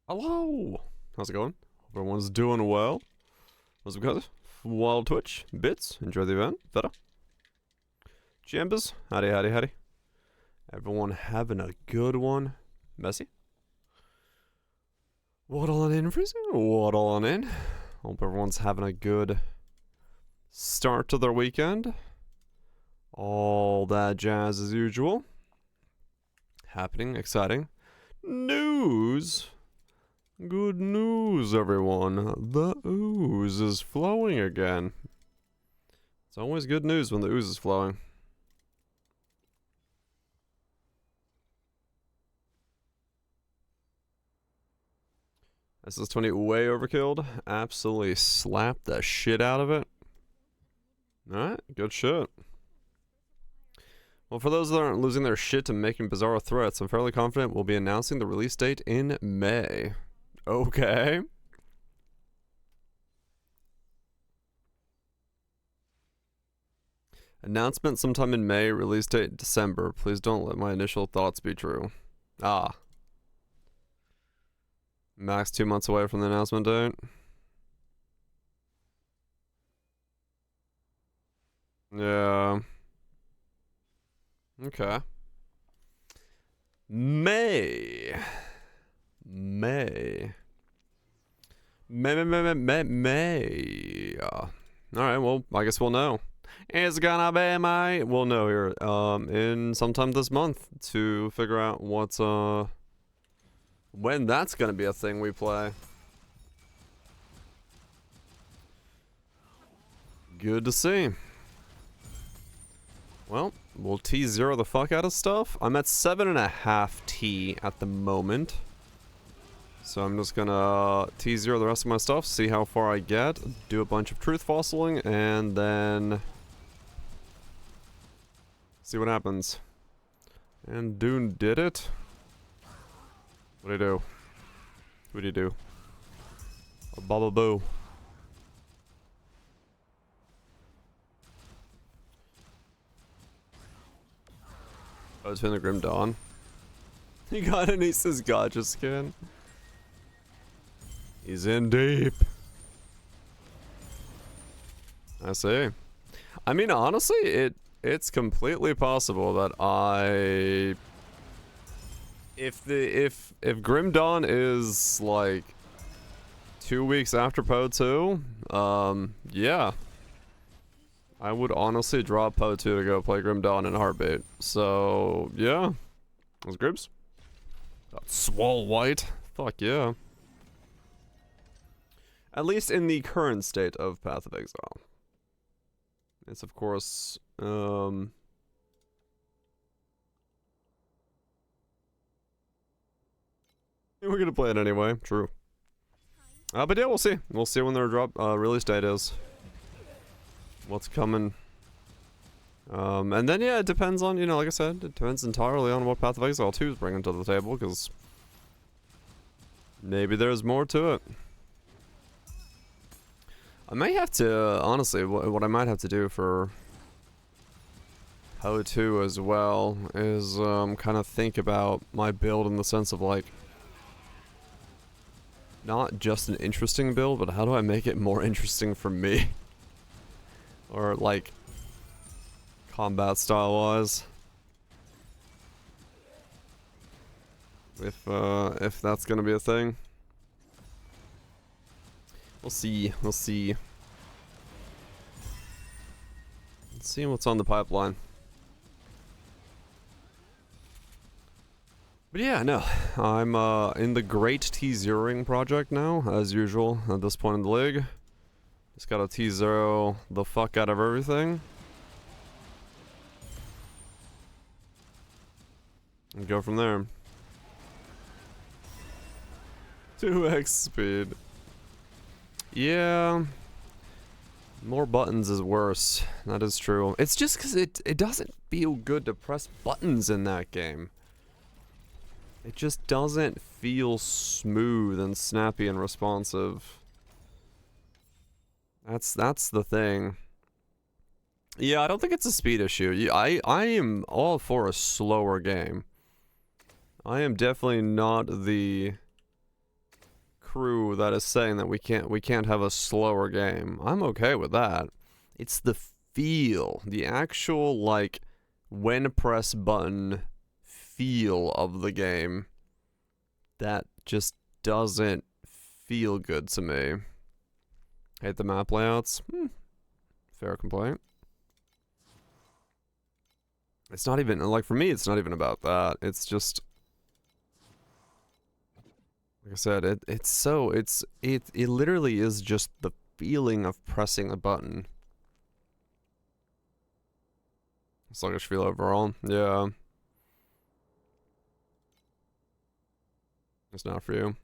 Hello! How's it going? Hope everyone's doing well. What's it good? Wild Twitch, Bits, enjoy the event. Feta. Jambers, howdy, howdy, howdy. Everyone having a good one. Messy. Waddle on in, Freezy. Waddle on in. Hope everyone's having a good start to their weekend. All that jazz as usual. Happening, exciting. News! Good news, everyone. The ooze is flowing again. It's always good news when the ooze is flowing. SS20 way overkilled. Absolutely slapped the shit out of it. Alright, good shit. Well, for those that aren't losing their shit to making bizarre threats, I'm fairly confident we'll be announcing the release date in May. Okay. Announcement sometime in May, release date December. Please don't let my initial thoughts be true. Ah. Max 2 months away from the announcement date. Yeah. Okay. May. Alright, well, I guess we'll know. It's gonna be May. We'll know here, in sometime this month to figure out what's, when that's gonna be a thing we play. Good to see. Well, we'll T0 the fuck out of stuff. I'm at 7.5 T at the moment. So I'm just gonna T0 the rest of my stuff, see how far I get, do a bunch of truth fossiling, and then see what happens. And Dune did it. What'd he do? What'd he do? A bubble boo. Oh, it's been the Grim Dawn. He got an Aces Gotcha skin. He's in deep. I see. I mean, honestly, it's completely possible that if Grim Dawn is like 2 weeks after Poe 2, yeah. I would honestly drop Poe 2 to go play Grim Dawn in a heartbeat. So, yeah. Those Grims. Got Swole White. Fuck yeah. At least in the current state of Path of Exile. It's of course, we're gonna play it anyway, true. But yeah, we'll see. We'll see when their release date is. What's coming. And then yeah, it depends on, you know, like I said, it depends entirely on what Path of Exile 2 is bringing to the table, because maybe there's more to it. I might have to, honestly, what I might have to do for Poe 2 as well is kind of think about my build in the sense of like, not just an interesting build, but how do I make it more interesting for me? Or like, combat style wise. If that's gonna be a thing. We'll see, we'll see. Let's see what's on the pipeline. But yeah, no, I'm in the great T0ing project now, as usual, at this point in the league. Just gotta T0 the fuck out of everything. And go from there. 2x speed. Yeah. More buttons is worse. That is true. It's just because it doesn't feel good to press buttons in that game. It just doesn't feel smooth and snappy and responsive. That's the thing. Yeah, I don't think it's a speed issue. I am all for a slower game. I am definitely not the crew that is saying that we can't have a slower game. I'm okay with that. It's the feel, the actual, like, when press button feel of the game that just doesn't feel good to me. Hate the map layouts. Fair complaint. It's not even, like, for me, it's not even about that. It's just, like I said, it literally is just the feeling of pressing a button. Sluggish feel overall. Yeah. It's not for you.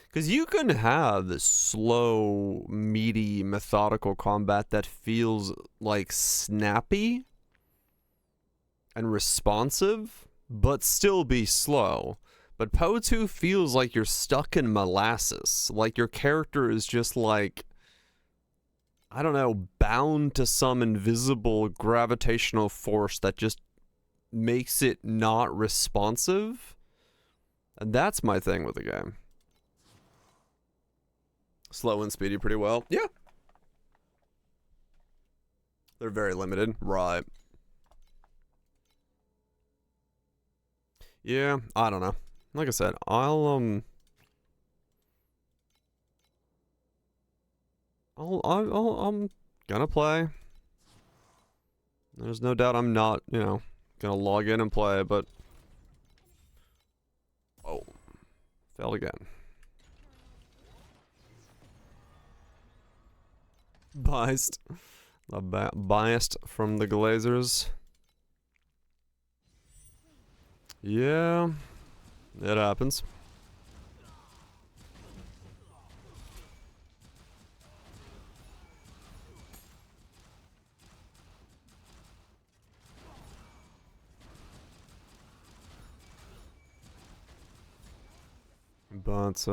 Because you can have the slow, meaty, methodical combat that feels, like, snappy and responsive, but still be slow. But Po2 feels like you're stuck in molasses. Like your character is just like, I don't know, bound to some invisible gravitational force that just makes it not responsive. And that's my thing with the game. Slow and speedy pretty well. Yeah. They're very limited. Right. Yeah, I don't know. Like I said, I'm gonna play. There's no doubt I'm not, you know, gonna log in and play, but oh, failed again. Biased. Biased from the Glazers. Yeah, it happens. But,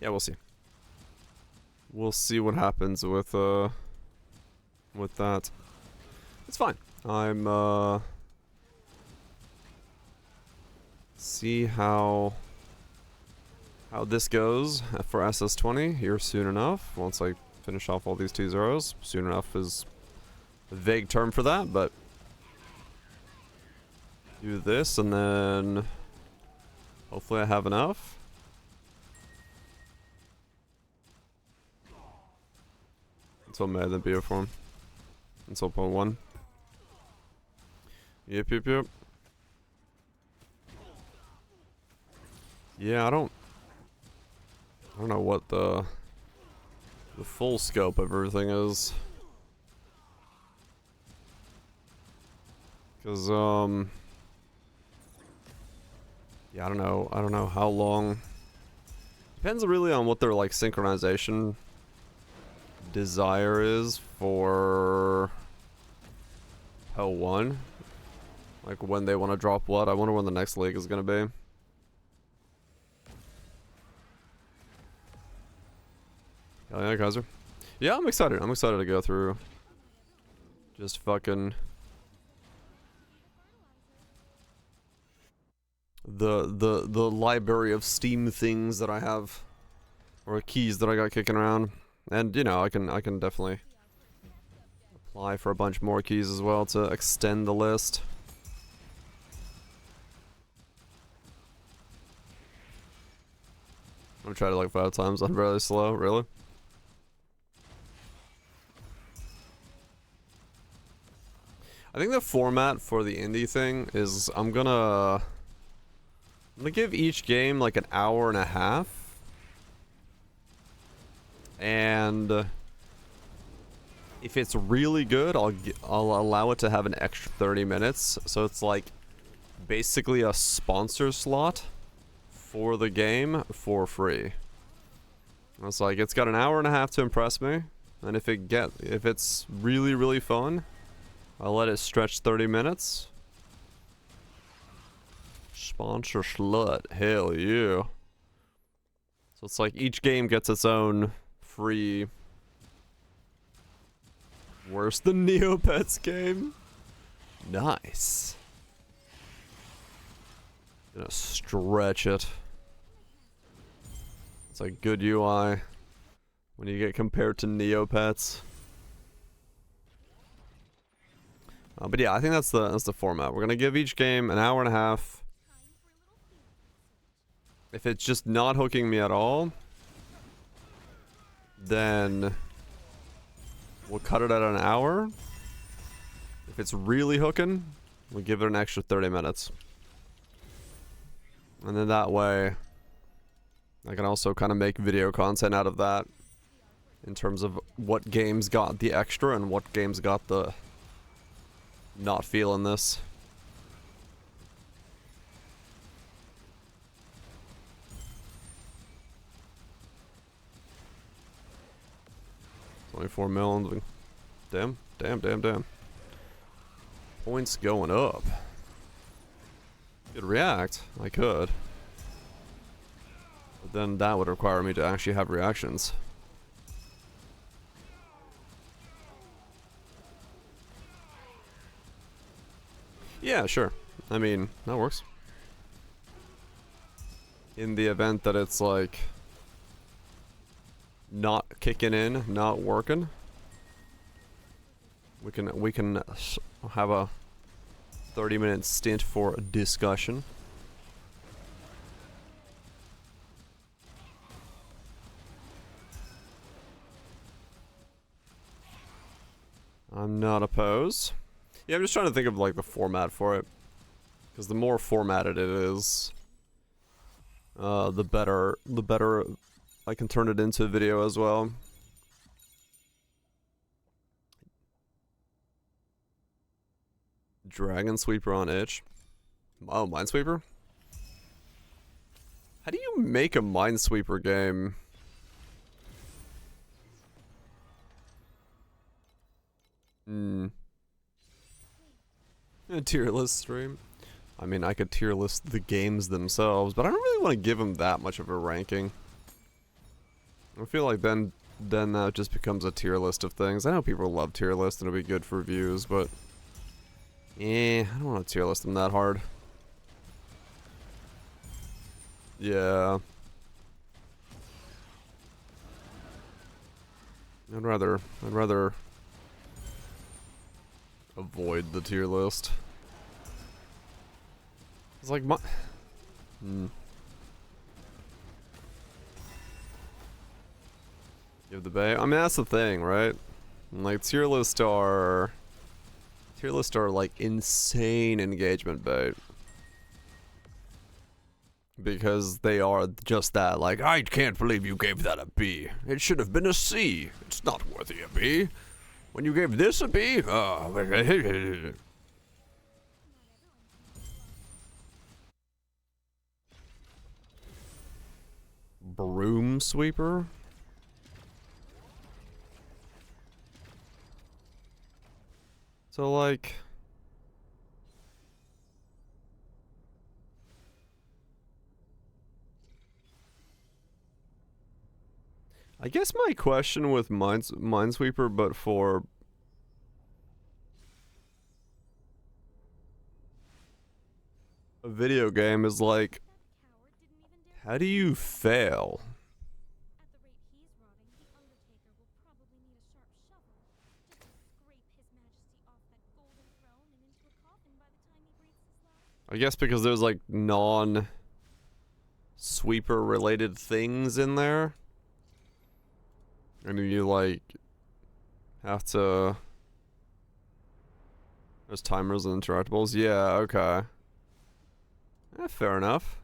yeah, we'll see. We'll see what happens with that. It's fine. I'm, see how this goes for SS20 here soon enough. Once I finish off all these 2-0s. Soon enough is a vague term for that, but do this and then hopefully I have enough. Until May, then BO form. Until point 1. Yep. Yeah, I don't know what the full scope of everything is. Cause yeah, I don't know how long. Depends really on what their like synchronization desire is for L1. Like when they want to drop what. I wonder when the next league is gonna be. Oh yeah, Kaiser. Yeah, I'm excited. I'm excited to go through. Just fucking the library of Steam things that I have, or keys that I got kicking around, and you know I can definitely apply for a bunch more keys as well to extend the list. I'm gonna try to like 5 times on really slow, really. I think the format for the indie thing is I'm gonna give each game like an hour and a half, and if it's really good, I'll allow it to have an extra 30 minutes. So it's like basically a sponsor slot for the game for free. It's like it's got an hour and a half to impress me, and if it's really fun, I'll let it stretch 30 minutes. Sponsor slut, hell yeah. So it's like each game gets its own free. Worse than Neopets game. Nice. Gonna stretch it. It's like good UI when you get compared to Neopets. But yeah, I think that's the format. We're gonna give each game an hour and a half. If it's just not hooking me at all, then we'll cut it at an hour. If it's really hooking, we'll give it an extra 30 minutes. And then that way, I can also kind of make video content out of that. In terms of what games got the extra and what games got the not feeling this. $24 million. Damn. Points going up. Could react. I could. But then that would require me to actually have reactions. Yeah, sure. I mean, that works. In the event that it's like not kicking in, not working, we can have a 30-minute stint for discussion. I'm not opposed. Yeah, I'm just trying to think of like the format for it, because the more formatted it is, the better I can turn it into a video as well. Dragon Sweeper on itch. Oh, Minesweeper? How do you make a Minesweeper game? A tier list stream. I mean, I could tier list the games themselves, but I don't really want to give them that much of a ranking. I feel like then that just becomes a tier list of things. I know people love tier lists and it'll be good for views, but I don't want to tier list them that hard. Yeah. I'd rather avoid the tier list. It's like my Give the bay. I mean, that's the thing, right? Like tier lists are like insane engagement bait. Because they are just that, like, I can't believe you gave that a B. It should have been a C. It's not worthy a B. When you gave this a B? Broom sweeper? So, like... I guess my question with Minesweeper, but for... a video game is like... how do you fail? I guess because there's like non-sweeper related things in there. I mean, you like have to... there's timers and interactables. Yeah, okay. Fair enough.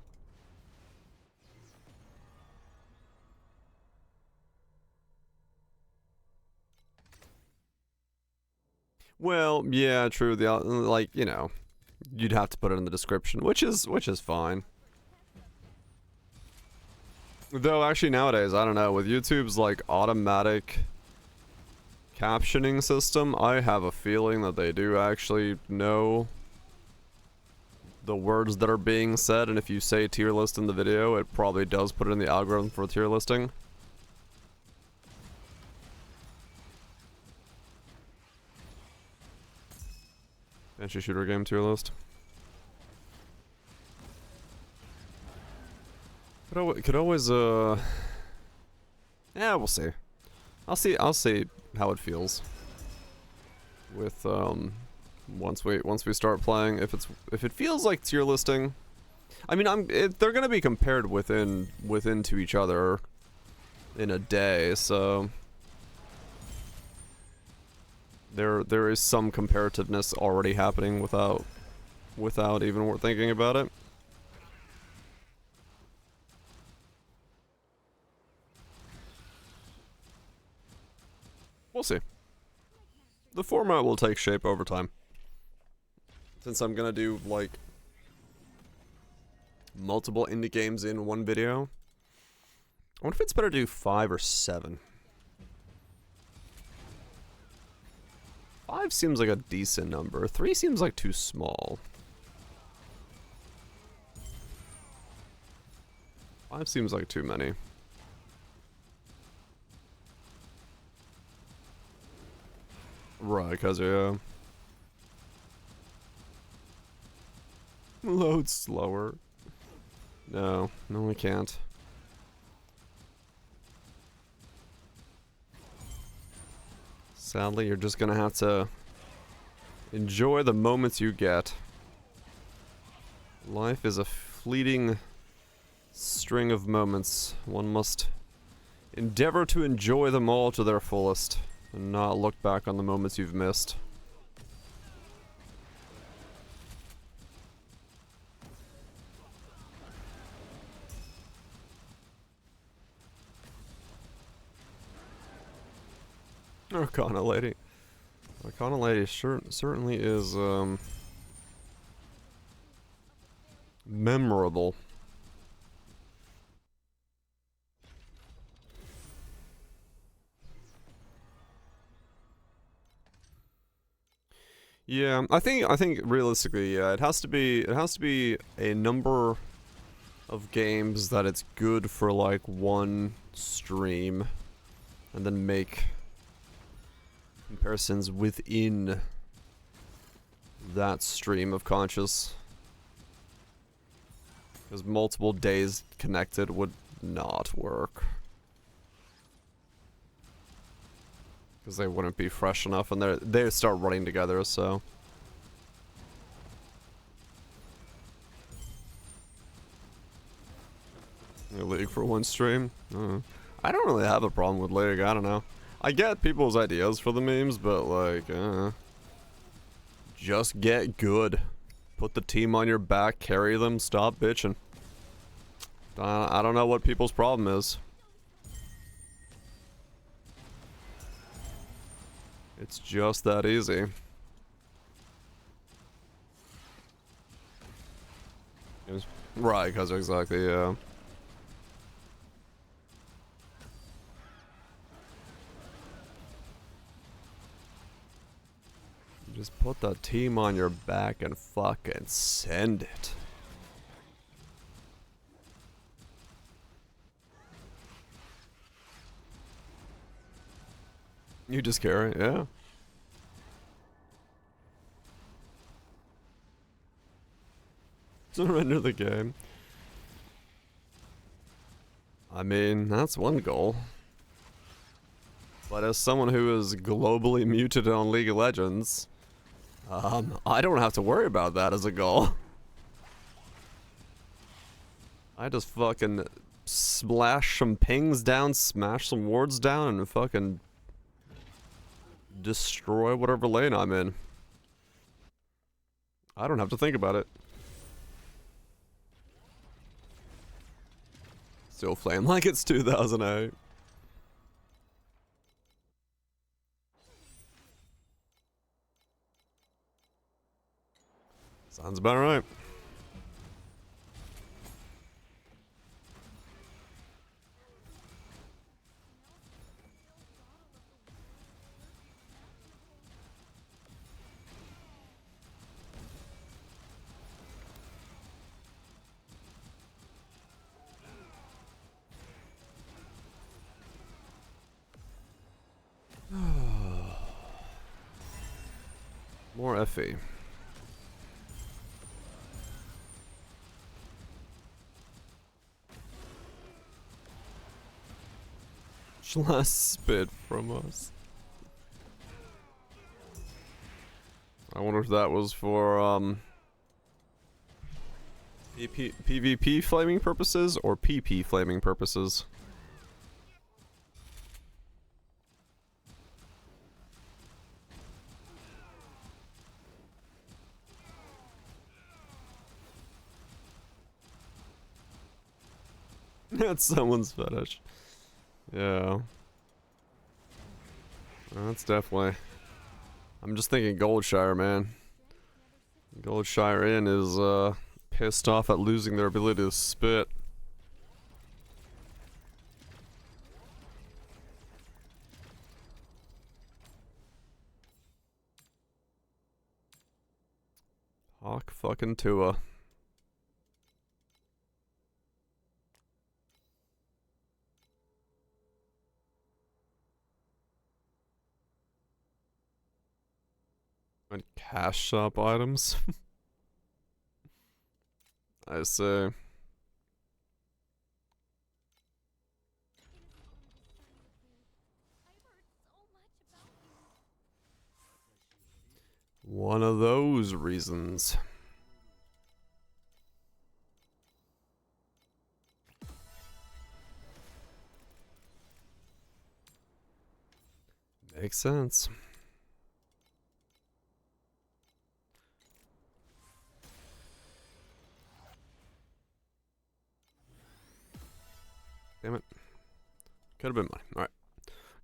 Well, yeah, true. The like, you know, you'd have to put it in the description, which is fine. Though actually nowadays, I don't know, with YouTube's like automatic captioning system, I have a feeling that they do actually know the words that are being said, and if you say tier list in the video, it probably does put it in the algorithm for tier listing. Banshee shooter game tier list. Could always Yeah, we'll see. I'll see how it feels with once we start playing. If it feels like tier listing, I mean, they're gonna be compared within to each other in a day, so there is some comparativeness already happening without even thinking about it. We'll see. The format will take shape over time. Since I'm gonna do, like, multiple indie games in one video. I wonder if it's better to do 5 or 7. 5 seems like a decent number. 3 seems like too small. 5 seems like too many. Right, because, yeah. Load slower. No, we can't. Sadly, you're just gonna have to enjoy the moments you get. Life is a fleeting string of moments. One must endeavor to enjoy them all to their fullest, and not look back on the moments you've missed. Arcana Lady. Arcana Lady certainly is, memorable. Yeah, I think realistically, yeah, it has to be a number of games that it's good for like one stream, and then make comparisons within that stream of conscious. Because multiple days connected would not work. Because they wouldn't be fresh enough, and they start running together, so. A League for one stream? I don't really have a problem with League, I don't know. I get people's ideas for the memes, but like, just get good. Put the team on your back, carry them, stop bitching. I don't know what people's problem is. It's just that easy. Right, because exactly, yeah. Just put the team on your back and fucking send it. You just carry, yeah. Surrender the game. I mean, that's one goal. But as someone who is globally muted on League of Legends, I don't have to worry about that as a goal. I just fucking splash some pings down, smash some wards down, and fucking destroy whatever lane I'm in. I don't have to think about it. Still flame like it's 2008. Sounds about right. More Effie. Much less spit from us. I wonder if that was for PvP flaming purposes or PP flaming purposes. That's someone's fetish. Yeah. That's definitely... I'm just thinking Goldshire, man. Goldshire Inn is, pissed off at losing their ability to spit. Hawk fucking Tua. And cash shop items. I see. One of those reasons. Makes sense. Damn it. Could have been money. Alright.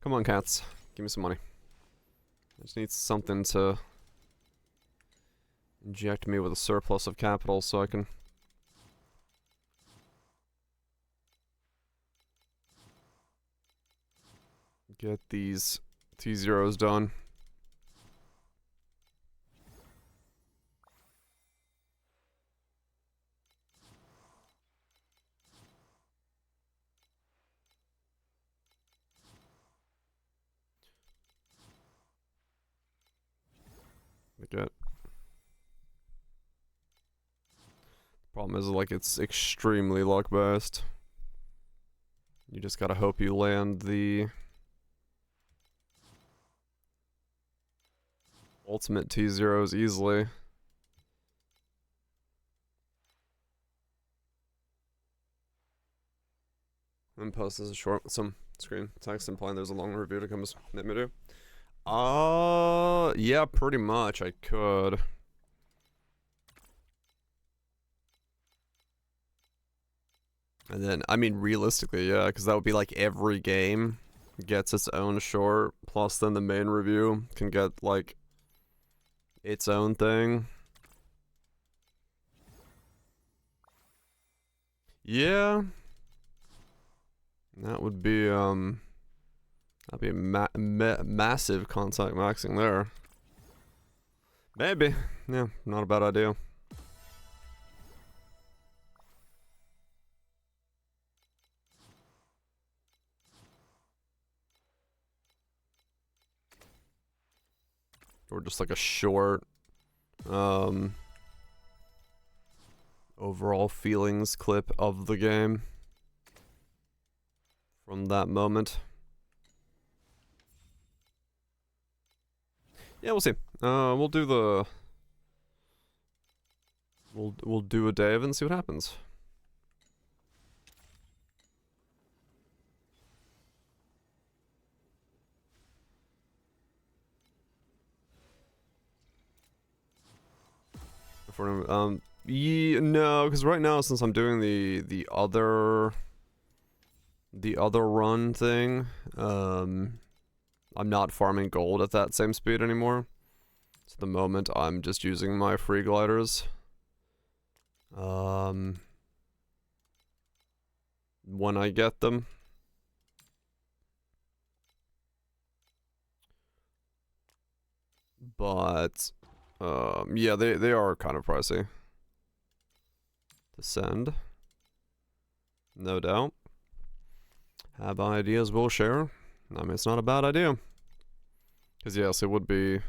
Come on, cats. Give me some money. I just need something to inject me with a surplus of capital so I can get these T0s done. Get. Problem is, like, it's extremely luck based. You just gotta hope you land the ultimate T0s easily. And post as a short with some screen text implying there's a long review to come as mid-video. Yeah, pretty much. I could. And then, I mean, realistically, yeah, because that would be like every game gets its own short, plus then the main review can get, like, its own thing. Yeah. That would be, that'd be a massive contact maxing there. Maybe. Yeah, not a bad idea. Or just like a short, overall feelings clip of the game from that moment. Yeah, we'll see. We'll do the... We'll do a Dave and see what happens. Yeah, no, because right now, since I'm doing the other run thing, I'm not farming gold at that same speed anymore. So at the moment, I'm just using my free gliders. When I get them. But, yeah, they are kind of pricey to send. No doubt. Have ideas, we'll share. I mean, it's not a bad idea. Because, yes, it would be...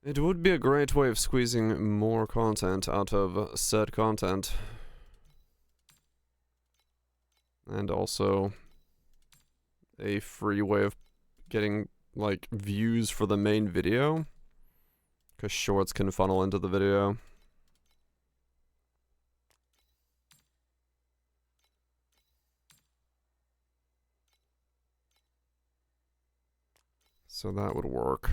It would be a great way of squeezing more content out of said content. And also a free way of getting like views for the main video, because shorts can funnel into the video. So that would work.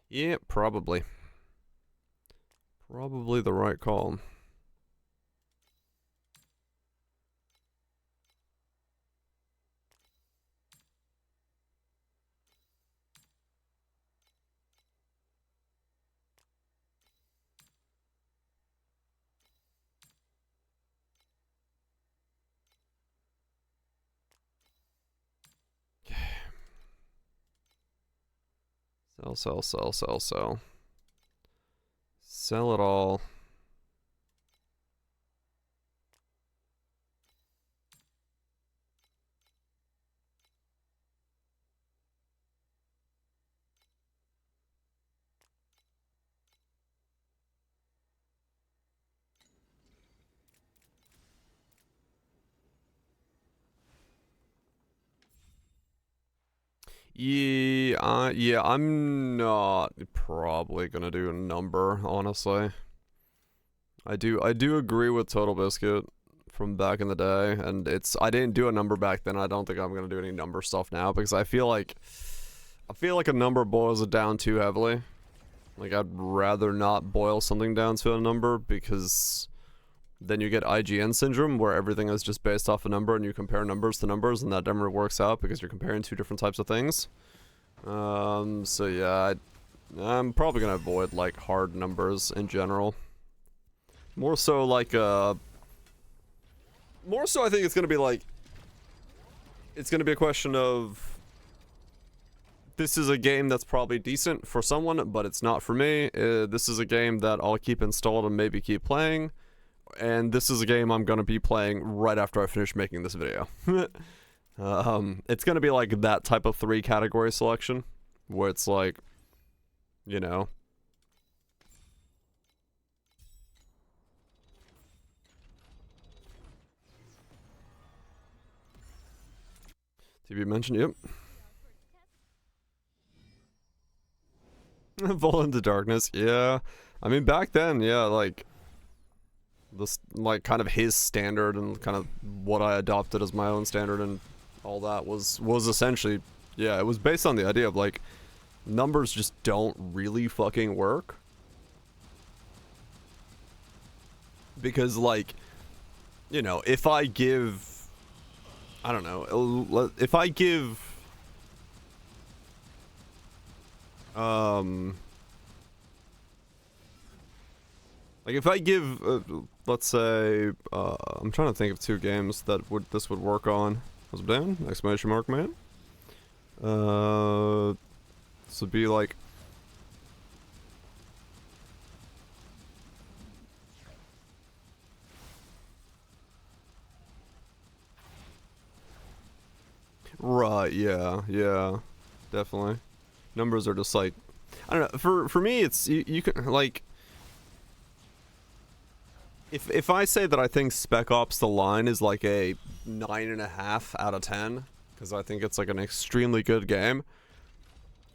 Yeah, probably. Probably the right call. Sell. Sell it all. Yeah, I'm not probably gonna do a number, honestly. I do agree with Total Biscuit from back in the day, and I didn't do a number back then. I don't think I'm gonna do any number stuff now because I feel like a number boils it down too heavily. Like, I'd rather not boil something down to a number, because then you get IGN syndrome where everything is just based off a number and you compare numbers to numbers, and that never works out because you're comparing two different types of things. So yeah, I'm probably gonna avoid like hard numbers in general. More so like I think it's gonna be like, it's gonna be a question of, this is a game that's probably decent for someone, but it's not for me. This is a game that I'll keep installed and maybe keep playing. And this is a game I'm gonna be playing right after I finish making this video. It's gonna be like that type of 3 category selection, where it's like, you know. TV mentioned, yep. Fall into Darkness, yeah. I mean, back then, yeah, like, this, like, kind of his standard and kind of what I adopted as my own standard and all that was essentially, yeah, it was based on the idea of, like, numbers just don't really fucking work. Because, like, you know, if I give, I don't know, if I give, like, if I give, let's say, I'm trying to think of 2 games that this would work on. Was it down? Exclamation mark, man. This would be like, right, yeah, definitely. Numbers are just like, I don't know, for me, it's, you can, like, if I say that I think Spec Ops The Line is like a 9.5 out of 10, because I think it's like an extremely good game,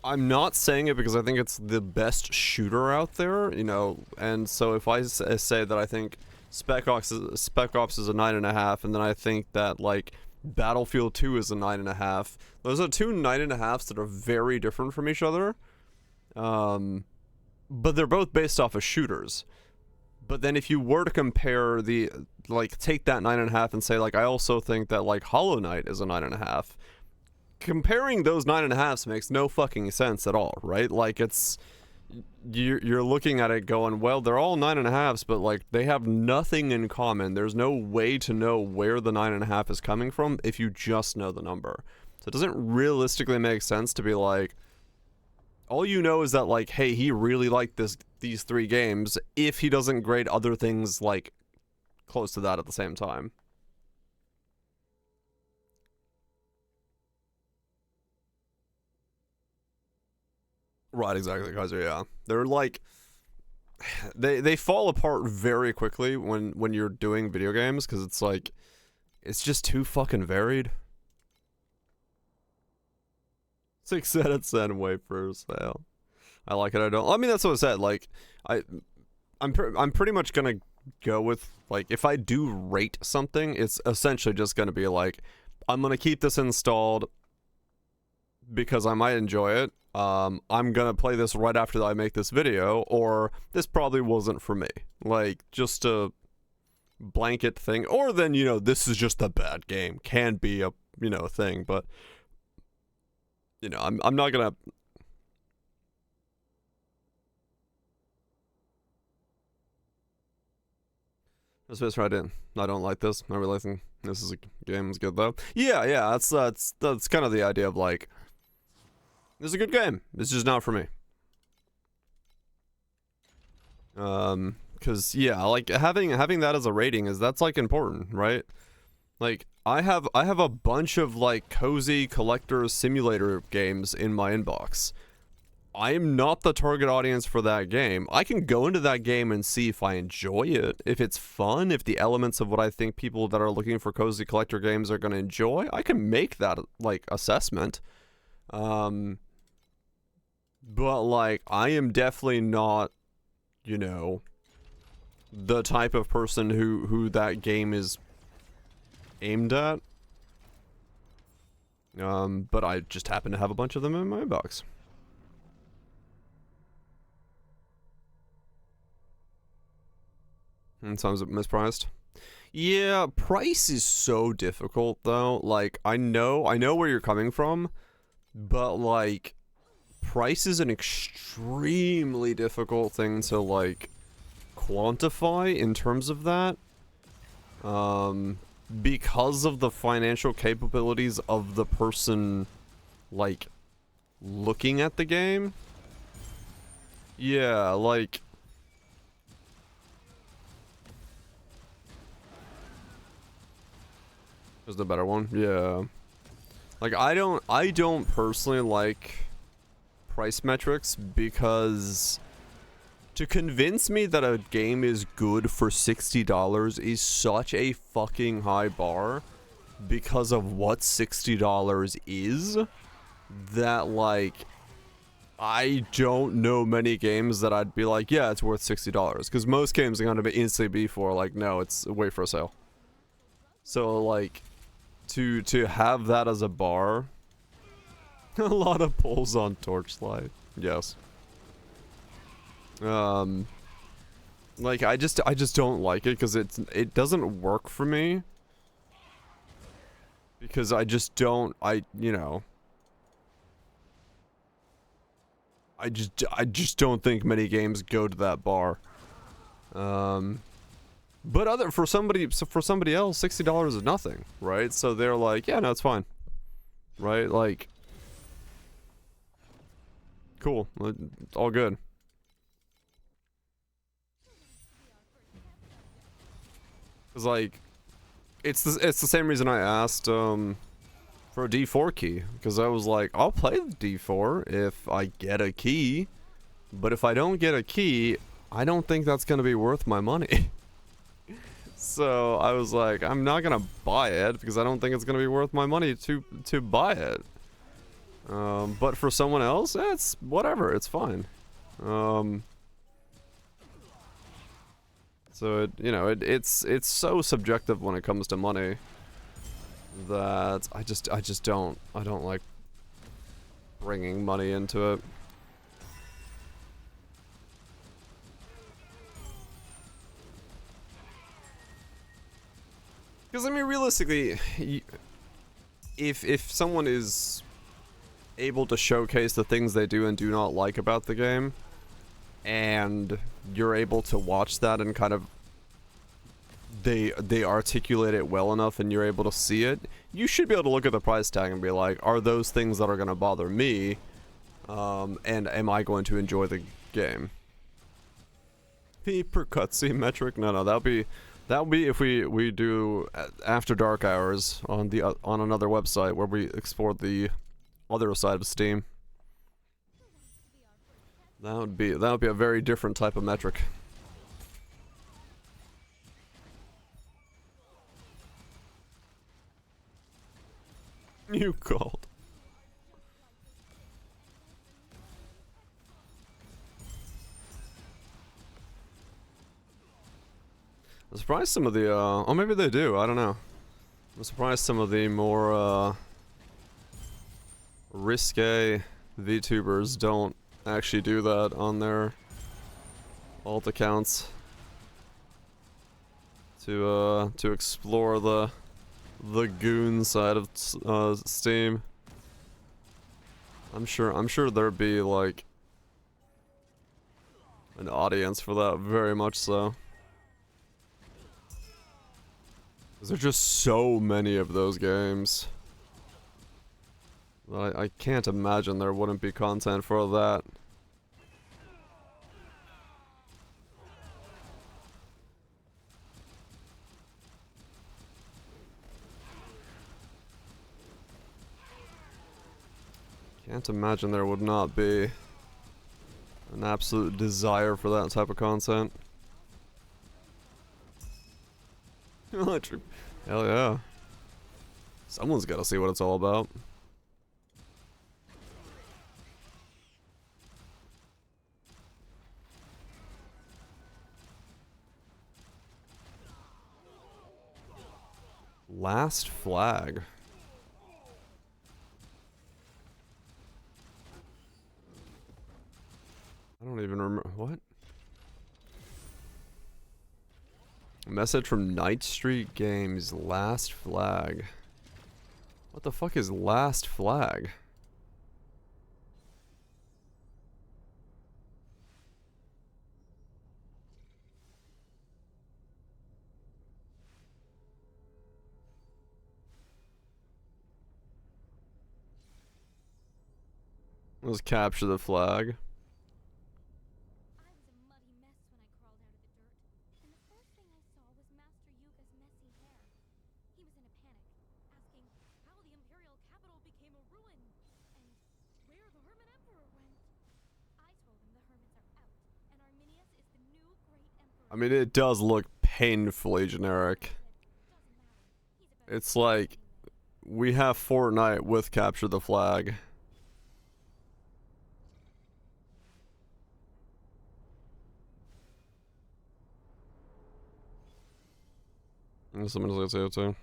I'm not saying it because I think it's the best shooter out there, you know, and so if I say that I think Spec Ops is a 9.5, and then I think that, like, Battlefield 2 is a 9.5, those are 2 9.5s that are very different from each other, but they're both based off of shooters. But then if you were to compare the, like, take that 9.5 and say, like, I also think that, like, Hollow Knight is a 9.5, comparing those 9.5s makes no fucking sense at all, right? Like, it's, you're looking at it going, well, they're all 9.5s, but, like, they have nothing in common. There's no way to know where the 9.5 is coming from if you just know the number. So it doesn't realistically make sense to be like, all you know is that, like, hey, he really liked these 3 games, if he doesn't grade other things, like, close to that at the same time. Right, exactly, Kaiser, yeah. They're like, they fall apart very quickly when you're doing video games, because it's like, it's just too fucking varied. 6 edits and wait for sale. I like it. I don't. I mean, that's what I said. Like, I'm pretty much gonna go with, like, if I do rate something, it's essentially just gonna be like, I'm gonna keep this installed because I might enjoy it. I'm gonna play this right after I make this video, or this probably wasn't for me. Like, just a blanket thing. Or then, you know, this is just a bad game. Can be a, you know, thing, but, you know, I'm not gonna... Let's just right in. I don't like this. I really think this is a game is good though. Yeah, that's kind of the idea of, like, this is a good game. It's just not for me. Cause yeah, like having that as a rating that's like important, right? Like I have a bunch of like cozy collector simulator games in my inbox. I am not the target audience for that game. I can go into that game and see if I enjoy it, if it's fun, if the elements of what I think people that are looking for cozy collector games are going to enjoy. I can make that, like, assessment. But, like, I am definitely not, you know, the type of person who that game is aimed at. But I just happen to have a bunch of them in my inbox. And sounds mispriced. Yeah, price is so difficult though. Like, I know where you're coming from, but like, price is an extremely difficult thing to like quantify in terms of that. Because of the financial capabilities of the person like looking at the game. Yeah, like, is the better one. Yeah. Like, I don't personally like price metrics because to convince me that a game is good for $60 is such a fucking high bar because of what $60 is, that like I don't know many games that I'd be like, yeah, it's worth $60, because most games are going to instantly be for like, no, it's wait for a sale. So like, to have that as a bar. A lot of pulls on Torchlight. Yes. Like, I just don't like it because it doesn't work for me. Because I just don't, you know, I just don't think many games go to that bar. But for somebody else, $60 is nothing, right? So they're like, yeah, no, it's fine, right? Like, cool, all good. Cause like, it's the same reason I asked for a D4 key, because I was like, I'll play the D4 if I get a key, but if I don't get a key, I don't think that's gonna be worth my money. So I was like, I'm not gonna buy it because I don't think it's gonna be worth my money to buy it. But for someone else, it's whatever, it's fine. So you know, it's so subjective when it comes to money that I don't like bringing money into it. Because I mean, realistically, if someone is able to showcase the things they do and do not like about the game, and you're able to watch that and kind of they articulate it well enough and you're able to see it, you should be able to look at the price tag and be like, are those things that are going to bother me, and am I going to enjoy the game? The per cutscene metric? No, that'll be if we do After Dark Hours on another website where we explore the other side of Steam. That would be a very different type of metric. You called. surprised some of the, oh, maybe they do, I don't know. I'm surprised some of the more, risque VTubers don't actually do that on their alt accounts. To explore the goon side of, Steam. I'm sure there'd be, like, an audience for that, very much so. There's just so many of those games. I can't imagine there wouldn't be content for that. Can't imagine there would not be an absolute desire for that type of content. Electric. Hell yeah. Someone's gotta see what it's all about. Last flag. I don't even remember. What? Message from Night Street Games. Last flag. What the fuck is last flag? Let's capture the flag. I mean, it does look painfully generic. It's like, we have Fortnite with Capture the Flag. Someone's gonna say it too.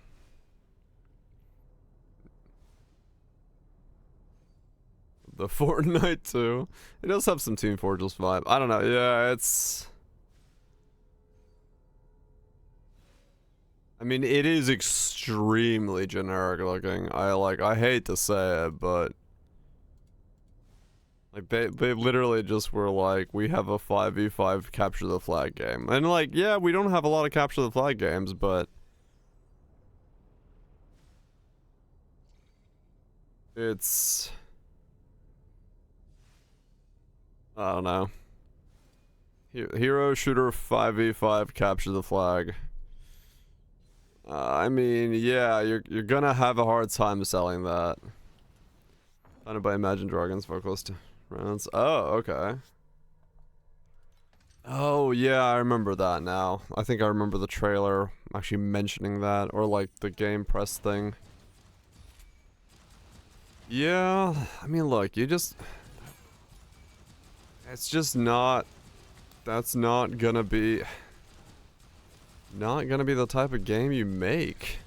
The Fortnite too. It does have some Team Fortress vibe. I don't know. Yeah, it's... I mean, it is extremely generic looking. I hate to say it, but... Like, they literally just were like, we have a 5v5 capture the flag game. And like, yeah, we don't have a lot of capture the flag games, but... It's... I don't know. Hero shooter 5v5 capture the flag. I mean, yeah, you're gonna have a hard time selling that. Founded by Imagine Dragons, vocalist rounds. Oh, okay. Oh, yeah, I remember that now. I think I remember the trailer actually mentioning that, or like the game press thing. Yeah, I mean, look, you just... It's just not... That's not gonna be... Not gonna be the type of game you make.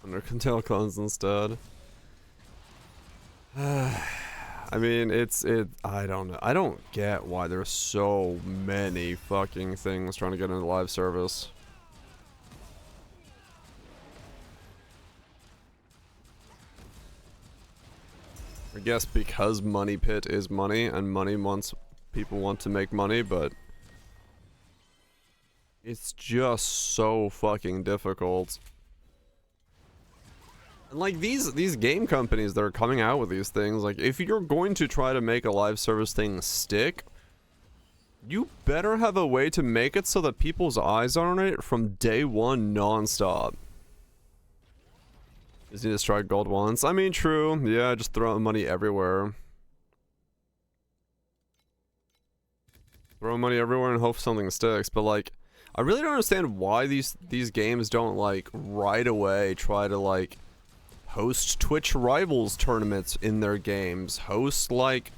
Under Contail clones instead. I mean, I don't know. I don't get why there's so many fucking things trying to get into live service. I guess because Money Pit is money, and money wants... People want to make money, but... It's just so fucking difficult. And like, these game companies that are coming out with these things, like, if you're going to try to make a live service thing stick, you better have a way to make it so that people's eyes are on it from day one non-stop. Just need to strike gold once. I mean, true. Yeah, just throw money everywhere. Throw money everywhere and hope something sticks. But like, I really don't understand why these games don't like right away try to like host Twitch Rivals tournaments in their games, host like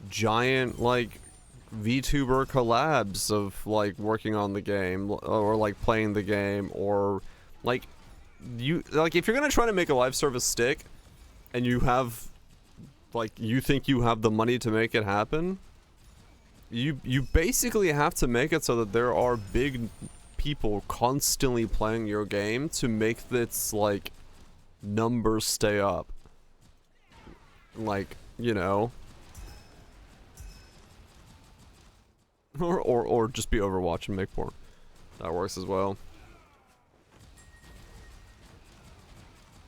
giant like VTuber collabs of like working on the game or like playing the game, or like if you're gonna try to make a live service stick and you have like you think you have the money to make it happen, you basically have to make it so that there are big people constantly playing your game to make this like numbers stay up, like, you know, or just be Overwatch and make porn. That works as well.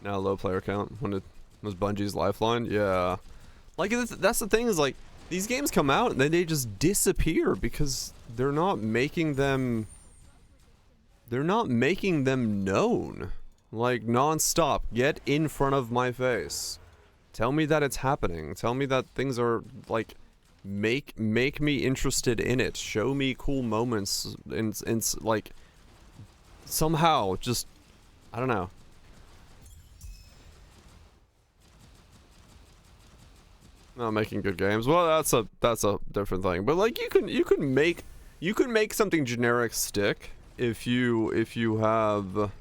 Now low player count when it was Bungie's lifeline. Yeah, like that's the thing, is like these games come out and then they just disappear because they're not making them known like non-stop. Get in front of my face, tell me that it's happening, tell me that things are like, make me interested in it, show me cool moments in like somehow, just I don't know. Not making good games. Well, that's a different thing. But like you can make something generic stick if you have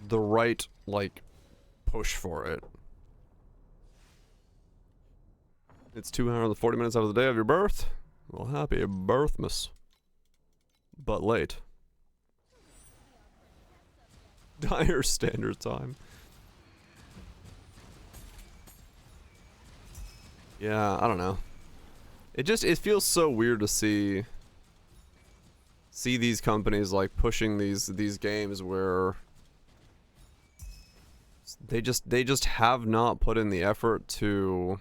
the right like push for it. It's 240 minutes out of the day of your birth. Well, happy birthmas. But late. Dire standard time. Yeah, I don't know. It feels so weird to see these companies like pushing these games where they just have not put in the effort to,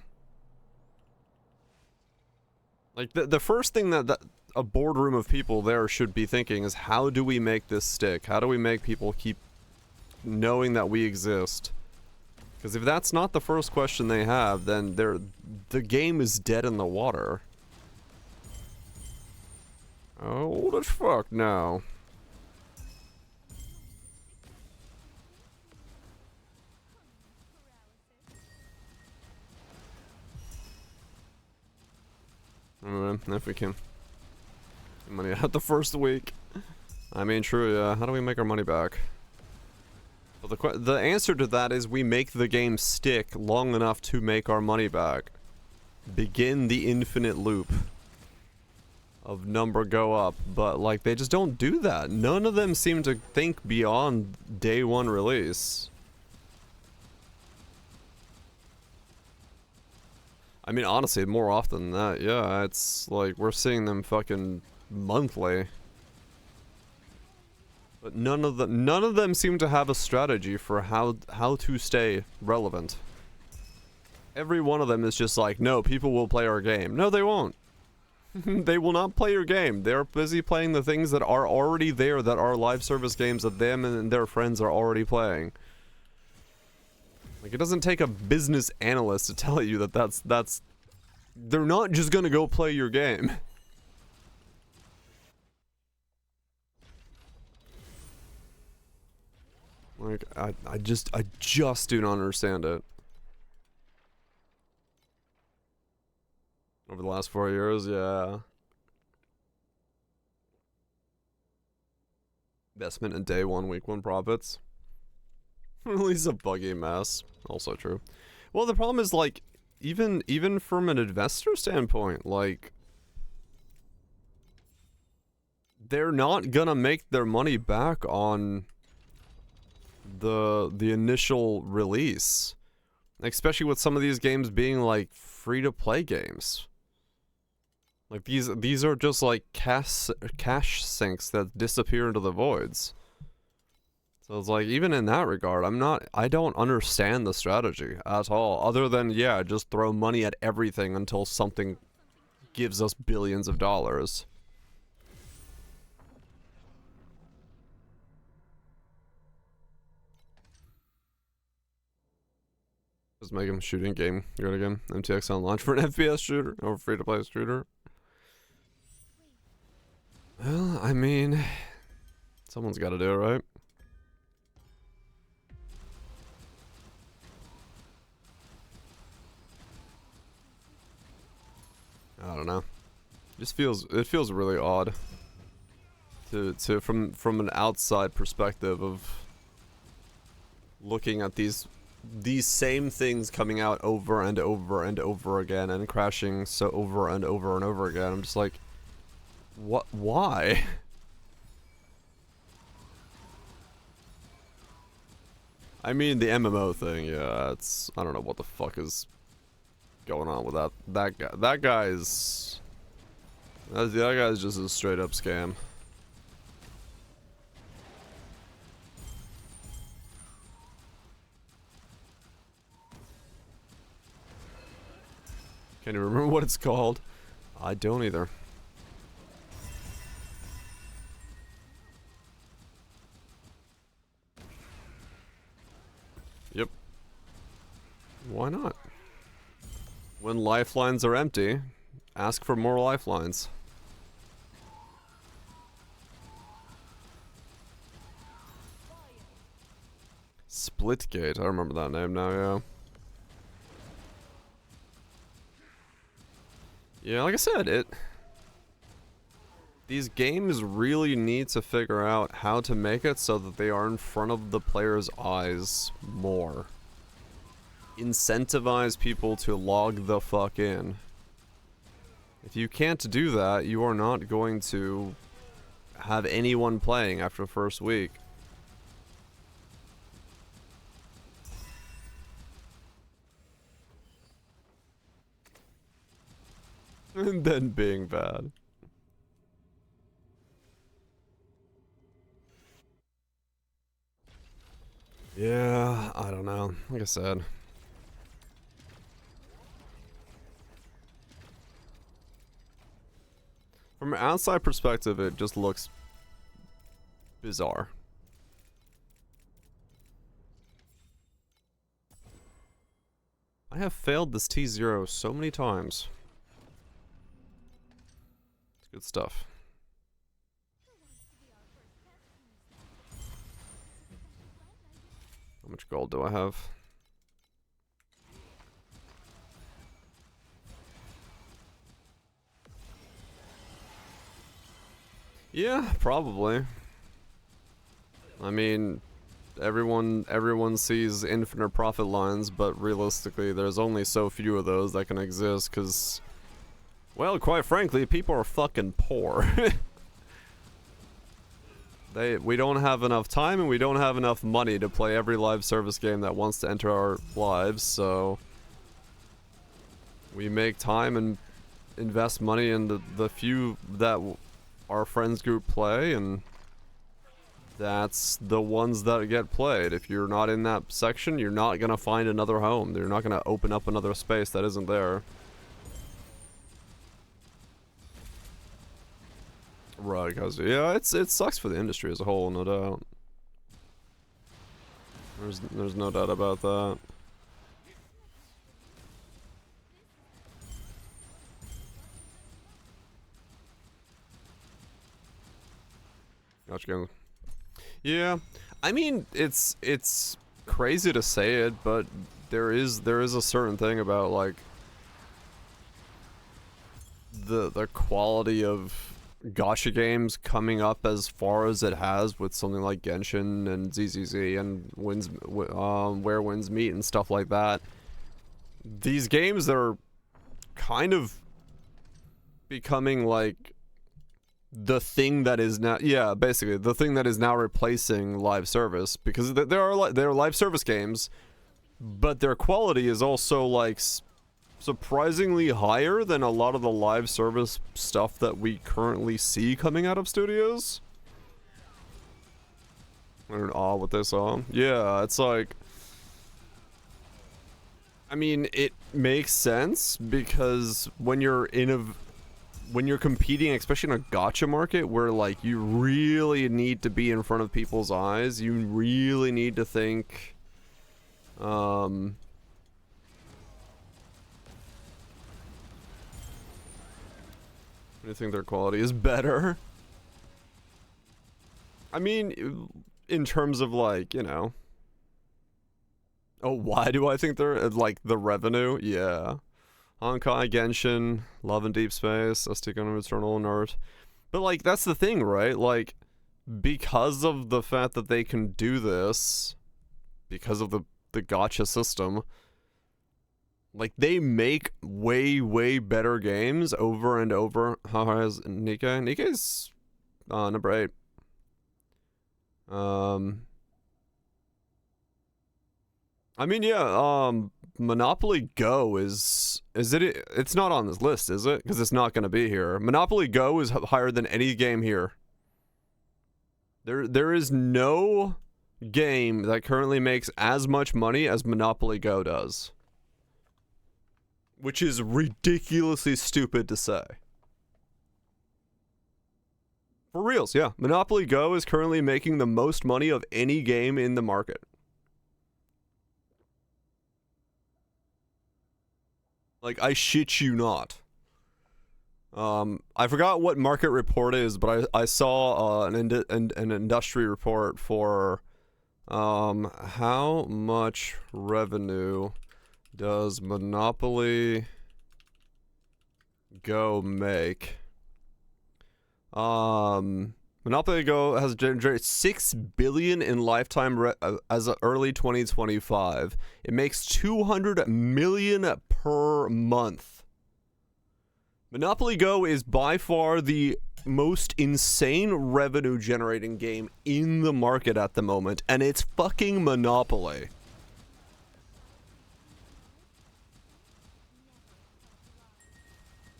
like, the first thing that a boardroom of people there should be thinking is, how do we make this stick? How do we make people keep knowing that we exist? Because if that's not the first question they have, then the game is dead in the water. Old as fuck now. If we can. Money out the first week. I mean, true, yeah. How do we make our money back? Well, the answer to that is we make the game stick long enough to make our money back. Begin the infinite loop of number go up, but like they just don't do that. None of them seem to think beyond day one release. I mean, honestly, more often than that, yeah, it's like we're seeing them fucking monthly. But none of them seem to have a strategy for how to stay relevant. Every one of them is just like, no, people will play our game. No, they won't. They will not play your game. They're busy playing the things that are already there, that are live service games that them and their friends are already playing. Like, it doesn't take a business analyst to tell you that that's they're not just gonna go play your game. Like, I just do not understand it. Over the last 4 years, yeah. Investment in day one, week one profits. Release a buggy mess. Also true. Well, the problem is, like, even from an investor standpoint, like, they're not gonna make their money back on the initial release, especially with some of these games being like free-to-play games. Like these are just like cash sinks that disappear into the voids. So it's like, even in that regard, I don't understand the strategy at all, other than, yeah, just throw money at everything until something gives us billions of dollars. Just make him a shooting game good again. MTX on launch for an FPS shooter or free-to-play shooter. Well, I mean, someone's got to do it, right? I don't know. It feels really odd to from an outside perspective of looking at these same things coming out over and over and over again and crashing so over and over and over again. I'm just like, what? Why? I mean, the MMO thing, yeah, it's, I don't know what the fuck is going on with that guy. That guy's just a straight up scam. Can't even remember what it's called. I don't either. Yep. Why not? When lifelines are empty, ask for more lifelines. Splitgate, I remember that name now, yeah. Yeah, like I said, these games really need to figure out how to make it so that they are in front of the player's eyes more. Incentivize people to log the fuck in. If you can't do that, you are not going to have anyone playing after the first week. And then being bad. Yeah, I don't know. Like I said. From an outside perspective, it just looks bizarre. I have failed this T0 so many times. It's good stuff. How much gold do I have? Yeah, probably. I mean, everyone sees infinite profit lines, but realistically, there's only so few of those that can exist, because, well, quite frankly, people are fucking poor. We don't have enough time and we don't have enough money to play every live service game that wants to enter our lives, so we make time and invest money in the few that our friends group play, and that's the ones that get played. If you're not in that section, you're not gonna find another home. You're not gonna open up another space that isn't there. Right, cause yeah, it sucks for the industry as a whole, no doubt. There's no doubt about that. Gotcha. Yeah, I mean, it's crazy to say it, but there is a certain thing about like the quality of gacha games coming up as far as it has with something like Genshin and ZZZ and Where Winds Meet and stuff like that. These games are kind of becoming like the thing that is now, yeah, basically the thing that is now replacing live service, because there are live service games, but their quality is also like surprisingly higher than a lot of the live service stuff that we currently see coming out of studios. They're in awe with this on. Yeah, it's like, I mean, it makes sense because when you're competing, especially in a gacha market where like you really need to be in front of people's eyes, you really need to think I think their quality is better. I mean, in terms of like, you know. Oh, why do I think they're like the revenue? Yeah. Honkai, Genshin, Love and Deep Space, ST Gun Eternal Nerd. But like that's the thing, right? Like because of the fact that they can do this, because of the gacha system, like they make way better games over and over. How high is Nikkei? Nikkei's number 8. I mean, yeah, Monopoly Go is it? It's not on this list, is it? Because it's not going to be here. Monopoly Go is higher than any game here. There is no game that currently makes as much money as Monopoly Go does. Which is ridiculously stupid to say. For reals, yeah. Monopoly Go is currently making the most money of any game in the market. Like, I shit you not. I forgot what market report is, but I saw an industry report for how much revenue does Monopoly Go make? Monopoly Go has generated $6 billion in lifetime as of early 2025. It makes $200 million per month. Monopoly Go is by far the most insane revenue generating game in the market at the moment, and it's fucking Monopoly.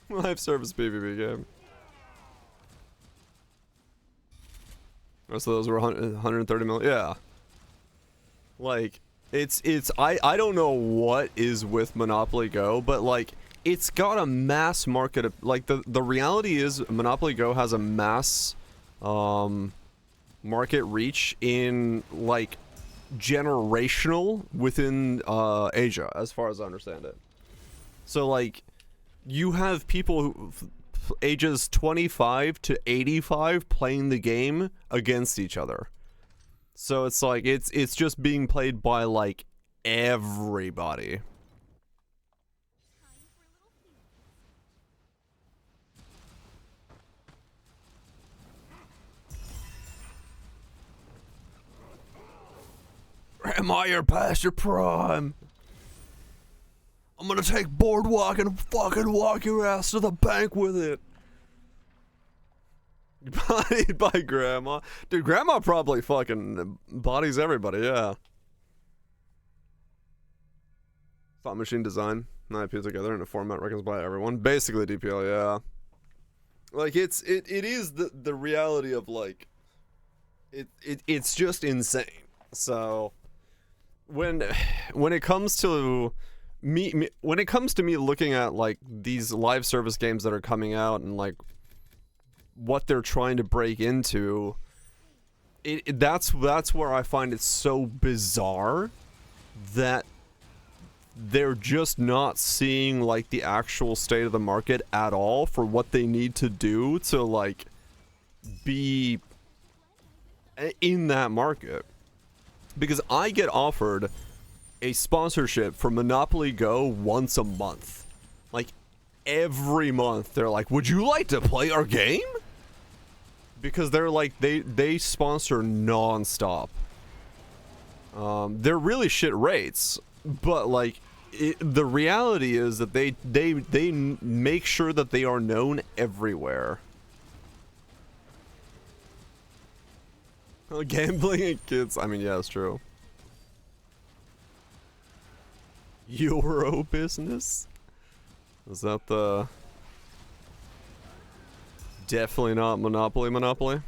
Live service PvP game. Oh, so those were 130 million. Yeah. Like, I don't know what is with Monopoly Go, but like, it's got a mass market of, like, the reality is Monopoly Go has a mass market reach in like generational within Asia, as far as I understand it. So like, you have people who ages 25 to 85 playing the game against each other. So it's like it's just being played by like everybody. Grandma, you're past your prime. I'm gonna take Boardwalk and fucking walk your ass to the bank with it. Bodied by Grandma. Dude, Grandma probably fucking bodies everybody, yeah. Thought machine design. Not appeal together in a format recognized by everyone. Basically DPL, yeah. Like, it is the reality of, like, it's just insane. So, when it comes to me looking at like these live service games that are coming out and like what they're trying to break into, that's where I find it so bizarre that they're just not seeing like the actual state of the market at all for what they need to do to like be in that market. Because I get offered a sponsorship for Monopoly Go once a month. Like, every month they're like, would you like to play our game? Because they're like, they sponsor non-stop. They're really shit rates, but like, the reality is that they make sure that they are known everywhere. Oh, gambling and kids. I mean, yeah, it's true. Euro business? Is that the... Definitely not Monopoly.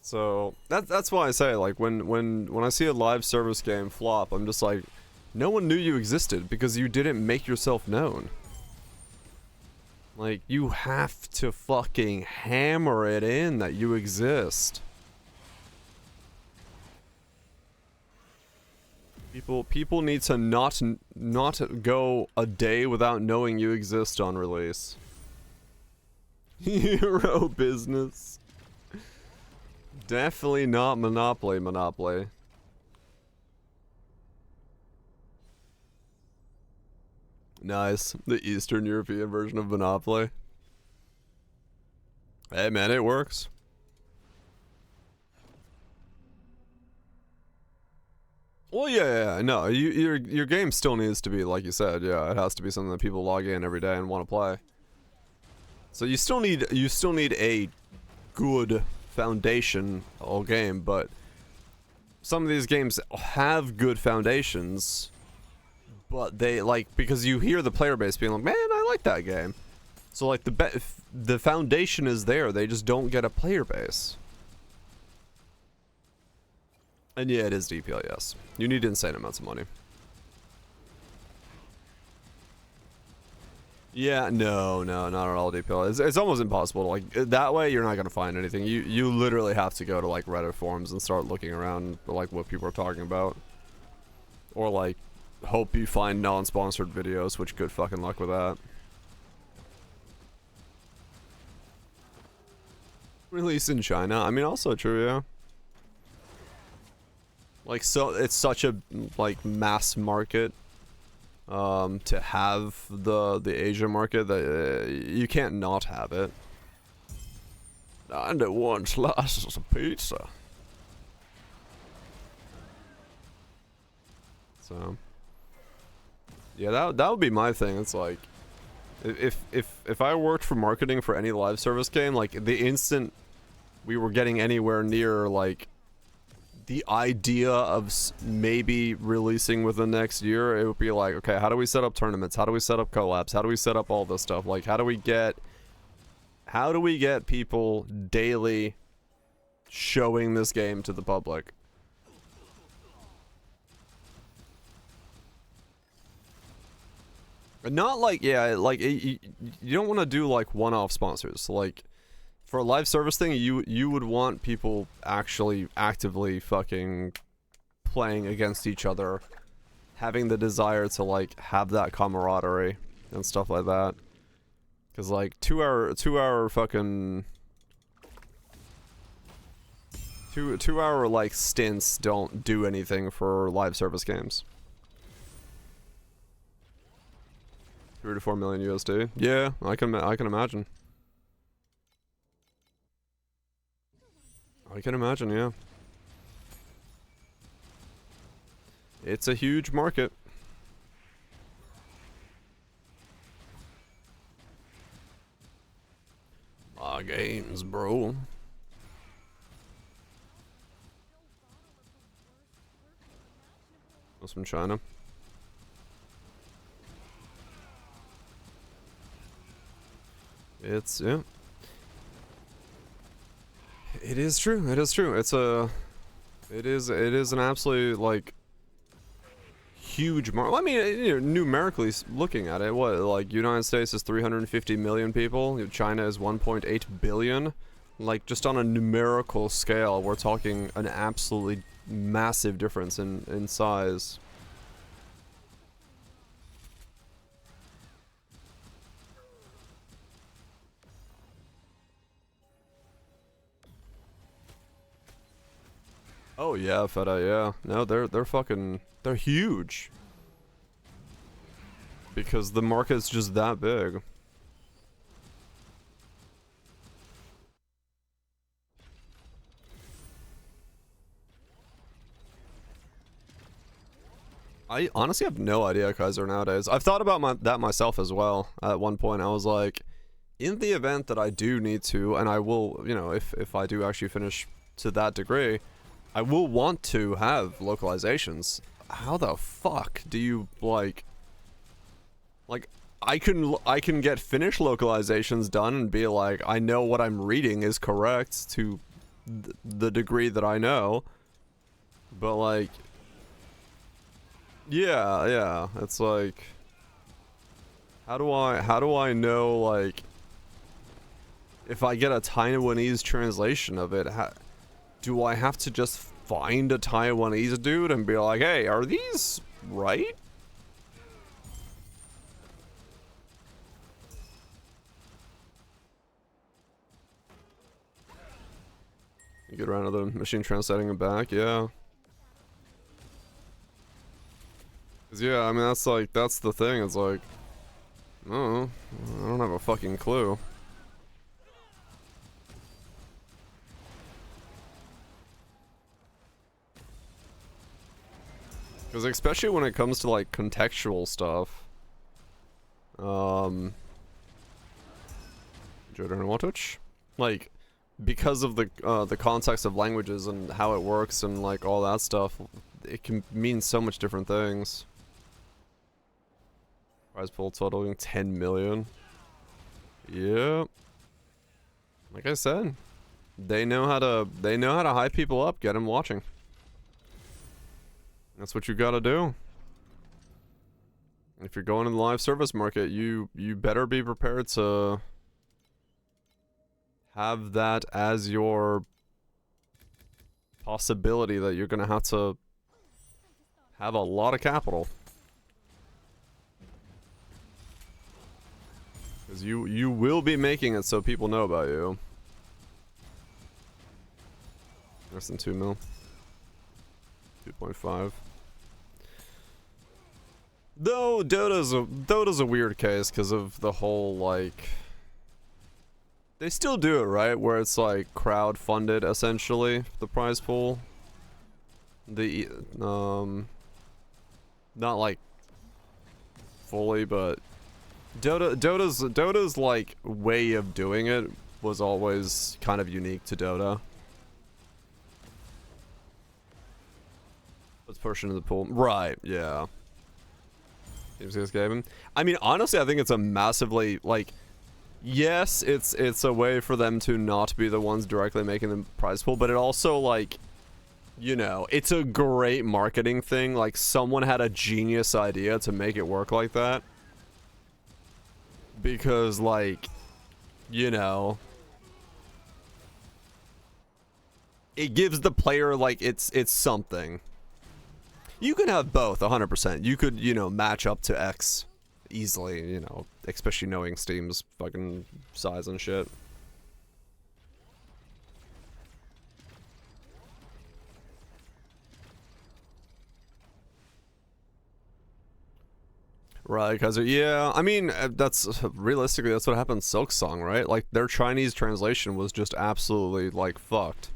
So, that's why I say, like, when I see a live service game flop, I'm just like, no one knew you existed because you didn't make yourself known. Like, you have to fucking hammer it in that you exist. People need to not go a day without knowing you exist on release. Euro business. Definitely not Monopoly. Nice. The Eastern European version of Monopoly. Hey man, it works. Well, yeah, no, your game still needs to be, like you said, yeah, it has to be something that people log in every day and want to play. So you still need a good foundational game, but some of these games have good foundations, but they, like, because you hear the player base being like, man, I like that game. So like the foundation is there, they just don't get a player base. And yeah, it is DPL, yes. You need insane amounts of money. Yeah, no, not at all DPL. It's almost impossible to, like, that way you're not going to find anything. You literally have to go to, like, Reddit forums and start looking around for, like, what people are talking about. Or, like, hope you find non-sponsored videos, which good fucking luck with that. Release in China. I mean, also true, yeah. Like, so it's such a, like, mass market to have the Asia market that you can't not have it. And it one slice of pizza. So yeah, that would be my thing. It's like if I worked for marketing for any live service game, like the instant we were getting anywhere near like the idea of maybe releasing within the next year, it would be like, okay, how do we set up tournaments? How do we set up collabs? How do we set up all this stuff? Like, how do we get people daily showing this game to the public? Not like, yeah, like you don't want to do like one-off sponsors. Like for a live service thing, you would want people actually actively fucking playing against each other, having the desire to like have that camaraderie and stuff like that. Cause like two hour fucking two hour like stints don't do anything for live service games. 3 to 4 million USD. Yeah, I can imagine. I can imagine, yeah. It's a huge market. My games, bro. That's from China. It's, yeah. It is true. It is true. It's a... It is an absolutely, like... huge market. I mean, you know, numerically looking at it, what, like, United States is 350 million people. China is 1.8 billion. Like, just on a numerical scale, we're talking an absolutely massive difference in size. Oh yeah, Feta, yeah. No, they're fucking, they're huge. Because the market's just that big. I honestly have no idea, Kaiser, nowadays. I've thought about that myself as well. At one point, I was like, in the event that I do need to, and I will, you know, if I do actually finish to that degree, I will want to have localizations. How the fuck do you, like, I can get Finnish localizations done and be like, I know what I'm reading is correct to the degree that I know, but like, yeah, it's like, how do I know, like, if I get a Taiwanese translation of it, do I have to just find a Taiwanese dude and be like, hey, are these right? You get around to the machine translating it back, yeah. 'Cause yeah, I mean, that's the thing, it's like, Oh, I don't have a fucking clue. Because especially when it comes to like contextual stuff. Jordan Watch? Like, because of the context of languages and how it works and like all that stuff, it can mean so much different things. Prize pool totaling 10 million. Yep. Like I said, they know how to hype people up, get them watching. That's what you gotta do. If you're going in the live service market, you better be prepared to have that as your possibility that you're gonna have to have a lot of capital. Because you will be making it so people know about you. Less than 2 mil. 2.5. Though Dota's a weird case because of the whole like they still do it, right? Where it's like crowd funded essentially, the prize pool. The not like fully, but Dota's like way of doing it was always kind of unique to Dota. Let's push into the pool. Right, yeah. Gaming. I mean, honestly, I think it's a massively like yes, it's a way for them to not be the ones directly making the prize pool, but it also like, you know, it's a great marketing thing. Like someone had a genius idea to make it work like that. Because like, you know, it gives the player like it's something. You can have both 100%. You could, you know, match up to X easily, you know, especially knowing Steam's fucking size and shit. Right, because, yeah, I mean, that's, realistically, that's what happened to Silksong, right? Like, their Chinese translation was just absolutely, like, fucked.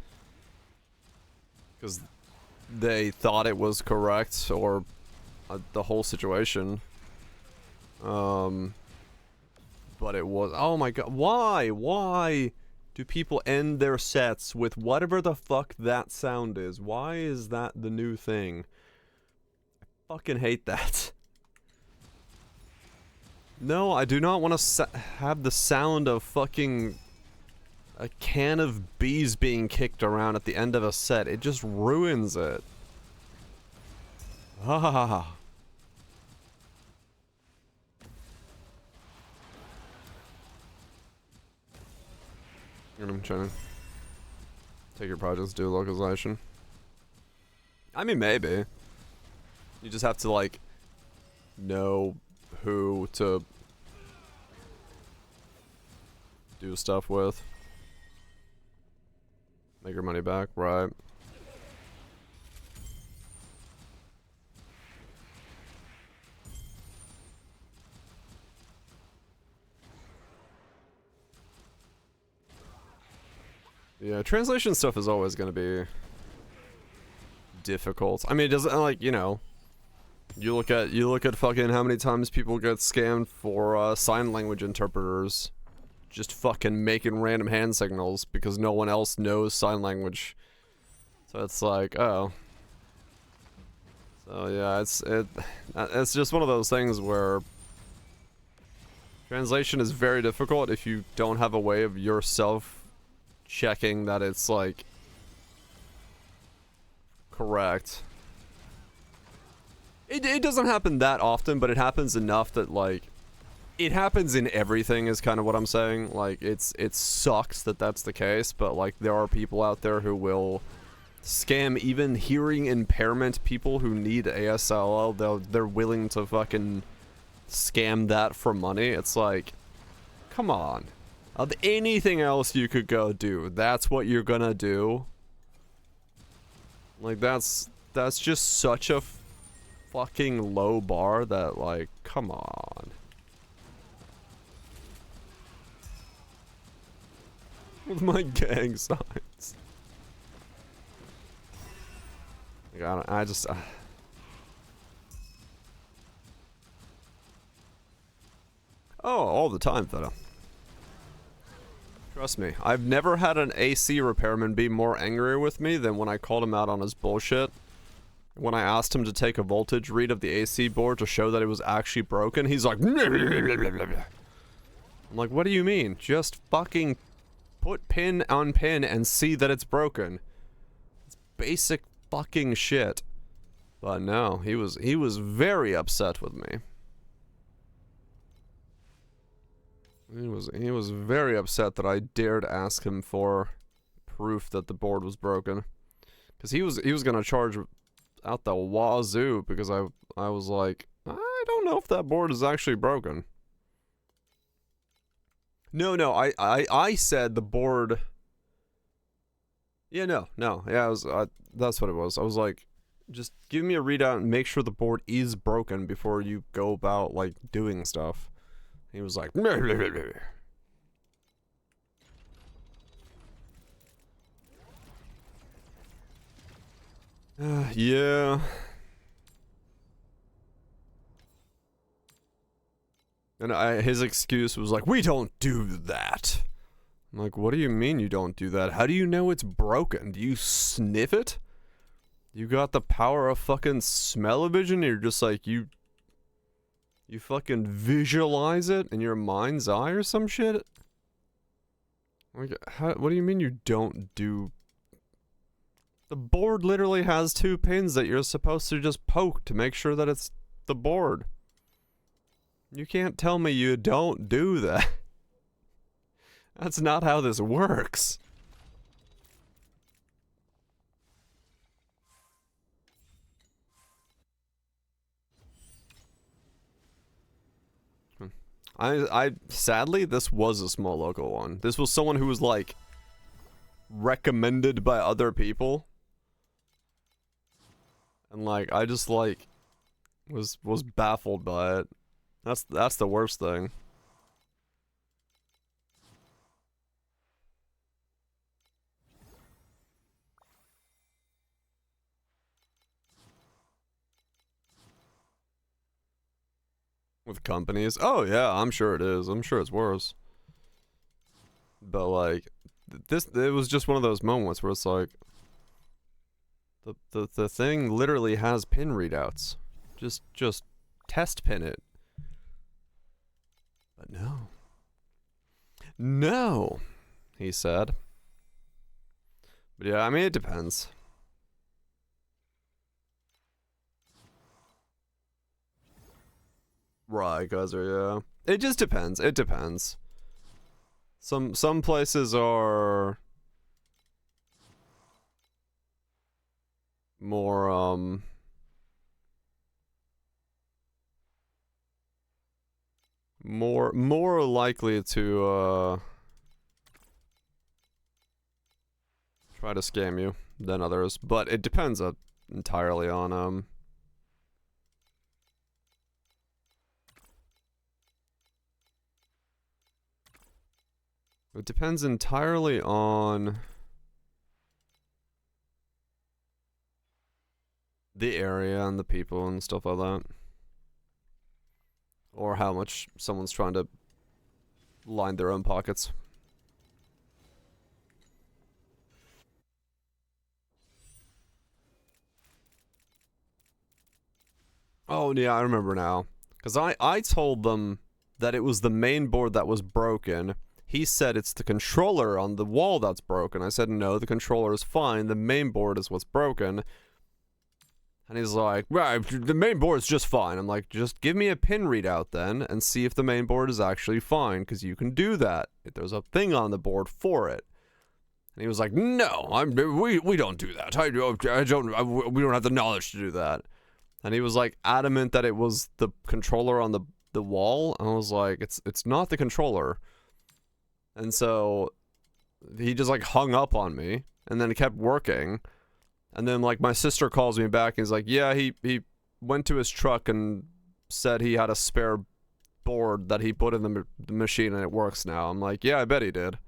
Because they thought it was correct, or the whole situation. But it was, oh my god, why do people end their sets with whatever the fuck that sound is? Why is that the new thing? I fucking hate that. No, I do not want to have the sound of fucking a can of bees being kicked around at the end of a set. It just ruins it. Ah. I'm trying to take your projects, do localization. I mean, maybe. You just have to, like, know who to do stuff with. Make your money back, right? Yeah, translation stuff is always going to be difficult. I mean, it doesn't, like, you know, you look at fucking how many times people get scammed for sign language interpreters just fucking making random hand signals because no one else knows sign language. So it's like, oh. So yeah, it's just one of those things where translation is very difficult if you don't have a way of yourself checking that it's like correct. It doesn't happen that often, but it happens enough that like it happens in everything is kind of what I'm saying. Like it sucks that that's the case, but like there are people out there who will scam even hearing impairment people who need ASL. They're willing to fucking scam that for money. It's like, come on. Of anything else you could go do, that's what you're gonna do. Like that's just such a fucking low bar that like, come on. with my gang signs. Like, I just... Oh, all the time, Theta. Trust me, I've never had an AC repairman be more angry with me than when I called him out on his bullshit. When I asked him to take a voltage read of the AC board to show that it was actually broken, he's like... I'm like, what do you mean? Just fucking put pin on pin and see that it's broken. It's basic fucking shit. But no, he was very upset with me. He was very upset that I dared ask him for proof that the board was broken. Cause he was gonna charge out the wazoo because I was like, I don't know if that board is actually broken. No, I said the board. Yeah, no, yeah, that's what it was. I was like, just give me a readout and make sure the board is broken before you go about like doing stuff. He was like, yeah. And his excuse was like, we don't do that. I'm like, what do you mean you don't do that? How do you know it's broken? Do you sniff it? You got the power of fucking smell-o-vision? You're just like, you fucking visualize it in your mind's eye or some shit? Like, what do you mean you don't do... The board literally has 2 pins that you're supposed to just poke to make sure that it's the board. You can't tell me you don't do that. That's not how this works. Sadly, this was a small local one. This was someone who was like recommended by other people. And like, I just like was baffled by it. That's the worst thing. With companies? Oh yeah, I'm sure it is. I'm sure it's worse. But like, it was just one of those moments where it's like, the thing literally has pin readouts. Just test pin it. But no. No, he said. But yeah, I mean, it depends. Right, guys are, yeah. It just depends. It depends. Some places are more, more likely to, try to scam you than others. But it depends entirely on, it depends entirely on the area and the people and stuff like that. Or how much someone's trying to line their own pockets. Oh, yeah, I remember now. Because I told them that it was the main board that was broken. He said it's the controller on the wall that's broken. I said, no, the controller is fine. The main board is what's broken. And he's like, right, the main board's just fine. I'm like, just give me a pin readout then and see if the main board is actually fine, because you can do that. If there's a thing on the board for it. And he was like, no, we don't do that. We don't have the knowledge to do that. And he was like adamant that it was the controller on the wall. And I was like, it's not the controller. And so he just like hung up on me and then it kept working. And then like my sister calls me back and he's like, yeah, he went to his truck and said he had a spare board that he put in the machine and it works now. I'm like, yeah, I bet he did.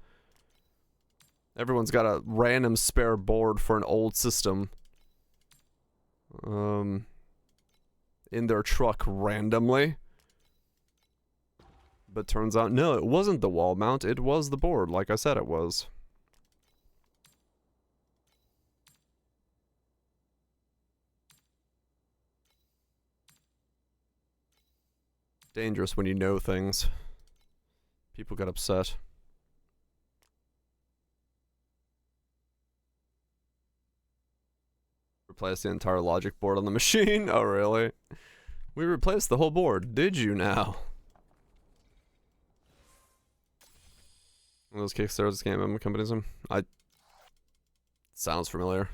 Everyone's got a random spare board for an old system. In their truck randomly. But turns out, no, it wasn't the wall mount, it was the board, like I said it was. Dangerous when you know things. People get upset. Replace the entire logic board on the machine? Oh, really? We replaced the whole board. Did you now? One of those Kickstarters game companies. Sounds familiar.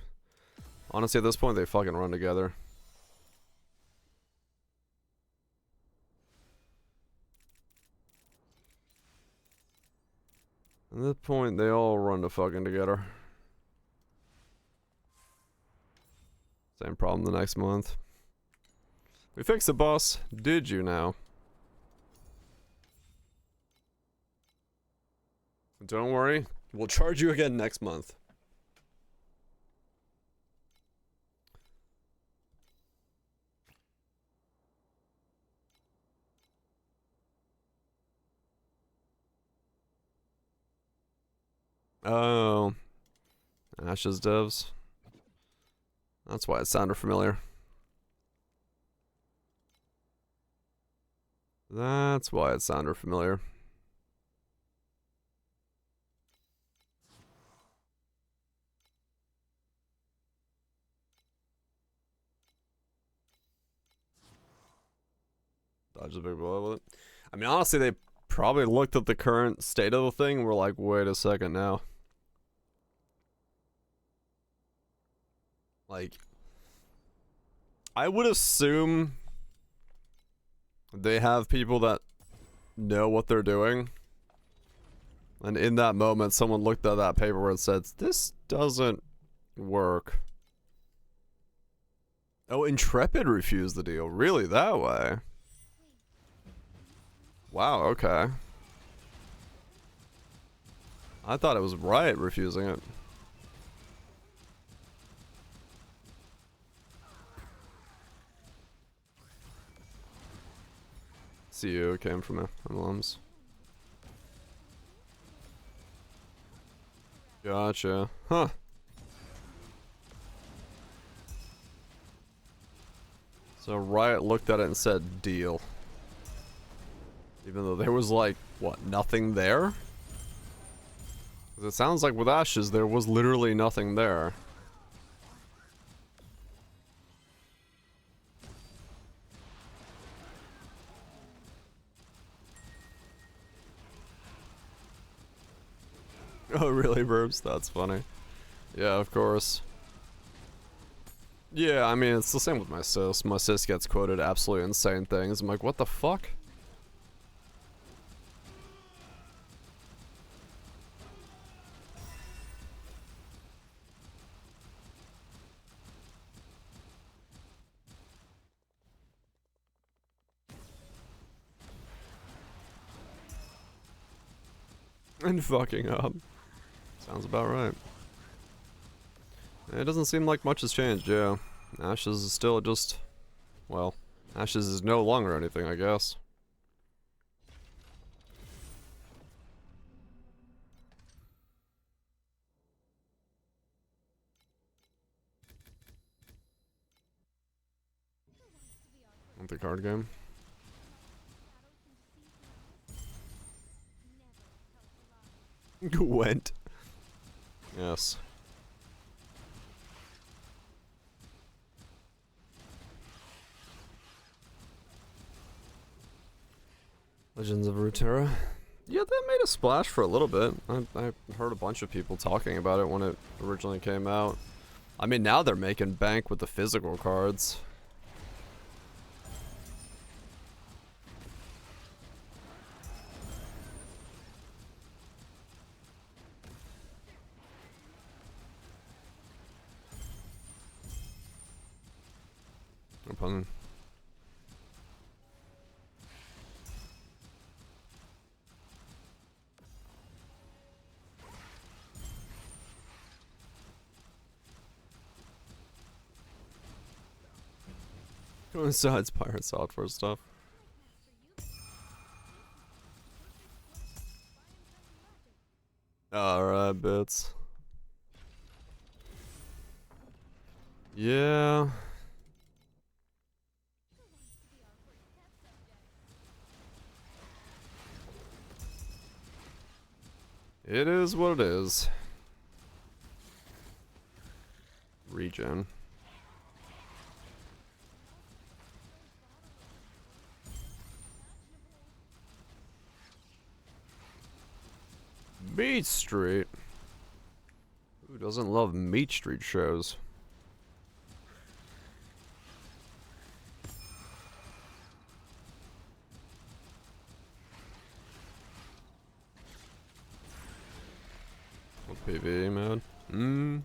Honestly, at this point, they fucking run together. At this point, they all run to fucking together. Same problem the next month. We fixed the boss. Did you now? Don't worry. We'll charge you again next month. Oh. Ash's devs. That's why it sounded familiar. That's why it sounded familiar. Dodge the big blow with it. I mean, honestly, they probably looked at the current state of the thing and were like, wait a second now. Like, I would assume they have people that know what they're doing. And in that moment, someone looked at that paper and said, this doesn't work. Oh, Intrepid refused the deal. Really? That way? Wow, okay. I thought it was Riot refusing it. CU came from emblems. Gotcha. Huh. So Riot looked at it and said, deal. Even though there was like, what, nothing there? 'Cause it sounds like with Ashes, there was literally nothing there. Oh, really, Burbs? That's funny. Yeah, of course. Yeah, I mean, it's the same with my sis. My sis gets quoted absolutely insane things. I'm like, what the fuck? And fucking up. Sounds about right. It doesn't seem like much has changed, yeah. Ashes is still just... well, Ashes is no longer anything, I guess. Want the card game? Went. Yes. Legends of Runeterra. Yeah, that made a splash for a little bit. I heard a bunch of people talking about it when it originally came out. I mean, now they're making bank with the physical cards. No pun. Besides pirate software stuff. Alright, bits. Yeah. It is what it is. Regen. Meat Street. Who doesn't love Meat Street shows? What PvE, man?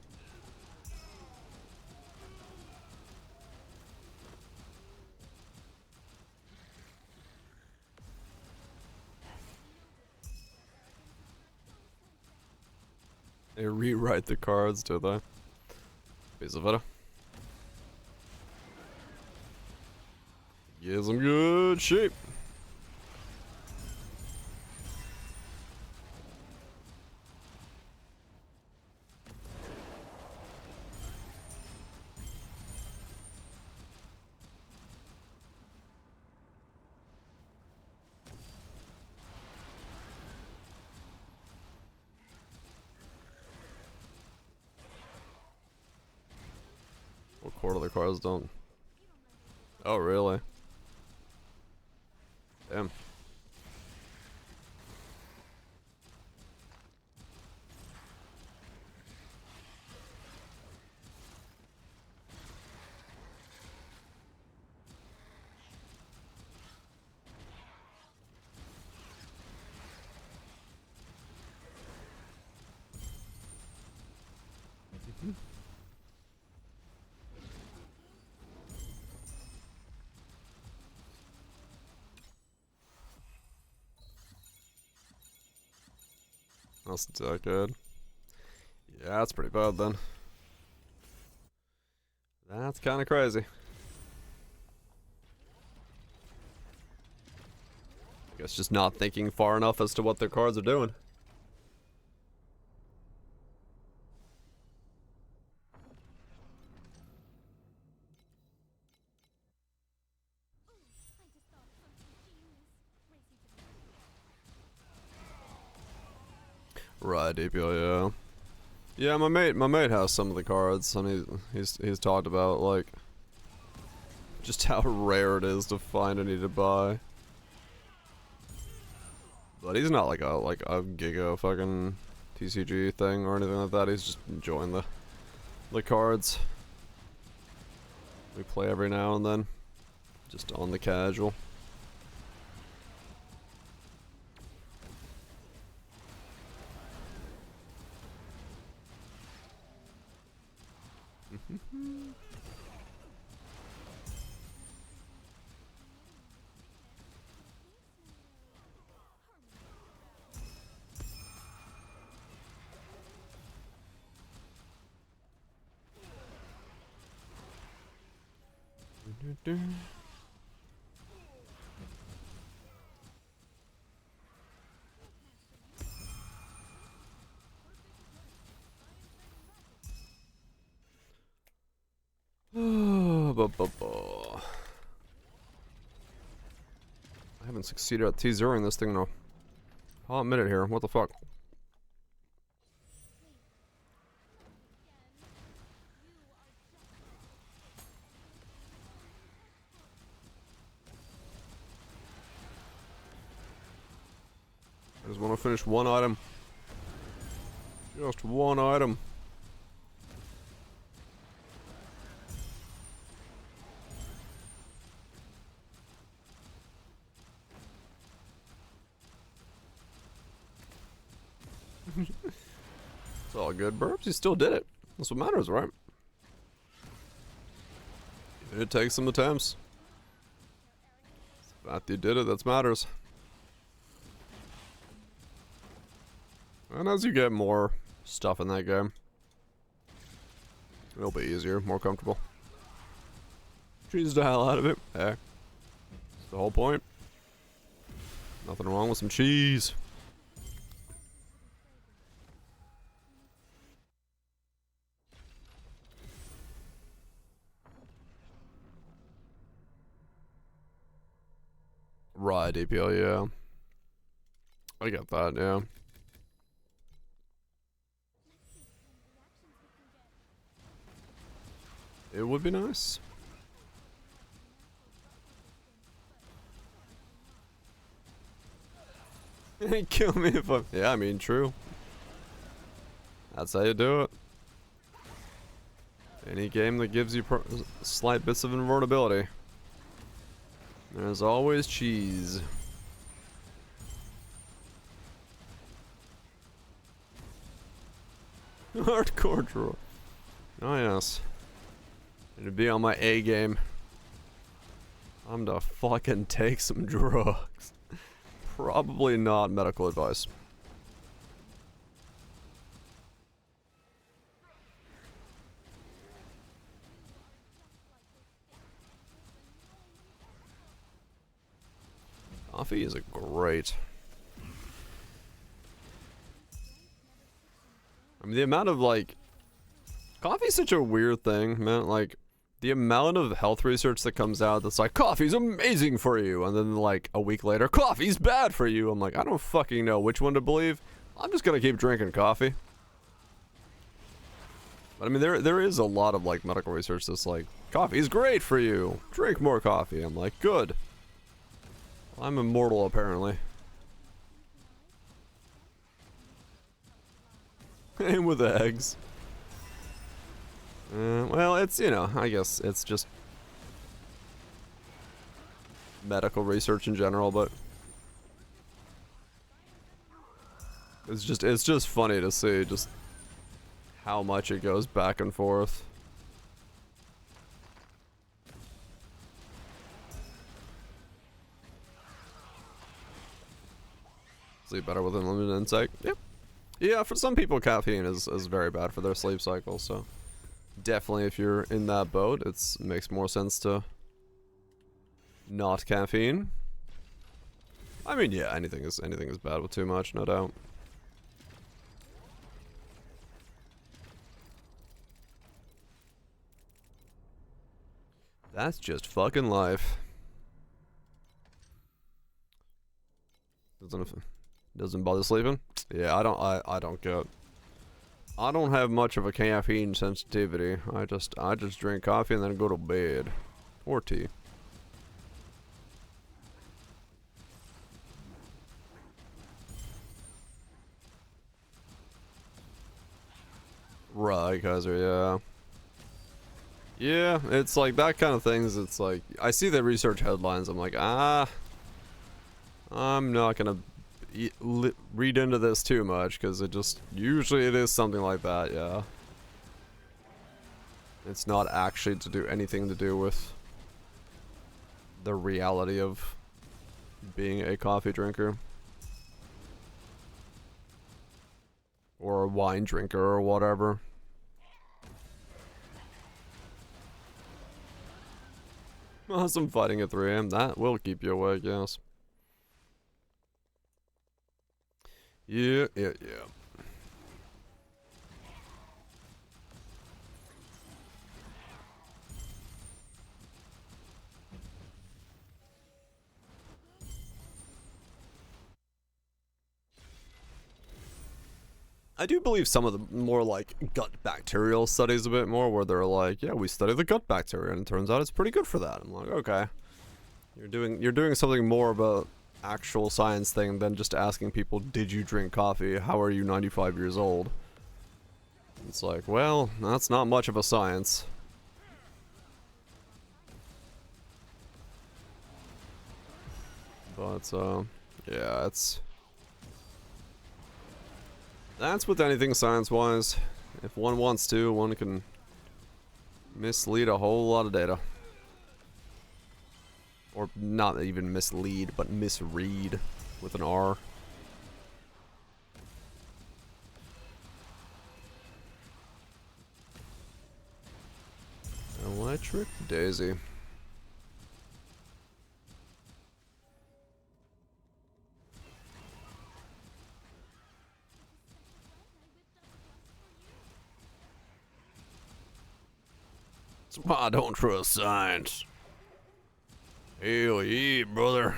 They rewrite the cards, do they? Piece of it. Get some good shape. What quarter of the cards don't? Oh, really? Damn. That's that good. Yeah, that's pretty bad then. That's kind of crazy. I guess just not thinking far enough as to what their cards are doing. Right, DPO, yeah. Yeah, my mate has some of the cards, and he's talked about like just how rare it is to find any to buy. But he's not like a giga fucking TCG thing or anything like that. He's just enjoying the cards. We play every now and then, just on the casual. I haven't succeeded at T-0ing this thing in a hot minute here. What the fuck? I just want to finish one item. Just one item. It's all good, Burbs. You still did it. That's what matters, right? You did take some attempts. The fact you did it, that matters. And as you get more stuff in that game, it'll be easier, more comfortable. Cheese the hell out of it. Hey. That's the whole point. Nothing wrong with some cheese. Right, APL, yeah. I get that, yeah. It would be nice. Kill me if I'm... Yeah, I mean, true. That's how you do it. Any game that gives you slight bits of invulnerability. There's always cheese. Hardcore draw. Oh yes. Need to be on my A game. I'm to fucking take some drugs. Probably not medical advice. Coffee is a great. I mean, the amount of like, coffee's such a weird thing, man. Like, the amount of health research that comes out that's like, coffee's amazing for you, and then like a week later, coffee's bad for you. I'm like, I don't fucking know which one to believe. I'm just gonna keep drinking coffee. But I mean, there is a lot of like medical research that's like, coffee's great for you. Drink more coffee. I'm like, good. I'm immortal, apparently. And with eggs. Well, it's, you know, I guess it's just medical research in general, but it's just funny to see just how much it goes back and forth. Sleep better with unlimited insight. Yep. Yeah, for some people caffeine is very bad for their sleep cycle, so definitely if you're in that boat, it makes more sense to not caffeine. I mean, yeah, anything is bad with too much, no doubt. That's just fucking life. Doesn't bother sleeping? Yeah, I don't get. I don't have much of a caffeine sensitivity. I just drink coffee and then go to bed. Or tea. Right, Kaiser, yeah. Yeah, it's like that kind of things. It's like, I see the research headlines. I'm like, I'm not gonna read into this too much, because usually it is something like that, yeah. It's not actually anything to do with the reality of being a coffee drinker. Or a wine drinker or whatever. Some fighting at 3 AM, that will keep you awake, yes. Yeah. I do believe some of the more like gut bacterial studies a bit more, where they're like, yeah, we study the gut bacteria and it turns out it's pretty good for that. I'm like, okay. You're doing something more about actual science thing than just asking people, did you drink coffee? How are you 95 years old? It's like, well, that's not much of a science. But, yeah, that's with anything science-wise. If one wants to, one can mislead a whole lot of data. Or not even mislead, but misread with an R. Electric Daisy. That's why I don't trust science. Hell yeah, brother.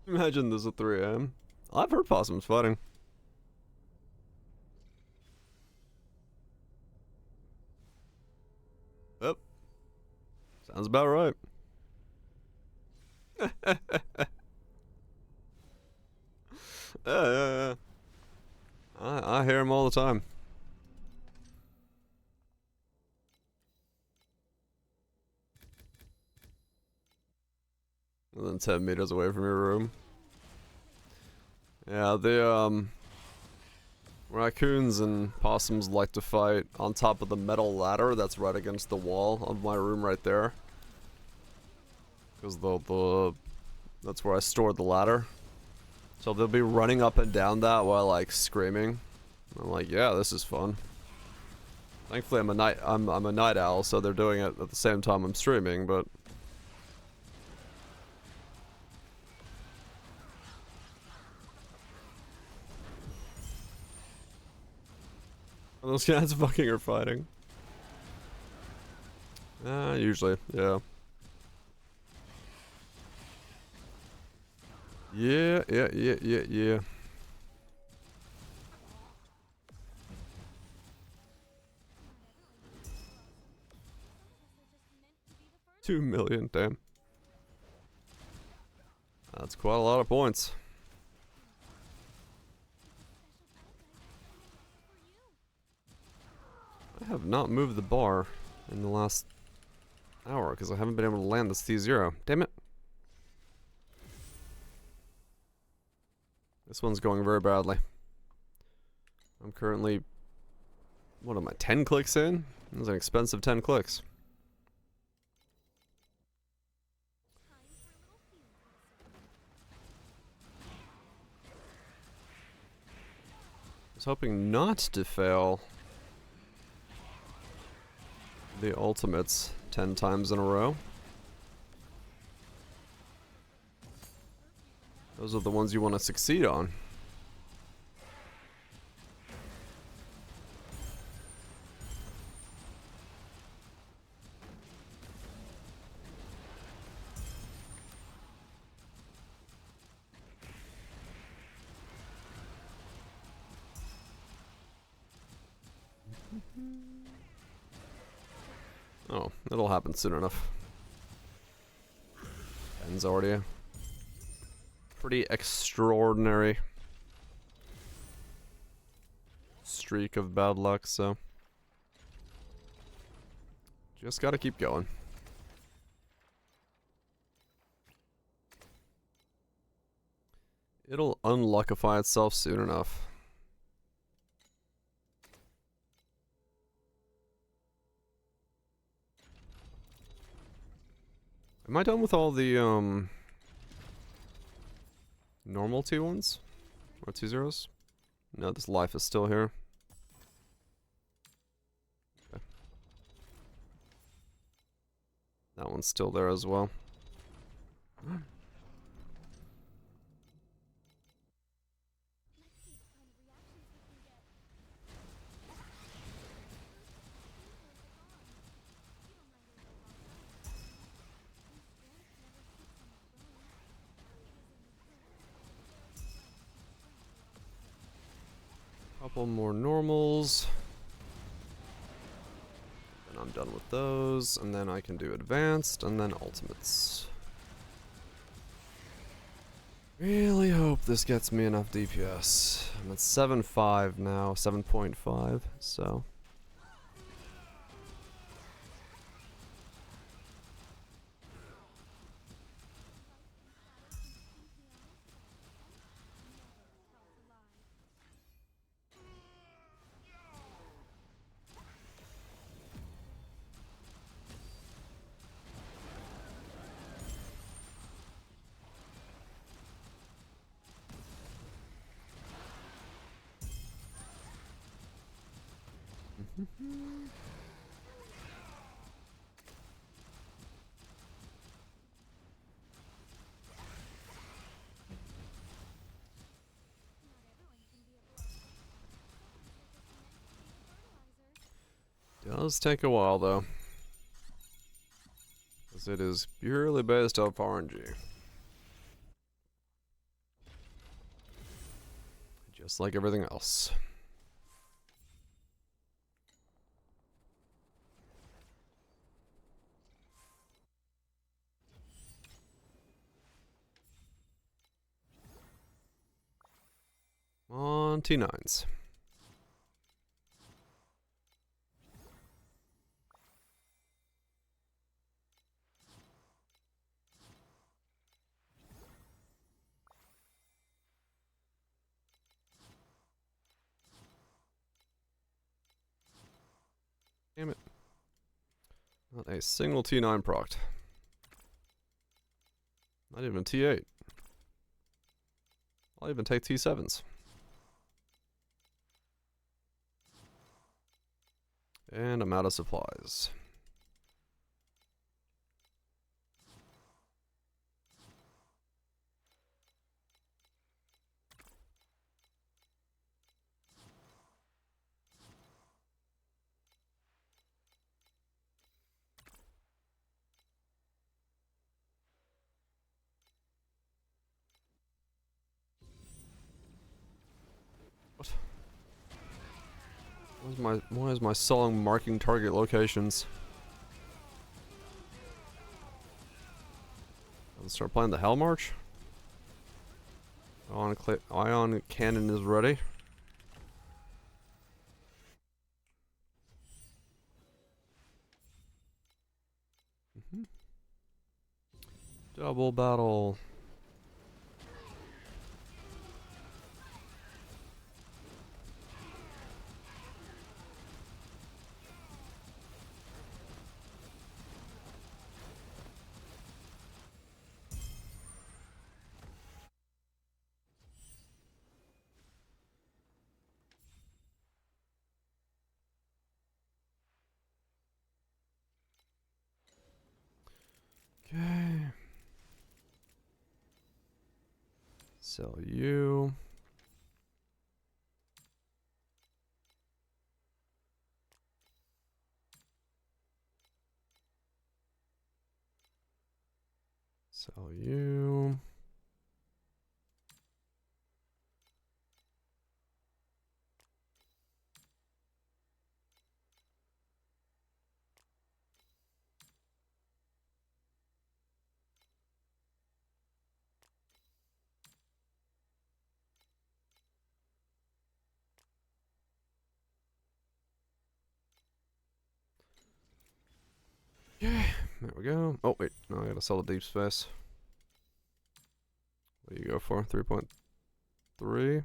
Imagine this at 3 a.m. I've heard possums fighting. Yep. Sounds about right. Yeah. I hear them all the time. And then 10 meters away from your room. Yeah, the raccoons and possums like to fight on top of the metal ladder that's right against the wall of my room right there. Because that's where I stored the ladder. So they'll be running up and down that while like screaming. I'm like, yeah, this is fun. Thankfully I'm a night owl, so they're doing it at the same time I'm streaming, but those guys fucking are fighting. Usually, yeah. Yeah. 2 million, damn. That's quite a lot of points. I have not moved the bar in the last hour because I haven't been able to land this T0. Damn it. This one's going very badly. I'm currently, what am I, 10 clicks in? It was an expensive 10 clicks. I was hoping not to fail the ultimates 10 times in a row. Those are the ones you want to succeed on. Oh, it'll happen soon enough. Ben's already a pretty extraordinary streak of bad luck, so just gotta keep going. It'll unluckify itself soon enough. Am I done with all the normal T1s? Or T0s? No, this life is still here. Okay. That one's still there as well. Couple more normals. Then I'm done with those, and then I can do advanced, and then ultimates. Really hope this gets me enough DPS. I'm at 7.5 now, 7.5, so. Does take a while though, because it is purely based off RNG. Just like everything else. On T9s. Damn it. Not a single T9 procced. Not even T8. I'll even take T7s. And I'm out of supplies. Why is my song marking target locations? Let's start playing the Hell March. Ion cannon is ready. Double battle. Okay. Sell you. Sell you. Okay, there we go. Oh wait, no, I gotta sell the deep space. What do you go for? 3.3.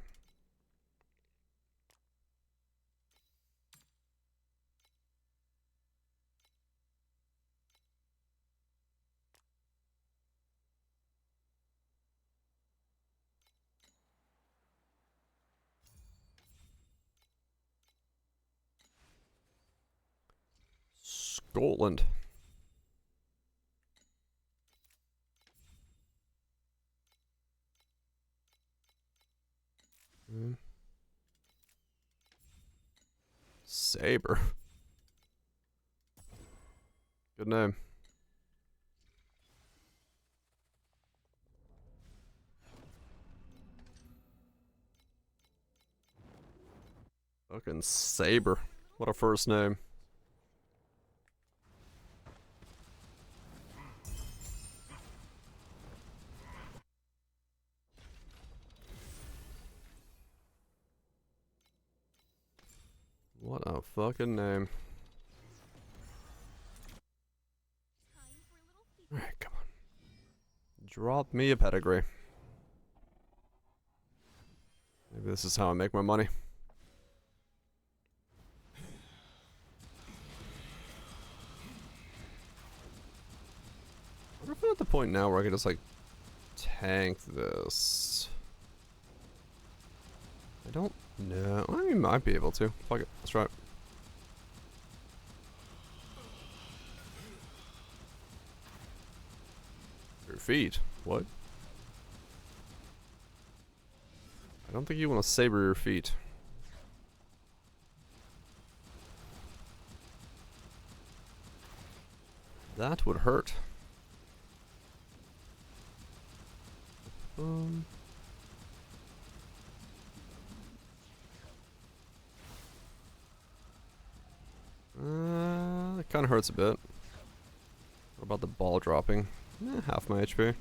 Scotland. Saber. Good name. Fucking Saber. What a first name. What a fucking name. Alright, come on. Drop me a pedigree. Maybe this is how I make my money. I wonder if I'm at the point now where I can just like tank this. I don't know. I might be able to. Fuck it. Let's try it. Your feet? What? I don't think you want to saber your feet. That would hurt. It kind of hurts a bit. What about the ball dropping? Half my HP.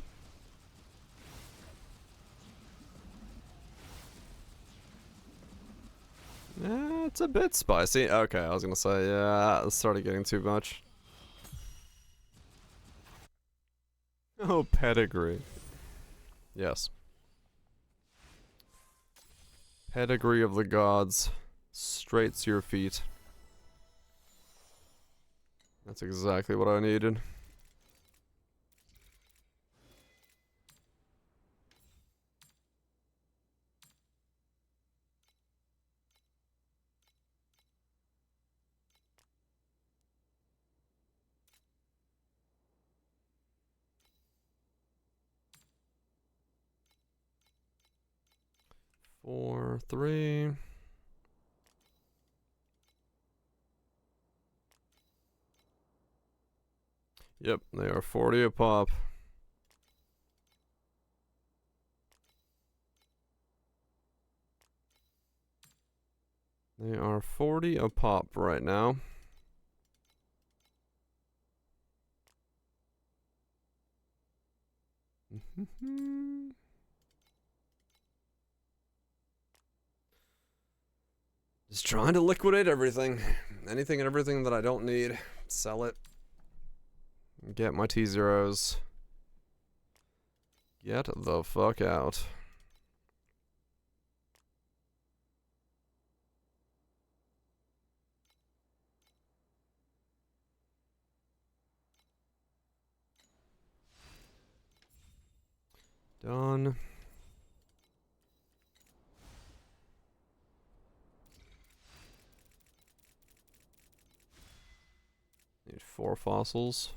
It's a bit spicy. Okay, I was gonna say, yeah, it started getting too much. Oh, pedigree. Yes. Pedigree of the gods. Straight to your feet. That's exactly what I needed. Four, three. Yep, they are 40 a pop. They are 40 a pop right now. Just trying to liquidate everything. Anything and everything that I don't need. Sell it. Get my T-Zeros. Get the fuck out. Done. Need 4 fossils.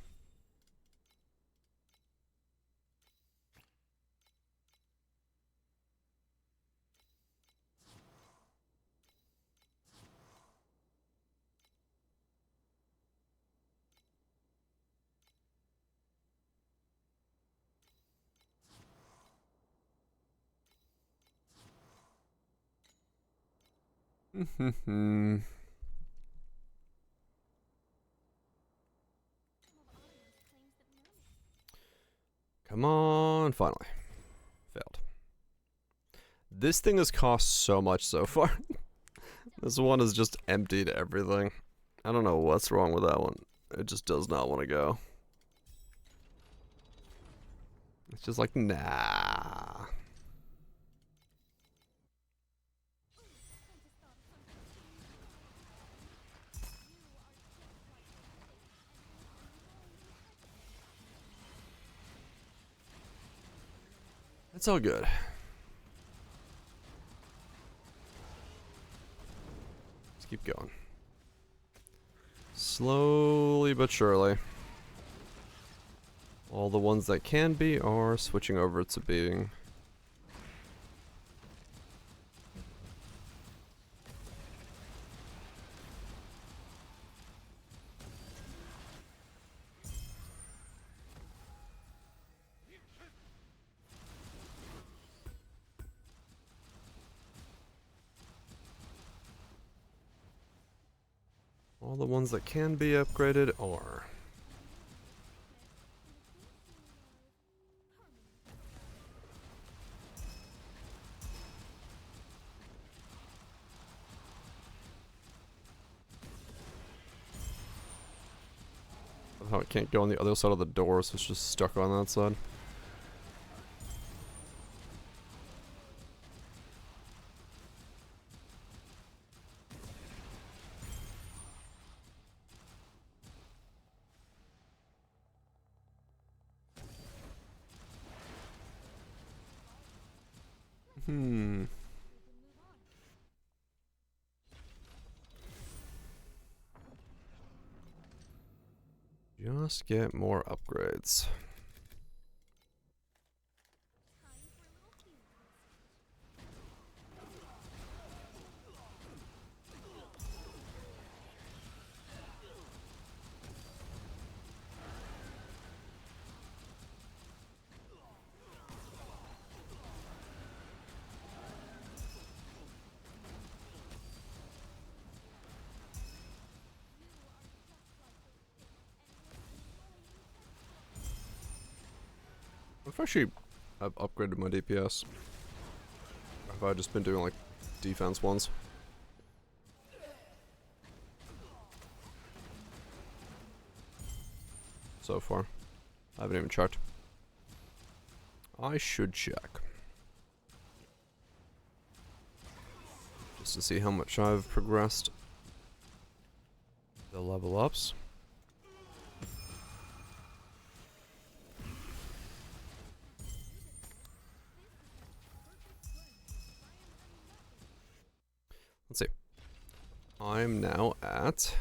Come on, finally. Failed. This thing has cost so much so far. This one has just emptied everything. I don't know what's wrong with that one. It just does not want to go. It's just like, nah. It's all good. Let's keep going. Slowly but surely. All the ones that can be are switching over to being. All the ones that can be upgraded are. How it can't go on the other side of the door, so it's just stuck on that side. Just get more upgrades. I've actually upgraded my DPS. Or have I just been doing like defense ones? So far. I haven't even checked. I should check. Just to see how much I've progressed. The level ups. Let's see. I'm now at...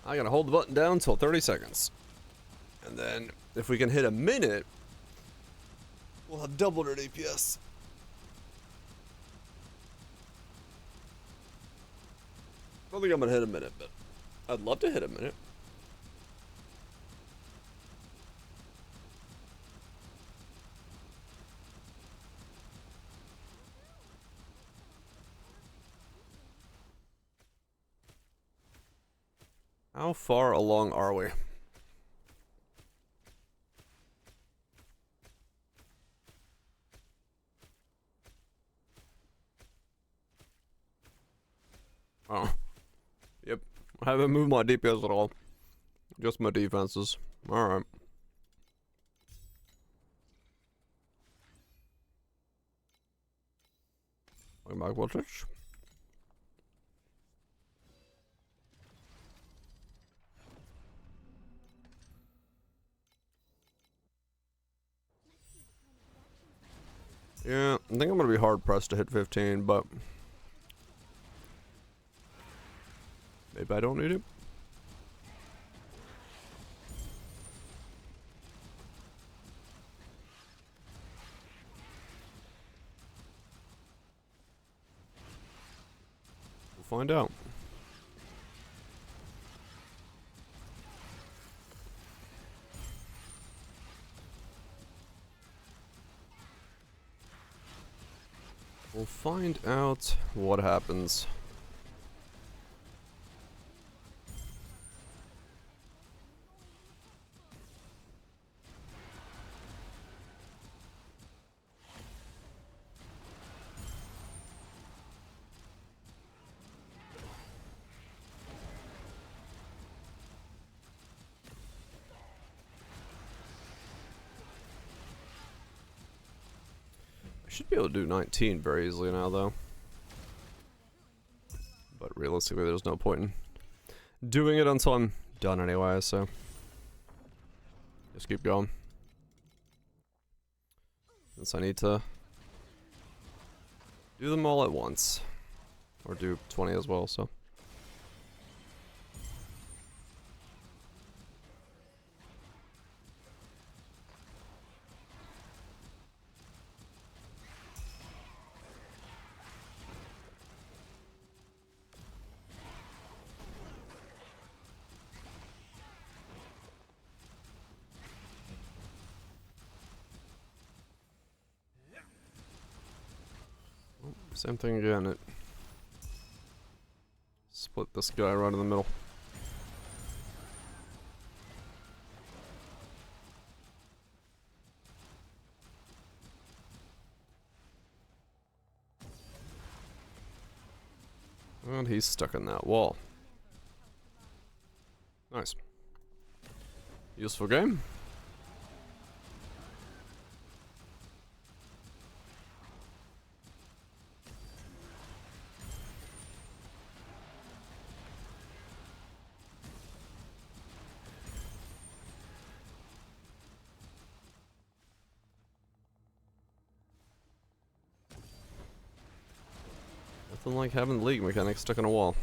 I gotta hold the button down until 30 seconds. And then, if we can hit a minute, we'll have doubled our DPS. I don't think I'm gonna hit a minute, but I'd love to hit a minute. How far along are we? Oh. Yep. I haven't moved my DPS at all. Just my defenses. Alright. Welcome back, voltage. Yeah, I think I'm gonna be hard pressed to hit 15, but maybe I don't need it. We'll find out. We'll find out what happens. I should be able to do 19 very easily now, though. But realistically, there's no point in doing it until I'm done anyway, so just keep going. Since I need to do them all at once. Or do 20 as well, so. Same thing again, it split this guy right in the middle. And he's stuck in that wall. Nice. Useful game. Nothing like having the league mechanic stuck in a wall.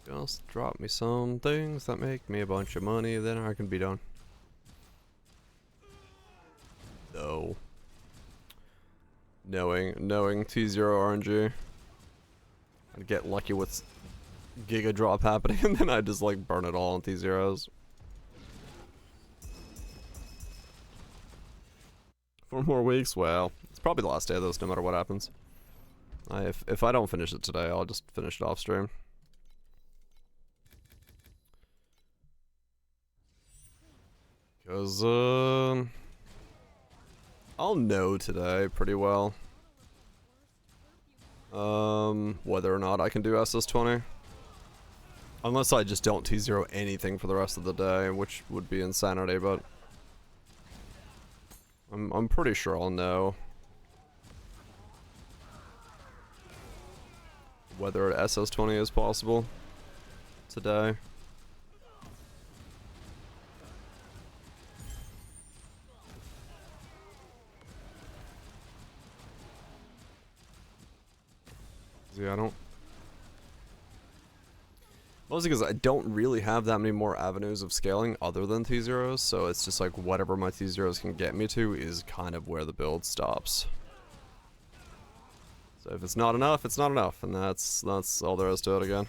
Just drop me some things that make me a bunch of money, then I can be done. No. Knowing T0 RNG, I'd get lucky with Giga Drop happening, and then I'd just like burn it all on T0s. 4 more weeks? Well, it's probably the last day of this, no matter what happens. If I don't finish it today, I'll just finish it off stream. Cause I'll know today pretty well. Whether or not I can do SS20. Unless I just don't T0 anything for the rest of the day, which would be insanity, but I'm pretty sure I'll know whether SS20 is possible today. Yeah, I don't. Mostly because I don't really have that many more avenues of scaling other than T0s, so it's just like whatever my T0s can get me to is kind of where the build stops. So if it's not enough, it's not enough, and that's all there is to it again.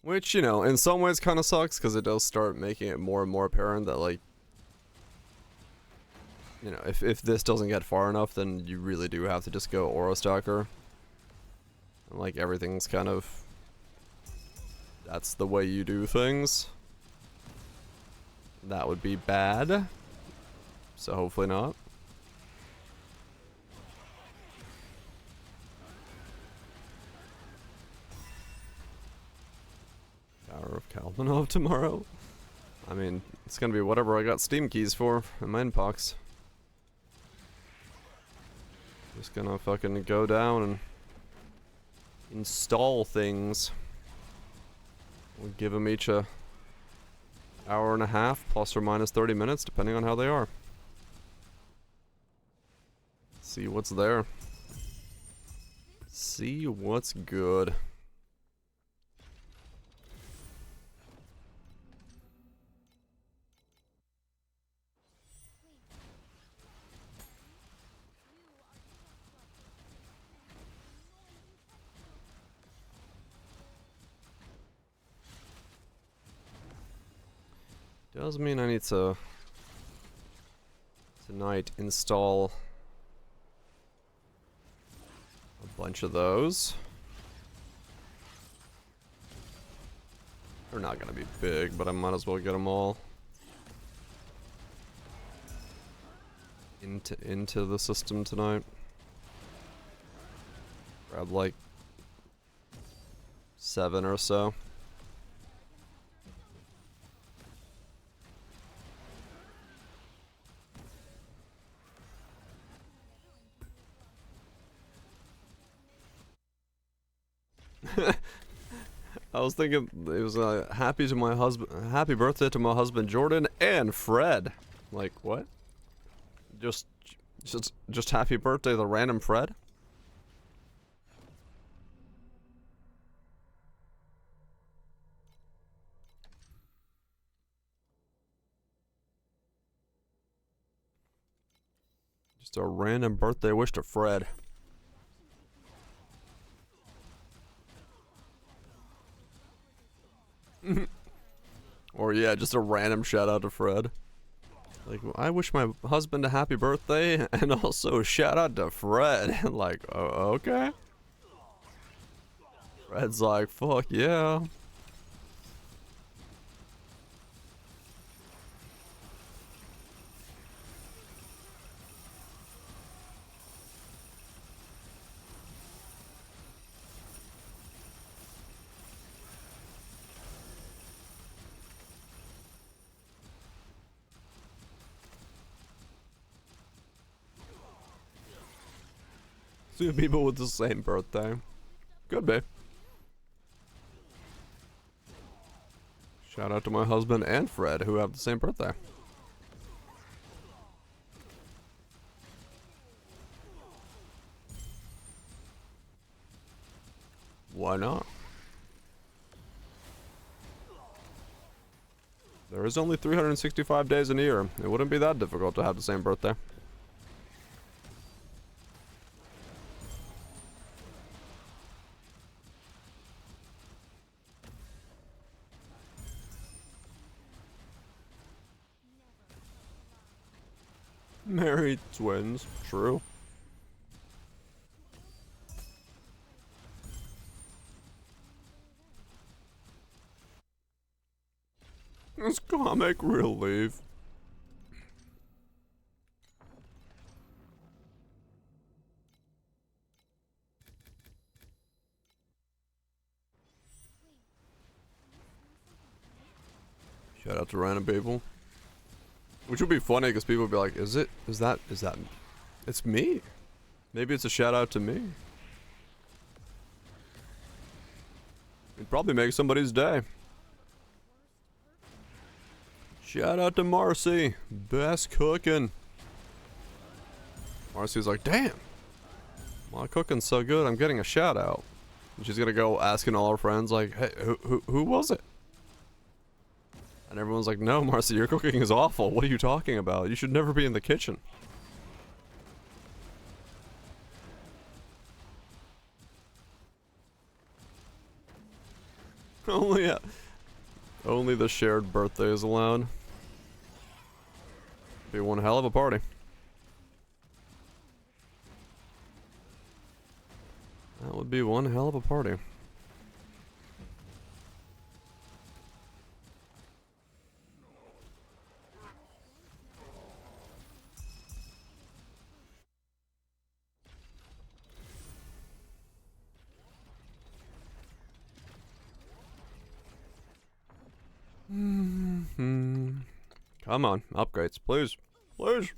Which, you know, in some ways kind of sucks, because it does start making it more and more apparent that, like, you know, if this doesn't get far enough, then you really do have to just go Aura Stacker. And, like, everything's kind of... that's the way you do things. That would be bad. So hopefully not. Tower of Kalmanov tomorrow. I mean, it's gonna be whatever I got Steam keys for in my inbox. Just gonna fucking go down and install things. We'll give them each a hour and a half, plus or minus 30 minutes, depending on how they are. See what's there. See what's good. Does mean I need to tonight install a bunch of those. They're not gonna be big, but I might as well get them all into the system tonight. Grab like 7 or so. I was thinking it was happy birthday to my husband Jordan and Fred. Like what? Just happy birthday to the random Fred? Just a random birthday wish to Fred. Or yeah, just a random shout out to Fred. Like, I wish my husband a happy birthday, and also shout out to Fred. Like, oh, okay. Fred's like, fuck yeah. Two people with the same birthday. Could be. Shout out to my husband and Fred, who have the same birthday. Why not? There is only 365 days in a year. It wouldn't be that difficult to have the same birthday. Married twins. True. It's comic relief. Shout out to random people. Which would be funny because people would be like, is that, it's me. Maybe it's a shout out to me. It'd probably make somebody's day. Shout out to Marcy. Best cooking. Marcy's like, damn. My cooking's so good, I'm getting a shout out. And she's gonna go asking all her friends like, hey, who was it? And everyone's like, no, Marcy, your cooking is awful. What are you talking about? You should never be in the kitchen. Only the shared birthday is allowed. Be one hell of a party. That would be one hell of a party. Come on, upgrades, please. Please.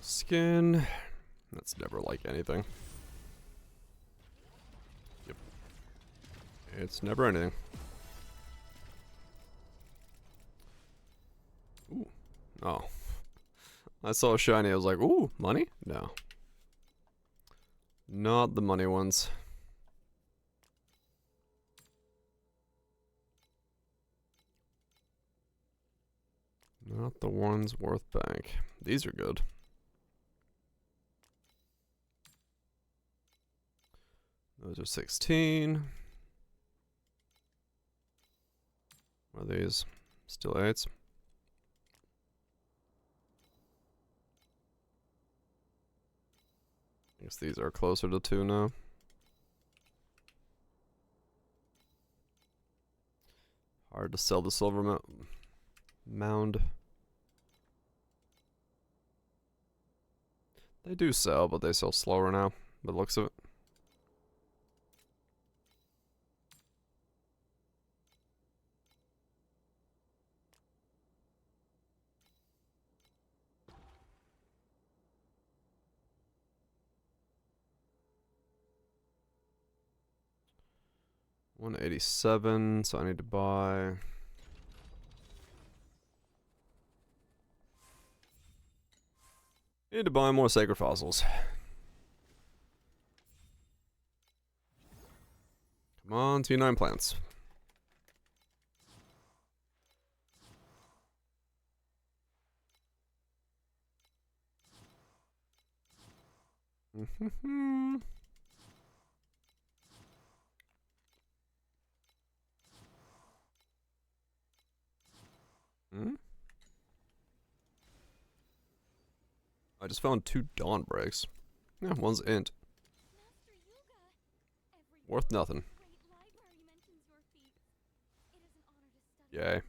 Skin. That's never like anything. Yep. It's never anything. Ooh. Oh. I saw a shiny, I was like, ooh, money? No. Not the money ones. Not the ones worth bank. These are good. Those are 16. What are these? Still 8s. I guess these are closer to 2 now. Hard to sell the silver mound. They do sell, but they sell slower now, by the looks of it. $187, so I need to buy. Need to buy more sacred fossils. Come on, T9 plants. I just found 2 dawn breaks. Yeah, one's int. Worth nothing. Yay.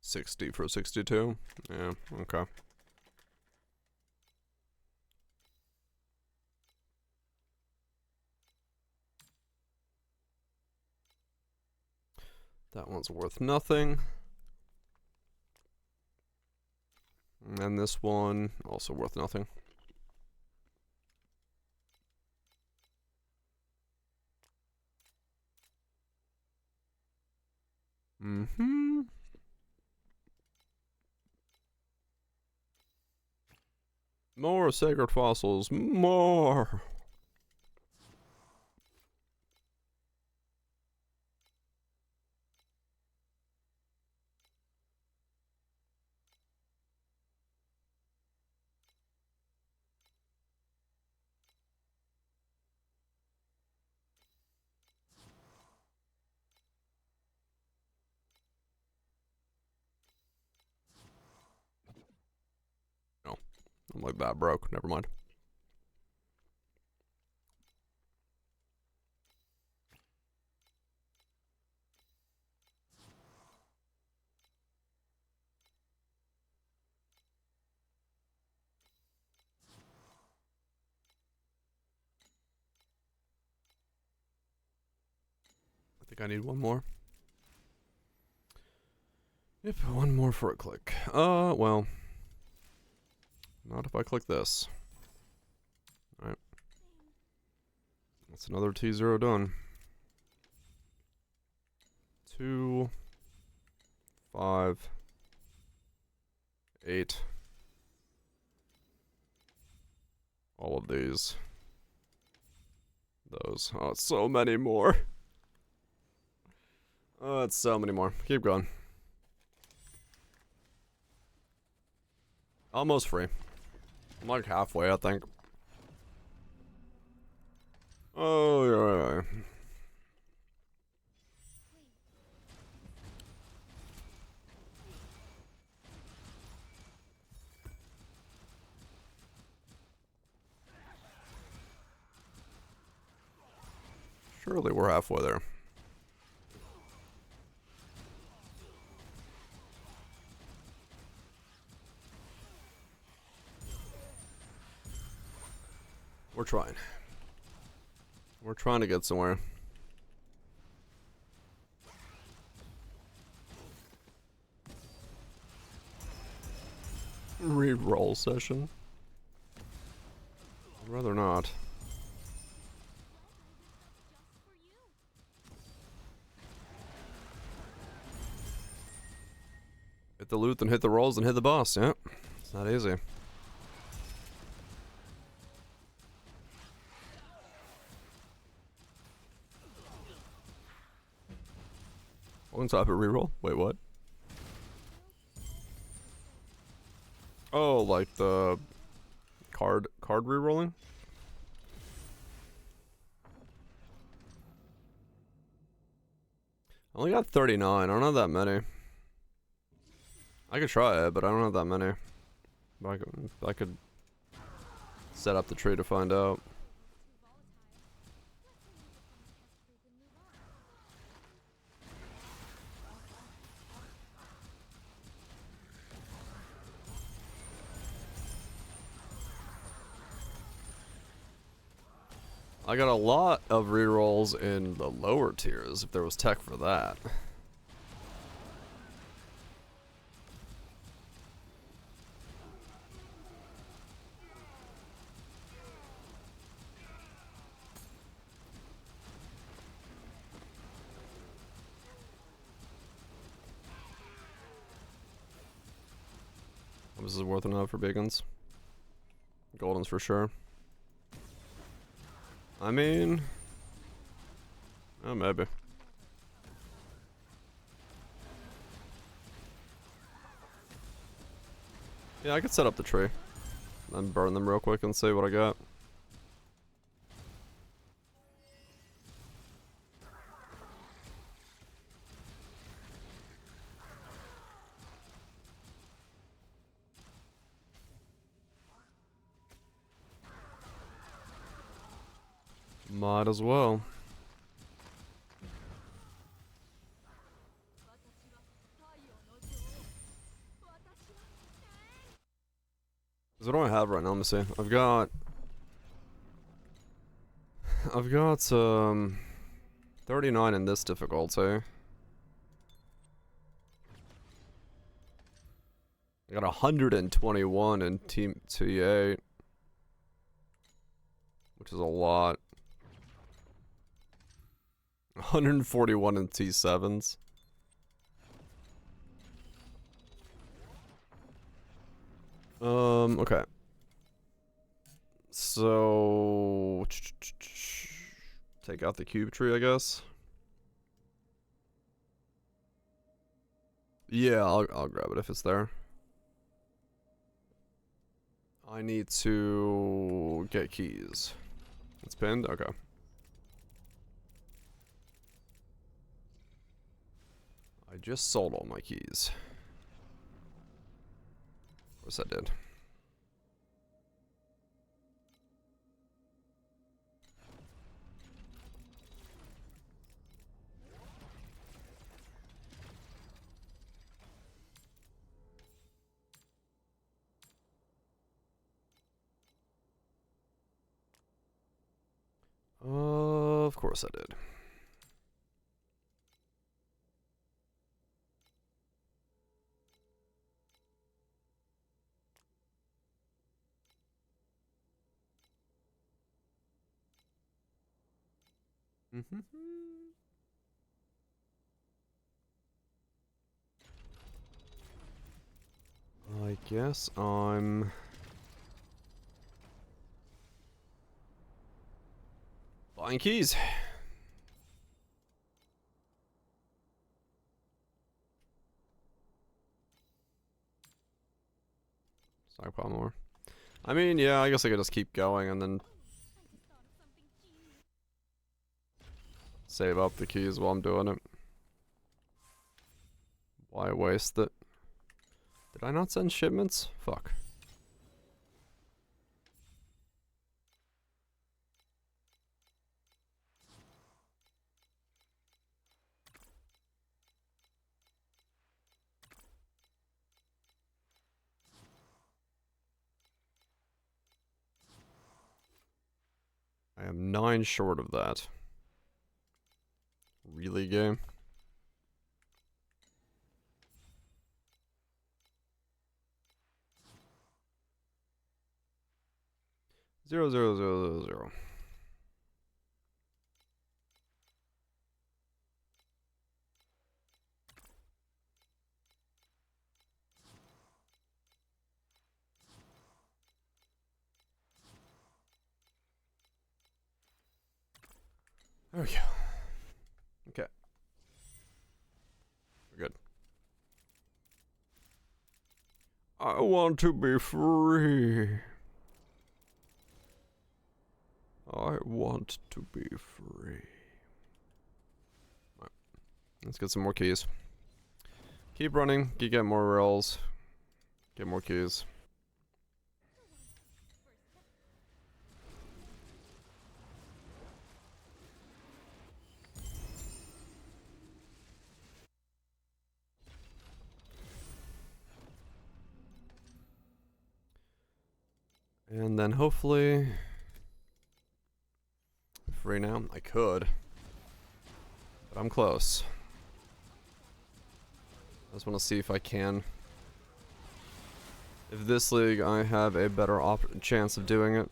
$60 for 62. Yeah, okay. That one's worth nothing. And this one, also worth nothing. Mm-hmm. More sacred fossils. More! No. I'm like that broke. Never mind. I think I need one more. Yep, one more for a click. Well. Not if I click this. Alright. That's another T0 done. 2, 5, 8. All of these. Those. Oh, it's so many more. Oh, it's so many more. Keep going. Almost free. I'm like halfway, I think. Oh, yeah. Surely we're halfway there. We're trying. We're trying to get somewhere. Reroll session. I'd rather not. Hit the loot, then hit the rolls, and hit the boss. Yep. It's not easy. On top of reroll? Wait, what? Oh, like the card rerolling? I only got 39. I don't have that many. I could try it, but I don't have that many. I could set up the tree to find out. I got a lot of rerolls in the lower tiers if there was tech for that. this is worth enough for beacons. Golden's for sure. I mean... oh, maybe. Yeah, I could set up the tree. Then burn them real quick and see what I got. Might as well. What do I have right now? Let me see. I've got 39 in this difficulty. I got 121 in Team T8, which is a lot. 141 in T7s. Okay. So take out the cube tree, I guess. Yeah, I'll grab it if it's there. I need to get keys. It's pinned? Okay. I just sold all my keys. Of course I did. Of course I did. I guess I'm buying keys. Stockpile more. I mean, yeah, I guess I could just keep going and then save up the keys while I'm doing it. Why waste it? Did I not send shipments? Fuck. I am 9 short of that. Really, game? Zero, zero, zero, zero, zero. There we go. Okay. We're good. I want to be free. I want to be free. Right. Let's get some more keys. Keep running. Get more rolls. Get more keys. And then hopefully... free now? I could. But I'm close. I just want to see if I can. If this league I have a better chance of doing it.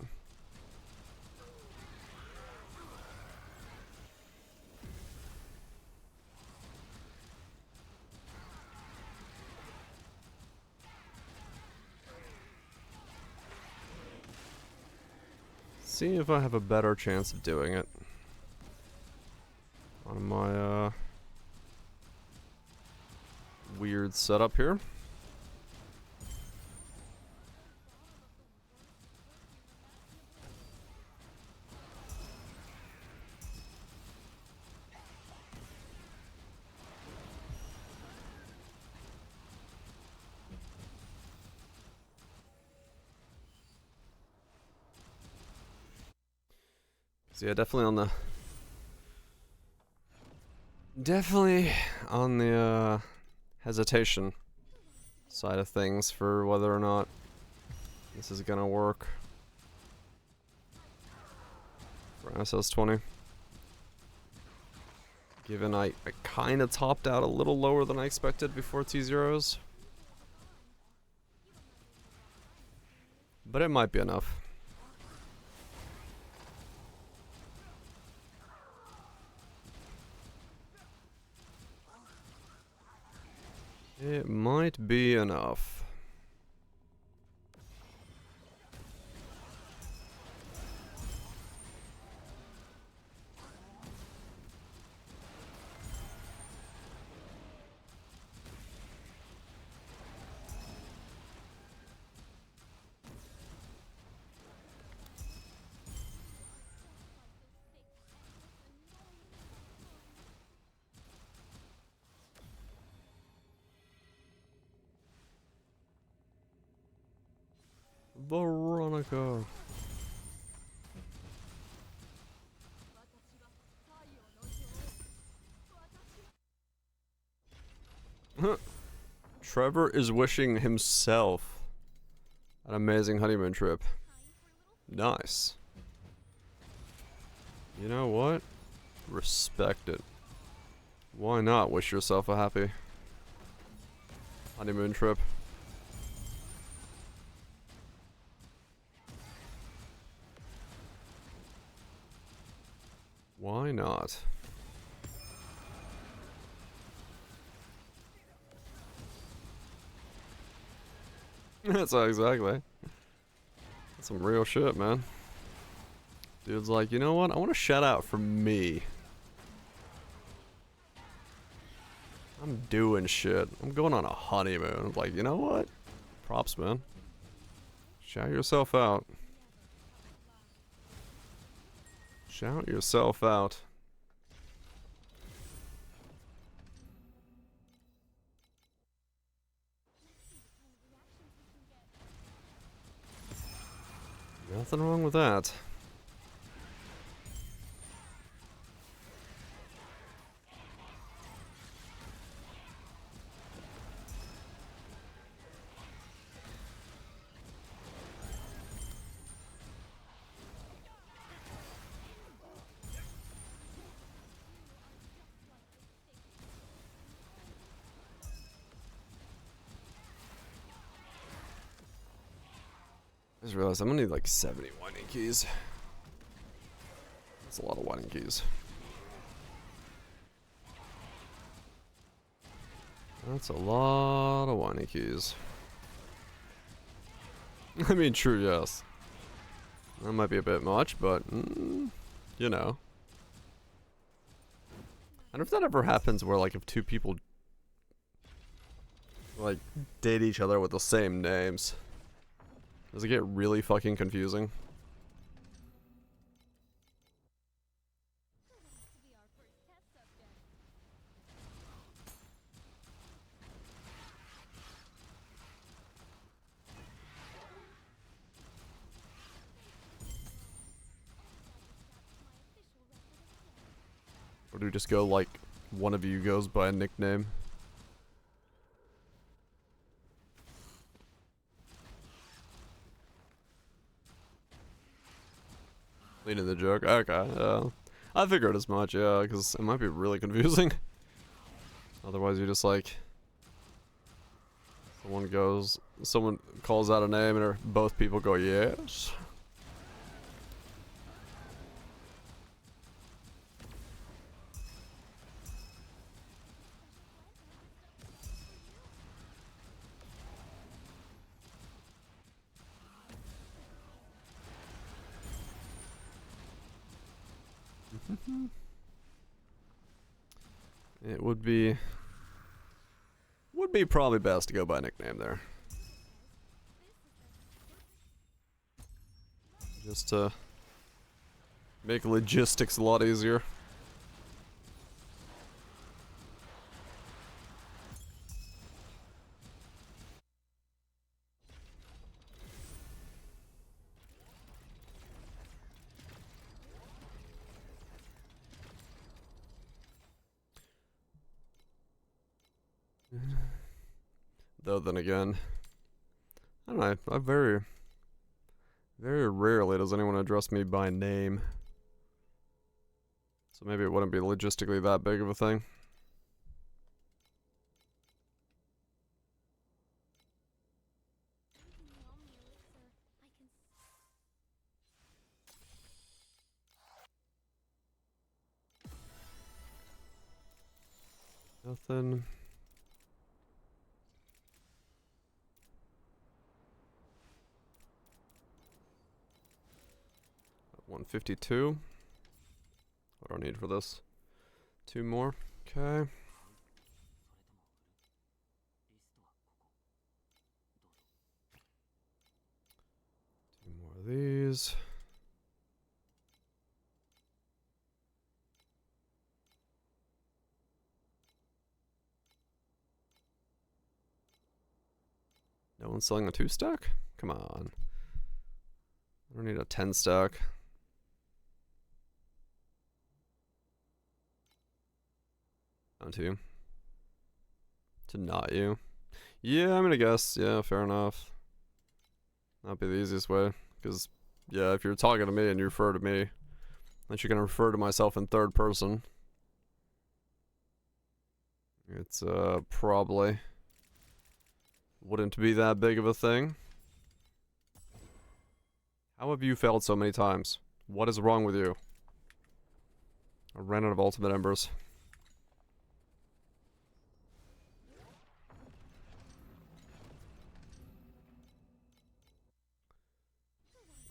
see if I have a better chance of doing it on my weird setup here. So yeah, definitely on the hesitation side of things for whether or not this is gonna work for SS20. Given I kind of topped out a little lower than I expected before T0s. But it might be enough. It might be enough. Veronica. Trevor is wishing himself an amazing honeymoon trip. Nice. You know what? Respect it. Why not wish yourself a happy honeymoon trip? Why not? That's exactly. That's some real shit, man. Dude's like, you know what? I want a shout out from me. I'm doing shit. I'm going on a honeymoon. I'm like, you know what? Props, man. Shout yourself out. Shout yourself out. Nothing wrong with that. I just realized I'm gonna need like 70 winding keys. That's a lot of winding keys. That's a lot of winding keys. I mean, true, yes. That might be a bit much, but, you know. I wonder if that ever happens where, like, if two people, like, date each other with the same names. Does it get really fucking confusing? Or do we just go, like, one of you goes by a nickname? Leading the joke. Okay, I figured as much, yeah, because it might be really confusing. Otherwise, you're just like, someone calls out a name, and both people go, yes. It would be probably best to go by nickname there. Just to make logistics a lot easier. Though then again, I don't know, I very rarely does anyone address me by name. So maybe it wouldn't be logistically that big of a thing. Nothing. 152. What do I need for this? 2 more. Okay. 2 more of these. No one's selling a 2 stack? Come on. I don't need a 10 stack. Down to you. To not you. Yeah, I'm gonna guess. Yeah, fair enough. That'd be the easiest way. Because, yeah, if you're talking to me and you refer to me, then you're gonna refer to myself in third person. It's, probably wouldn't be that big of a thing. How have you failed so many times? What is wrong with you? I ran out of ultimate embers.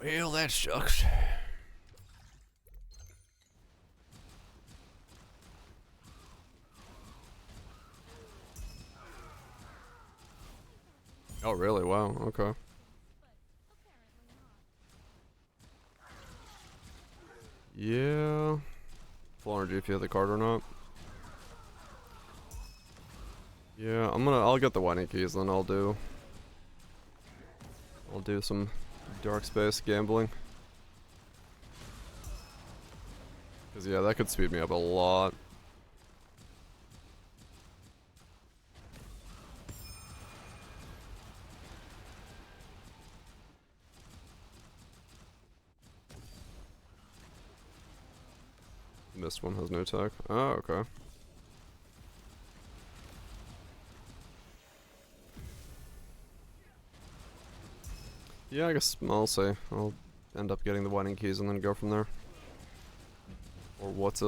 Well, that sucks. Oh, really? Wow, okay. Yeah. Full energy if you have the card or not. Yeah, I'll get the whining keys, then I'll do some dark space gambling. Cause yeah, that could speed me up a lot. This one has no attack. Oh, okay. Yeah, I guess I'll say I'll end up getting the whining keys and then go from there. Or what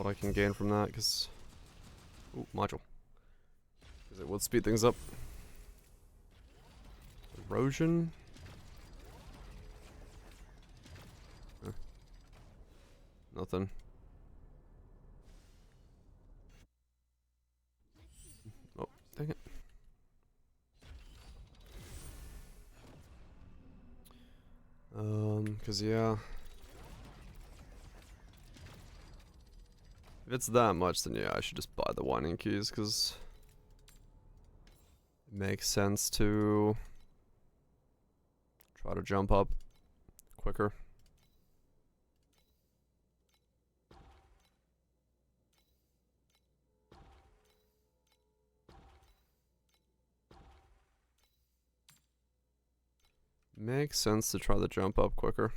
I can gain from that, because ooh, module. Because it would speed things up. Erosion. Nothing. Oh, dang it. Cause yeah. If it's that much, then yeah, I should just buy the whining keys, cause it makes sense to try to jump up quicker. Makes sense to try to jump up quicker.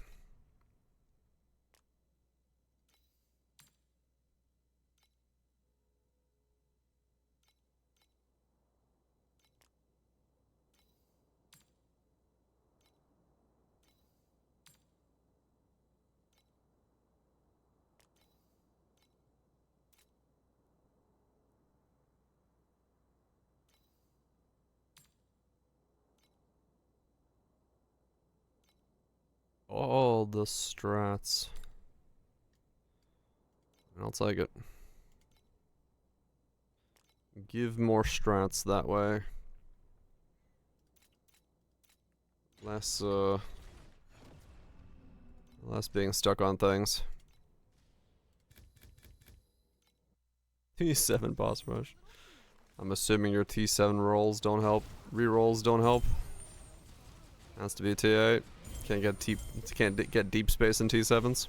All the strats. I'll take it. Give more strats that way. Less being stuck on things. T7 boss rush. I'm assuming your T7 rolls don't help. Rerolls don't help. Has to be a T8. Can't get deep space in T7s.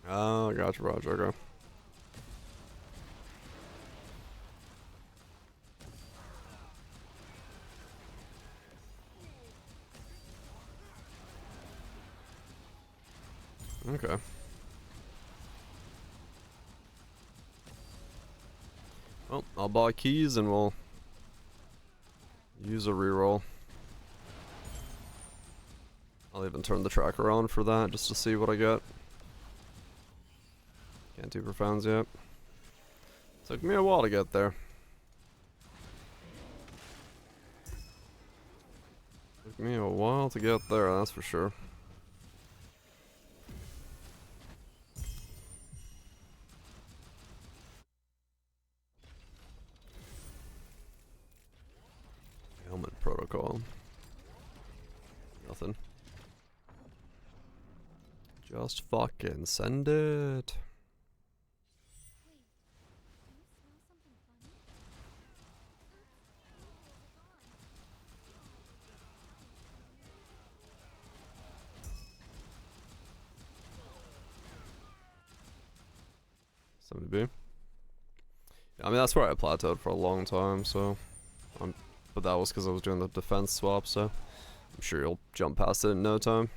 Oh, gotcha, Roger. Okay. Okay. Well, I'll buy keys and we'll use a reroll. I'll even turn the tracker on for that just to see what I get. Can't do profounds yet. Took me a while to get there. Took me a while to get there, that's for sure. Helmet protocol. Nothing. Just fucking send it. Somebody be. I mean, that's where I plateaued for a long time, so. But that was because I was doing the defense swap, so. I'm sure you'll jump past it in no time.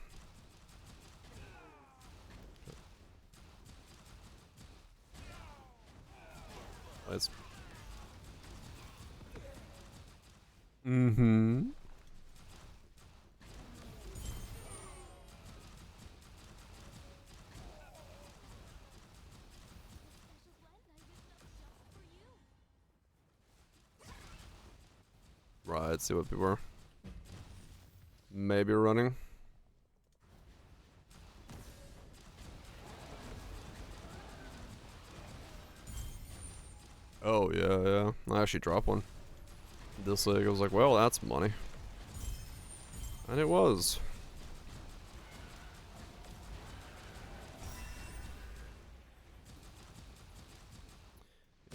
Nice. Mm-hmm. Right, see what people are maybe running. Oh, yeah. I actually dropped one. This league, I was like, well, that's money. And it was.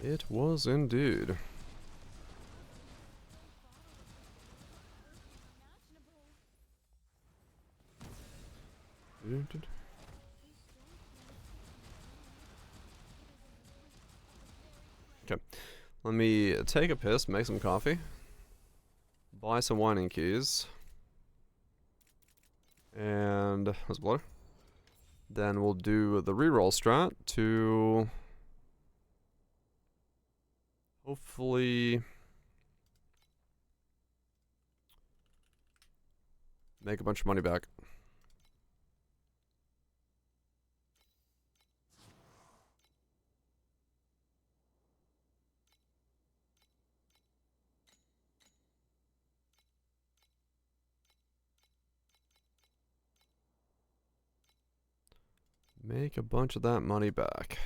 It was indeed. Okay, let me take a piss, make some coffee, buy some whining keys, and what's blood? Then we'll do the reroll strat to hopefully make a bunch of money back. Make a bunch of that money back.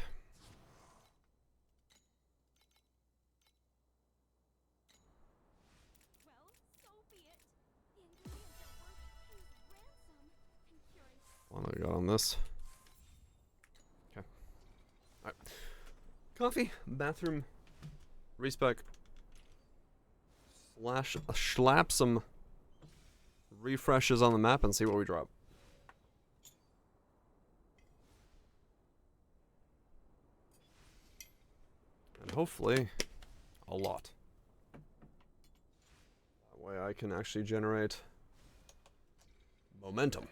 What do I got on this? Okay. Alright. Coffee, bathroom, respec, slap some refreshes on the map and see what we drop. And hopefully, a lot. That way I can actually generate momentum.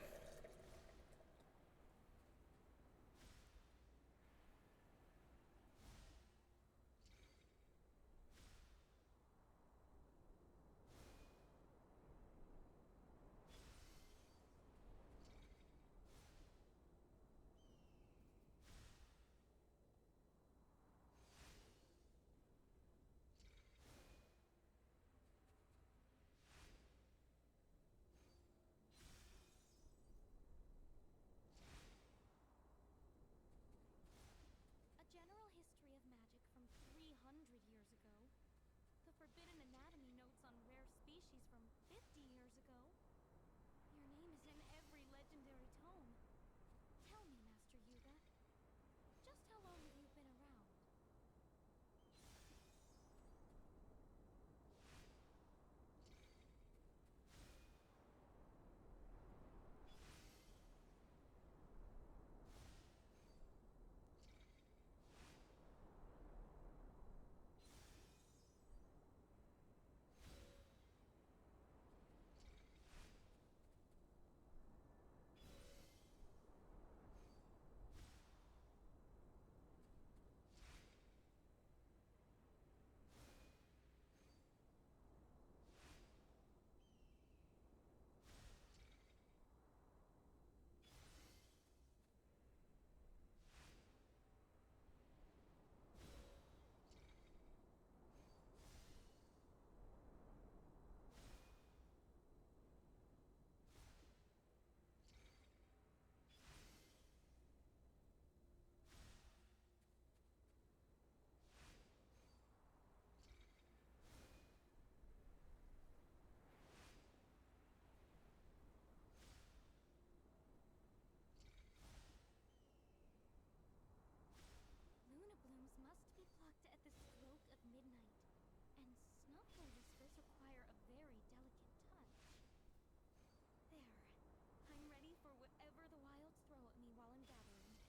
forbidden anatomy notes on rare species from 50 years ago. Your name is in every legendary tome. Tell me, Master Yuga, just how long have you been around? Luna blooms must be plucked at the stroke of midnight, and snubbull whiskers require a very delicate touch. There. I'm ready for whatever the wilds throw at me while I'm gathering.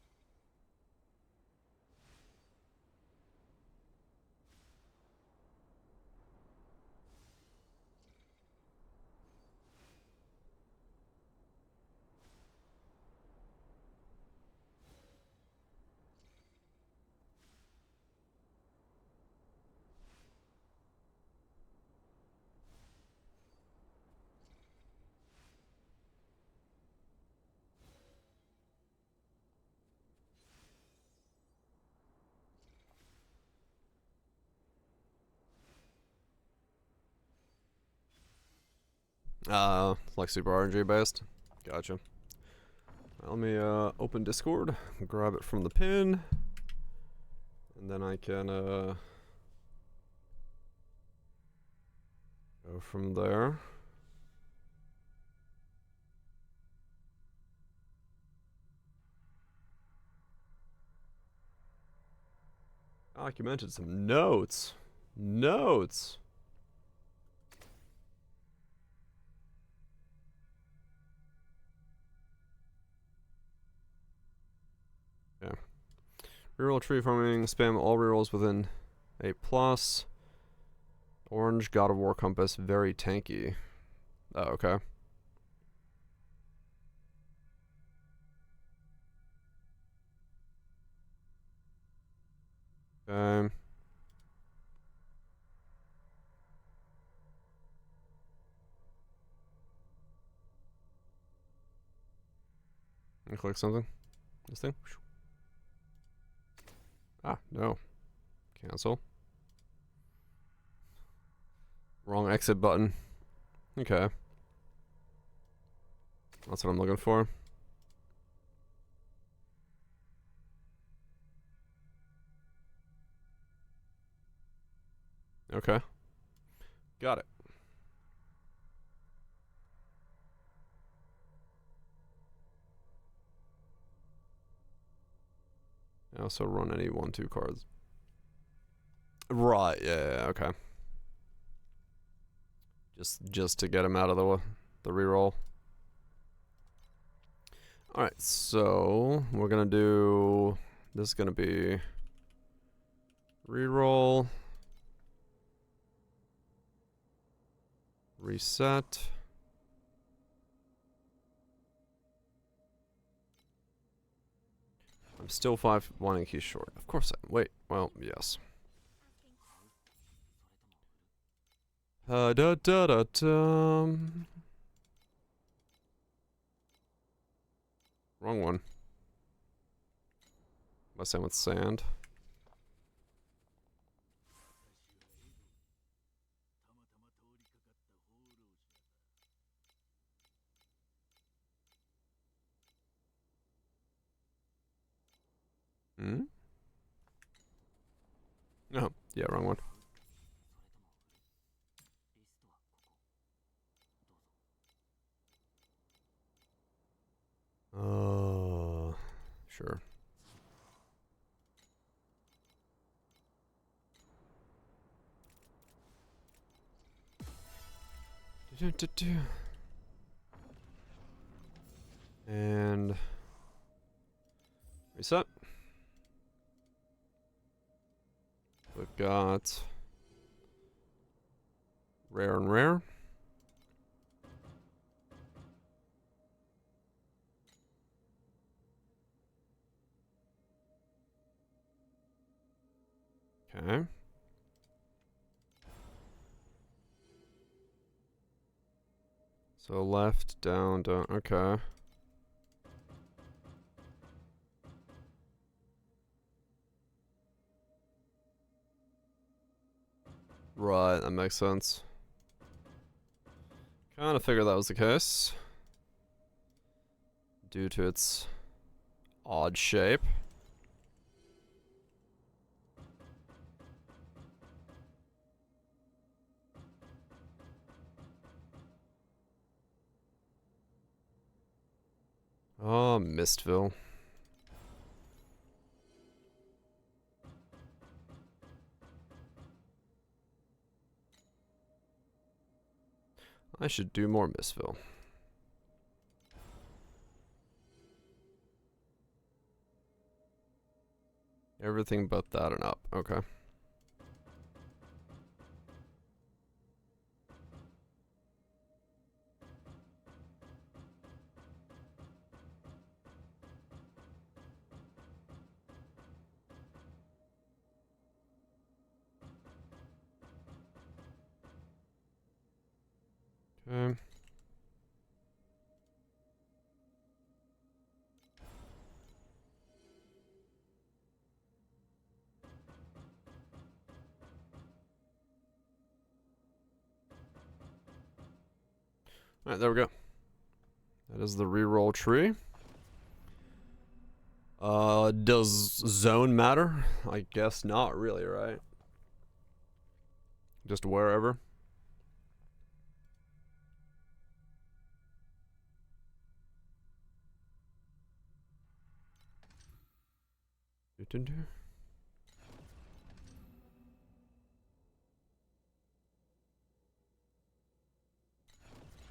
Like super RNG based. Gotcha. Let me open Discord, grab it from the pin, and then I can go from there. Documented some notes. Notes. Yeah. Reroll tree farming. Spam all rerolls within 8+. Orange God of War compass. Very tanky. Oh, okay. Okay. Let me click something. This thing. Ah, no. Cancel. Wrong exit button. Okay. That's what I'm looking for. Okay. Got it. I also run any 1/2 cards. Right, yeah, okay. Just to get him out of the reroll. Alright, so we're gonna do, this is gonna be reroll, reset. I'm still 5 wanting keys short. Of course I am. Wait, well, yes. Da da da dum. Wrong one. Am I with sand? Hmm? Oh, yeah, wrong one. And reset. We've got rare and rare. Okay. So left, down, down. Okay. Right, that makes sense. Kind of figured that was the case. Due to its odd shape. Oh, Mistville. I should do more Mistville. Everything but that and up. Okay. Okay. Alright, there we go. That is the reroll tree. Does zone matter? I guess not really, right? Just wherever.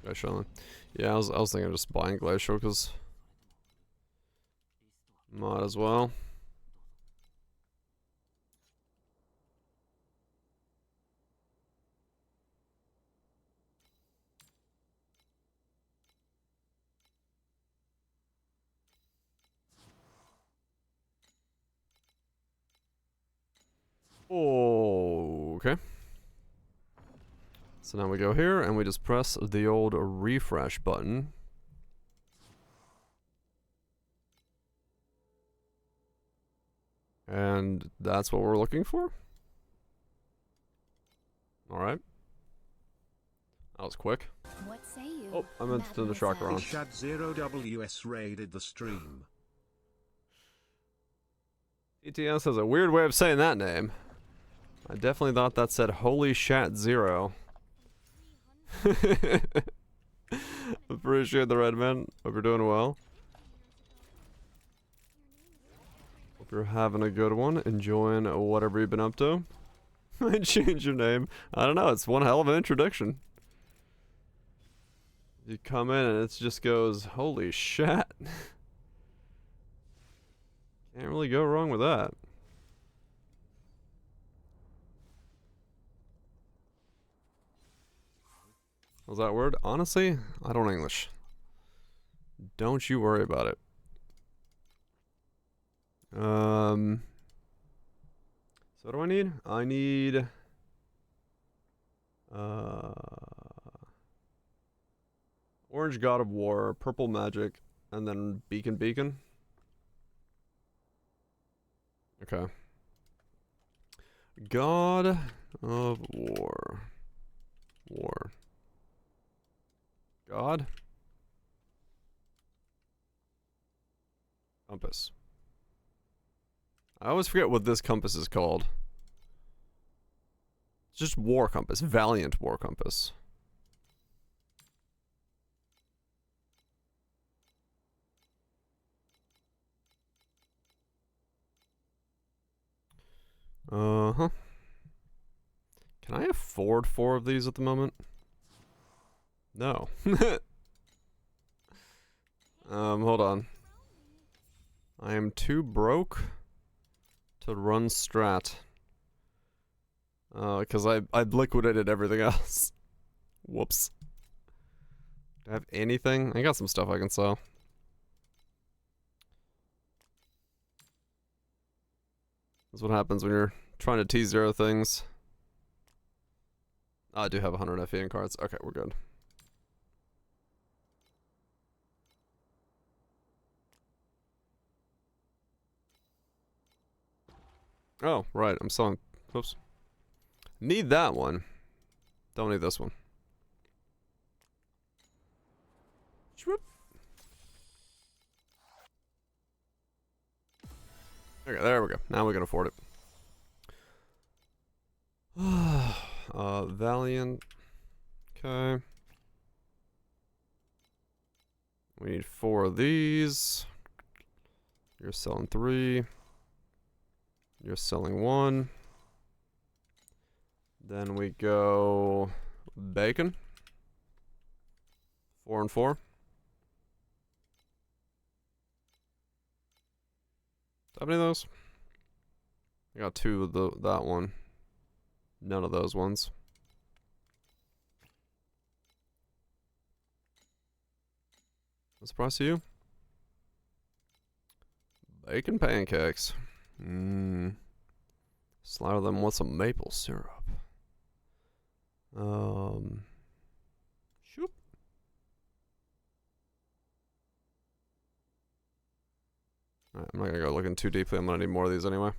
Glacial. Yeah, I was thinking of just buying Glacial because might as well. Okay. So now we go here and we just press the old refresh button. And that's what we're looking for. Alright. That was quick. What say you? Oh, I meant to turn the shocker on. Shad 0WS raided the stream. ETS has a weird way of saying that name. I definitely thought that said Holy Shat Zero. Appreciate the red man. Hope you're doing well. Hope you're having a good one. Enjoying whatever you've been up to. Might change your name. I don't know. It's one hell of an introduction. You come in and it just goes, holy shit. Can't really go wrong with that. What's that word? Honestly, I don't English. Don't you worry about it. So what do I need? I need Orange God of War, Purple Magic, and then Beacon. Okay. God of War. God. Compass. I always forget what this compass is called. It's just War Compass. Valiant War Compass. Uh-huh. Can I afford 4 of these at the moment? No. Hold on. I am too broke to run strat. Because I've liquidated everything else. Whoops. Do I have anything? I got some stuff I can sell. That's what happens when you're trying to T0 things. Oh, I do have 100 FE in cards. Okay, we're good. Oh, right. I'm selling. Oops. Need that one. Don't need this one. Shwoop. Okay, there we go. Now we can afford it. Valiant. Okay. We need 4 of these. You're selling 3. You're selling 1. Then we go bacon. 4 and 4. Do I have any of those? I got 2 of that one. None of those ones. What's the price to you? Bacon pancakes. Slather them with some maple syrup. Shoop. Alright, I'm not gonna go looking too deeply. I'm gonna need more of these anyway.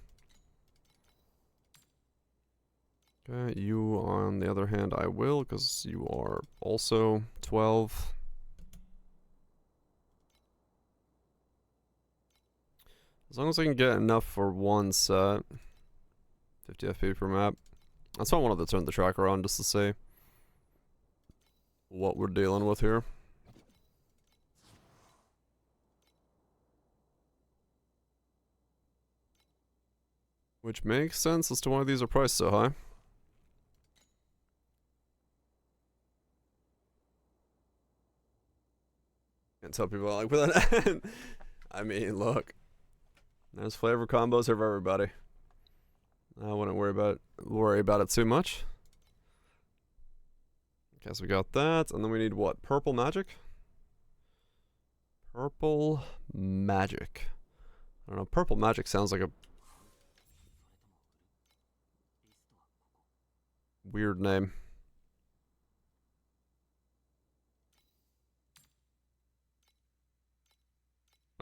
Okay, you on the other hand, I will, because you are also 12. As long as I can get enough for one set. 50 FP per map. That's why I wanted to turn the tracker on, just to see what we're dealing with here. Which makes sense as to why these are priced so high. Can't tell people like with that. I mean, look. There's flavor combos here for everybody. I wouldn't worry about it too much. Okay, so we got that, and then we need what? Purple magic? Purple magic. I don't know, purple magic sounds like a weird name.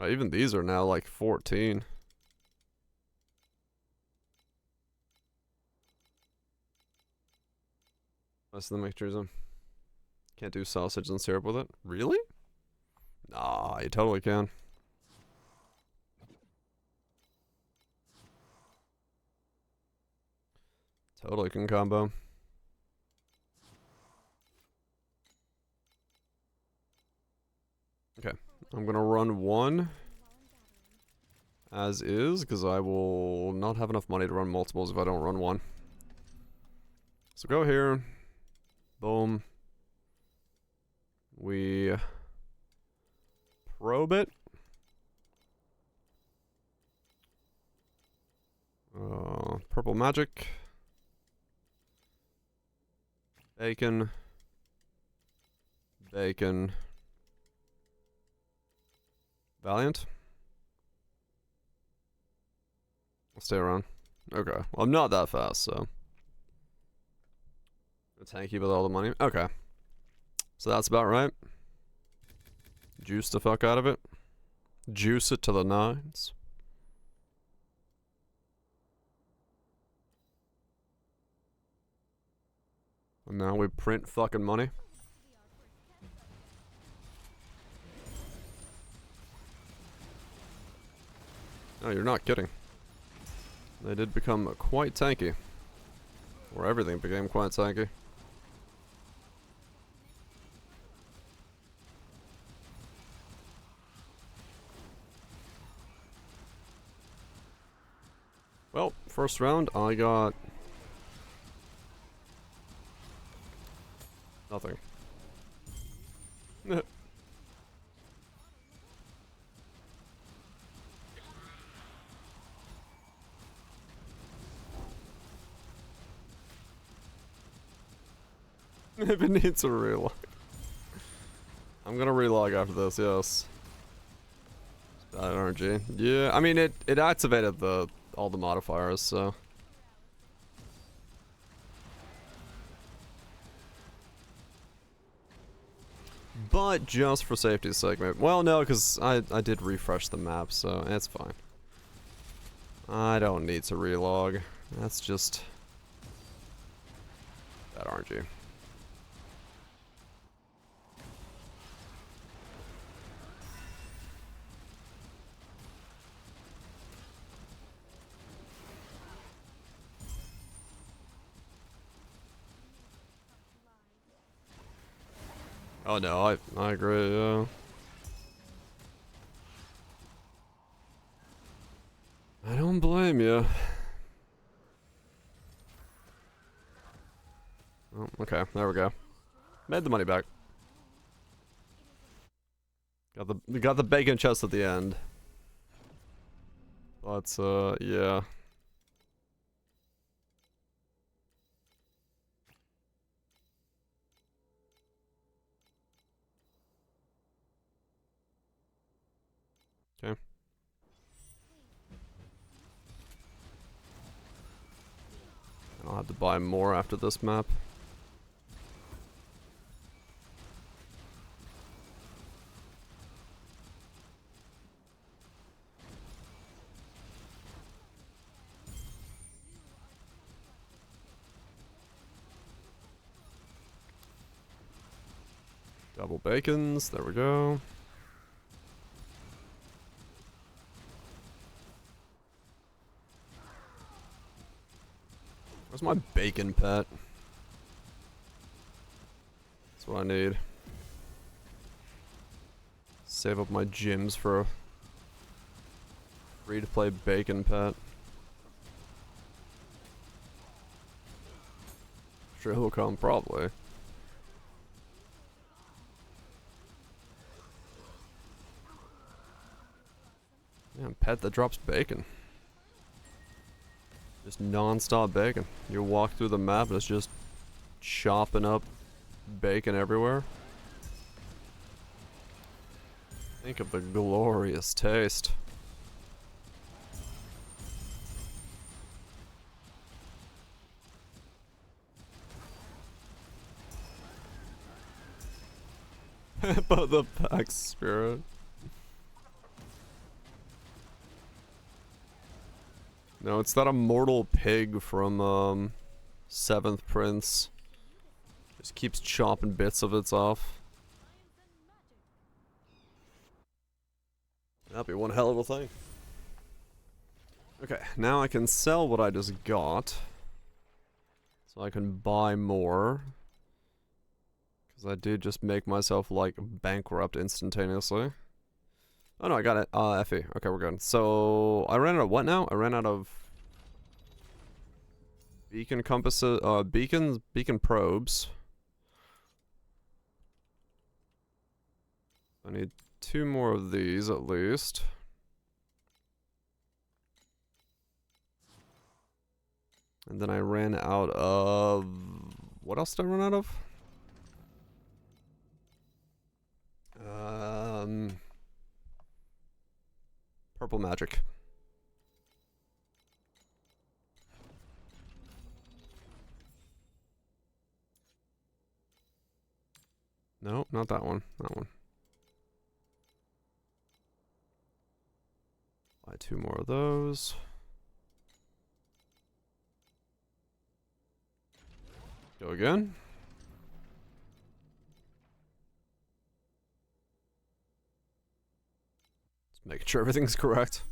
Even these are now like 14. That's the mixture zone. Can't do sausage and syrup with it. Really? Nah, you totally can. Totally can combo. Okay, I'm gonna run 1 as is, because I will not have enough money to run multiples if I don't run 1. So go here. Boom. We probe it. Purple magic. Bacon. Bacon. Valiant. I'll stay around. Okay. Well, I'm not that fast, so. A tanky with all the money. Okay. So that's about right. Juice the fuck out of it. Juice it to the 9s. And now we print fucking money. Oh, you're not kidding. They did become quite tanky. Or everything became quite tanky. Well, first round, I got nothing. If it needs a relog. I'm gonna relog after this, yes. Bad energy. Yeah, I mean it activated all the modifiers, so. But just for safety's sake, maybe. Well, no, because I did refresh the map, so it's fine. I don't need to relog. That's just bad RNG. Oh no, I agree, yeah. I don't blame you. Oh, okay, there we go. Made the money back. Got the bacon chest at the end. But yeah. Okay. I'll have to buy more after this map. Double bacons, there we go. Where's my bacon pet? That's what I need. Save up my gems for a free-to-play bacon pet. Sure he'll come, probably. Yeah, pet that drops bacon. Just non-stop bacon. You walk through the map and it's just chopping up bacon everywhere. Think of the glorious taste. But the pack spirit. No, it's that immortal pig from Seventh Prince. Just keeps chopping bits of it off. That'd be one hell of a thing. Okay, now I can sell what I just got. So I can buy more. Because I did just make myself, like, bankrupt instantaneously. Oh no, I got it. Effie. Okay, we're good. So, I ran out of what now? I ran out of beacon compasses, beacon probes. I need 2 more of these at least. And then I ran out of... What else did I run out of? Purple magic. No, not that one. That one. Buy 2 more of those. Go again. Just making sure everything's correct.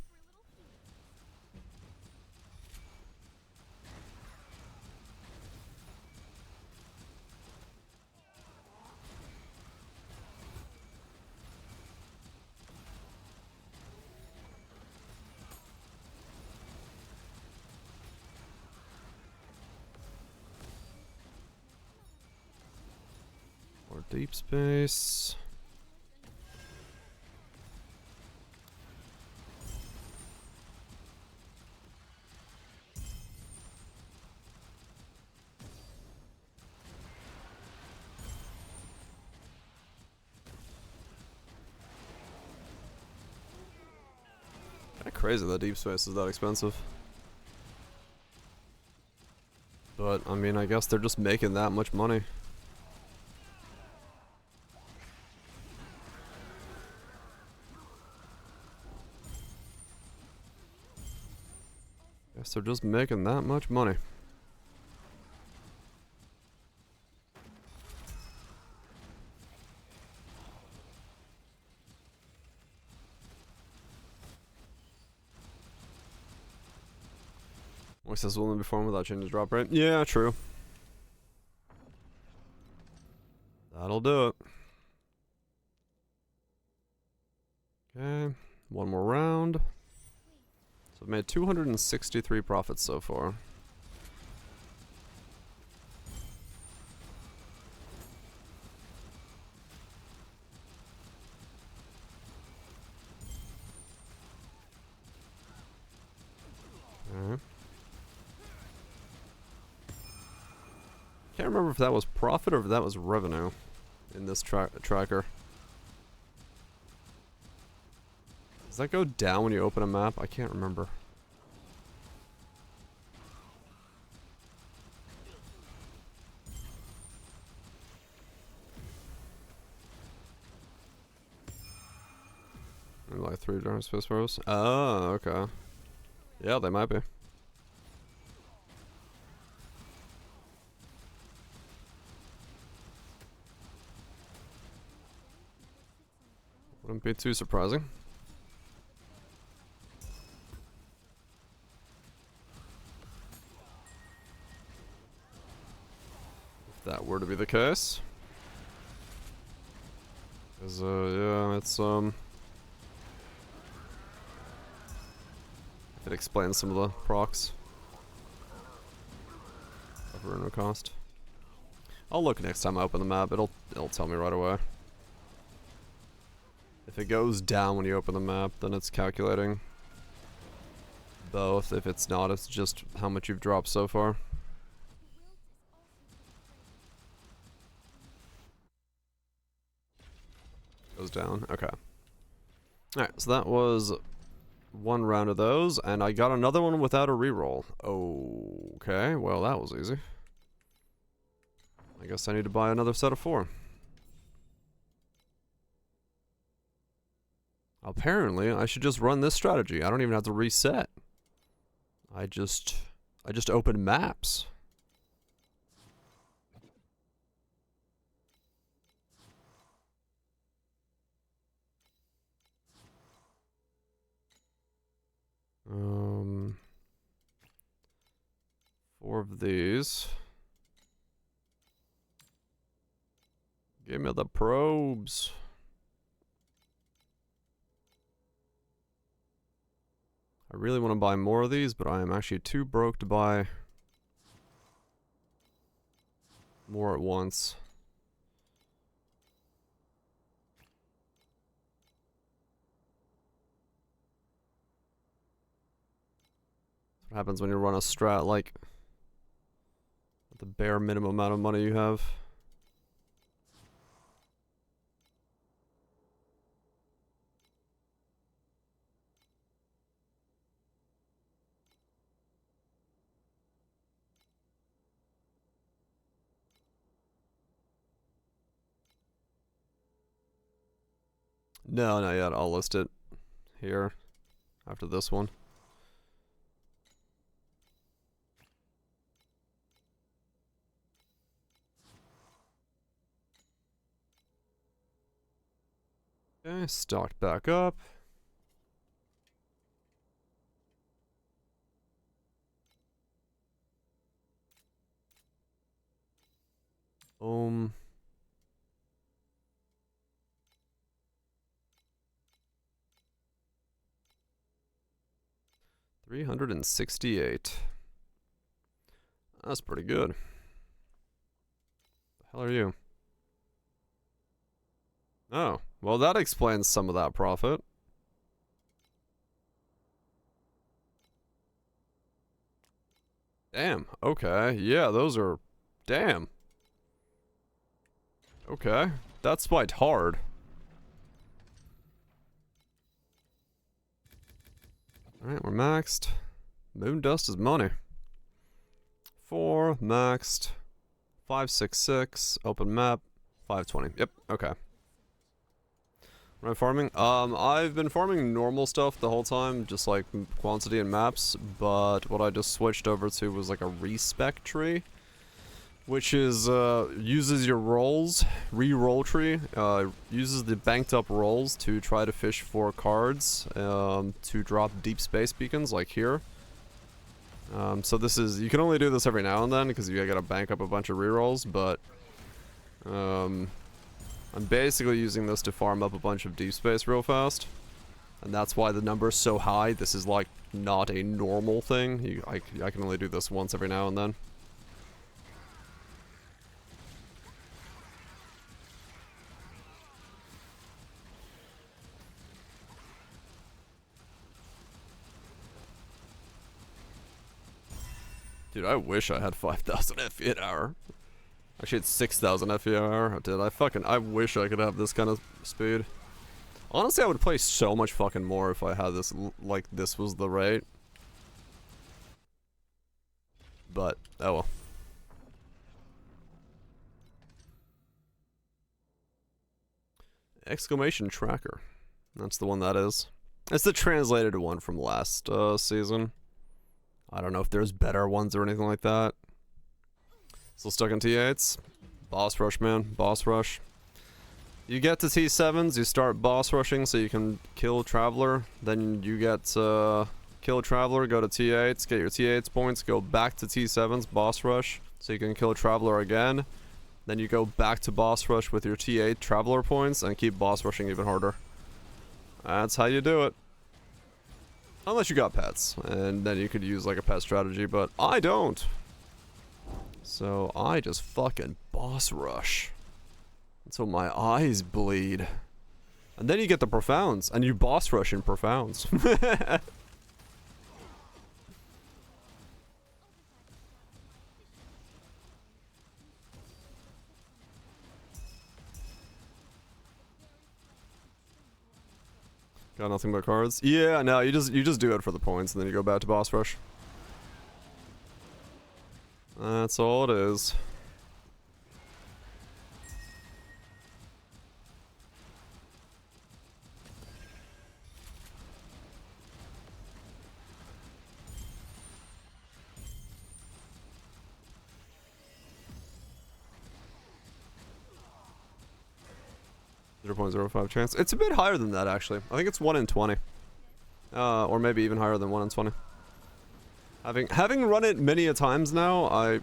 More deep space. crazy that deep space is that expensive. But, I mean, I guess they're just making that much money. Guess they're just making that much money. Voice says will be formed without changing drop rate. Yeah, true. That'll do it. Okay, one more round. So I've made 263 profits so far. Okay. Can't remember if that was profit or if that was revenue in this tracker. Does that go down when you open a map? I can't remember. And like 3 dark space rows. Oh, okay. Yeah, they might be. Wouldn't be too surprising. If that were to be the case. Because, yeah, it's, it explains some of the procs. Over no cost. I'll look next time I open the map. It'll tell me right away. If it goes down when you open the map, then it's calculating both. If it's not, it's just how much you've dropped so far. Goes down. Okay. Alright, so that was one round of those, and I got another one without a reroll. Okay, well that was easy. I guess I need to buy another set of 4. Apparently, I should just run this strategy. I don't even have to reset. I just open maps. Four of these. Give me the probes. I really want to buy more of these, but I am actually too broke to buy more at once. That's what happens when you run a strat like the bare minimum amount of money you have. No, not yet. I'll list it here after this one. Okay, stocked back up. Boom. $368. That's pretty good. The hell are you? Oh, well that explains some of that profit. Damn, okay. Yeah, those are... Damn. Okay, that spiked hard. Alright, we're maxed. Moon dust is money. 4 maxed. 566. Open map. 520. Yep, okay. What am I farming? I've been farming normal stuff the whole time, just like quantity and maps, but what I just switched over to was like a respec tree, which is, uses your rolls, re-roll tree, uses the banked up rolls to try to fish for cards, to drop deep space beacons, like here. So this is, you can only do this every now and then, because you gotta bank up a bunch of re-rolls, but, I'm basically using this to farm up a bunch of deep space real fast. And that's why the number is so high. This is like not a normal thing. I can only do this once every now and then. Dude, I wish I had 5,000 FE an hour. Actually, it's 6,000 FE an hour. Dude, I wish I could have this kind of speed. Honestly, I would play so much fucking more if I had this, like, this was the rate. But, oh well. Exclamation tracker. That's the one that is. It's the translated one from last season. I don't know if there's better ones or anything like that. Still stuck in T8s. Boss rush, man. Boss rush. You get to T7s, you start boss rushing so you can kill Traveler. Then you get kill Traveler, go to T8s, get your T8s points, go back to T7s, boss rush, so you can kill Traveler again. Then you go back to boss rush with your T8 Traveler points and keep boss rushing even harder. That's how you do it. Unless you got pets, and then you could use like a pet strategy, but I don't. So I just fucking boss rush until my eyes bleed. And then you get the profounds, and you boss rush in profounds. Got nothing but cards? Yeah, no, you just do it for the points, and then you go back to boss rush. That's all it is. .05 chance. It's a bit higher than that, actually. I think it's 1 in 20. Or maybe even higher than 1 in 20. Having run it many a times now, I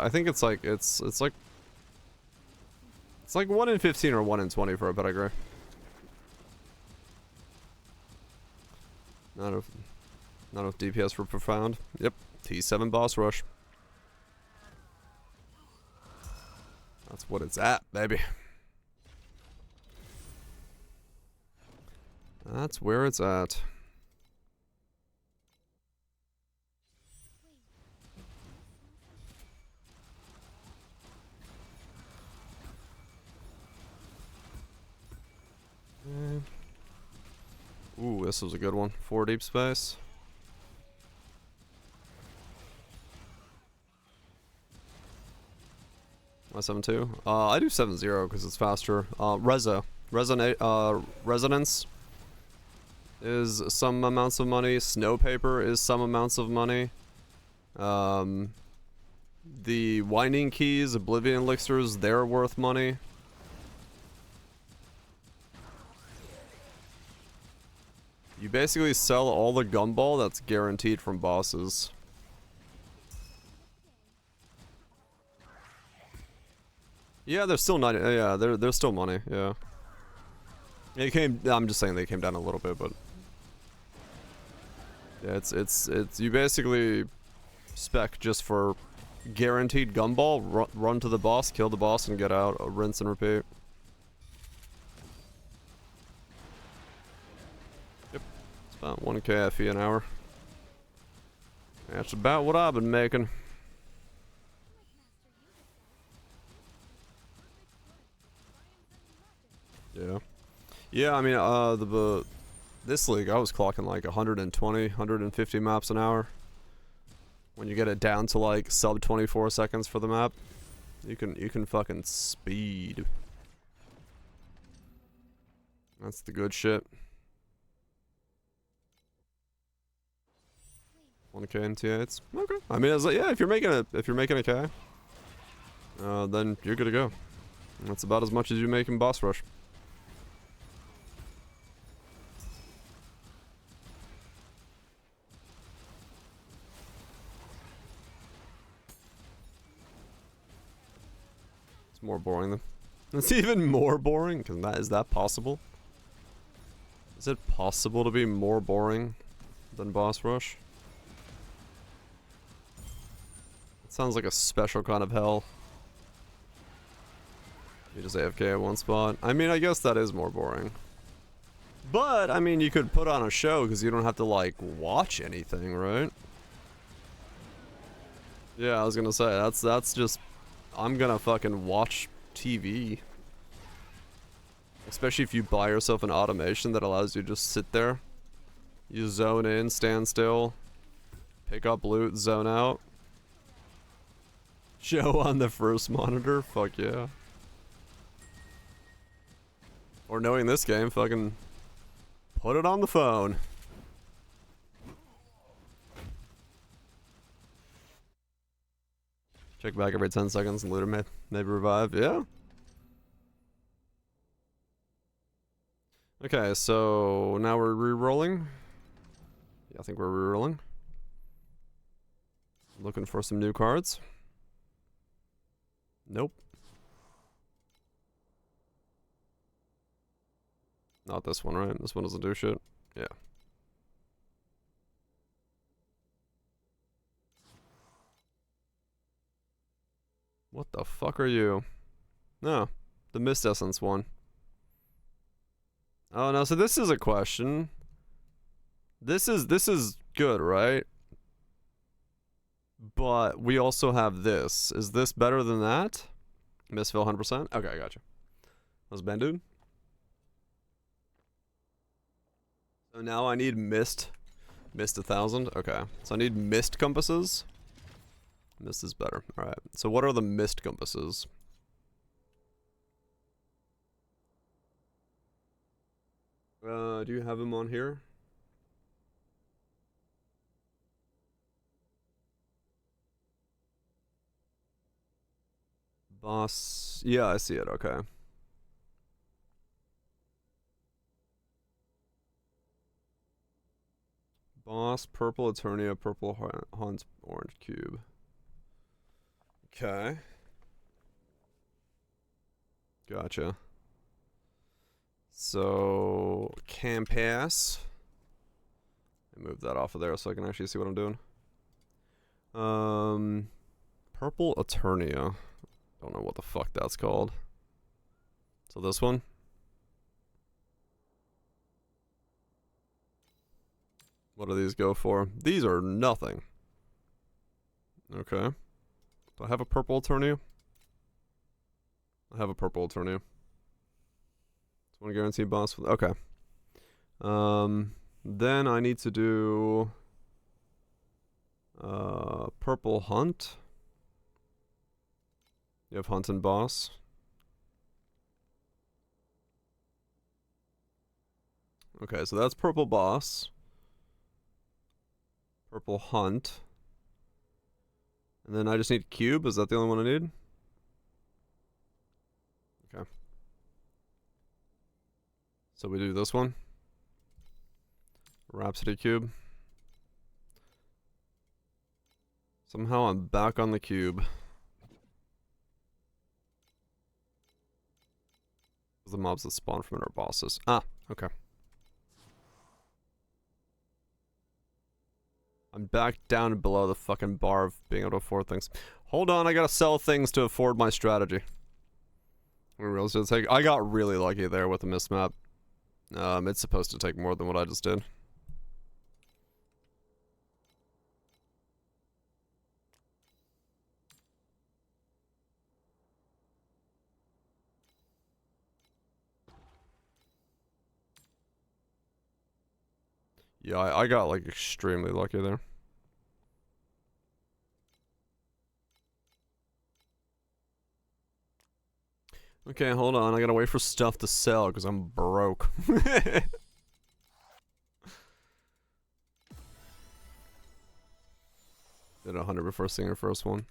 think it's like 1 in 15 or 1 in 20 for a pedigree. Not enough DPS for profound. Yep, T7 boss rush. That's what it's at, baby. That's where it's at. Ooh, this was a good one. 4 deep space. My 7-2. I do 7-0 because it's faster. Resonance is some amounts of money. Snowpaper is some amounts of money. The winding keys, oblivion elixirs, they're worth money. You basically sell all the gumball that's guaranteed from bosses. Yeah, they're still not. Yeah, they're still money. Yeah. I'm just saying they came down a little bit, but yeah, it's you basically spec just for guaranteed gumball. Run to the boss, kill the boss, and get out. Rinse and repeat. Yep, it's about 1k FE an hour. That's about what I've been making. Yeah. Yeah, I mean, This league, I was clocking like 120, 150 maps an hour. When you get it down to like sub 24 seconds for the map, you can fucking speed. That's the good shit. 1k in T8s. Okay. I mean, yeah, if you're making a K, then you're good to go. That's about as much as you make in boss rush. It's more boring than. It's even more boring. Is that possible? Is it possible to be more boring than boss rush? It sounds like a special kind of hell. You just AFK at one spot. I mean, I guess that is more boring. But, I mean, you could put on a show because you don't have to, like, watch anything, right? Yeah, I was gonna say, that's just... I'm gonna fucking watch TV. Especially if you buy yourself an automation that allows you to just sit there. You zone in, stand still, pick up loot, zone out. Show on the first monitor? Fuck yeah. Or knowing this game, fucking put it on the phone. Check back every 10 seconds and looter maybe revive. Yeah. Okay, so now we're re-rolling. Yeah, I think we're re-rolling. Looking for some new cards. Nope. Not this one, right? This one doesn't do shit. Yeah. What the fuck are you? No. The Mist Essence one. Oh no, so this is a question. This is good, right? But we also have this. Is this better than that? Mistfill 100%? Okay, I gotcha. That was Ben, dude. So now I need Mist. Mist 1000? Okay. So I need Mist compasses. Mist is better. Alright. So what are the Mist compasses? Do you have them on here? Boss. Yeah, I see it. Okay. Boss, purple Eternia, purple Hunt, orange cube. Okay. Gotcha. So, Campass. Move that off of there so I can actually see what I'm doing. Purple Eternia. Don't know what the fuck that's called. So this one. What do these go for? These are nothing. Okay. Do I have a purple Eternia? I have a purple Eternia. It's one guaranteed boss. Okay. Then I need to do purple Hunt. You have Hunt and Boss. Okay, so that's purple Boss. Purple Hunt. And then I just need Cube. Is that the only one I need? Okay. So we do this one. Rhapsody Cube. Somehow I'm back on the cube. The mobs that spawn from it are bosses. Ah, okay. I'm back down below the fucking bar of being able to afford things. Hold on, I gotta sell things to afford my strategy. I got really lucky there with the mist map. It's supposed to take more than what I just did. Yeah, I got like extremely lucky there. Okay, hold on. I gotta wait for stuff to sell because I'm broke. Did 100 before seeing her first one.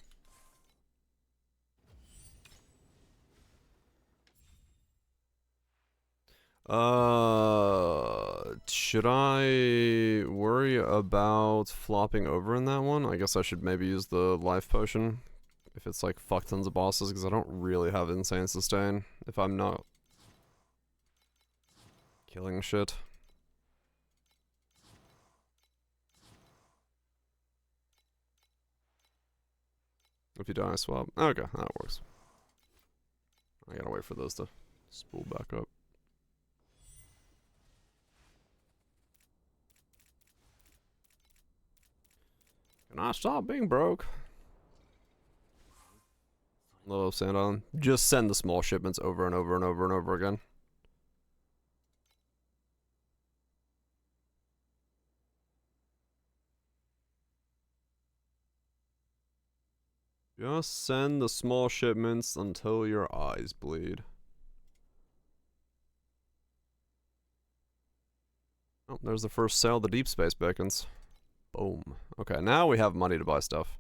Should I worry about flopping over in that one? I guess I should maybe use the life potion if it's like fuck tons of bosses, because I don't really have insane sustain if I'm not killing shit. If you die, I swap. Okay, that works. I gotta wait for those to spool back up. Can I stop being broke? Little sand on. Just send the small shipments over and over and over and over again. Just send the small shipments until your eyes bleed. Oh, there's the first sale of the deep space beacons. Boom. Okay, now we have money to buy stuff.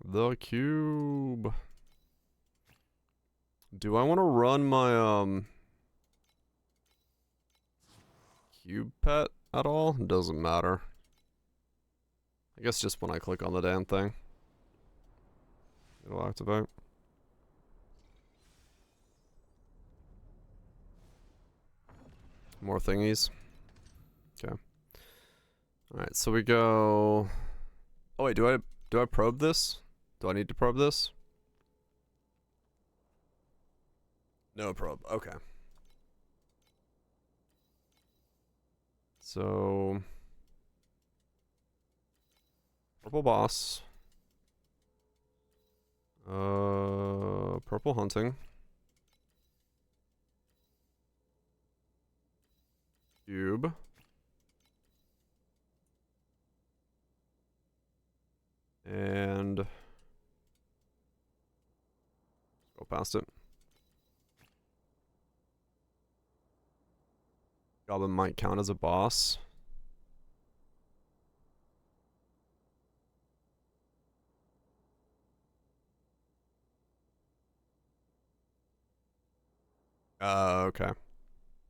The cube. Do I want to run my, cube pet at all? Doesn't matter. I guess just when I click on the damn thing, it'll activate. More thingies. Okay. Alright, so we go... Oh wait, do I probe this? Do I need to probe this? No probe, okay. So... Purple boss. Purple hunting. Cube. And... Go past it. Goblin might count as a boss. Okay.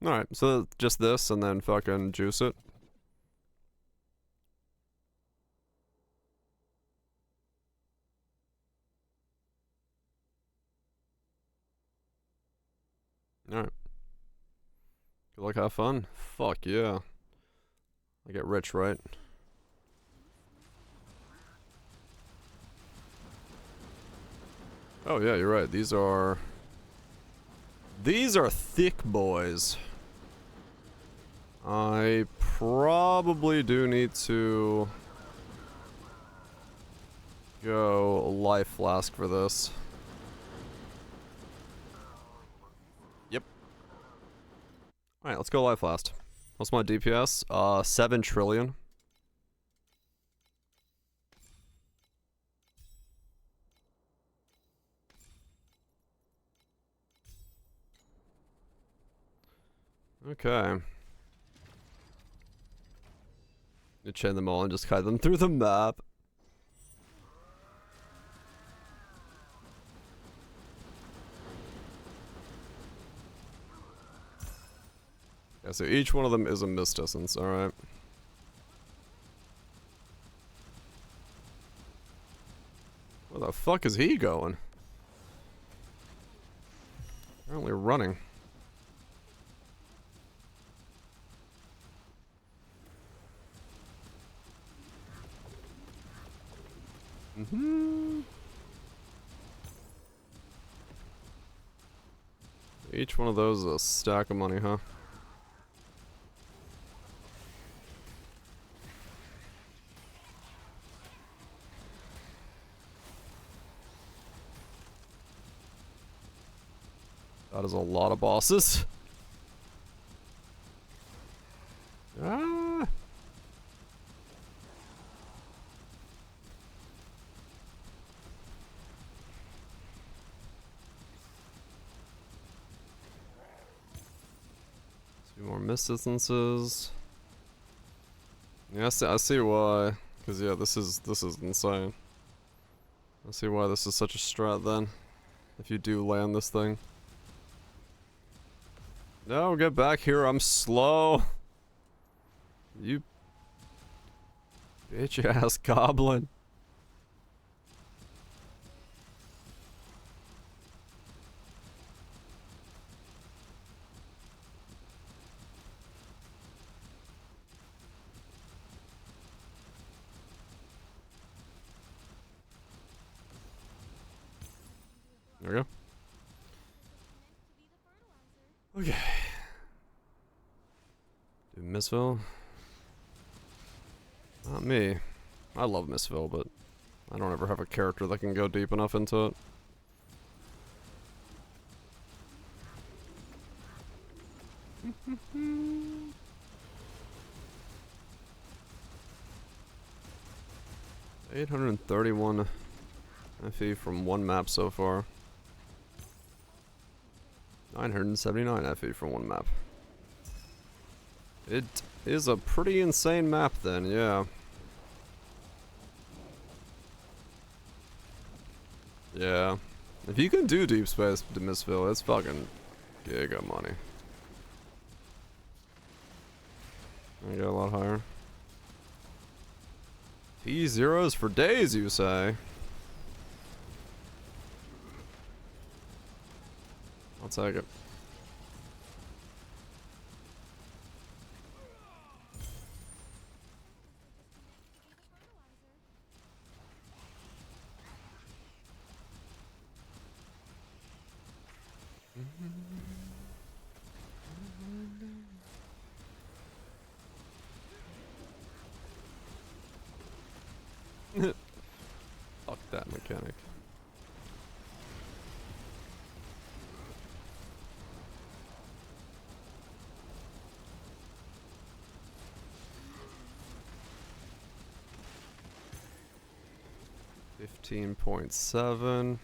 Alright, so just this and then fucking juice it. Alright. Good luck, have fun. Fuck yeah. I get rich, right? Oh yeah, you're right. These are thick boys. I probably do need to go life flask for this. Yep. Alright, let's go life flask. What's my DPS? 7 trillion. Okay. You chain them all and just kite them through the map. Yeah, so each one of them is a mist distance, alright. Where the fuck is he going? Apparently running. Each one of those is a stack of money, huh? That is a lot of bosses. miss distances. Yeah, I see why. Cause yeah, this is insane. I see why this is such a strat then. If you do land this thing. No, get back here, I'm slow. You bitch ass goblin. There we go. Okay. Do Missville? Not me. I love Missville, but I don't ever have a character that can go deep enough into it. $831 FE from one map so far. 979 FE from one map. It is a pretty insane map then, yeah. Yeah. If you can do deep space to Missville, it's fucking giga money. I got a lot higher. T0s for days, you say? I'll take it. Fuck that mechanic. $15.7.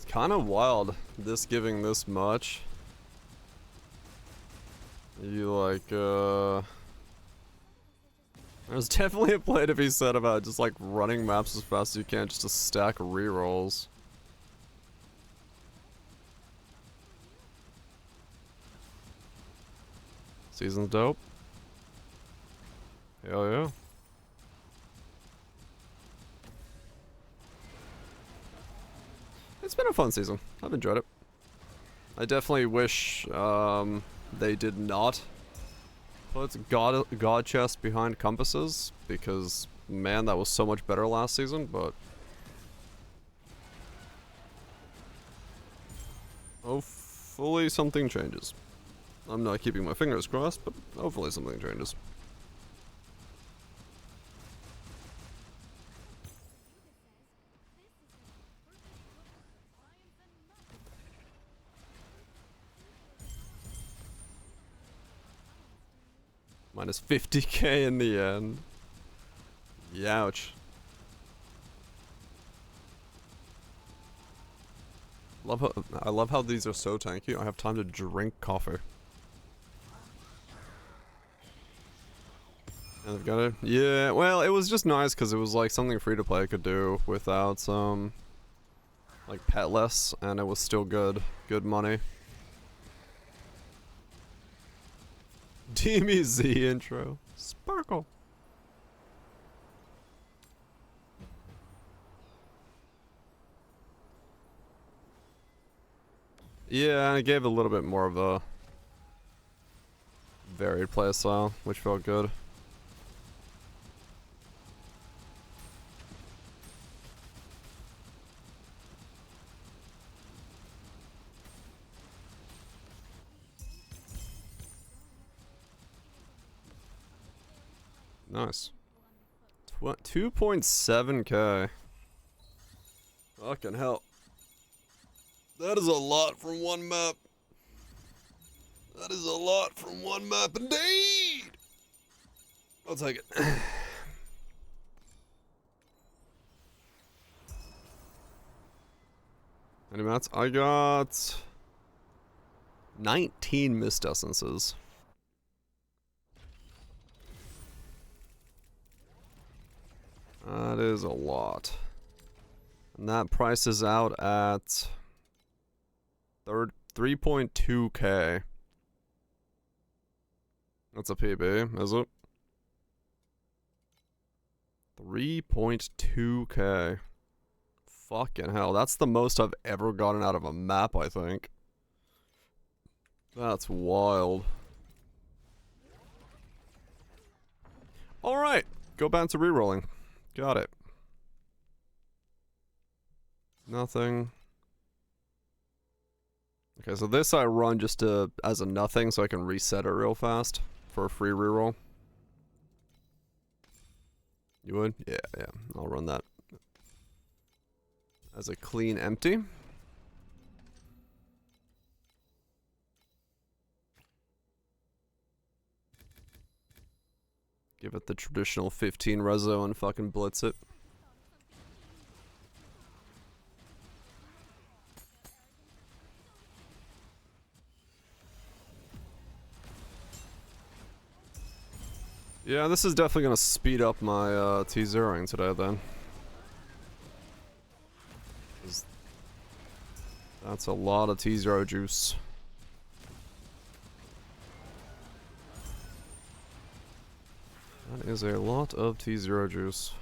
Kind of wild, this giving this much. You like, there's definitely a play to be said about just like running maps as fast as you can just to stack rerolls. Season's dope. Hell yeah. It's been a fun season. I've enjoyed it. I definitely wish they did not put God chest behind compasses, because man, that was so much better last season, but hopefully something changes. I'm not keeping my fingers crossed, but hopefully something changes. Minus 50k in the end. Youch. I love how these are so tanky. I have time to drink coffee. And I've got it. Yeah, well, it was just nice because it was like something free to play could do without some like petless, and it was still good money. DMZ intro. Sparkle. Yeah, and it gave a little bit more of a varied playstyle, which felt good. Nice. 2.7k. Fucking hell. That is a lot from one map. That is a lot from one map indeed. I'll take it. Any mats? I got 19 mist essences. That is a lot. And that prices out at 3.2k. That's a PB, is it? 3.2k. Fucking hell, that's the most I've ever gotten out of a map, I think. That's wild. Alright, go back to rerolling. Got it. Nothing. Okay, so this I run just to, as a nothing so I can reset it real fast for a free reroll. You would? Yeah, yeah. I'll run that as a clean empty. Give it the traditional 15 reso and fucking blitz it. Yeah, this is definitely gonna speed up my T0ing today then. That's a lot of T0 juice. That is a lot of T0 juice.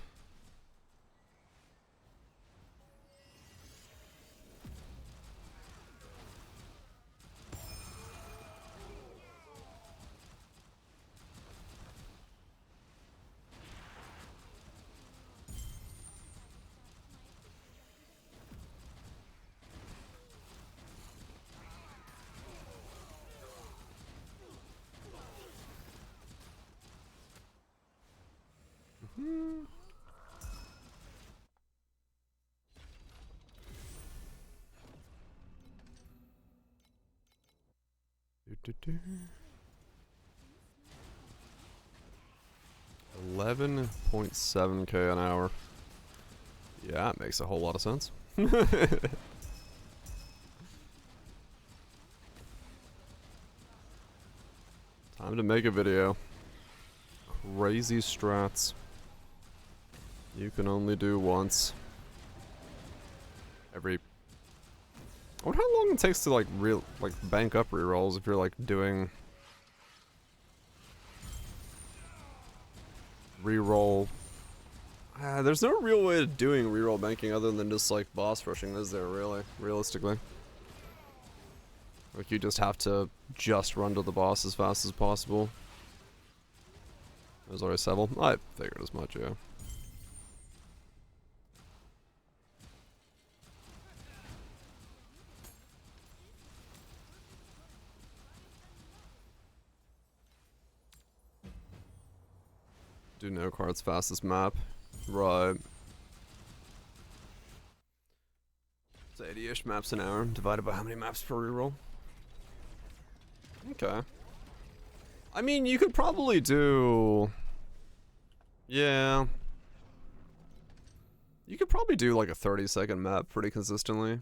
$11.7k an hour. Yeah, it makes a whole lot of sense. Time to make a video. Crazy strats. You can only do once. I wonder how long it takes to like bank up rerolls if you're like doing reroll. There's no real way of doing reroll banking other than just like boss rushing, is there really? Realistically. Like you just have to just run to the boss as fast as possible. There's already several. I figured as much, yeah. Do no cards fastest map. Right. It's 80-ish maps an hour, divided by how many maps per reroll. Okay. I mean, you could probably do... Yeah. You could probably do like a 30-second map pretty consistently.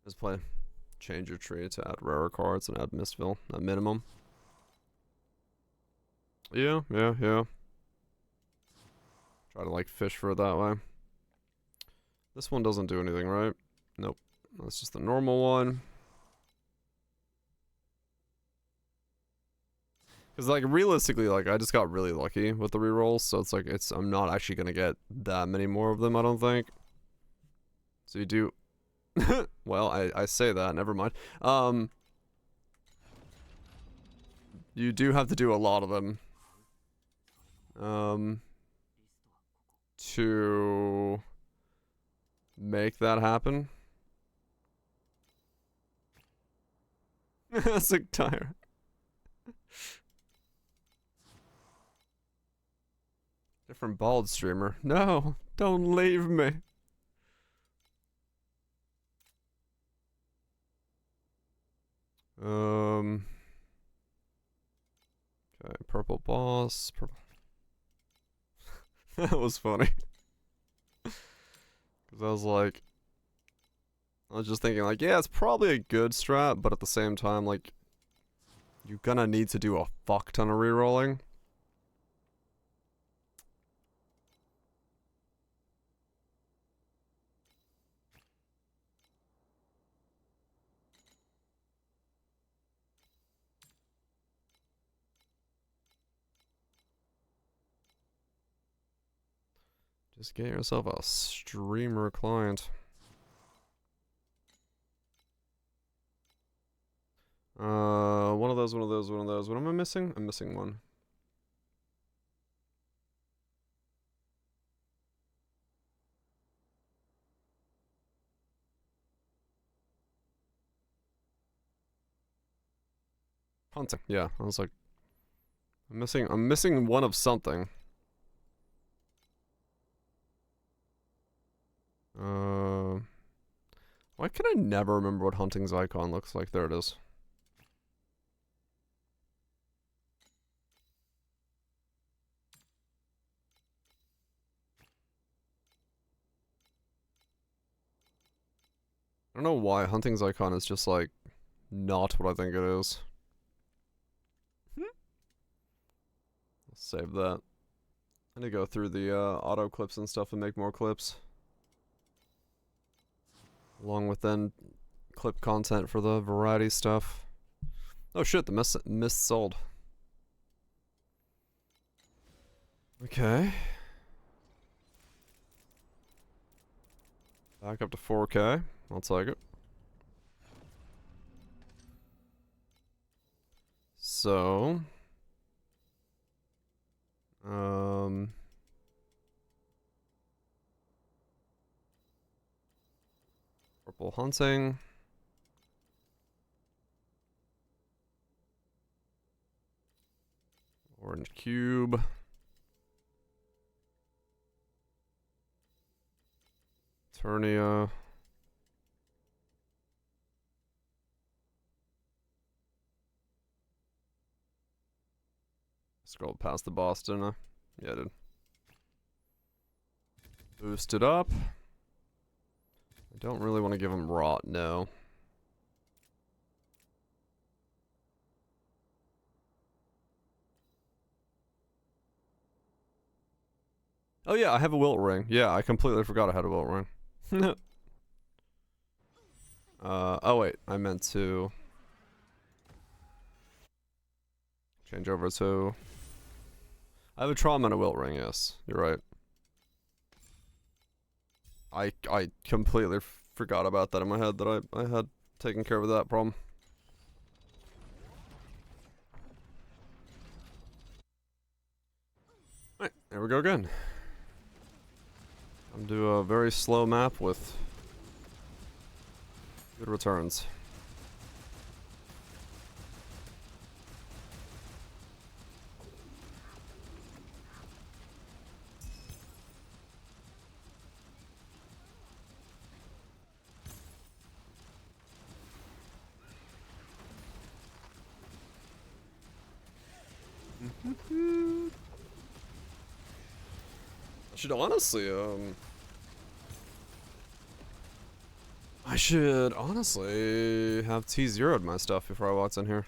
Just play. Change your tree to add rarer cards and add Mistville at minimum. Yeah. Try to like fish for it that way. This one doesn't do anything, right? Nope. That's just the normal one. Because like realistically, like I just got really lucky with the rerolls, so it's like I'm not actually gonna get that many more of them, I don't think. So you do well, I say that, never mind. You do have to do a lot of them. To make that happen. Sick tire. Different bald streamer. No, don't leave me. Okay, purple boss. Purple. That was funny. Because I was just thinking, like, yeah, it's probably a good strat, but at the same time, like, you're gonna need to do a fuck ton of rerolling. Just get yourself a streamer client. One of those, one of those, one of those. What am I missing? I'm missing one. Hunting. Yeah, I was like, I'm missing one of something. Why can I never remember what hunting's icon looks like? There it is. I don't know why hunting's icon is just like not what I think it is. Save that. I need to go through the auto clips and stuff and make more clips. Along with then clip content for the variety stuff. Oh shit, the mist sold. Okay. Back up to 4K. I'll take it. So, purple hunting. Orange cube. Eternia. Scrolled past the boss, didn't I? Yeah, I did. Boost it up. I don't really want to give him rot, no. Oh yeah, I have a wilt ring. Yeah, I completely forgot I had a wilt ring. Oh wait, I meant to change over to... I have a trauma and a wilt ring, yes. You're right. I completely forgot about that in my head, that I had taken care of that problem. Alright, there we go again. I'm do a very slow map with good returns. I should honestly have T0'd my stuff before I walked in here.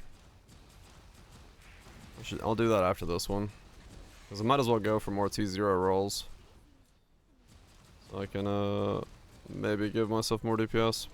I'll do that after this one. Because I might as well go for more T0 rolls. So I can, maybe give myself more DPS.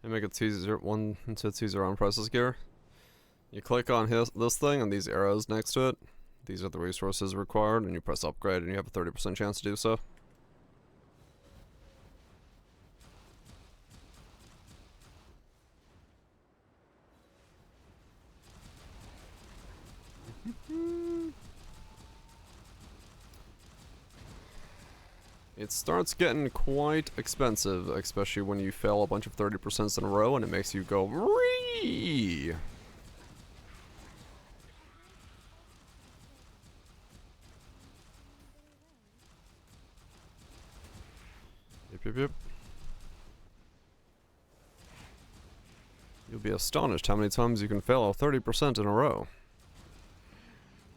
And make a T0 one into T0 on process gear. You click on this thing and these arrows next to it. These are the resources required, and you press upgrade and you have a 30% chance to do so. it starts getting quite expensive, especially when you fail a bunch of 30% in a row and it makes you go Ree. Yep. You'll be astonished how many times you can fail 30% in a row.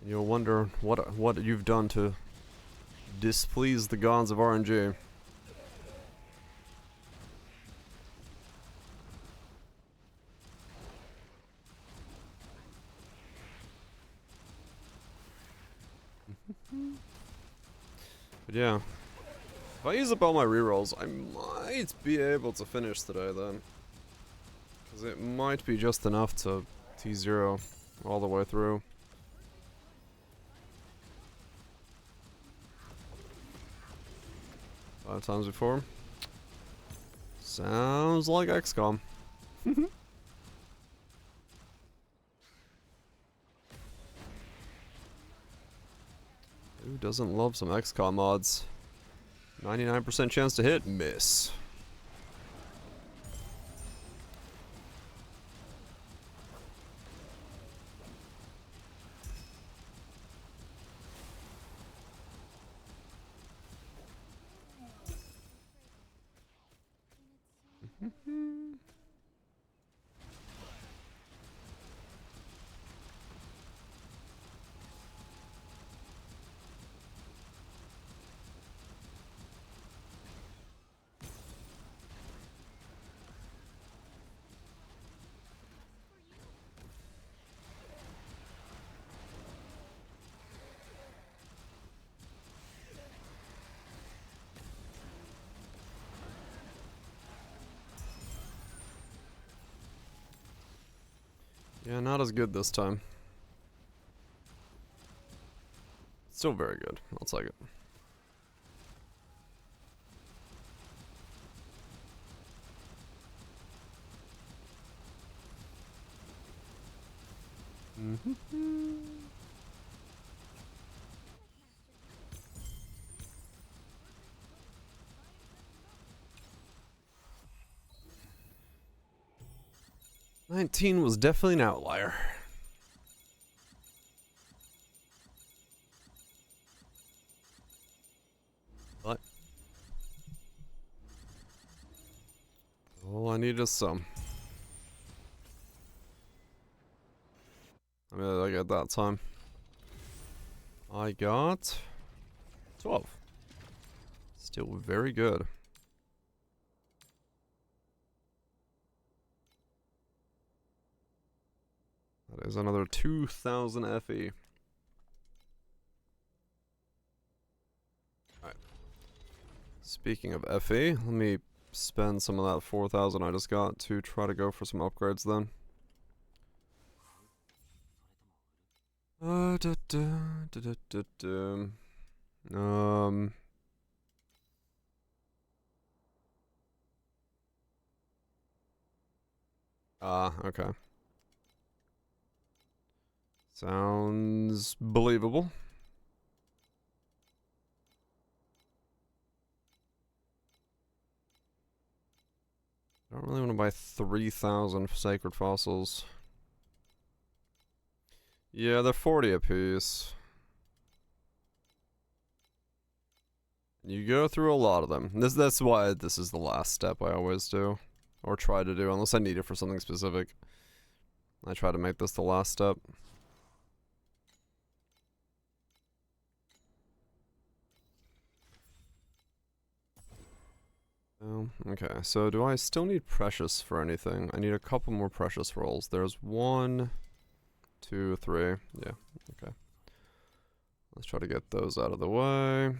And you'll wonder what you've done to displease the gods of RNG. But yeah, if I use up all my rerolls, I might be able to finish today then. Because it might be just enough to T0 all the way through. Five times before. Sounds like XCOM. Who doesn't love some XCOM mods? 99% chance to hit, miss. Yeah, not as good this time. Still very good. I'll take it. $19 was definitely an outlier. But all I need is some. I mean, I got that time. I got 12. Still very good. That is another 2,000 FE. Alright. Speaking of FE, let me spend some of that 4,000 I just got to try to go for some upgrades then. Okay. Sounds believable. I don't really want to buy 3,000 sacred fossils. Yeah, they're 40 apiece. You go through a lot of them. That's why this is the last step I always do. Or try to do, unless I need it for something specific. I try to make this the last step. Okay, so do I still need precious for anything? I need a couple more precious rolls. There's 1, 2, 3. Yeah, okay. Let's try to get those out of the way.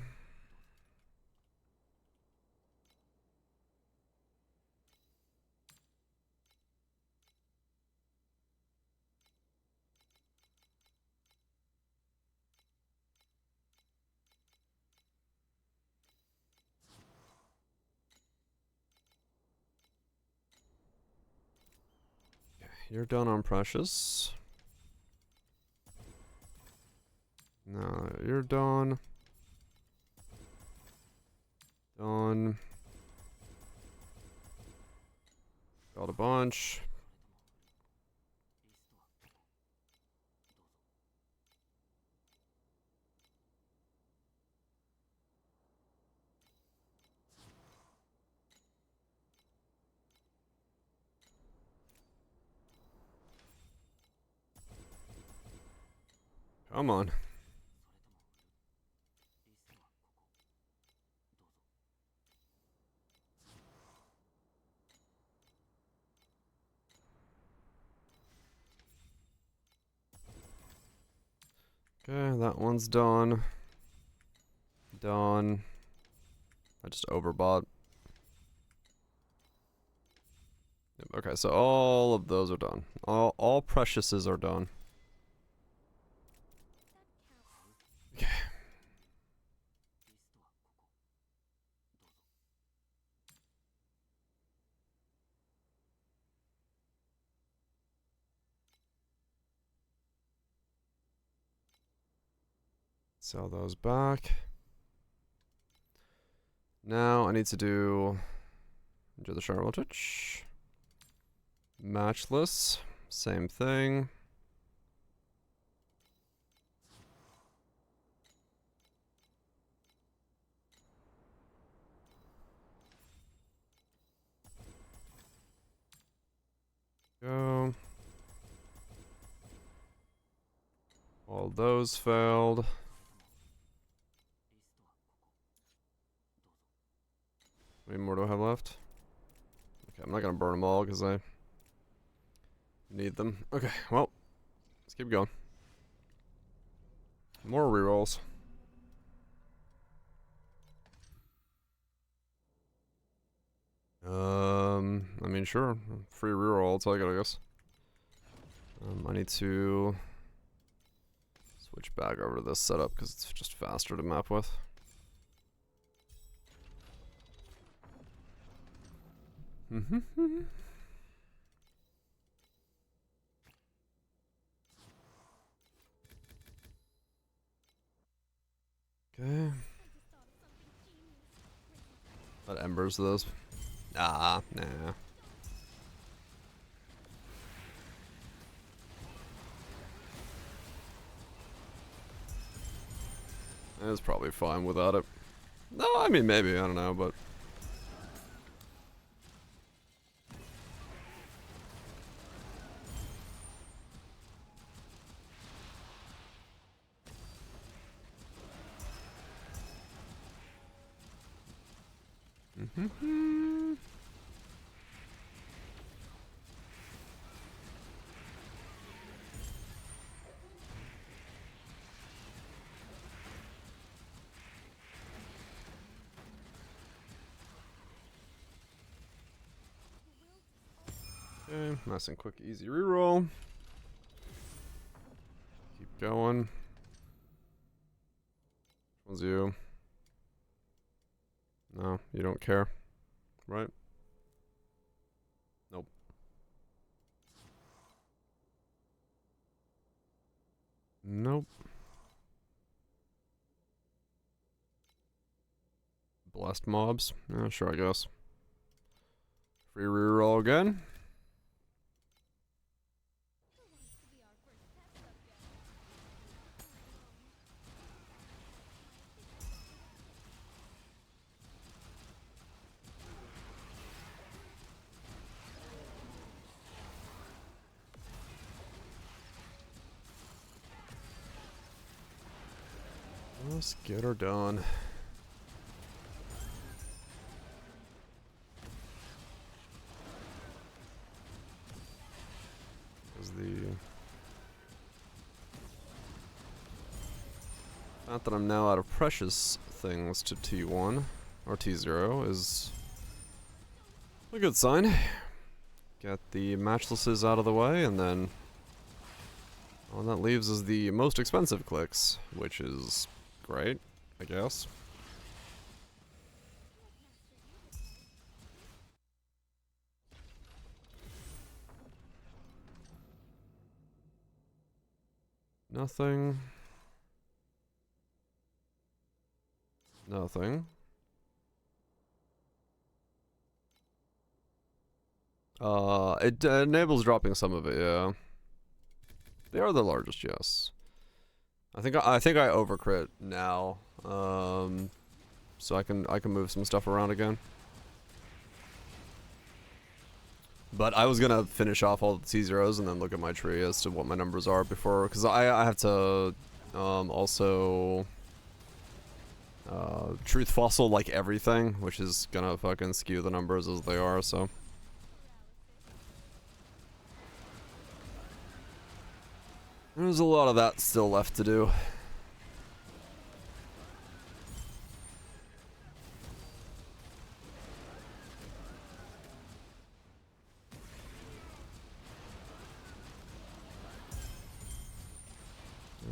You're done on precious. No, you're done. Done. Got a bunch. Come on. Okay, that one's done. Done. I just overbought. Yep, okay, so all of those are done. All preciouses are done. Okay. Sell those back. Now I need to do the sharp voltage. Matchless. Same thing. Go. All those failed. How many more do I have left? Okay, I'm not gonna burn them all because I need them. Okay, well, let's keep going. More rerolls. I mean, sure. Free reroll, I'll take it, I guess. I need to switch back over to this setup because it's just faster to map with. Okay. What embers those? Nah. It's probably fine without it. No, I mean maybe, I don't know, but okay, nice and quick, easy reroll. Keep going. Which one's you? No, you don't care, right? Nope. Nope. Blessed mobs? Yeah, sure, I guess. Free reroll again. Let's get her done. Not that I'm now out of precious things to T1 or T0 is a good sign. Get the matchlesses out of the way, and then all that leaves is the most expensive clicks, which is great, I guess. Nothing. Nothing. It enables dropping some of it, yeah. They are the largest, yes. I think I overcrit now. So I can move some stuff around again. But I was gonna finish off all the T0s and then look at my tree as to what my numbers are before, because I have to also truth fossil like everything, which is gonna fucking skew the numbers as they are, so. There's a lot of that still left to do.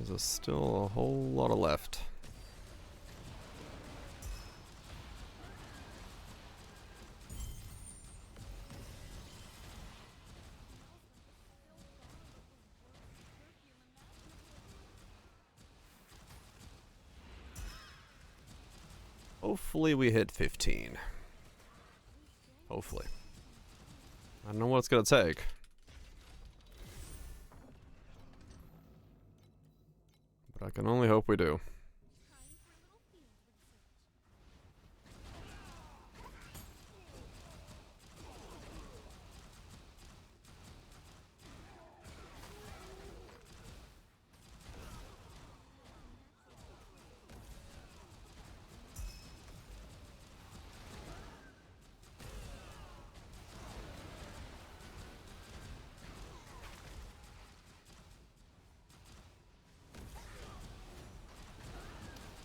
There's still a whole lot of left. Hopefully we hit 15. Hopefully. I don't know what it's gonna take. But I can only hope we do.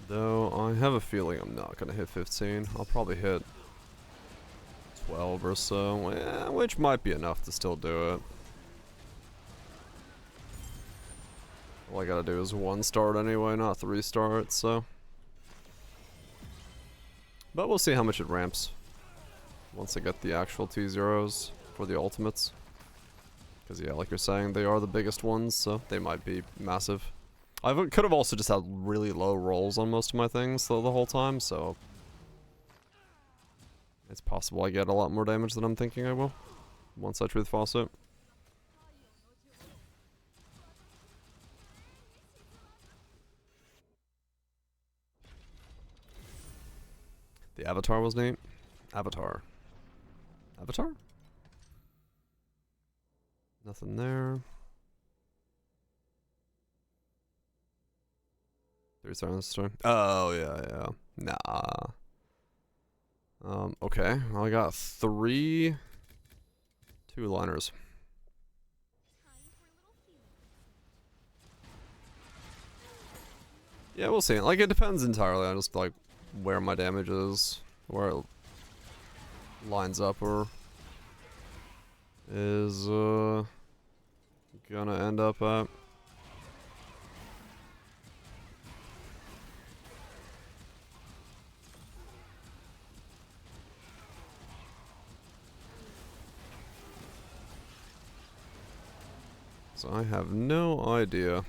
Though I have a feeling I'm not gonna hit 15. I'll probably hit 12 or so, yeah, which might be enough to still do it. All I gotta do is 1 start anyway, not 3 starts, so. But we'll see how much it ramps once I get the actual T0s for the ultimates. Because yeah, like you're saying, they are the biggest ones, so they might be massive. I could have also just had really low rolls on most of my things though the whole time, so it's possible I get a lot more damage than I'm thinking I will once I truth faucet. The avatar was neat. Avatar. Avatar? Nothing there. 3 stars this time. Oh, yeah. Nah. Okay. Well, I got 3 2-liners. Yeah, we'll see. Like, it depends entirely on just, like, where my damage is, where it lines up, or is, gonna end up at. So I have no idea.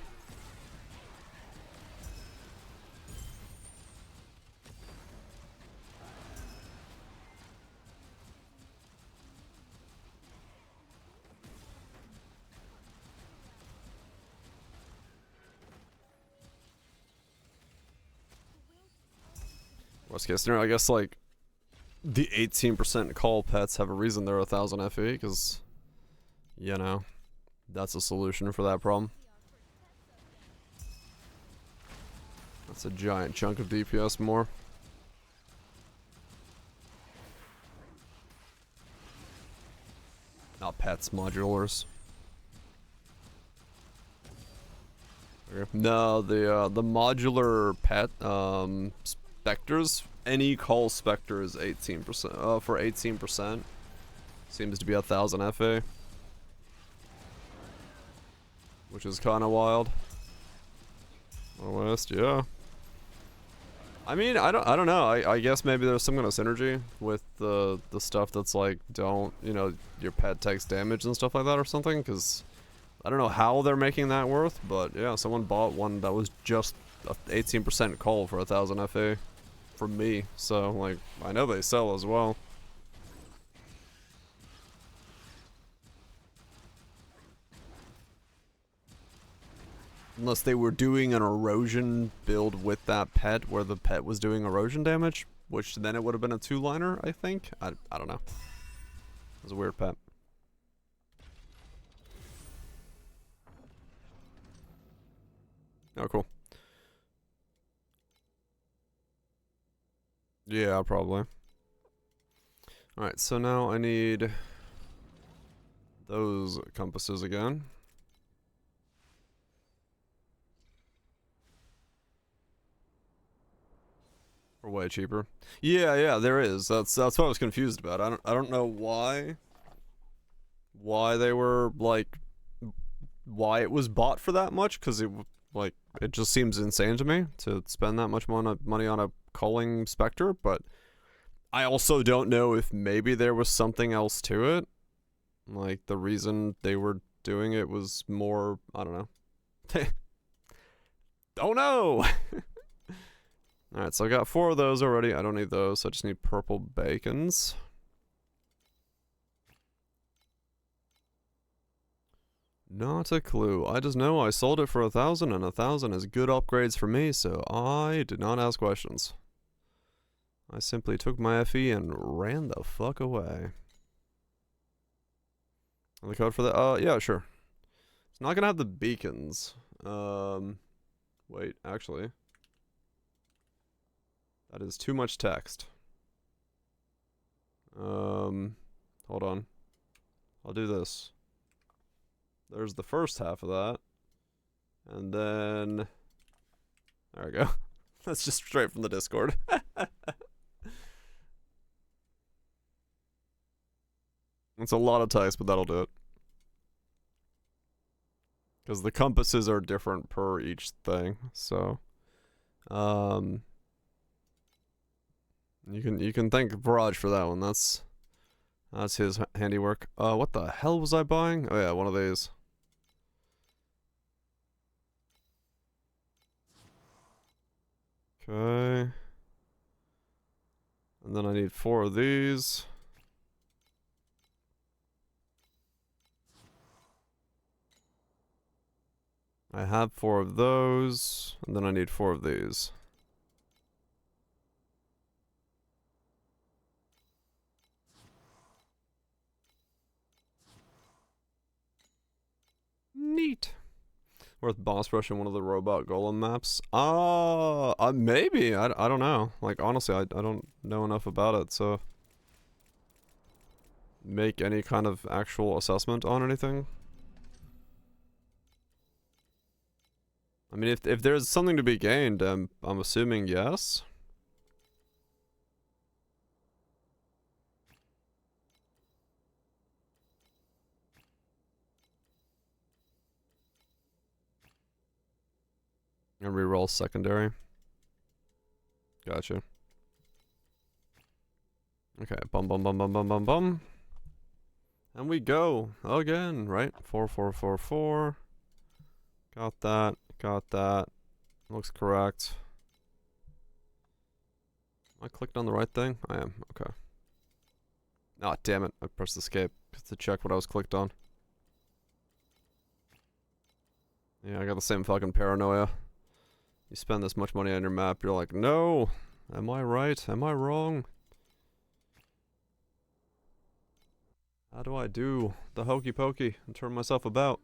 Worst case scenario, I guess, like, the 18% call pets have a reason they're 1000 FE, because, you know, that's a solution for that problem. That's a giant chunk of DPS more. Not pets, modulars. Okay. No, the modular pet, specters. Any call specter is 18%. For 18%, seems to be 1000 FA, which is kind of wild. West, yeah. I mean, I don't know. I guess maybe there's some kind of synergy with the stuff that's like, don't, you know, your pet takes damage and stuff like that or something, because I don't know how they're making that worth, but yeah, someone bought one that was just 18% call for 1000 FA from me, so like, I know they sell as well. Unless they were doing an erosion build with that pet where the pet was doing erosion damage, which then it would have been a 2-liner, I think. I don't know. It was a weird pet. Oh, cool. Yeah, probably. Alright, so now I need those compasses again. Or way cheaper. Yeah, there is. That's what I was confused about. I don't know why they were like why it was bought for that much, because it just seems insane to me to spend that much money on a culling specter, but I also don't know if maybe there was something else to it. Like the reason they were doing it was more, I don't know. Oh no! Alright, so I got 4 of those already. I don't need those, so I just need purple bacons. Not a clue. I just know I sold it for 1,000, and 1,000 is good upgrades for me, so I did not ask questions. I simply took my FE and ran the fuck away. The code for that? Yeah, sure. It's not gonna have the beacons. Wait, actually. That is too much text. Hold on. I'll do this. There's the first half of that. And then... There we go. That's just straight from the Discord. It's a lot of text, but that'll do it. Because the compasses are different per each thing, so... You can thank Viraj for that one. That's his handiwork. What the hell was I buying? Oh yeah, one of these. Okay. And then I need 4 of these. I have 4 of those, and then I need 4 of these. Neat. Worth boss rushing one of the robot golem maps? Maybe. I don't know. Like, honestly, I don't know enough about it, so... Make any kind of actual assessment on anything? I mean, if there's something to be gained, I'm assuming yes. And reroll secondary. Gotcha. Okay, bum. And we go again, right? 4, 4, 4, 4. Got that. Looks correct. Am I clicked on the right thing? I am, okay. Ah, damn it. I pressed escape to check what I was clicked on. Yeah, I got the same fucking paranoia. You spend this much money on your map, you're like, no! Am I right? Am I wrong? How do I do the hokey pokey and turn myself about?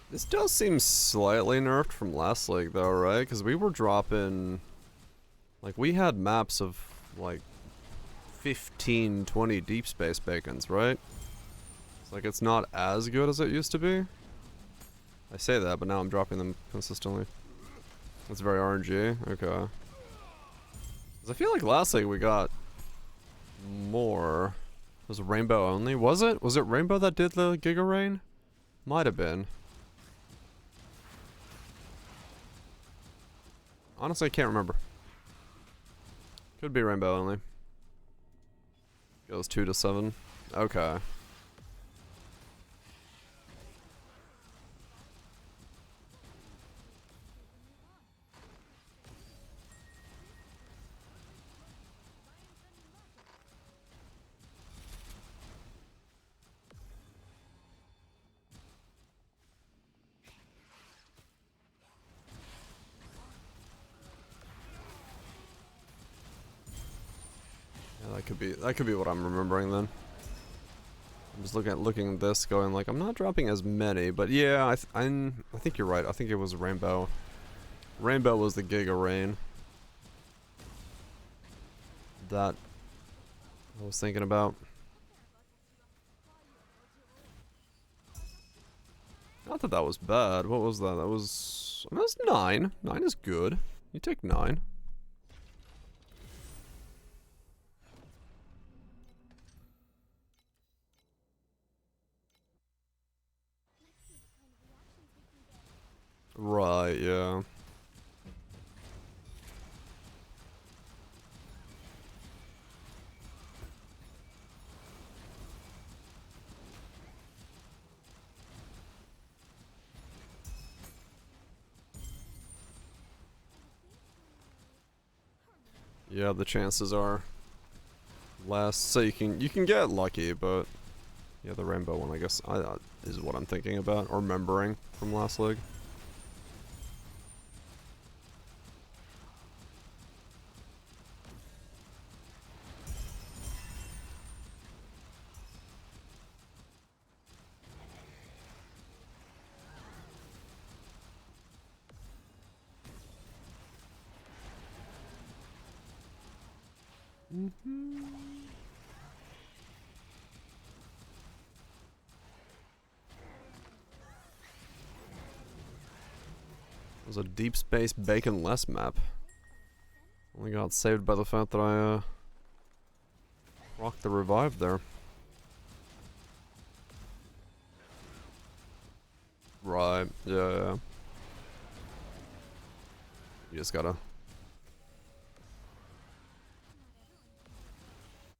This does seem slightly nerfed from last league though, right? Because we were dropping... Like, we had maps of, like, 15, 20 deep space bacons, right? It's like, it's not as good as it used to be. I say that, but now I'm dropping them consistently. That's very RNG, okay. 'Cause I feel like last league we got more. It was Rainbow only, was it? Was it Rainbow that did the Giga Rain? Might have been. Honestly, I can't remember. Could be Rainbow only. Goes 2 to 7. Okay. That could be what I'm remembering then. I'm just looking at this, going like, I'm not dropping as many, but yeah, I think you're right. I think it was Rainbow. Rainbow was the Giga Rain that I was thinking about. Not that that was bad. What was that? That was 9. 9 is good. You take 9. Right, yeah. Yeah, the chances are less, so you can get lucky, but yeah, the rainbow one, I guess, is what I'm thinking about, or remembering from last league. It was a deep space bacon-less map. Only got saved by the fact that I rocked the revive there. Right, yeah. You just gotta...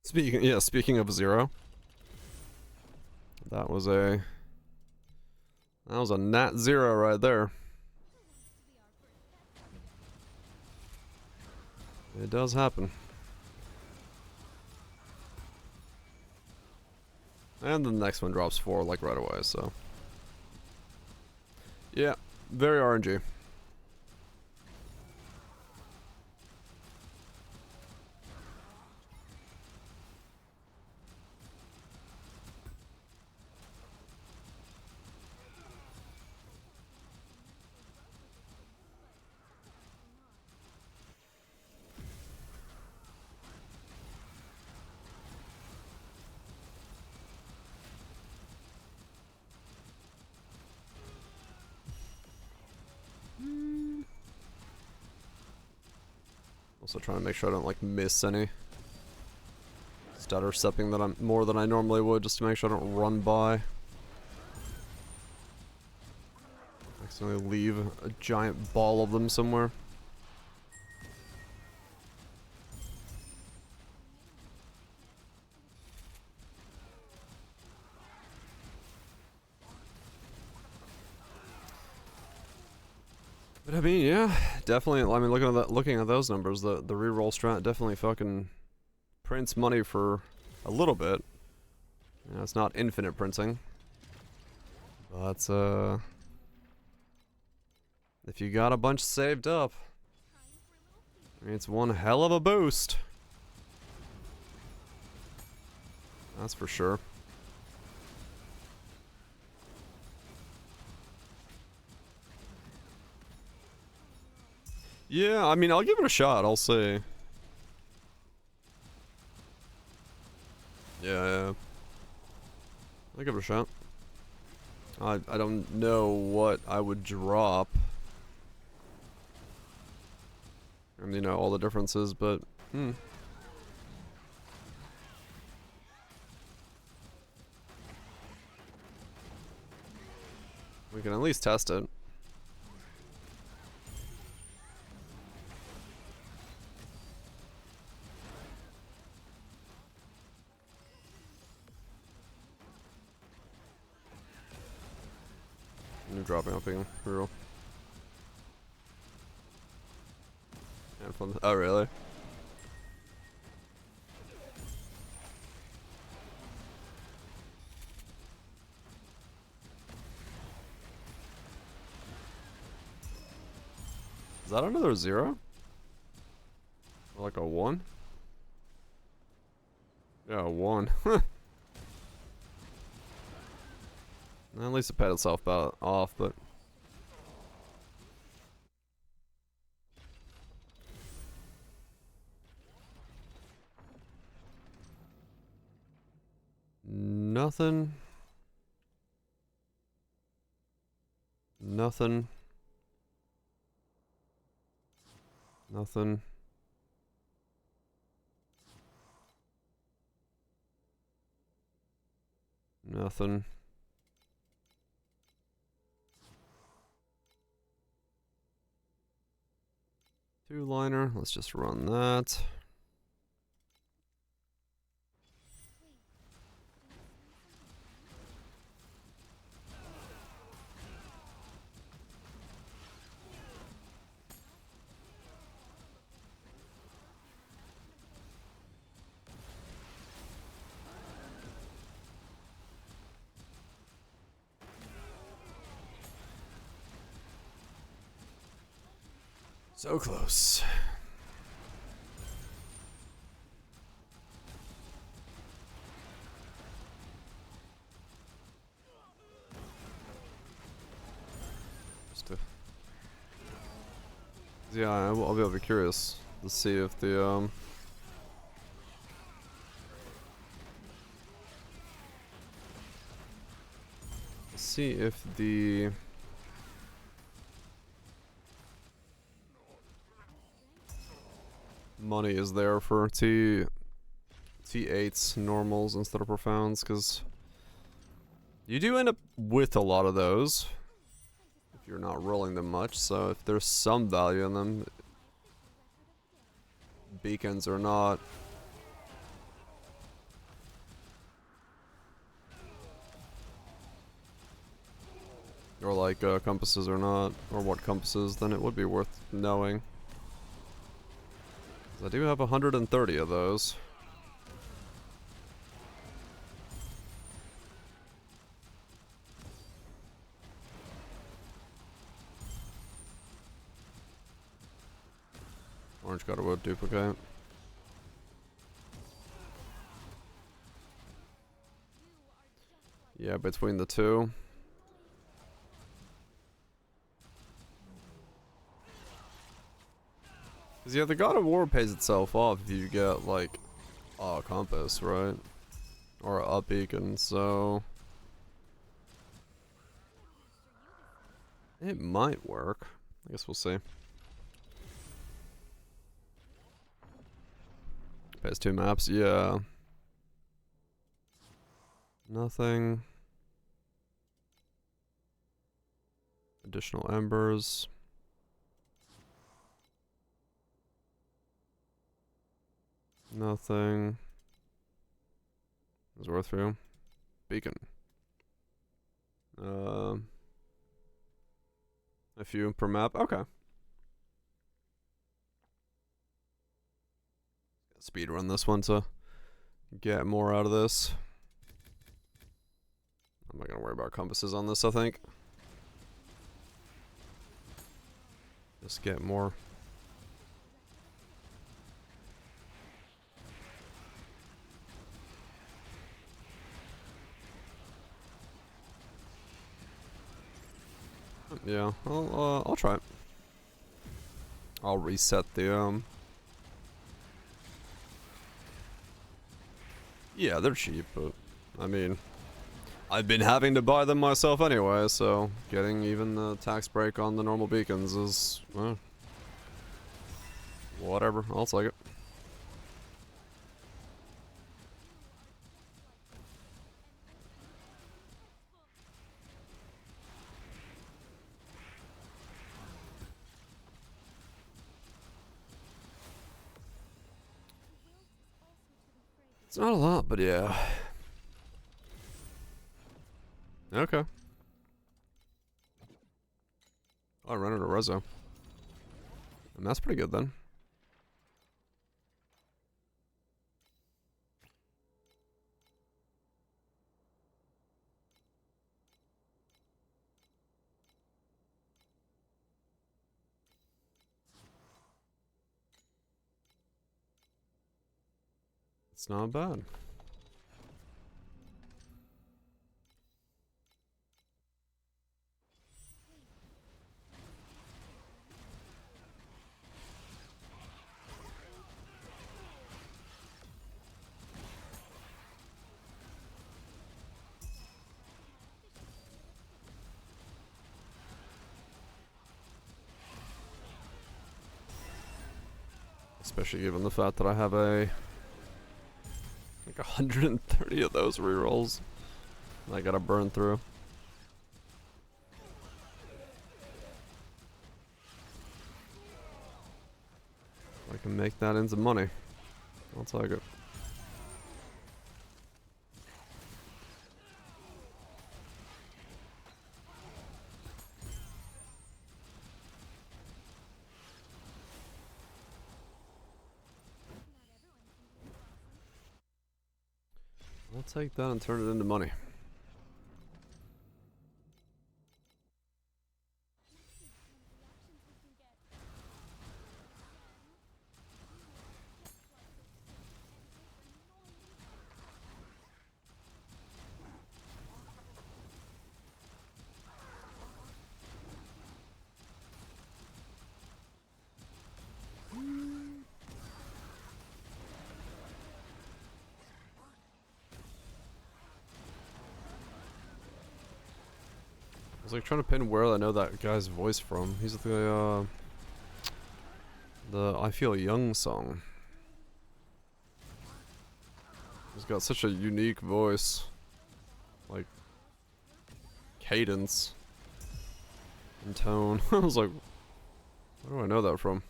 Speaking of 0. That was a nat 0 right there. It does happen. And the next one drops 4 like right away, so. Yeah, very RNG. Also trying to make sure I don't like miss any stutter stepping that I'm more than I normally would, just to make sure I don't run by. Accidentally leave a giant ball of them somewhere. But I mean, yeah, definitely. I mean, looking at those numbers, the reroll strat definitely fucking prints money for a little bit. You know, it's not infinite printing, but if you got a bunch saved up, I mean, it's one hell of a boost. That's for sure. Yeah, I mean, I'll give it a shot. I'll see. Yeah. I'll give it a shot. I don't know what I would drop. I mean, you know, all the differences, but we can at least test it. You're dropping up again, real. Oh, really? Is that another 0? Or like a 1? Yeah, 1. At least it paid itself off, but... Nothing. Nothing. Nothing. Nothing. Two-liner. Let's just run that. So close. Yeah, I'll be curious to see if the money is there for T8s normals instead of profounds, because you do end up with a lot of those if you're not rolling them much. So if there's some value in them, beacons or not. Or like compasses or not, or what compasses, then it would be worth knowing. I do have 130 of those. Orange got a wood duplicate. Yeah, between the two. Cause yeah, the God of War pays itself off if you get like a compass, right? Or a beacon, so it might work. I guess we'll see. Pays 2 maps, yeah. Nothing. Additional embers. Nothing. Is worth for you. Beacon. A few per map. Okay. Speed run this one to get more out of this. I'm not gonna worry about compasses on this, I think. Just get more. Yeah, I'll try it. I'll reset the yeah, they're cheap, but I mean, I've been having to buy them myself anyway, so getting even the tax break on the normal beacons is, well, whatever. I'll take it. It's not a lot, but yeah. Okay. Oh, I ran out of reso. And that's pretty good then. It's not bad. Especially given the fact that I have like 130 of those rerolls I gotta burn through. I can make that into money. I'll take it. I'll take that and turn it into money. I was like trying to pin where I know that guy's voice from. He's the I Feel Young song. He's got such a unique voice. Like cadence and tone. I was like, where do I know that from?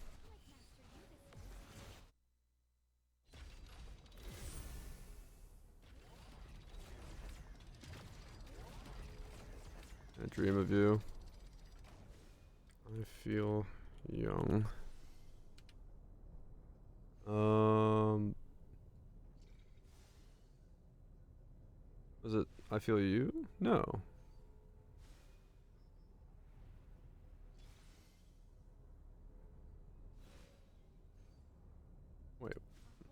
I dream of you. I feel young. Was it I Feel You? No. Wait,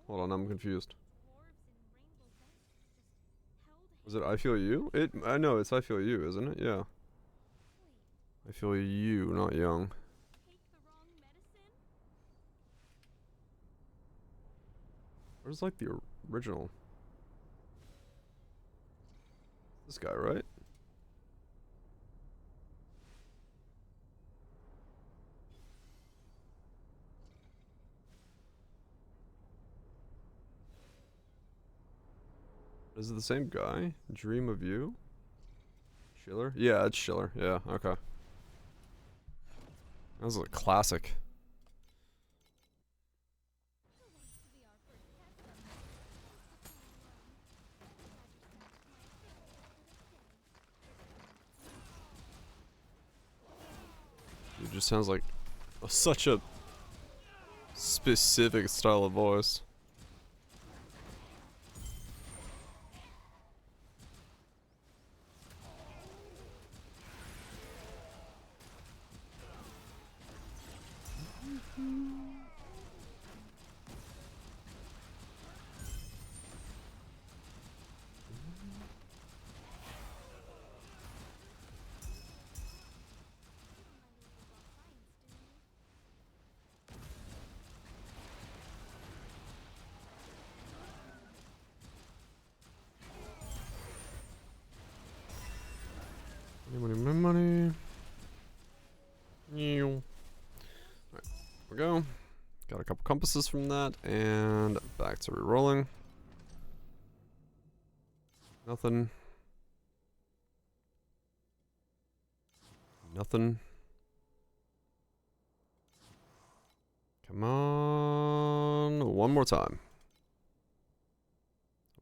hold on, I'm confused. Was it I Feel You? I know it's I Feel You, isn't it? Yeah. I feel you, not young. Where's like the original? This guy, right? Is it the same guy? Dream of You? Schiller? Yeah, it's Schiller. Yeah, okay. That was a classic. It just sounds like such a specific style of voice. Money. Alright, here we go. Got a couple compasses from that, and back to rerolling. Nothing. Nothing. Come on. One more time.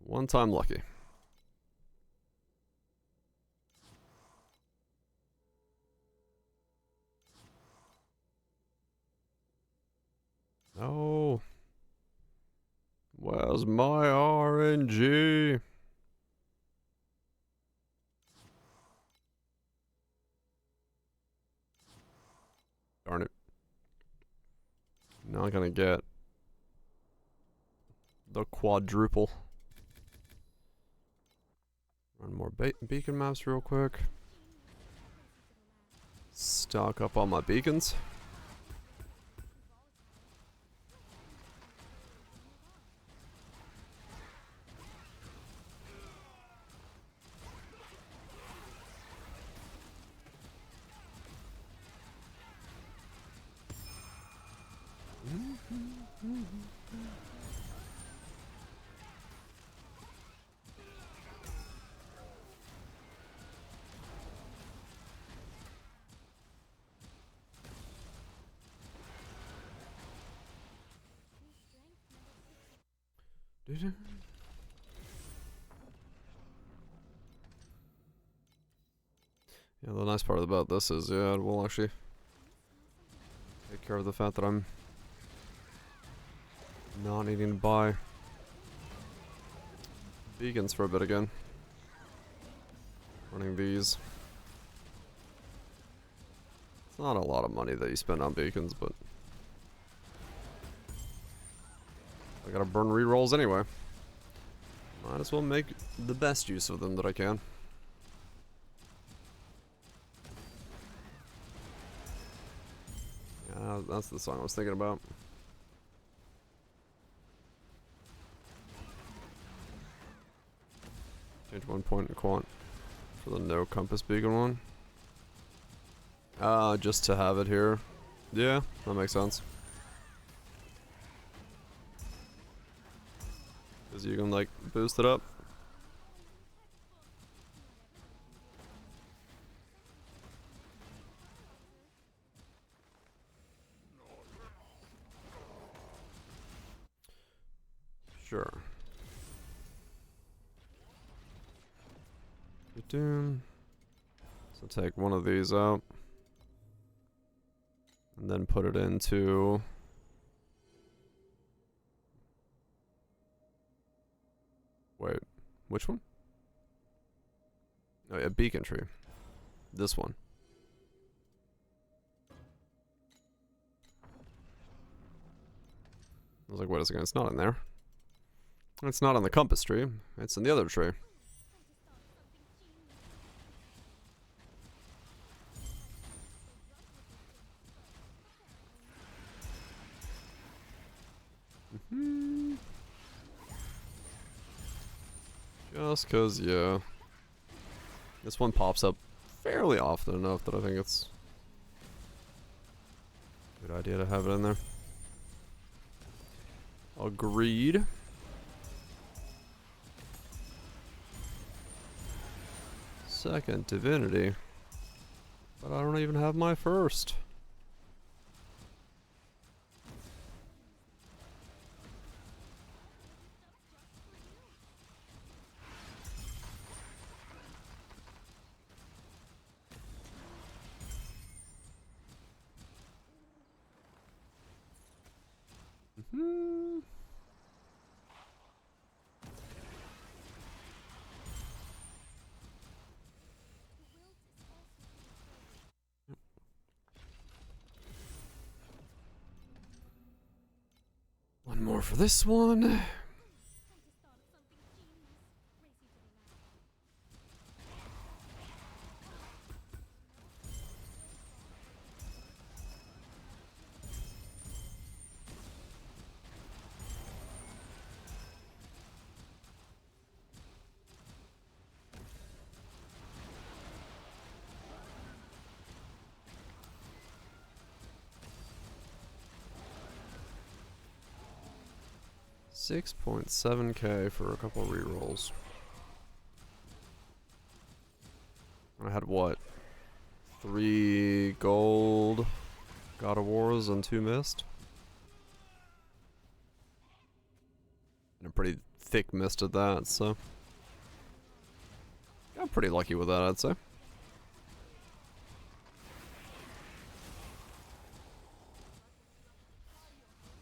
One time lucky. Oh. Where's my RNG? Darn it. Not gonna get the quadruple. Run more beacon maps real quick. Stock up on my beacons. Yeah, the nice part about this is, yeah, it will actually take care of the fact that I'm not needing to buy beacons for a bit again. Running these. It's not a lot of money that you spend on beacons, but I gotta burn rerolls anyway. Might as well make the best use of them that I can. Yeah, that's the song I was thinking about. Change 1 point in quant for the no compass beacon one. Just to have it here. Yeah, that makes sense. Because you can, like, boost it up. Sure. So take one of these out. And then put it into... Wait, which one? Oh yeah, beacon tree. This one. I was like, wait a second, it's not in there. It's not on the compass tree. It's in the other tree. Just cause, yeah. This one pops up fairly often enough that I think it's a good idea to have it in there. Agreed. Second divinity. But I don't even have my first. One more for this one. $6.7K for a couple of rerolls. I had what? 3 gold God of Wars and 2 mist. And a pretty thick mist at that, so I'm pretty lucky with that, I'd say.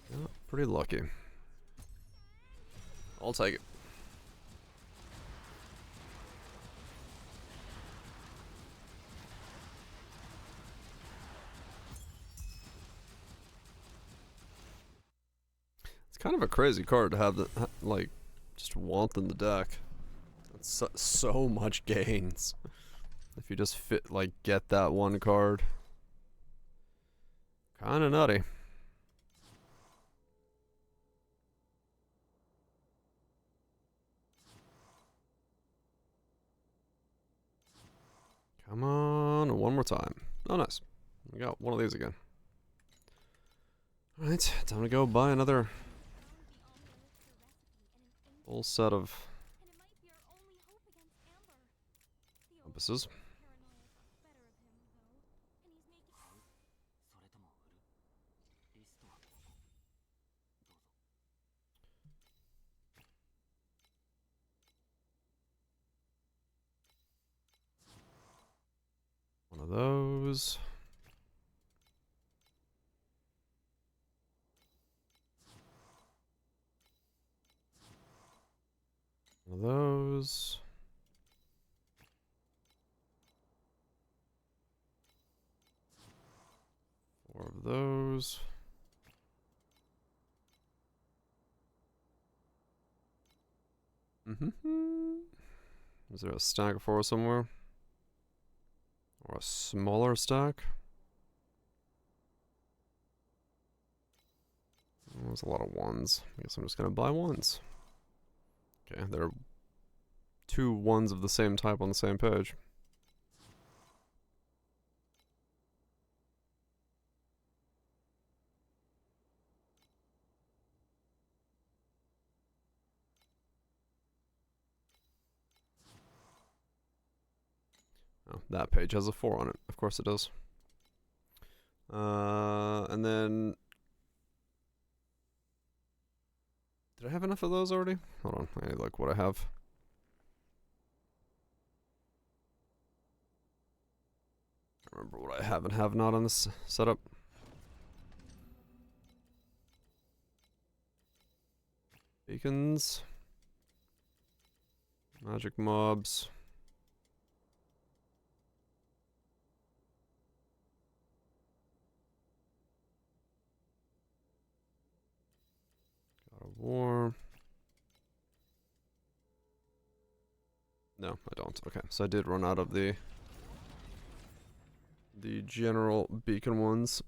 Yeah, pretty lucky. I'll take it. It's kind of a crazy card to have that, like, just want in the deck. It's so much gains. If you just get that one card. Kinda nutty. Come on, one more time. Oh, nice. We got one of these again. Alright, time to go buy another full set of compasses. those. One of those. Four of those. Is there a stack of 4 somewhere? Or a smaller stack? Oh, there's a lot of 1s. I guess I'm just gonna buy 1s. Okay, there are 2 1s of the same type on the same page. Oh, that page has a 4 on it. Of course it does. And then... Did I have enough of those already? Hold on, I need to look what I have. I remember what I have and have not on this setup. Beacons. Magic mobs. God of War. No, I don't. Okay, so I did run out of the general beacon ones.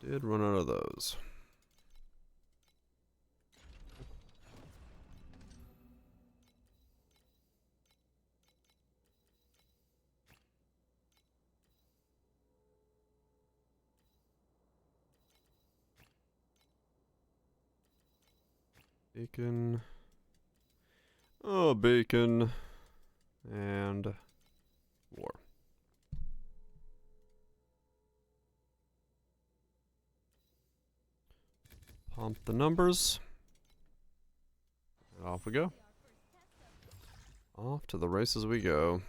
Did run out of those. Bacon. Oh, bacon. And war. Pump the numbers. And off we go. Off to the races we go.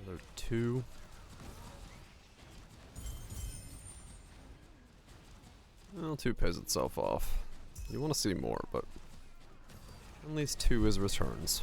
Another 2. Well, 2 pays itself off. You want to see more, but at least 2 is returns.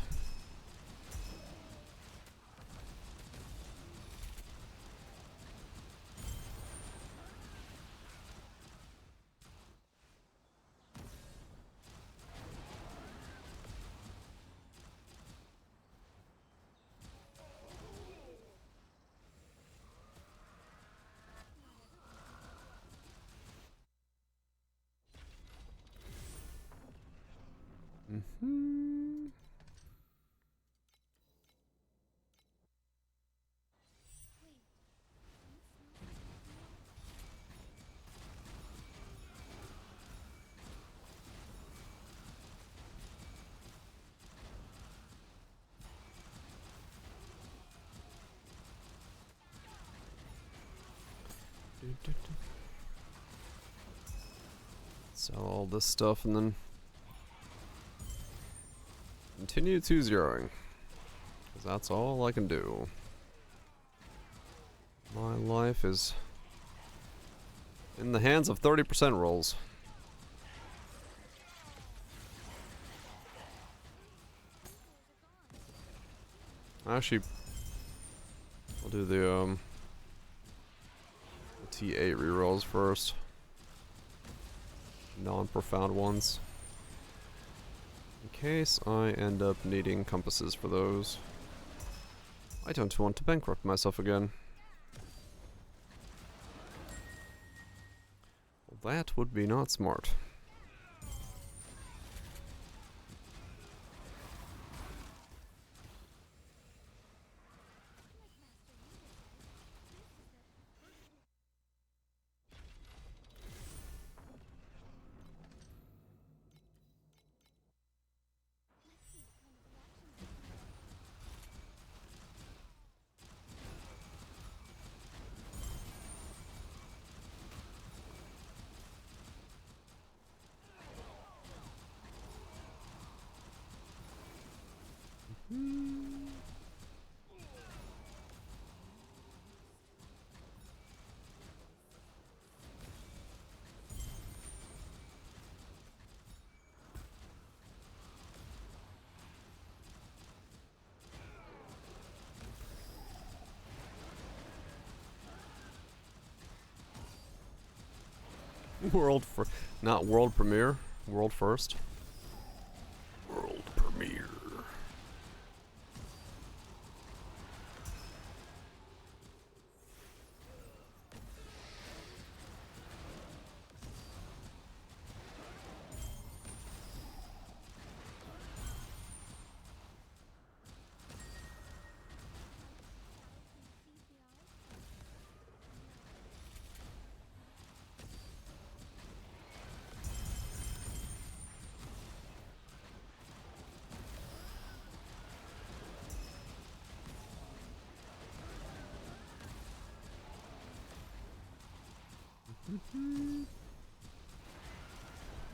Sell all this stuff and then continue to zeroing. Because that's all I can do. My life is in the hands of 30% rolls. Actually, I'll do the T8 rerolls first. Non-profound ones. In case I end up needing compasses for those. I don't want to bankrupt myself again. Well, that would be not smart. Not world premiere, world first. World premiere.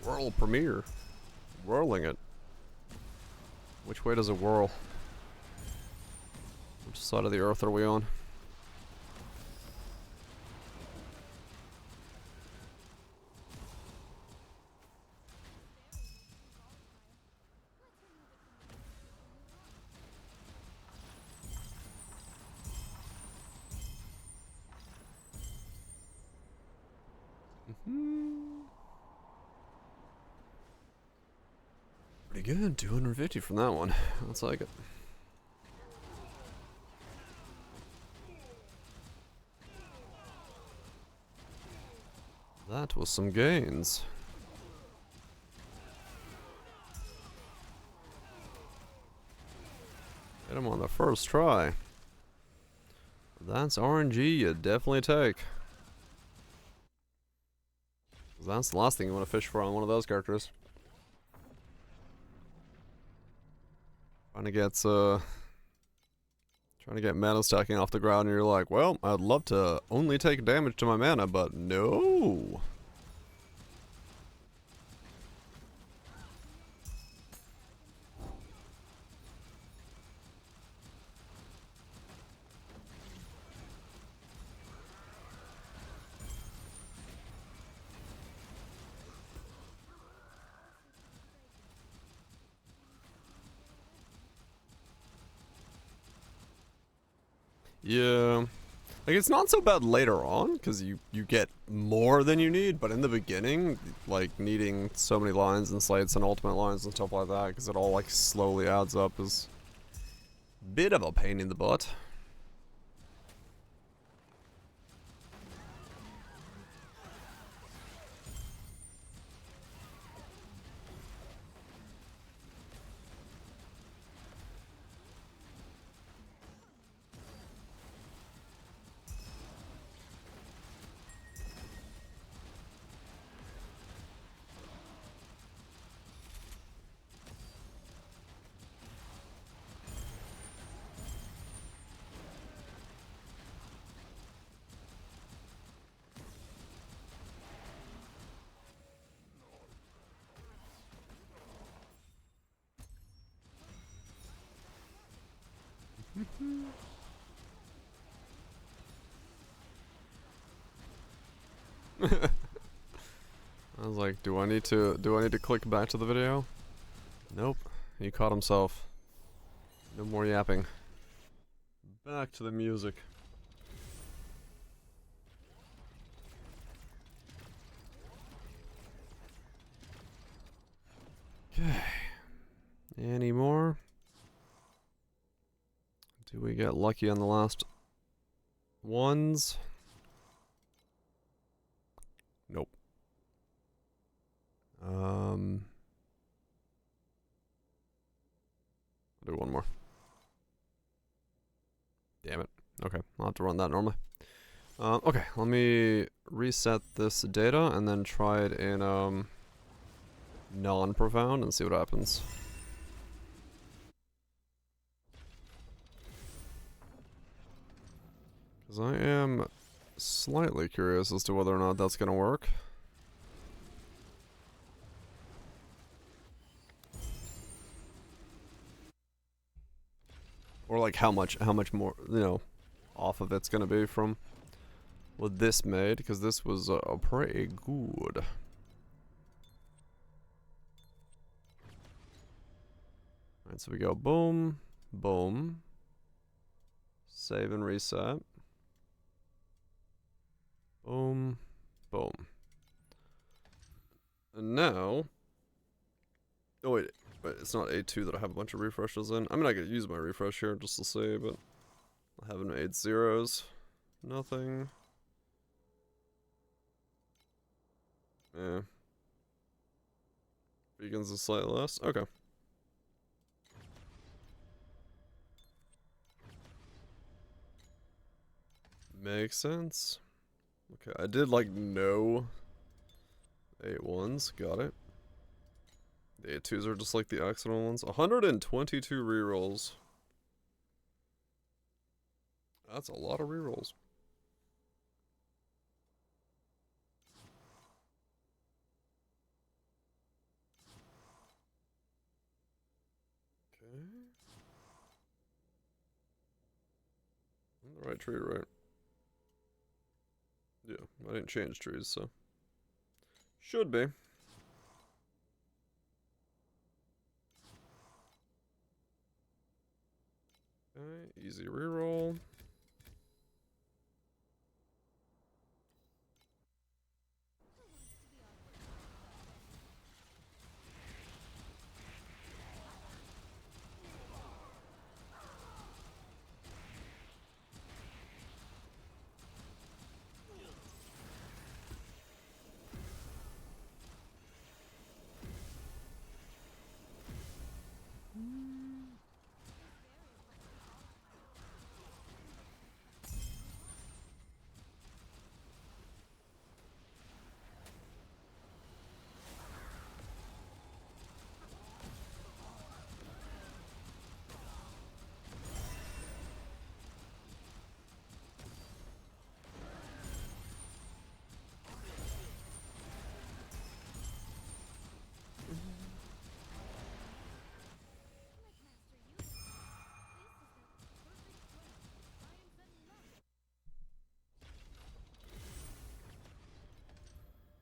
World premiere. Whirling it. Which way does it whirl? Which side of the earth are we on? Pretty good, 250 from that one. Let's like it. That was some gains. Hit him on the first try. That's RNG you definitely take. That's the last thing you want to fish for on one of those characters. Trying to get mana stacking off the ground and you're like, well, I'd love to only take damage to my mana, but no. Yeah. Like, it's not so bad later on, because you get more than you need, but in the beginning, like, needing so many lines and slates and ultimate lines and stuff like that, because it all, like, slowly adds up is a bit of a pain in the butt. I was like, do I need to click back to the video? Nope. He caught himself. No more yapping. Back to the music. Okay. Any more? Do we get lucky on the last ones? Nope. I'll do one more. Damn it. Okay, I'll have to run that normally. Okay, let me reset this data and then try it in non-profound and see what happens. Because I am slightly curious as to whether or not that's gonna work. Or like how much more, you know, off of it's gonna be from what this made, because this was pretty good. Alright, so we go boom, boom, save and reset, boom, boom. And now, oh wait, it's not A2 that I have a bunch of refreshes in. I mean, I could use my refresh here just to see, but I haven't made zeros. Nothing. Yeah. Vegans is slightly less. Okay. Makes sense. Okay, I did like no 8-1s. Got it. The 8-2s are just like the accidental ones. 122 rerolls. That's a lot of rerolls. Okay. I'm in the right tree, right? Yeah, I didn't change trees, so. Should be. Okay, easy reroll.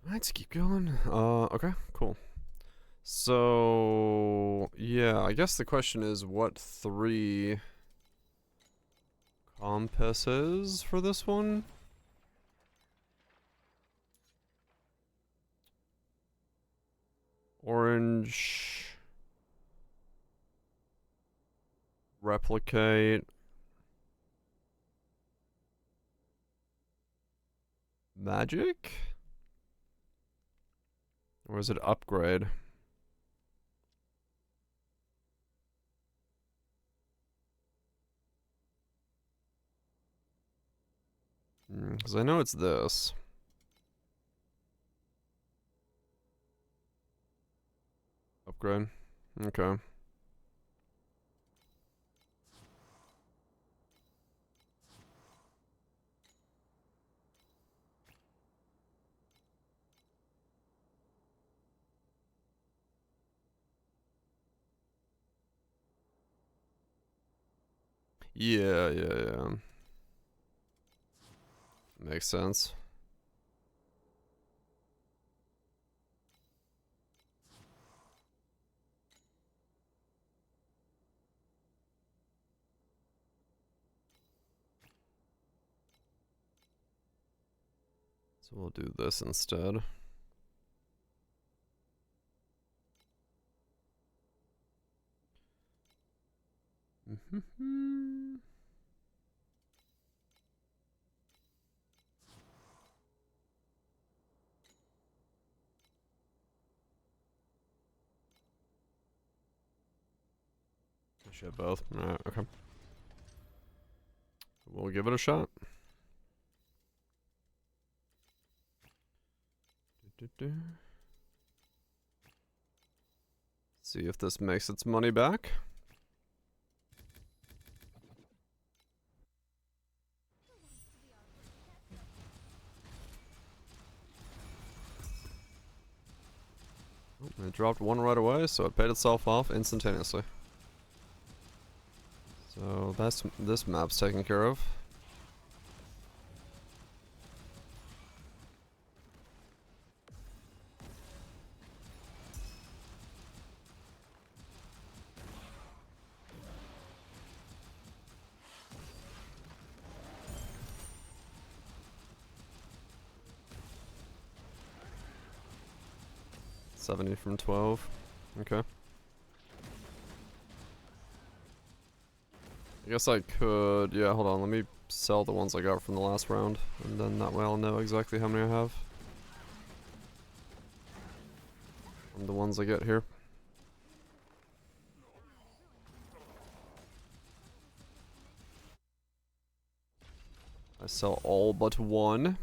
Let's keep going. Okay, cool. So, yeah, I guess the question is what 3 compasses for this one? Orange. Replicate. Magic? Or is it upgrade? Because I know it's this. Upgrade. Okay. Yeah. Makes sense. So we'll do this instead. I should have both. Alright, okay. We'll give it a shot. See if this makes its money back. Oh, it dropped one right away, so it paid itself off instantaneously. So this map's taken care of. $70 from 12. Okay. I guess I could, yeah, hold on, let me sell the ones I got from the last round, and then that way I'll know exactly how many I have. From the ones I get here. I sell all but one.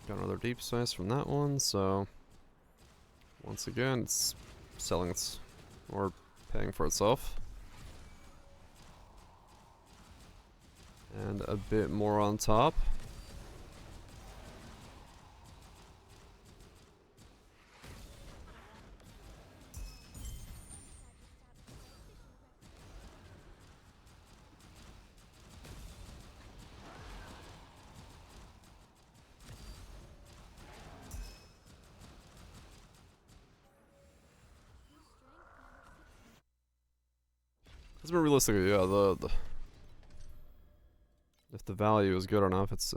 Got another deep slice from that one, so once again, it's selling its, or paying for itself. And a bit more on top. But realistically, yeah, the if the value is good enough, it's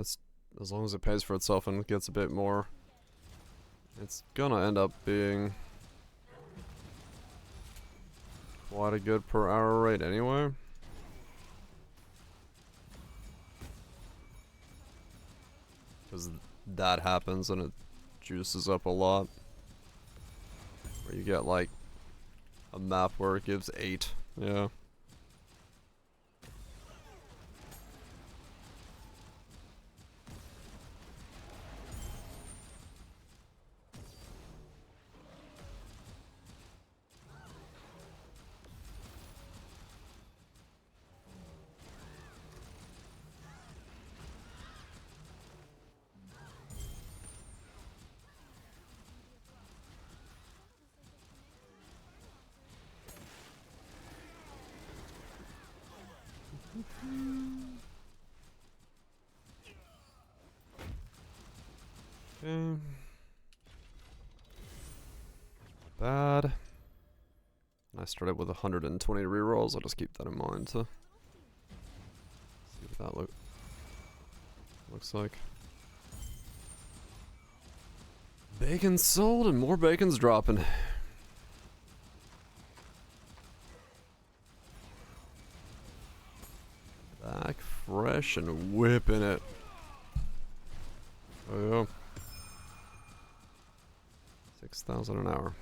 as long as it pays for itself and gets a bit more, it's gonna end up being quite a good per hour rate anyway. Because that happens and it juices up a lot. Where you get like a map where it gives 8, yeah. Okay. Bad. And I started with 120 rerolls. I'll just keep that in mind to see what that looks like. Bacon sold and more bacon's dropping. Back fresh and whipping it. Oh yeah. 6,000 an hour.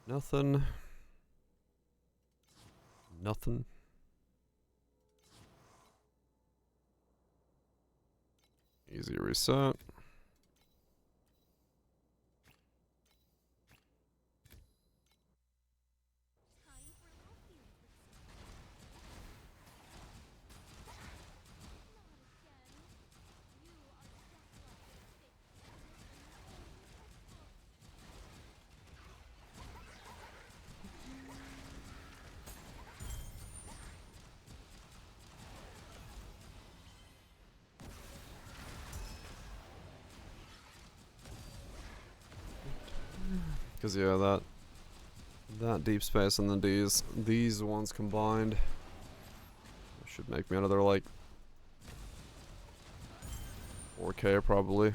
Nothing. Nothing. Easy reset. Time for a little field with Not again. You are just like a fake Cause yeah, that deep space and then these ones combined should make me another like 4K probably.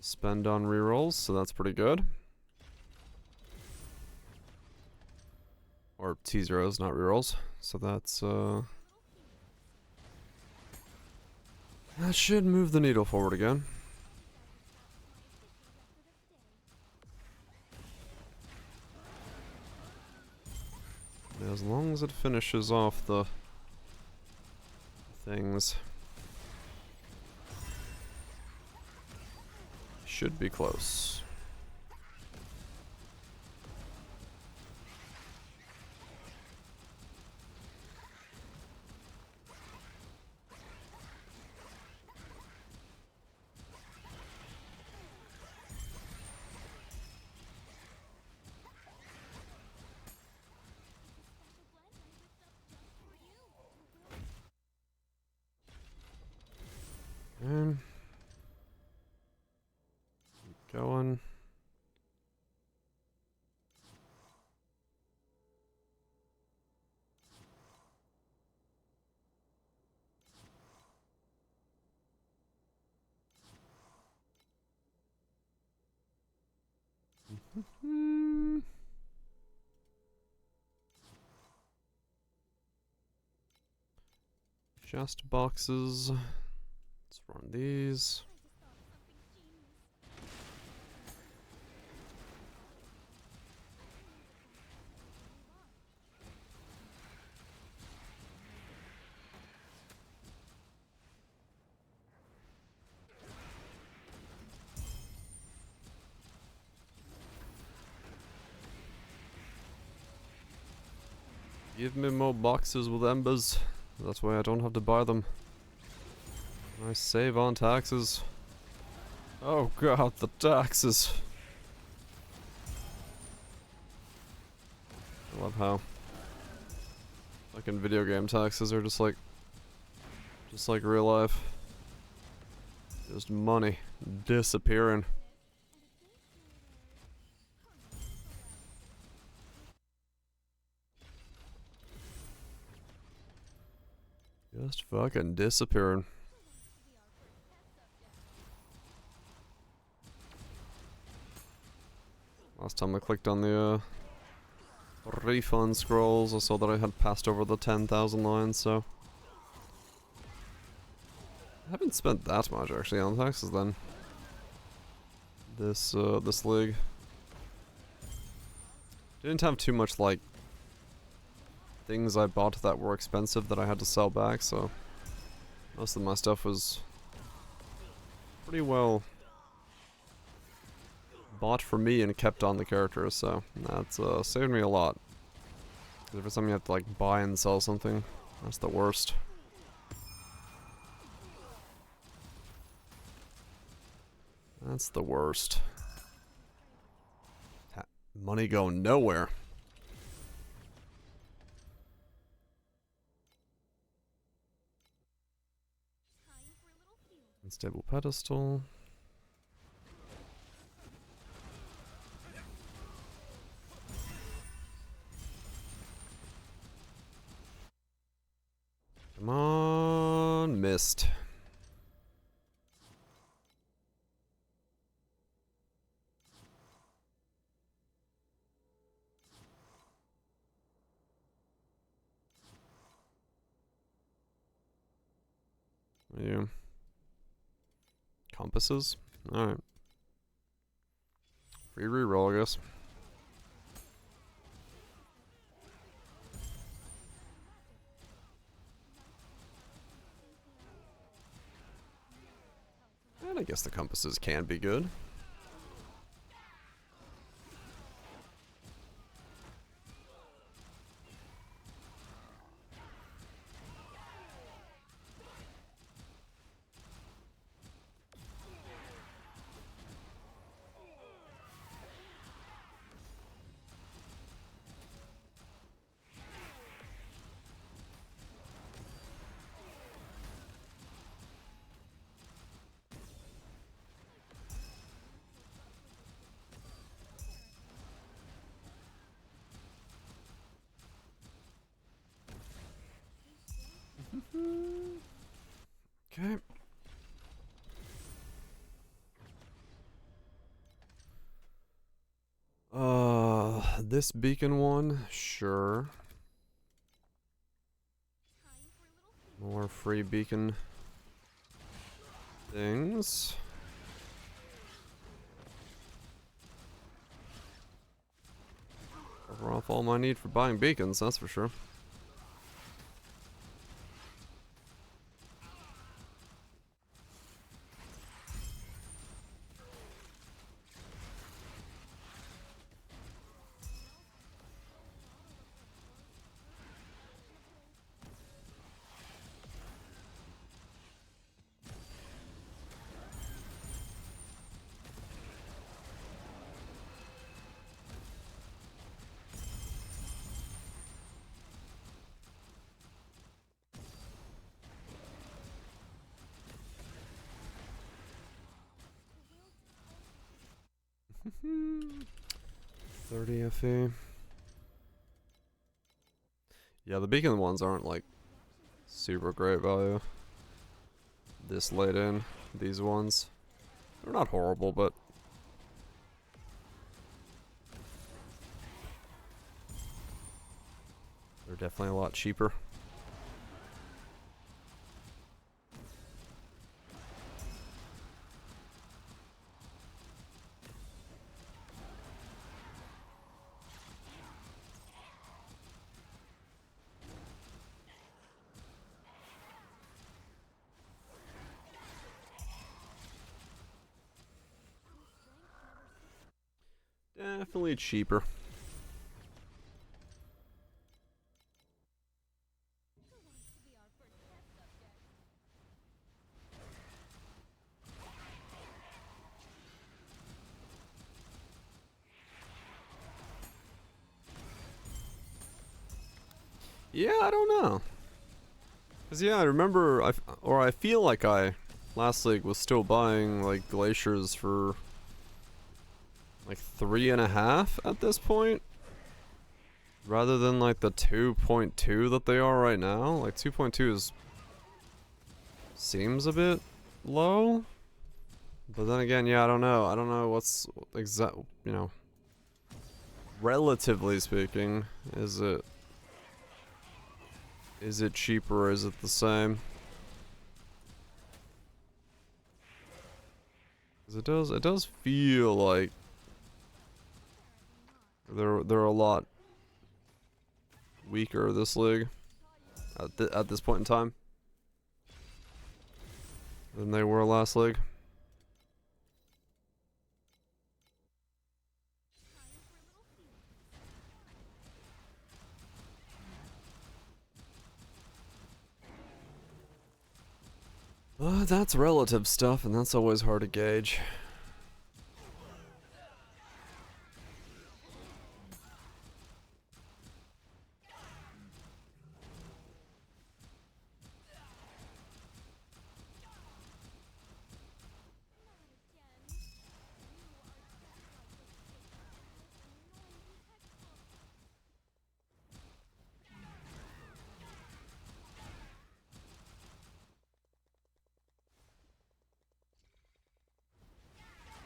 Spend on rerolls, so that's pretty good. Or T0s, not rerolls. So that's that should move the needle forward again. As long as it finishes off the things, should be close. And keep going. Just boxes. Let's run these. Give me more boxes with embers. That's why I don't have to buy them. I save on taxes. Oh god, the taxes. I love how fucking video game taxes are just like real life. Just money disappearing. Just fucking disappearing. Last time I clicked on the refund scrolls, I saw that I had passed over the 10,000 lines, so I haven't spent that much actually on taxes then. This league didn't have too much like things I bought that were expensive that I had to sell back, so most of my stuff was pretty well bought for me and kept on the characters, so that's saved me a lot. Every time you have to like buy and sell something, that's the worst. That's the worst. Money going nowhere. Unstable pedestal. Come on, missed. Yeah. Compasses? Alright. Free reroll, I guess. And I guess the compasses can be good. Okay. This beacon one, sure. More free beacon things. Cover off all my need for buying beacons, that's for sure. Hmm. 30 FE. Yeah, the beacon ones aren't like super great value. This late in, these ones. They're not horrible, but they're definitely a lot cheaper. Definitely cheaper. Yeah, I don't know. Cause yeah, I remember, I feel like I, last league was still buying like glaciers for like 3.5 at this point. Rather than like the 2.2 that they are right now. Like 2.2 is, seems a bit low. But then again, yeah, I don't know. I don't know what's exact, you know, relatively speaking, is it cheaper or is it the same? Cause it does feel like they're a lot weaker this league at this point in time than they were last league. But that's relative stuff, and that's always hard to gauge.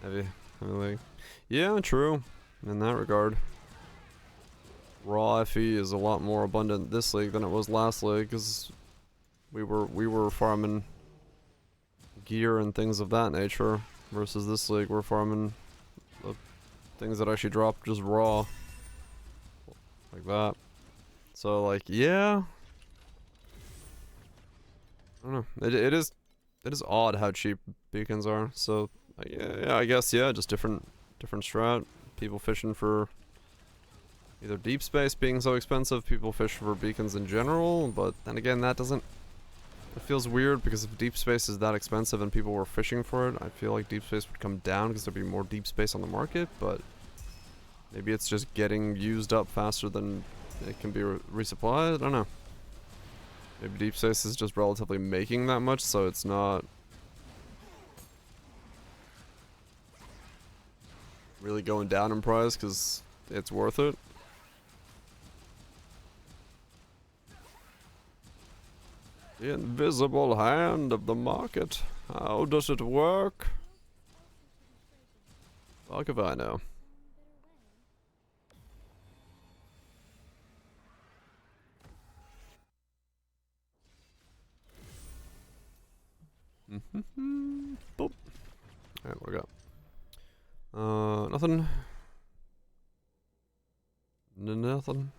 Heavy league. Yeah, true. In that regard. Raw FE is a lot more abundant this league than it was last league, because we were farming gear and things of that nature, versus this league we're farming the things that actually drop just raw. Like that. So like, yeah. I don't know. It is It is odd how cheap beacons are. So yeah, I guess yeah, just different strat. People fishing for either deep space being so expensive, people fish for beacons in general, but then again that doesn't, it feels weird because if deep space is that expensive and people were fishing for it, I feel like deep space would come down because there'd be more deep space on the market, but maybe it's just getting used up faster than it can be resupplied. I don't know. Maybe deep space is just relatively making that much, so it's not really going down in price because it's worth it. The invisible hand of the market. How does it work? Fuck if I know. Boop. Alright, what do we got? Nothing. Nothing.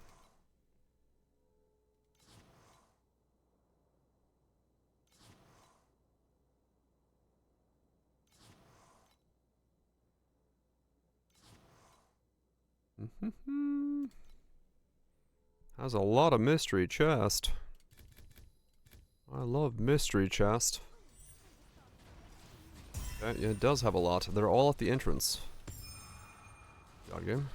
Has a lot of mystery chest. I love mystery chest. Okay, yeah, it does have a lot. They're all at the entrance. God game.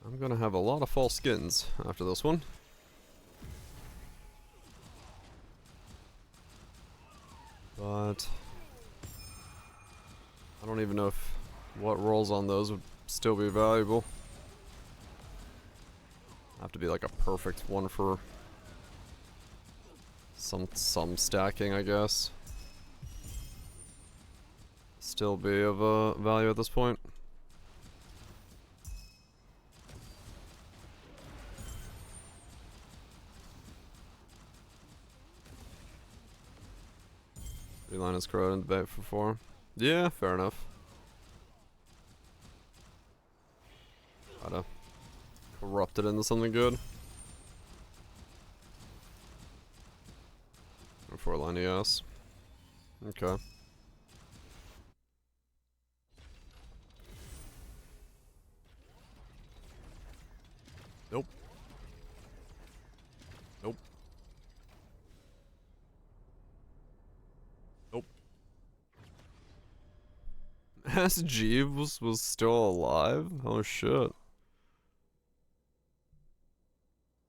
I'm gonna have a lot of false skins after this one. But I don't even know if what rolls on those would still be valuable. Have to be like a perfect one for some stacking, I guess. Still be of value at this point. Line is corroded in the bait for 4. Yeah, fair enough. Gotta corrupt it into something good. Or 4 line, yes. Okay. Nope. Nope. Nope. As Jeeves was still alive? Oh shit.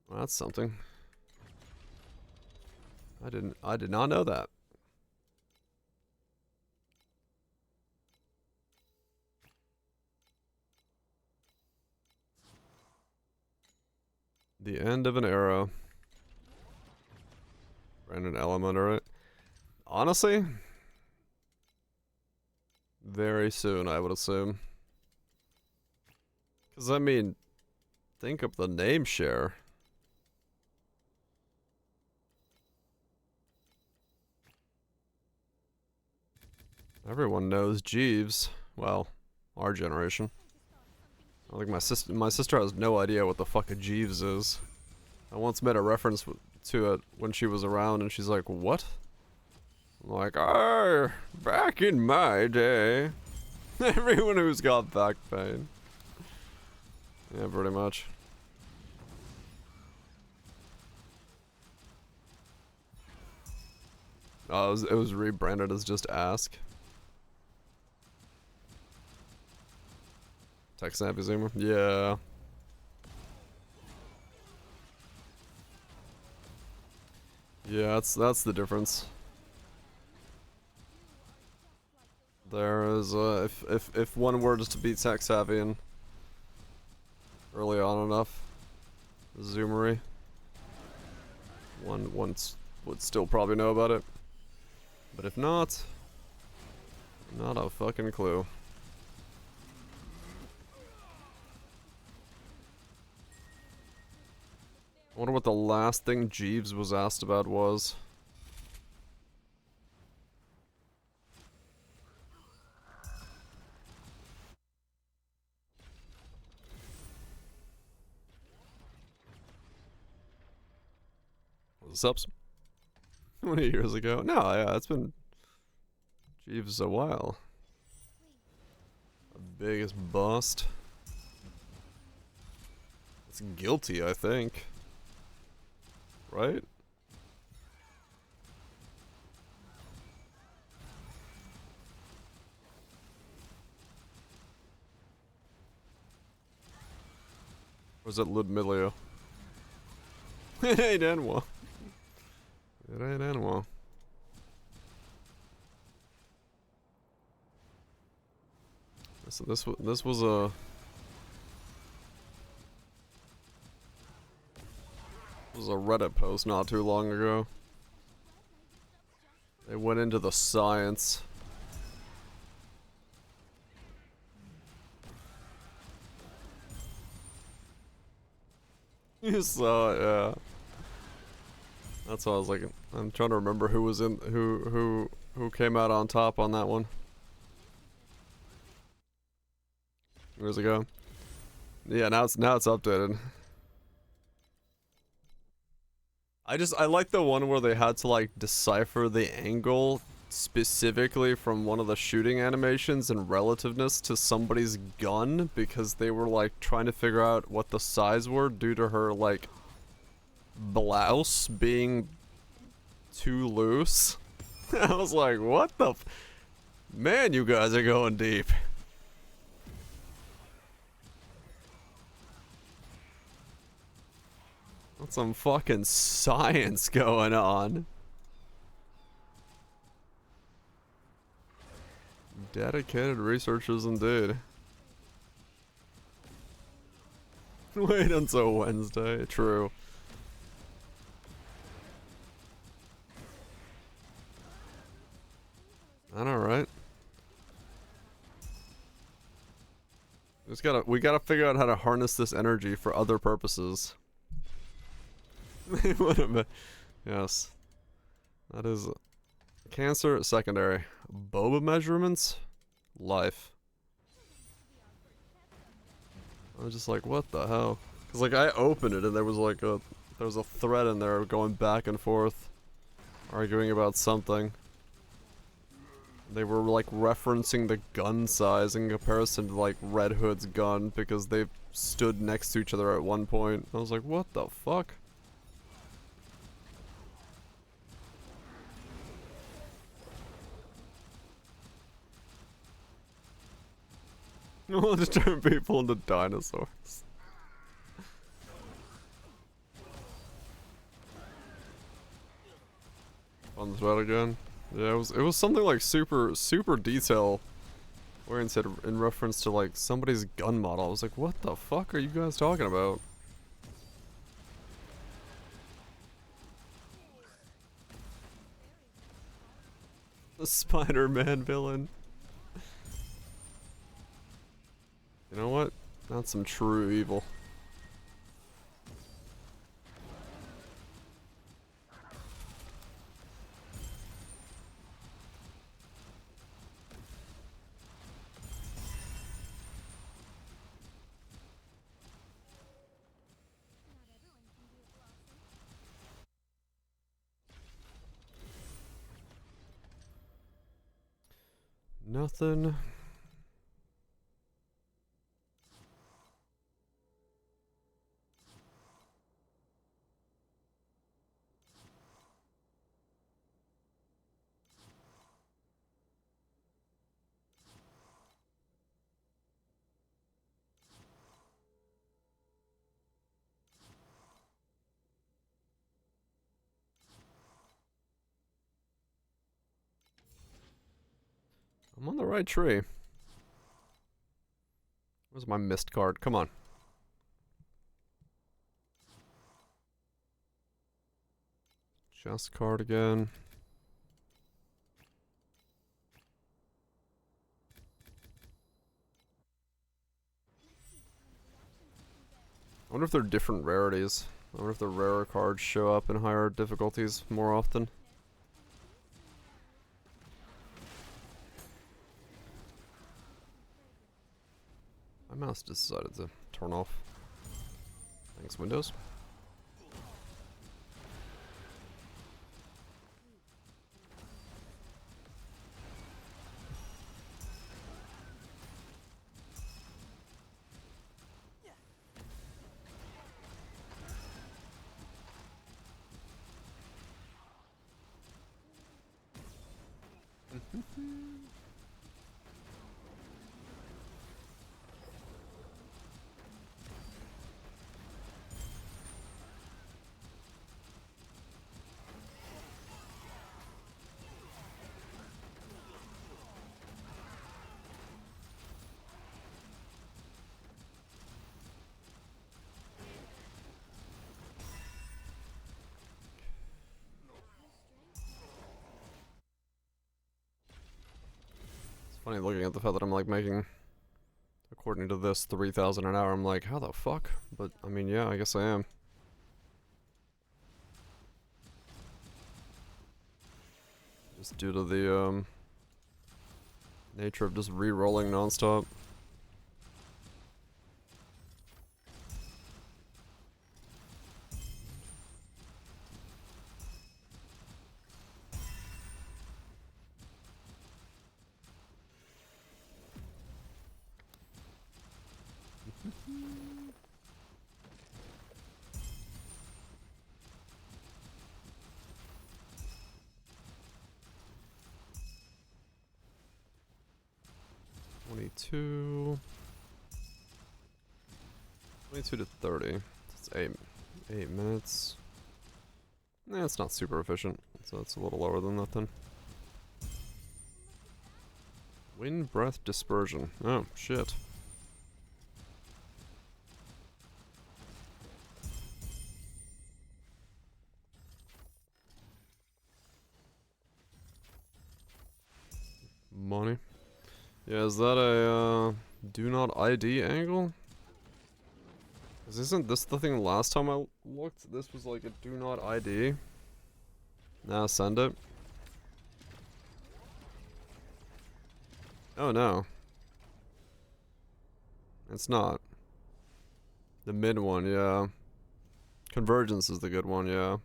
Well, that's something. I did not know that. The end of an era. Random element, alright. Honestly, very soon, I would assume. Because, I mean, think of the name share. Everyone knows Jeeves. Well, our generation. I think my sister has no idea what the fuck a Jeeves is. I once made a reference to it when she was around, and she's like, "What?" I'm like, "Oh, back in my day." Everyone who's got back pain. Yeah, pretty much. Oh, it was rebranded as just Ask. Tech Savvy Zoomer? Yeah. Yeah, that's the difference. There is if one were just to be tech savvy and early on enough, Zoomery, one would still probably know about it. But if not, not a fucking clue. I wonder what the last thing Jeeves was asked about was. Was this up 20 years ago? No, yeah, it's been Jeeves a while. The biggest bust. It's guilty, I think. Right? Or is it Ludmilla? It ain't Anwa. It ain't Anwa. So this was a Reddit post not too long ago. They went into the science. You saw it, yeah. That's what I was like. I'm trying to remember who was in who came out on top on that one. Years ago. Yeah, now it's updated. I like the one where they had to like decipher the angle specifically from one of the shooting animations and relativeness to somebody's gun because they were like trying to figure out what the size were due to her like blouse being too loose. I was like, what the man, you guys are going deep. That's some fucking science going on. Dedicated researchers indeed. Wait until Wednesday. True. I know, right? We gotta figure out how to harness this energy for other purposes. Yes. That is cancer secondary. Boba measurements? Life. I was just like, what the hell? Cause like I opened it and there was a thread in there going back and forth, arguing about something. They were like referencing the gun size in comparison to like Red Hood's gun because they stood next to each other at one point. I was like, what the fuck? We'll just turn people into dinosaurs. On the thread again. Yeah, it was something like super detail oriented in reference to like somebody's gun model. I was like, what the fuck are you guys talking about? The Spider-Man villain. You know what? That's some true evil. Nothing. I'm on the right tree. Where's my missed card? Come on. Chest card again. I wonder if they're different rarities. I wonder if the rarer cards show up in higher difficulties more often. My mouse decided to turn off. Thanks, Windows. Funny looking at the fact that I'm like making, according to this, 3,000 an hour. I'm like, how the fuck? But I mean, yeah, I guess I am. Just due to the nature of just re-rolling nonstop. Twenty-two to 30. It's 8 minutes. Eh, it's not super efficient, so it's a little lower than that then. Wind breath dispersion. Oh shit. Money. Yeah, is that a do not ID angle? 'Cause isn't this the thing last time I looked? This was like a do not ID. Now send it. Oh no. It's not. The mid one, yeah. Convergence is the good one, yeah.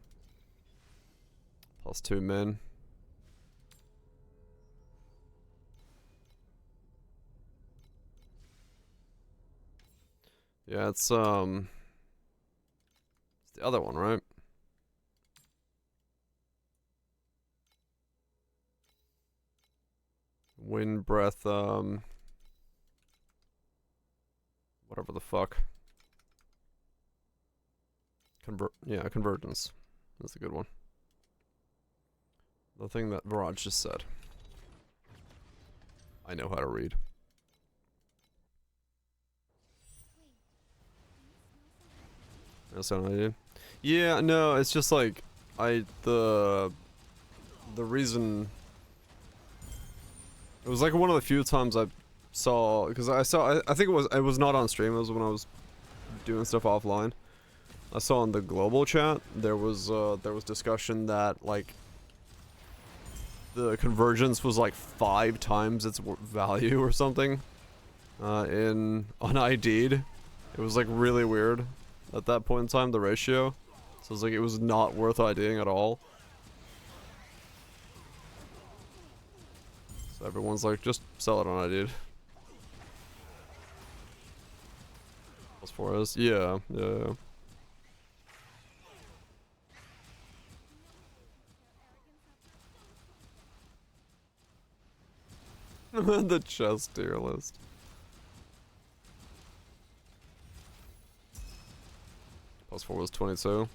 +2 min. Yeah, it's the other one, right? Wind breath, whatever the fuck. Convergence. That's a good one. The thing that Viraj just said. I know how to read. That's what I did. Yeah, no, it's just like the reason it was like one of the few times I saw, because I think it was not on stream, it was when I was doing stuff offline. I saw in the global chat there was discussion that like the convergence was like 5 times its value or something in ID'd. It was like really weird at that point in time, the ratio. So it's like it was not worth IDing at all. So everyone's like, just sell it on ID'd. +4 is, yeah. The chess tier list. +4 was 22.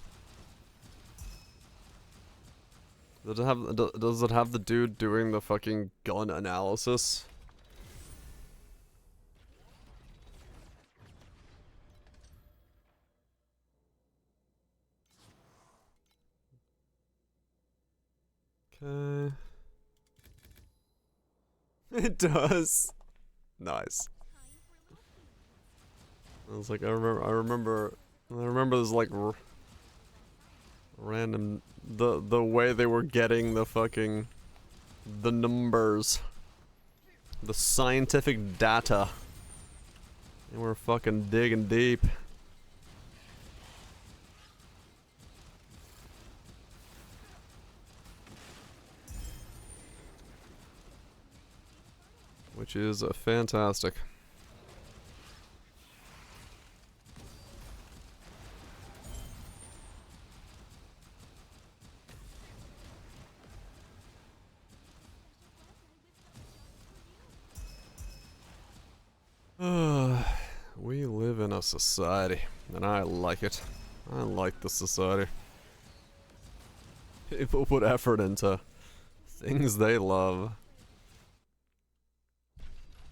Does it have the dude doing the fucking gun analysis? Okay. It does. Nice. I was like, I remember there's like Random, the way they were getting the fucking, the numbers. The scientific data. And we're fucking digging deep. Which is fantastic. We live in a society, and I like it. I like the society. People put effort into things they love.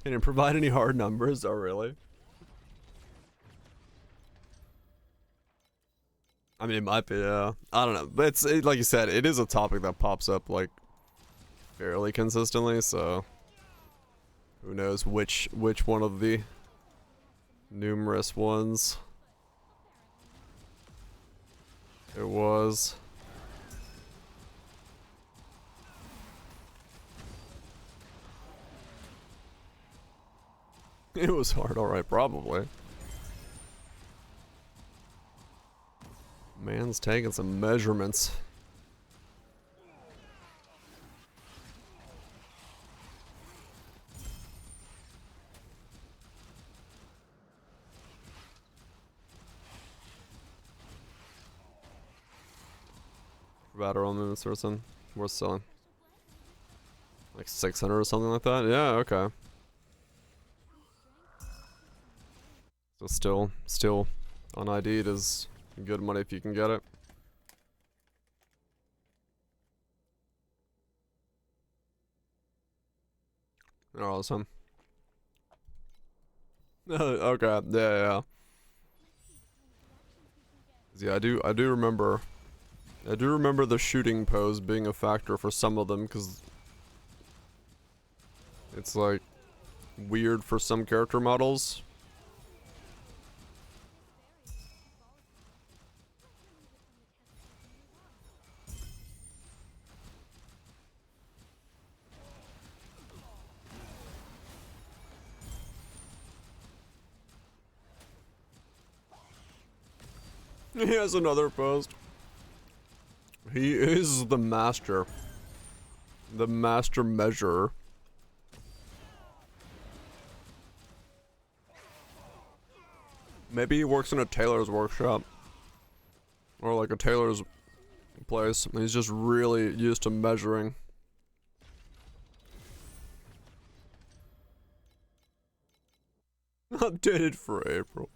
Can it provide any hard numbers? Oh, really? I mean, it might be, I don't know. But like you said, it is a topic that pops up, like, fairly consistently, so... Who knows which one of the numerous ones it was. It was hard, alright, probably. Man's taking some measurements. About our own movements or something. Worth selling. Like 600 or something like that? Yeah, okay. So still on ID'd is good money if you can get it. They're awesome. Okay, yeah. Yeah, I do remember the shooting pose being a factor for some of them, because it's like weird for some character models. He has another post. He is the master. The master measurer. Maybe he works in a tailor's workshop. Or like a tailor's place. He's just really used to measuring. Updated for April.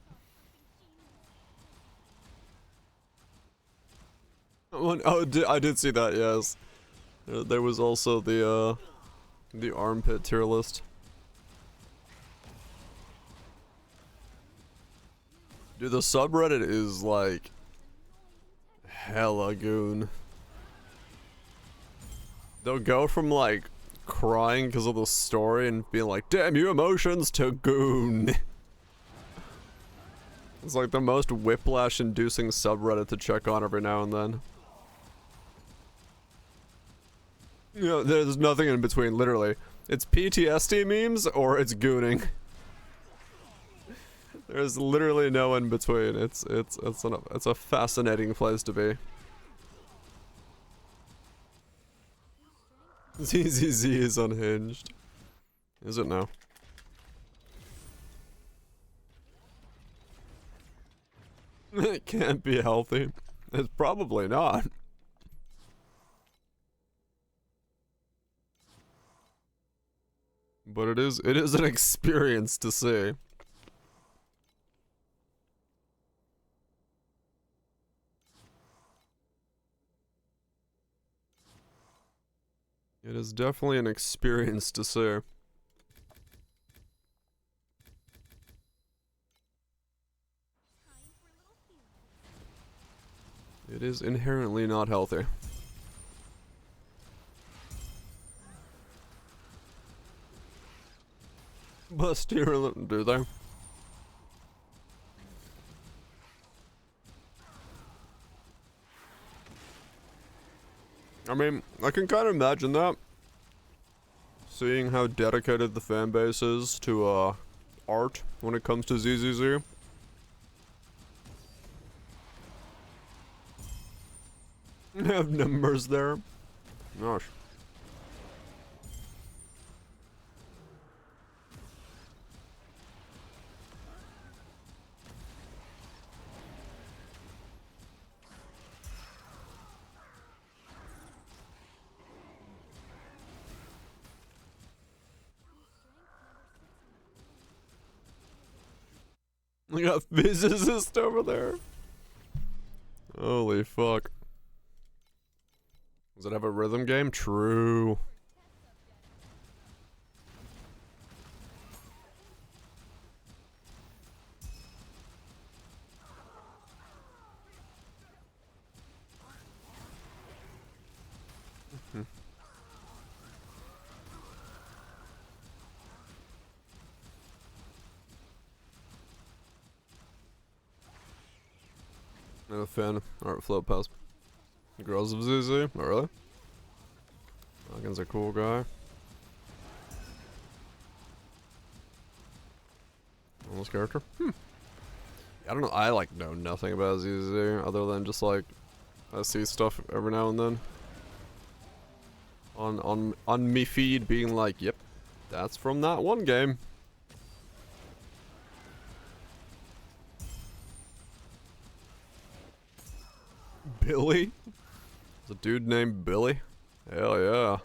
Oh, I did see that, yes. There was also the armpit tier list. Dude, the subreddit is like hella goon. They'll go from like crying because of the story and being like, damn you emotions, to goon. It's like the most whiplash inducing subreddit to check on every now and then. You know, there's nothing in between, literally. It's PTSD memes or it's gooning. There's literally no in between. It's a fascinating place to be. ZZZ is unhinged. Is it now? It can't be healthy. It's probably not. But it is an experience to see. It is definitely an experience to see. It is inherently not healthy. Bust here, do they? I mean, I can kind of imagine that. Seeing how dedicated the fan base is to, art when it comes to ZZZ. Have numbers there. Gosh. We got a physicist over there. Holy fuck. Does it have a rhythm game? True. I'm a fan. Art float past. Girls of ZZ. Oh, really? Hawkins a cool guy. Almost character. I don't know. I like know nothing about ZZ other than just like I see stuff every now and then on me feed being like, yep, that's from that one game. Billy? There's a dude named Billy? Hell yeah.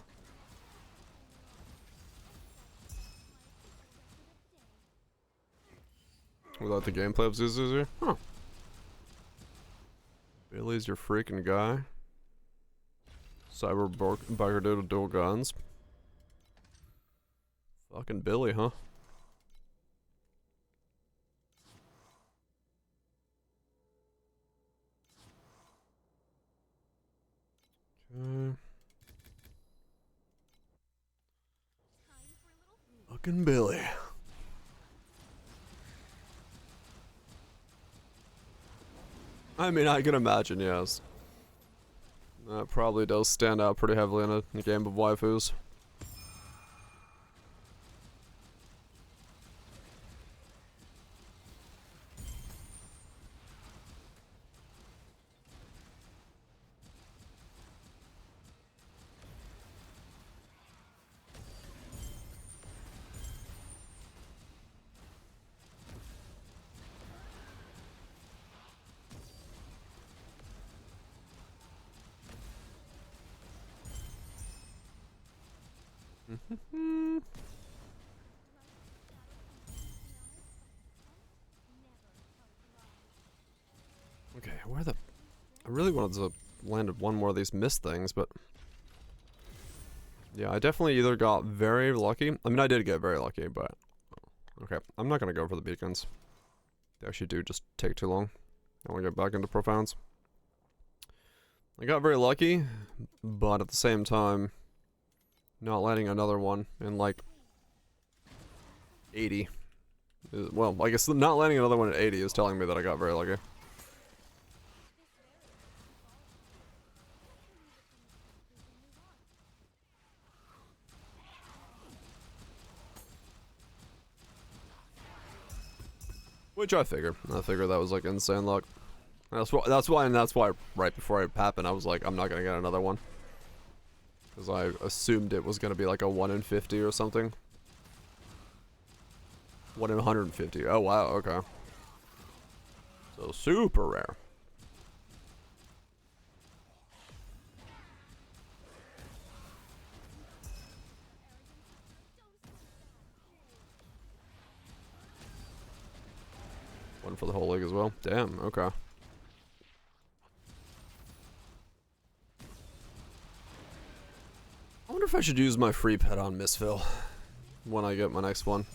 Without the gameplay of ZZZ? Huh. Billy's your freaking guy. Biker dude with dual guns. Fucking Billy, huh? Okay. Fucking Billy. I mean, I can imagine, yes. That probably does stand out pretty heavily in a game of waifus. Okay, where the... I really wanted to land one more of these mist things, but... Yeah, I definitely either got very lucky. I mean, I did get very lucky, but... Okay, I'm not gonna go for the beacons. They actually do just take too long. I want to get back into profounds. I got very lucky, but at the same time... Not landing another one in, like... 80. Well, I guess not landing another one at 80 is telling me that I got very lucky. Which I figured. I figured that was like insane luck. That's why right before it happened I was like, I'm not gonna get another one. Because I assumed it was gonna be like a 1 in 50 or something. 1 in 150. Oh wow, okay. So super rare. One for the whole league as well. Damn, okay. I wonder if I should use my free pet on Misfill when I get my next one.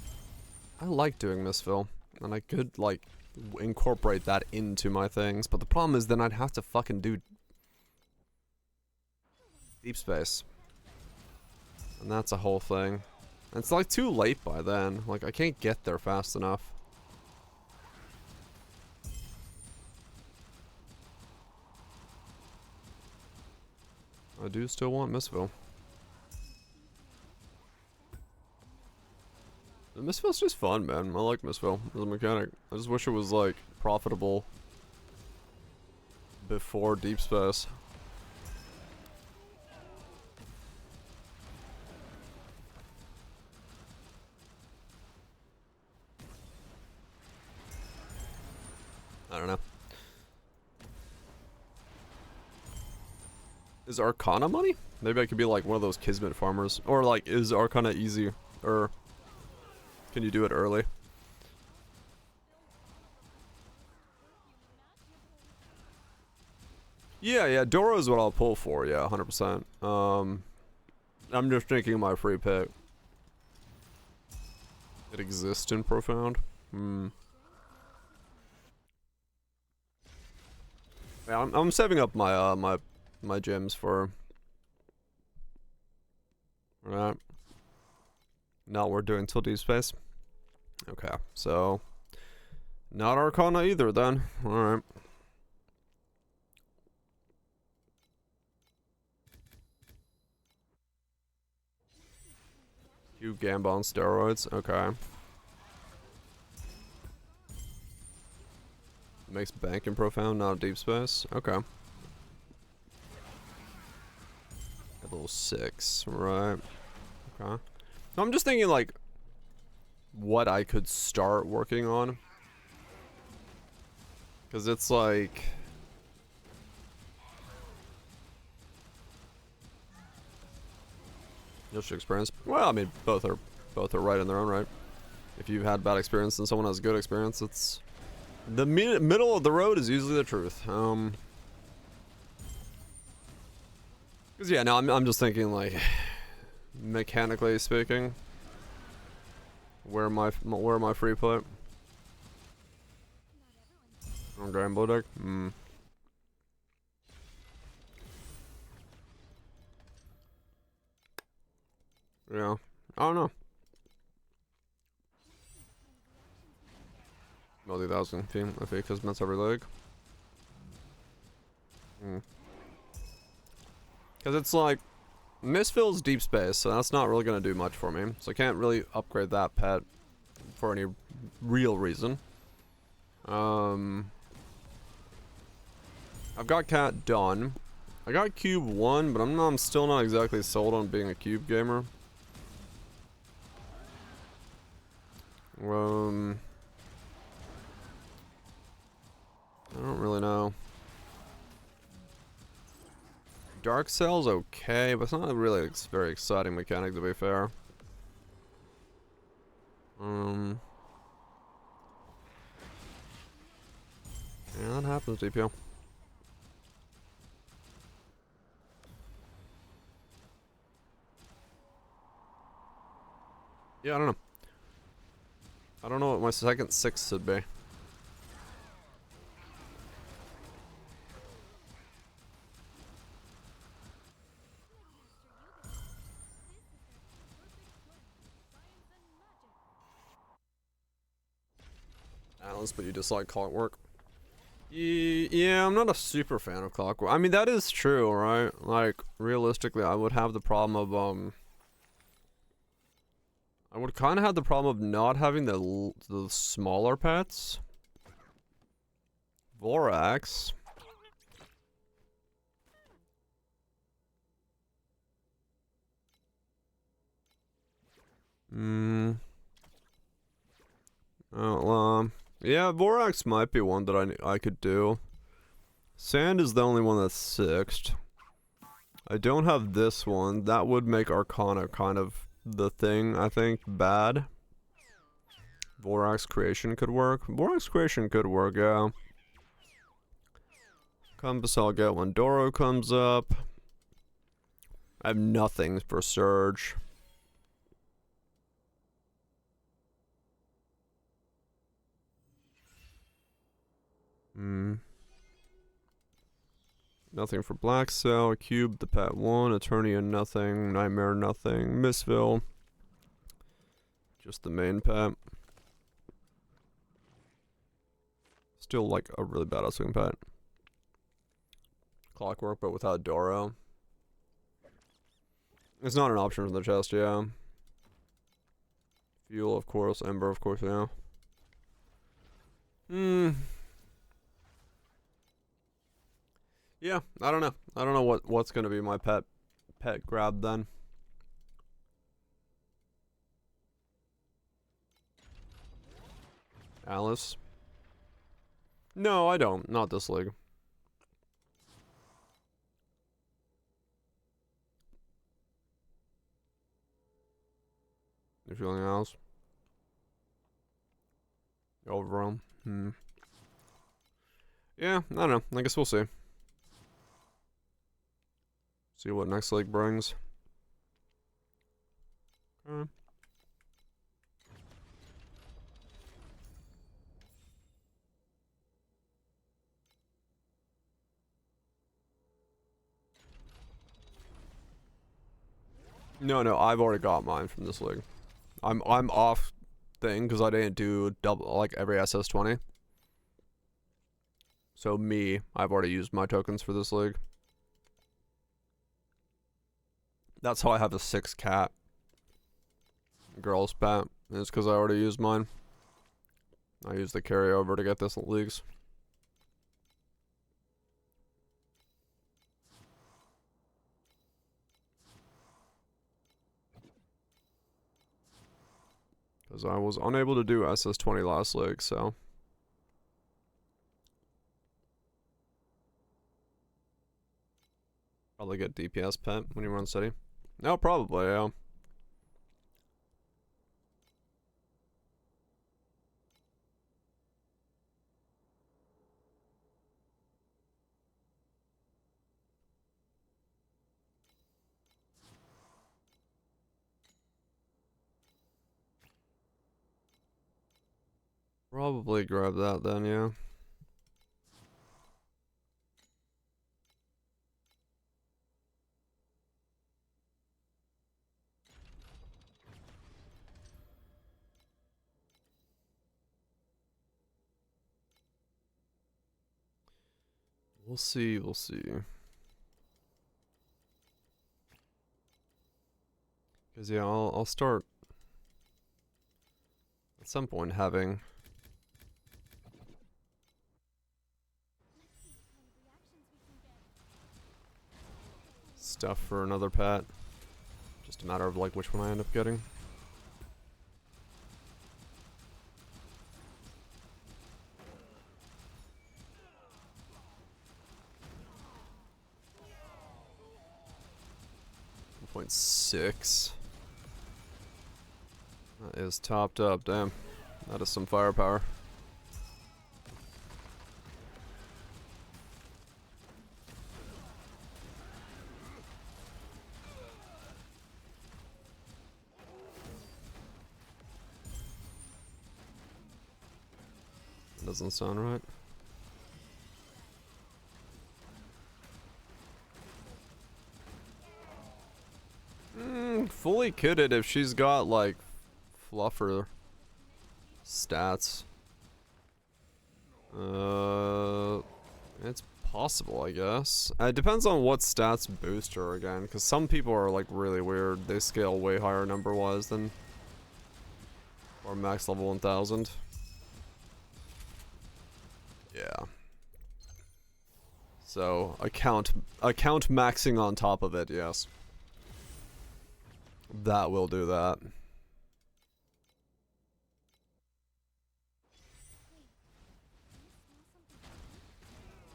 I like doing Misfill, and I could, like, incorporate that into my things, but the problem is then I'd have to fucking do deep space. And that's a whole thing. And it's like too late by then. Like, I can't get there fast enough. I do still want Missville. Missville's just fun, man. I like Missville as a mechanic. I just wish it was, like, profitable before Deep Space. I don't know. Is Arcana money? Maybe I could be like one of those Kismet farmers. Or like, is Arcana easy? Or can you do it early? Yeah, Doro is what I'll pull for, yeah, 100%. I'm just thinking my free pick. It exists in Profound? Yeah, I'm saving up my, my gems for... Alright. Not worth doing till Deep Space. Okay, so... Not Arcana either, then. Alright. You Gamba on steroids? Okay. Makes bank in Profound, not Deep Space? Okay. Level 6, right. Okay. I'm just thinking, like, what I could start working on. Because it's like... Just experience. Well, I mean, both are right in their own right. If you've had bad experience and someone has good experience, it's... The middle of the road is usually the truth. Because, yeah, no, I'm just thinking, like... Mechanically speaking... Where am I free play? On Rainbow deck? Yeah. I don't know. Multi-thousand team if it Kismet's every leg. Because it's like... Missville's Deep Space, so that's not really going to do much for me. So I can't really upgrade that pet for any real reason. I've got Cat done. I got Cube 1, but I'm still not exactly sold on being a Cube gamer. I don't really know. Dark Cell's okay, but it's not really a very exciting mechanic, to be fair. Yeah, that happens, DPO. Yeah, I don't know. I don't know what my second 6 should be. Alice, but you dislike Clockwork. Yeah, I'm not a super fan of Clockwork. I mean, that is true, right? Like, realistically, I would have the problem of, I would kind of have the problem of not having the smaller pets. Vorax. Oh, yeah, Vorax might be one that I could do. Sand is the only one that's 6th. I don't have this one. That would make Arcana kind of the thing, I think, bad. Vorax Creation could work. Vorax Creation could work, yeah. Compass I'll get when Doro comes up. I have nothing for Surge. Nothing for Black Cell, Cube, the Pet 1, Eternia, nothing, Nightmare, nothing, Missville. Just the main pet. Still like a really bad swing pet. Clockwork, but without Doro. It's not an option from the chest, yeah. Fuel, of course. Ember, of course, yeah. Yeah, I don't know. I don't know what's gonna be my pet grab then. Alice? No, I don't. Not this league. You feeling Alice? Overwhelm? Yeah, I don't know. I guess we'll see. See what next league brings. Okay. No, I've already got mine from this league. I'm off thing because I didn't do double like every SS20. So I've already used my tokens for this league. That's how I have a 6 cat girls pet. It's because I already used mine. I used the carryover to get this leagues. Because I was unable to do SS20 last league, so. Probably get DPS pet when you run city. No, probably, yeah. Probably grab that then, yeah. We'll see, we'll see. Because, yeah, I'll start at some point having stuff for another pet. Just a matter of like which one I end up getting. .6. That is topped up, damn. That is some firepower. Doesn't sound right. Fully kitted if she's got like fluffer stats. It's possible, I guess. It depends on what stats boost her again, because some people are like really weird. They scale way higher number-wise than or max level 1000. Yeah. So account maxing on top of it, yes. That will do that.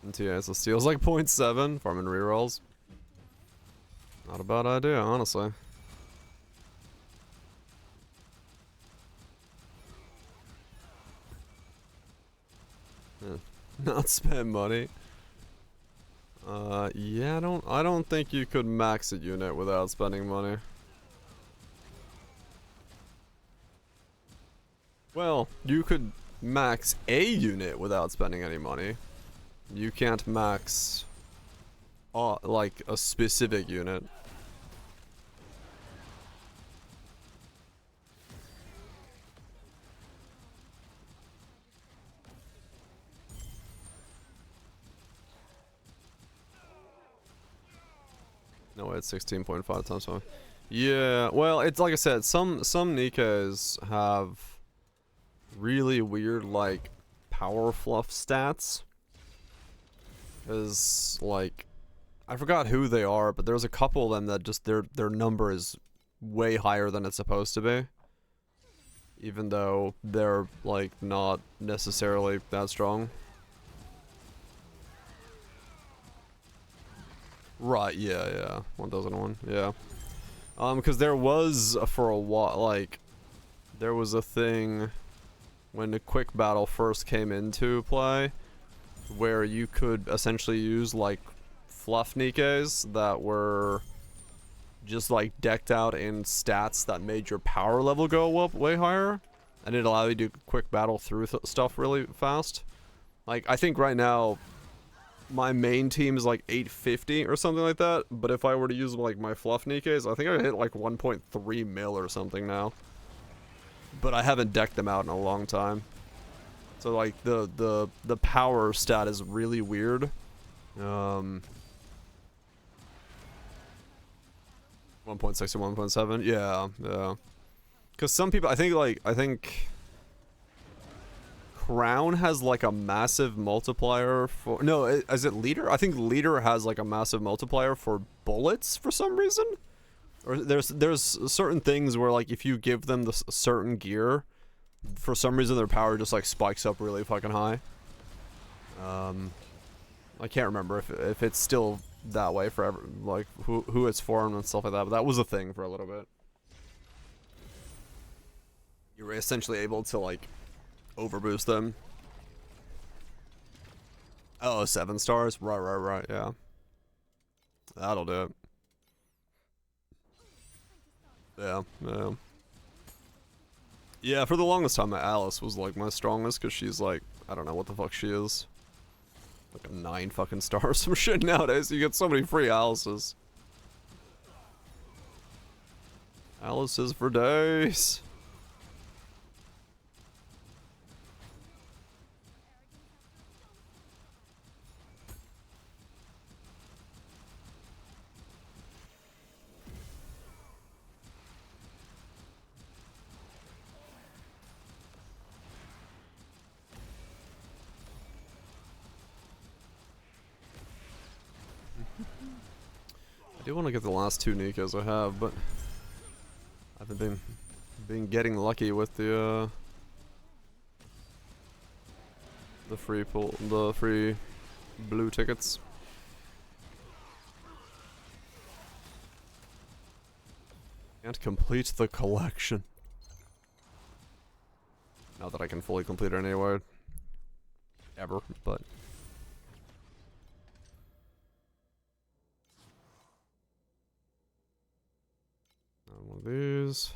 And yeah, so steals like 0.7, farming rerolls. Not a bad idea, honestly. Not spend money. Yeah, I don't think you could max a unit without spending money. Well, you could max a unit without spending any money. You can't max like a specific unit. No, it's 16.5 times 5. Yeah, well, it's like I said, some Nikes have really weird, like, power fluff stats. Is like, I forgot who they are, but there's a couple of them that just their number is way higher than it's supposed to be. Even though they're, like, not necessarily that strong. Right, yeah, 1001, yeah. Because there was, for a while, like, there was a thing when the quick battle first came into play where you could essentially use, like, fluff Nikes that were just, like, decked out in stats that made your power level go up way higher, and it allowed you to quick battle through stuff really fast. Like, I think right now my main team is like 850 or something like that, but if I were to use, like, my fluff Nikes, I think I hit like 1.3 mil or something now. But I haven't decked them out in a long time. So, like, the power stat is really weird. 1.6 or 1.7, yeah. Because some people, I think Crown has, like, a massive multiplier for, no, is it Leader? I think Leader has, like, a massive multiplier for bullets for some reason. Or there's certain things where, like, if you give them the certain gear, for some reason their power just, like, spikes up really fucking high. I can't remember if it's still that way for like who it's for and stuff like that, but that was a thing for a little bit. You were essentially able to, like, overboost them. Oh, 7 stars? Right, yeah. That'll do it. Yeah, for the longest time, Alice was, like, my strongest, because she's, like, I don't know what the fuck she is. Like a 9 fucking stars, some shit nowadays. You get so many free Alices. Alices for days. I do want to get the last 2 Nikos I have, but I haven't been getting lucky with the free blue tickets. Can't complete the collection. Not that I can fully complete it anyway. Ever, but. One of these.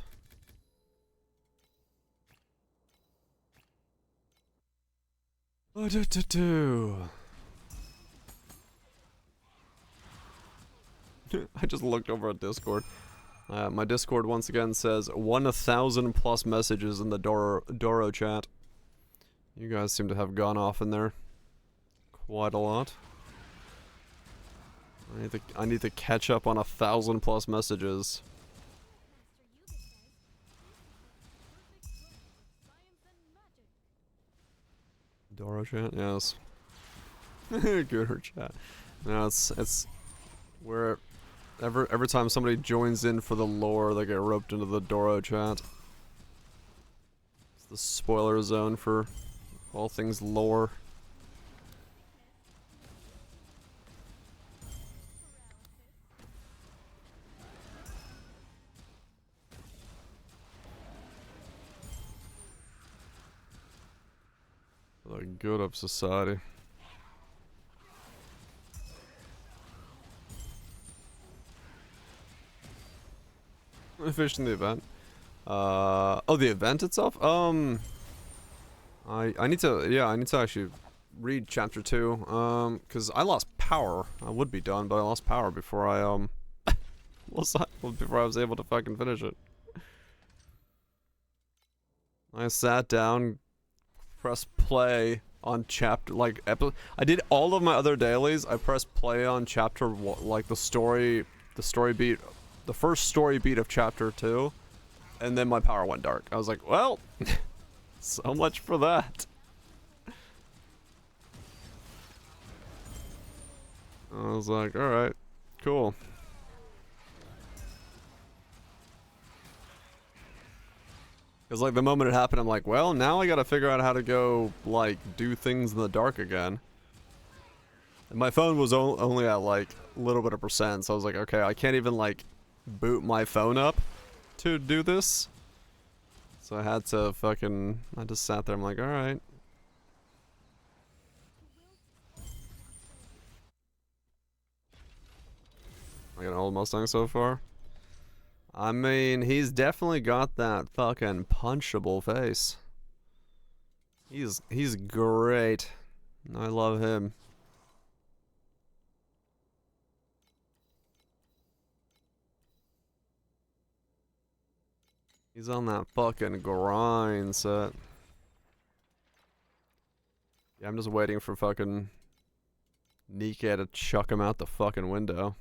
I just looked over at Discord. My Discord once again says 1,000 plus messages in the Doro chat. You guys seem to have gone off in there quite a lot. I need to catch up on 1,000 plus messages. Doro chat, yes. Gooder chat. No, it's where every time somebody joins in for the lore, they get roped into the Doro chat. It's the spoiler zone for all things lore. For the good of society. I fished in the event. Oh, the event itself? I need to actually read chapter 2. Cause I lost power. I would be done, but I lost power before I, before I was able to fucking finish it. I sat down, pressed play on chapter, like, I did all of my other dailies. I pressed play on chapter, like, the story beat the first story beat of chapter 2, and then my power went dark. I was like, well, so much for that. I was like, alright, cool. Because, like, the moment it happened, I'm like, well, now I gotta figure out how to go, like, do things in the dark again. And my phone was only at, like, a little bit of percent, so I was like, okay, I can't even, like, boot my phone up to do this. So I had to fucking, I just sat there, I'm like, alright. I got an old Mustang so far. I mean, he's definitely got that fucking punchable face. He's great. I love him. He's on that fucking grind set. Yeah, I'm just waiting for fucking Nika to chuck him out the fucking window.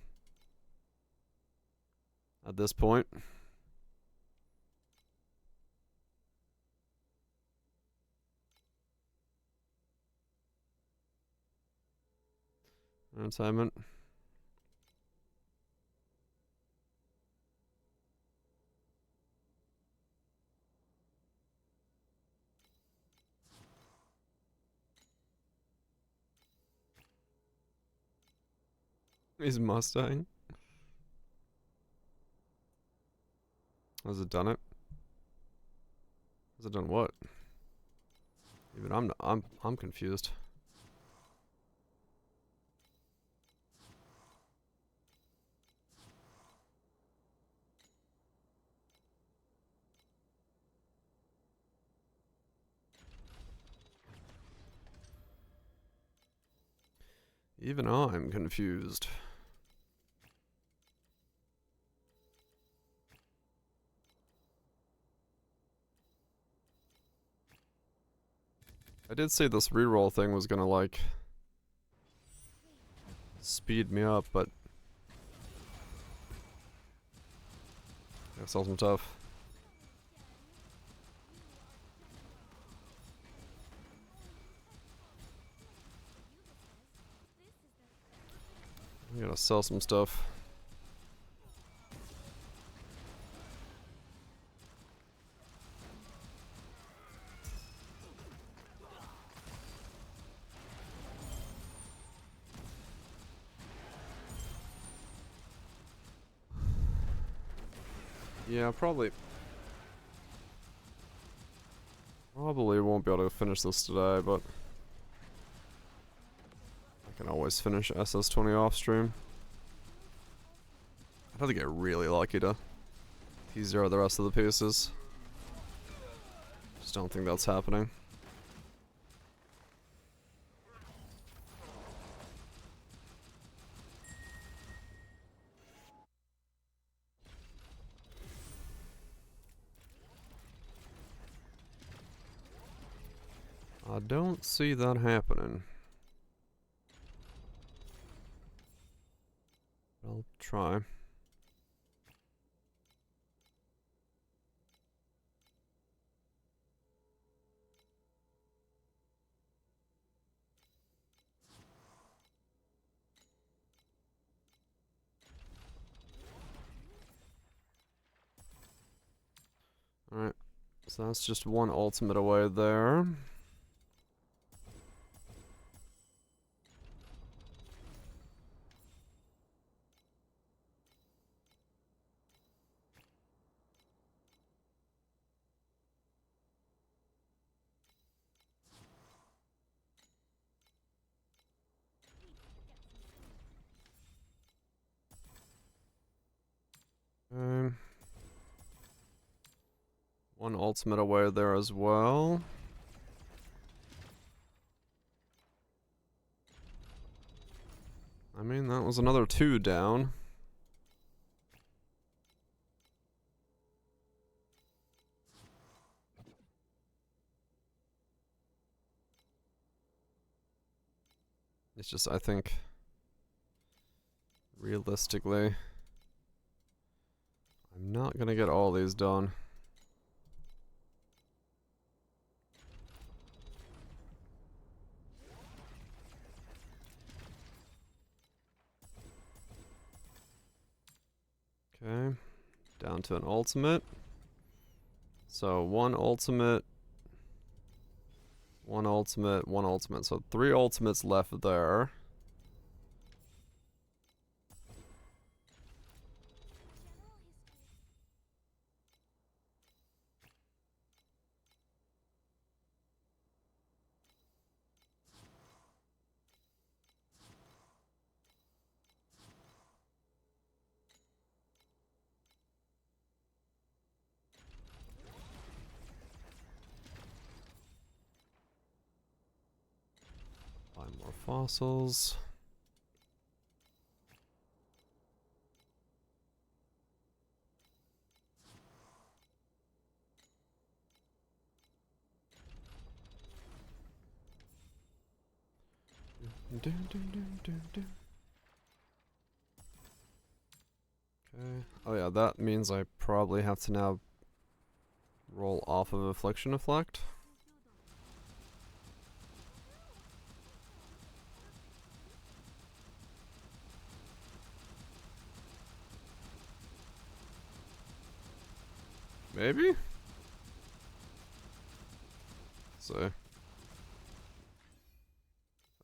At this point. Entertainment. He's Mustang. Has it done it? Has it done what? Even I'm confused. Even I'm confused. I did say this reroll thing was gonna, like, speed me up, but I sell some tough. I gotta sell some stuff. Yeah, probably won't be able to finish this today, but I can always finish SS20 off stream. I'd have to get really lucky to T0 the rest of the pieces. Just don't think that's happening. I don't see that happening. I'll try. Alright, so that's just one ultimate away there. One ultimate away there as well. I mean, that was another 2 down. It's just, I think, realistically, Not gonna get all these done. Okay, down to an ultimate. So one ultimate, one ultimate, one ultimate. So 3 ultimates left there. General history. Buy more fossils. Okay. Oh yeah, that means I probably have to now roll off of Affliction Effect. Maybe? So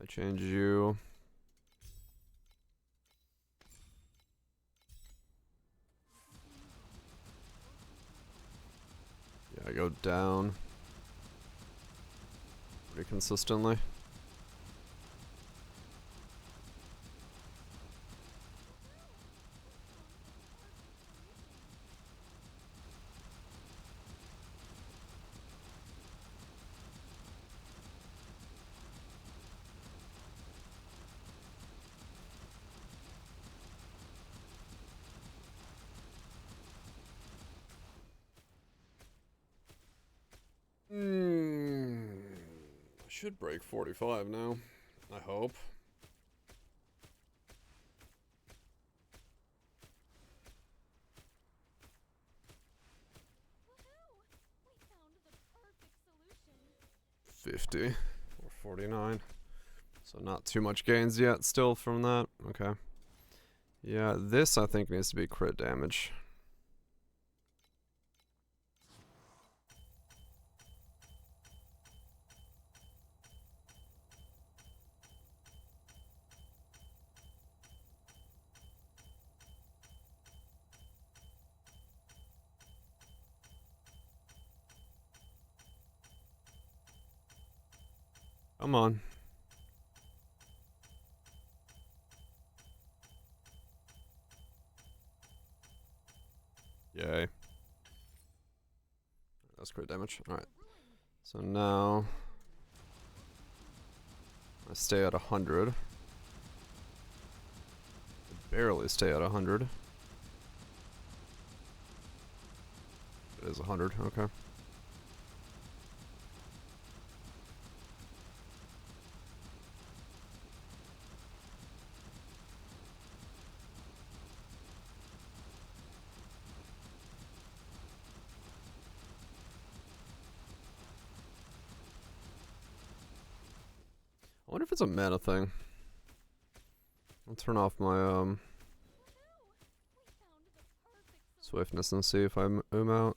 I change you. Yeah, I go down pretty consistently. I should break 45 now. I hope. Woohoo! We found the perfect solution. 50 or 49. So not too much gains yet still from that. Okay. Yeah, this I think needs to be crit damage. Come on. Yay. That's crit damage. Alright. So now I stay at 100. I barely stay at 100. It is 100, okay. I wonder if it's a mana thing. I'll turn off my Woohoo! We found the perfect solution. swiftness and see if I out.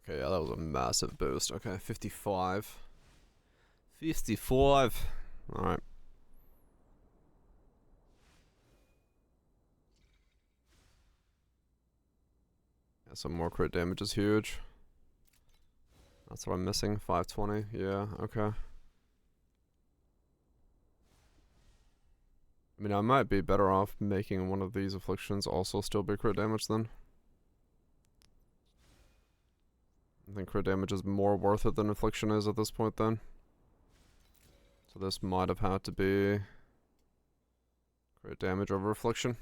Okay, yeah, that was a massive boost. Okay, 55. 55. Alright. Yeah, some more crit damage is huge. That's what I'm missing. 520. Yeah, okay. I mean, I might be better off making one of these afflictions also still be crit damage then. I think crit damage is more worth it than affliction is at this point then. So this might have had to be crit damage over affliction. At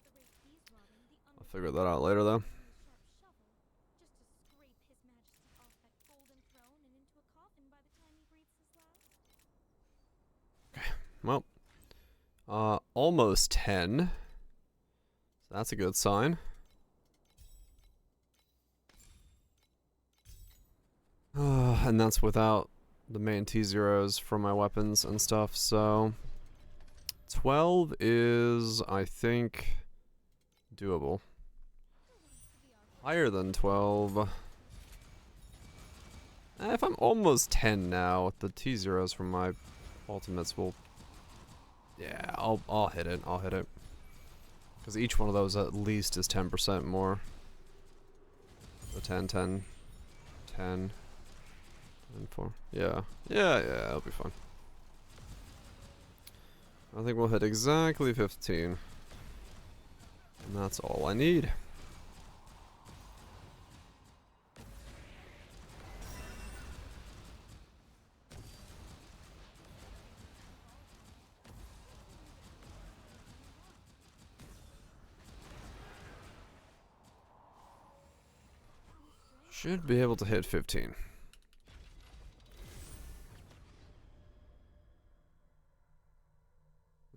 the rate he's rotting, the I'll figure that out later though. sharp shovel just to scrape his Well, almost 10. So that's a good sign. And that's without the main T0s from my weapons and stuff, so 12 is, I think, doable. Higher than 12. If I'm almost 10 now, the T0s from my ultimates will... Yeah, I'll hit it, I'll hit it. Because each one of those at least is 10% more. So 10, 10, 10, and 4. Yeah, it'll be fine. I think we'll hit exactly 15. And that's all I need. Should be able to hit 15.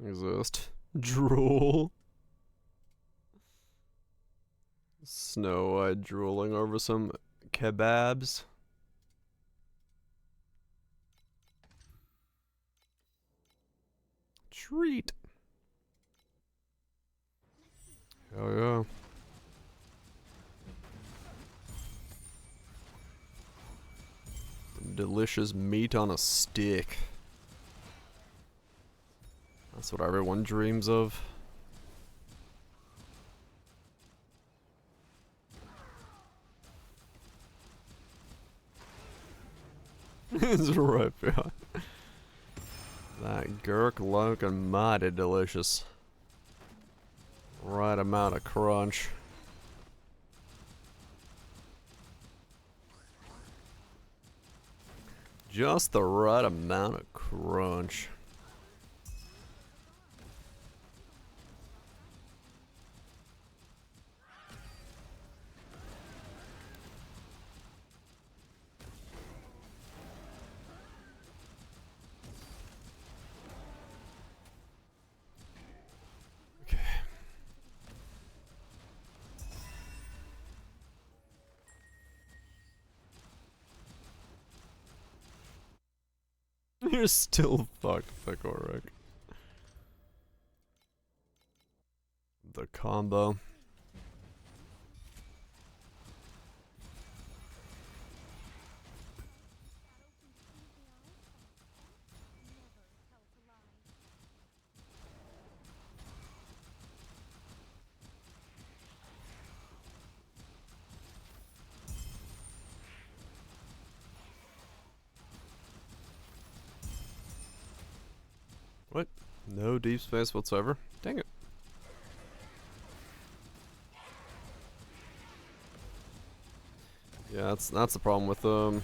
Exist. Drool. Snow White drooling over some kebabs. Treat. Hell yeah. Delicious meat on a stick. That's what everyone dreams of. It's right behind. That gurk looking mighty delicious. Right amount of crunch. Just the right amount of crunch. Okay. You're still fucked, Thicoric. The combo. What? No deep space whatsoever? Dang it. Yeah, that's the problem with doing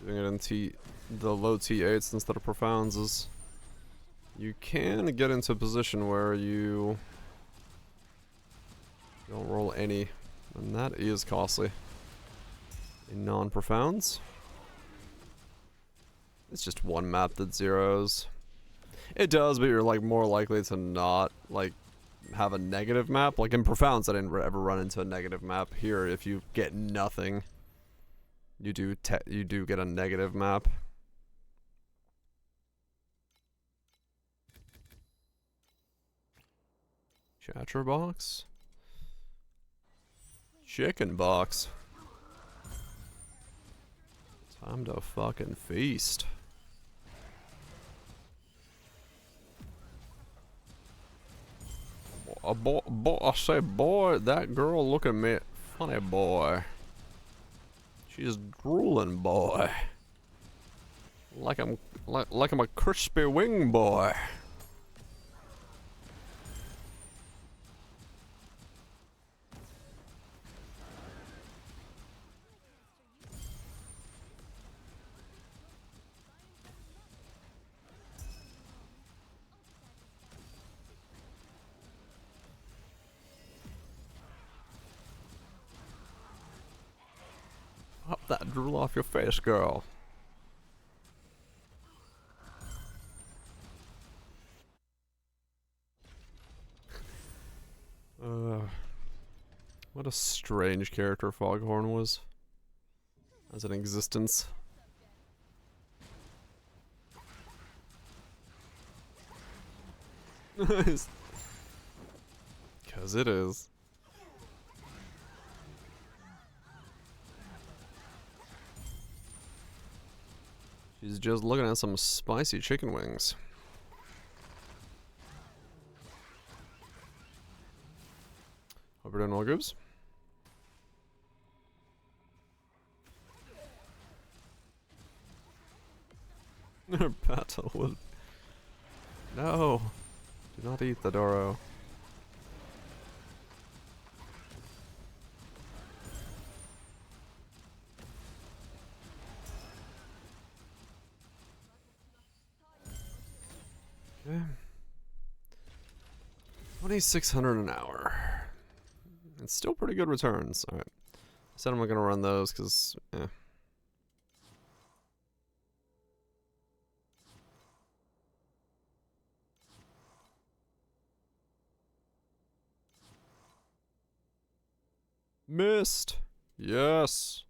it in the low T8s instead of profounds is you can get into a position where you don't roll any, and that is costly in non-profounds. It's just one map that zeros. It does, but you're like more likely to not like have a negative map. Like in profounds, I didn't ever run into a negative map. Here, if you get nothing, you do get a negative map. Chatterbox? Chicken box. Time to fucking feast. I say, boy, that girl look at me funny, boy. She's drooling, boy. Like I'm a crispy wing, boy. Pop that drool off your face, girl. What a strange character Foghorn was. As an existence. Because it is. She's just looking at some spicy chicken wings. Hope you're doing all goobs. Battle would. No! Do not eat the Doro. Okay. 2,600 an hour. It's still pretty good returns. Alright. I said I'm not gonna run those because, eh. Missed! Yes!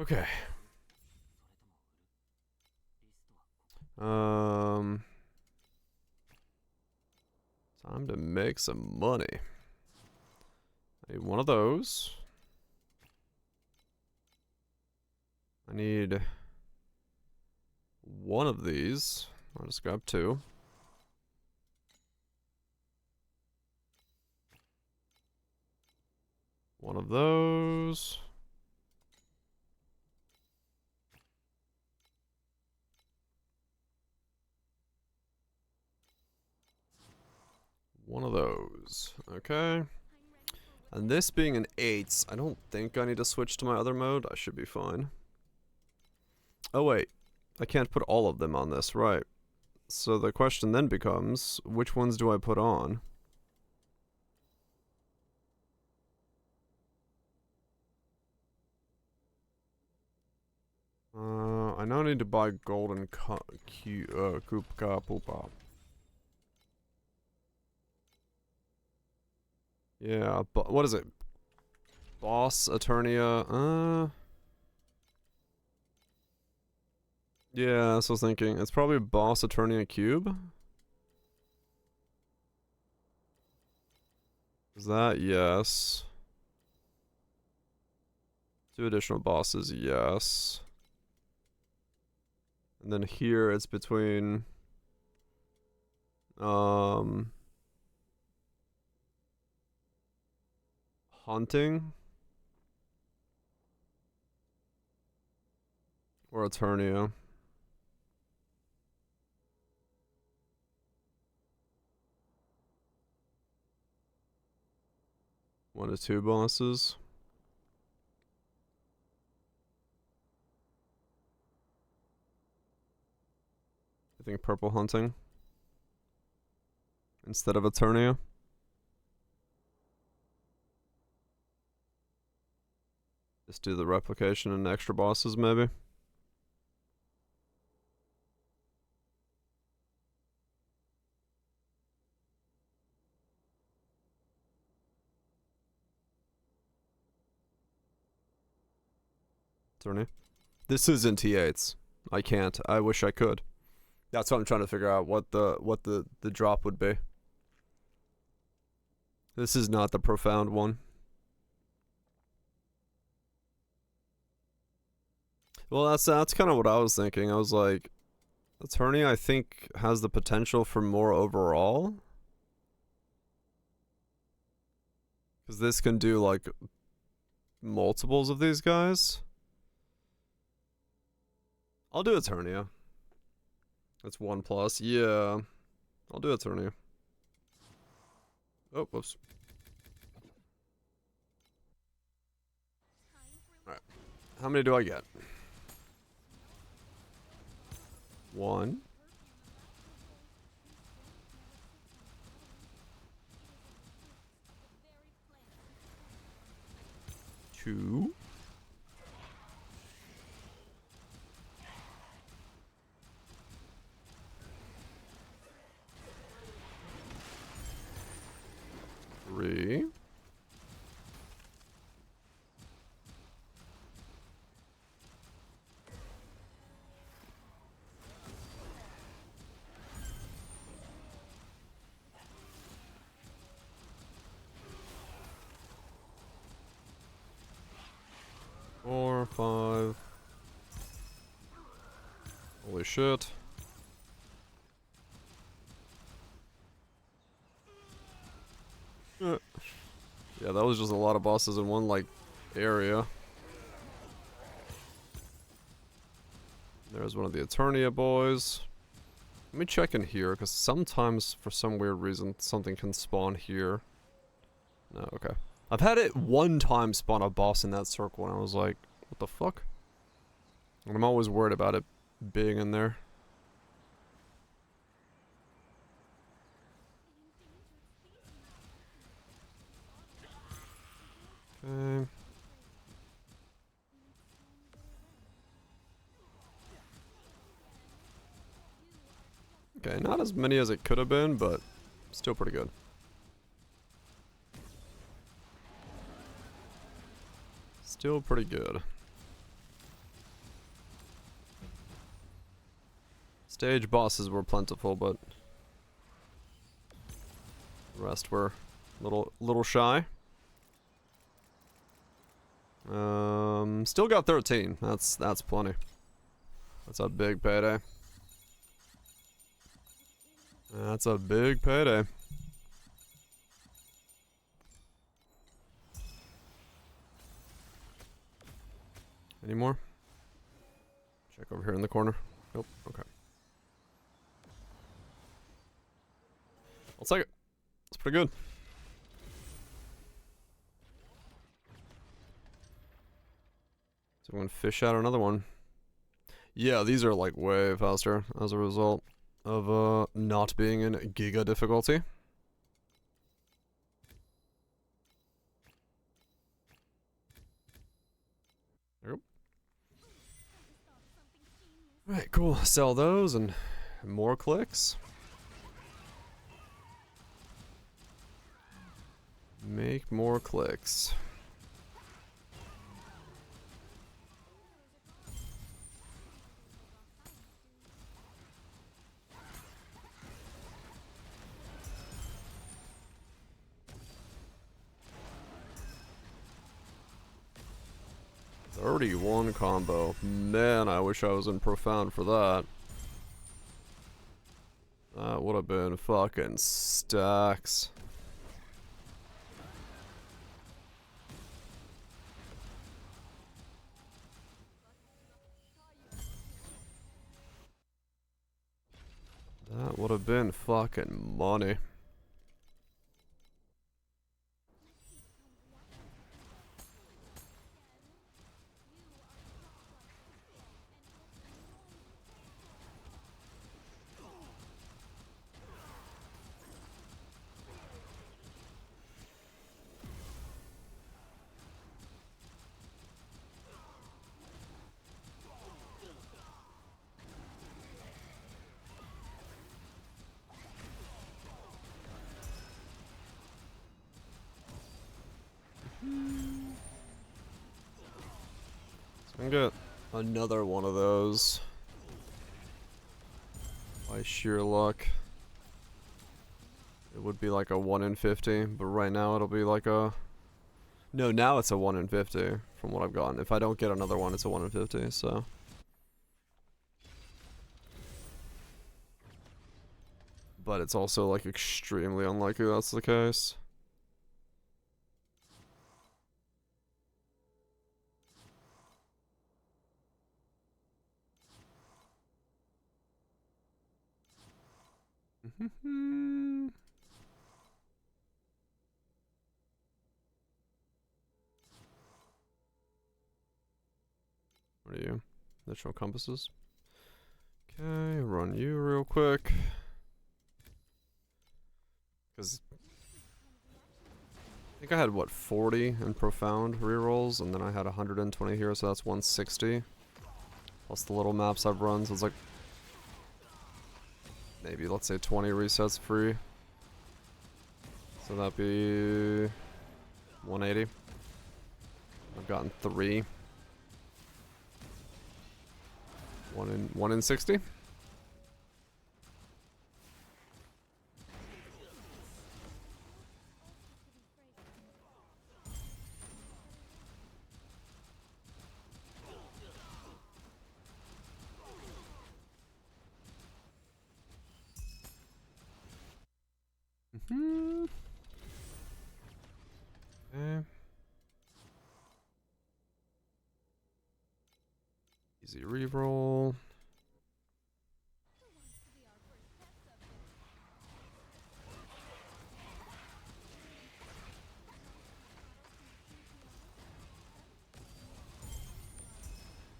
Okay. Time to make some money. I need one of those. I need one of these. I'll just grab two. One of those. One of those. Okay. And this being an 8, I don't think I need to switch to my other mode. I should be fine. Oh wait. I can't put all of them on this, right. So the question then becomes, which ones do I put on? I now need to buy golden Kupka Poopa. Yeah, but what is it? Boss Eternia, yeah, that's what I was thinking. It's probably Boss Eternia Cube. Is that yes? 2 additional bosses, yes. And then here it's between Haunting or Eternia. One to 2 bosses. I think Purple Hunting instead of Eternia. Just do the replication and extra bosses, maybe. Eternia. This isn't T8s. I can't. I wish I could. That's what I'm trying to figure out. What the drop would be. This is not the profound one. Well, that's kind of what I was thinking. I was like, Eternia, I think, has the potential for more overall. Because this can do, like, multiples of these guys. I'll do Eternia. That's 1+. Yeah. I'll do Eternia. Oh, whoops. Alright. How many do I get? 1. 2. 3. 3. Four, 5. Holy shit. Yeah, that was just a lot of bosses in one, like, area. There's one of the Eternia boys. Let me check in here, because sometimes, for some weird reason, something can spawn here. No, okay. I've had it one time spawn a boss in that circle, and I was like, what the fuck? And I'm always worried about it being in there. Okay. Okay, not as many as it could have been, but still pretty good. Still pretty good. Stage bosses were plentiful, but the rest were little shy. Still got 13. That's plenty. That's a big payday. That's a big payday. Any more? Check over here in the corner. Nope. Okay. I'll take it. It's pretty good. So I'm gonna fish out another one. Yeah, these are like way faster as a result of not being in Giga difficulty. There we go. Alright, cool. Sell those and more clicks. Make more clicks. Already one combo. Man, I wish I was in Profound for that. That would have been fucking stacks. That would have been fucking money. So I can get another one of those by sheer luck. It would be like a 1 in 50, but right now it'll be like a... No, now it's a 1 in 50 from what I've gotten. If I don't get another one, it's a 1 in 50, so... But it's also like extremely unlikely that's the case. What are you? Natural compasses. Okay, run you real quick. Because I think I had, what, 40 in Profound rerolls, and then I had 120 here, so that's 160. Plus the little maps I've run, so it's like... maybe, let's say 20 resets free. So that'd be 180. I've gotten 3. 1 in 60. Mm-hmm. Okay. Easy reroll.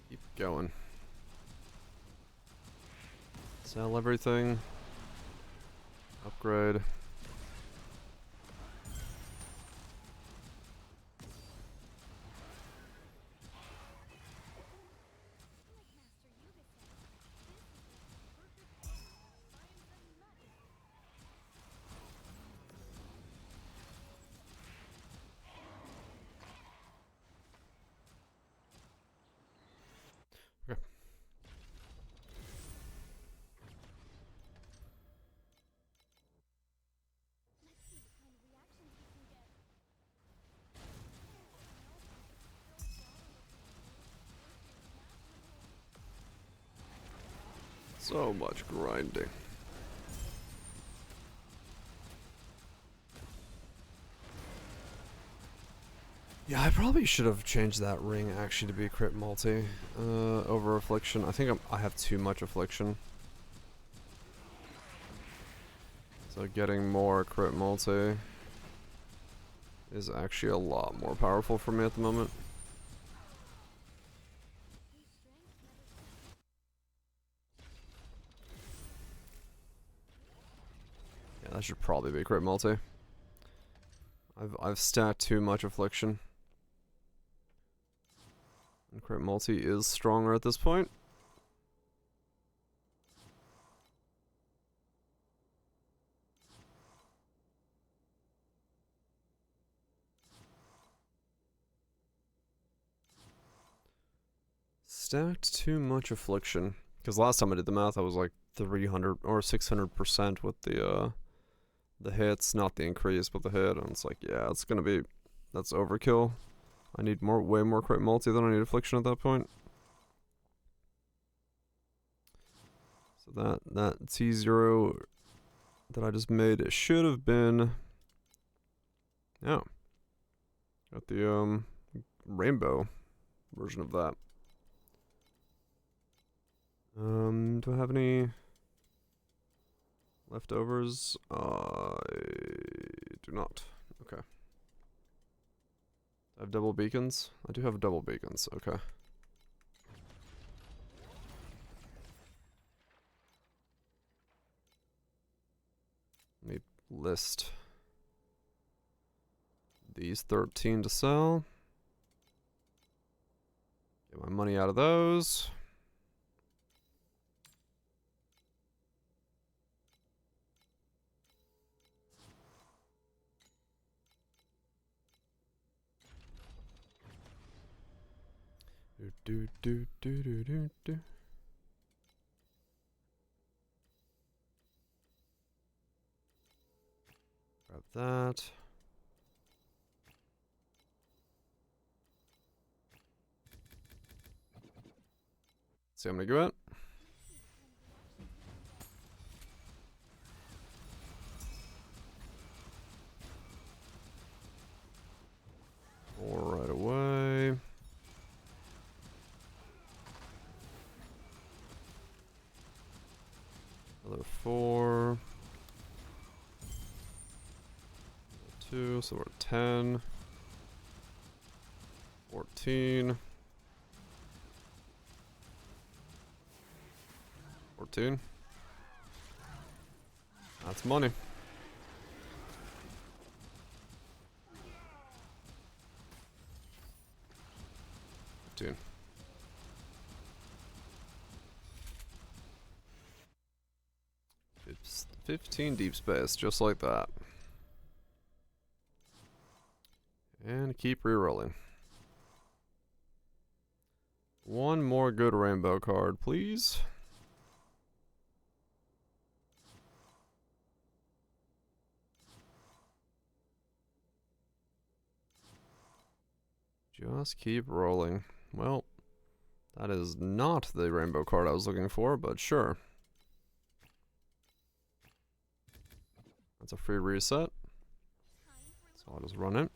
Keep going. Sell everything. Upgrade. Okay. So much grinding. Yeah, I probably should have changed that ring actually to be crit multi over affliction. I think I have too much affliction. So getting more crit multi is actually a lot more powerful for me at the moment. Yeah, that should probably be crit multi. I've stacked too much affliction. And crit multi is stronger at this point. Stacked too much affliction. Because last time I did the math, I was like 300 or 600% with the hits, not the increase, but the hit. And it's like, yeah, it's gonna be, that's overkill. I need way more crit multi than I need affliction at that point. So that T0 that I just made, it should have been, yeah, got the rainbow version of that. Do I have any leftovers? I do not. Okay. I have double beacons? I do have double beacons, okay. Let me list these 13 to sell. Get my money out of those. Do. Grab that. See how many go at. Four right away. Another 4. 2, so we're at 10. 14. 14. That's money. 15. 15 deep space, just like that. And keep rerolling. One more good rainbow card, please. Just keep rolling. Well, that is not the rainbow card I was looking for, but sure. That's a free reset. So I'll just run it.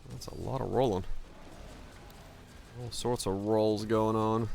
That's a lot of rolling. All sorts of rolls going on.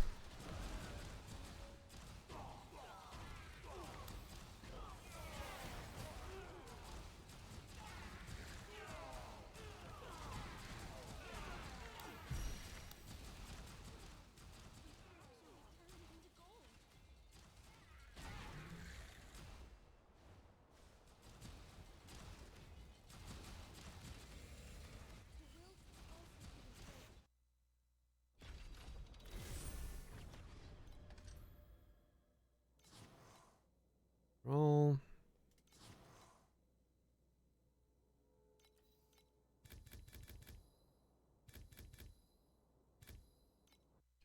Roll.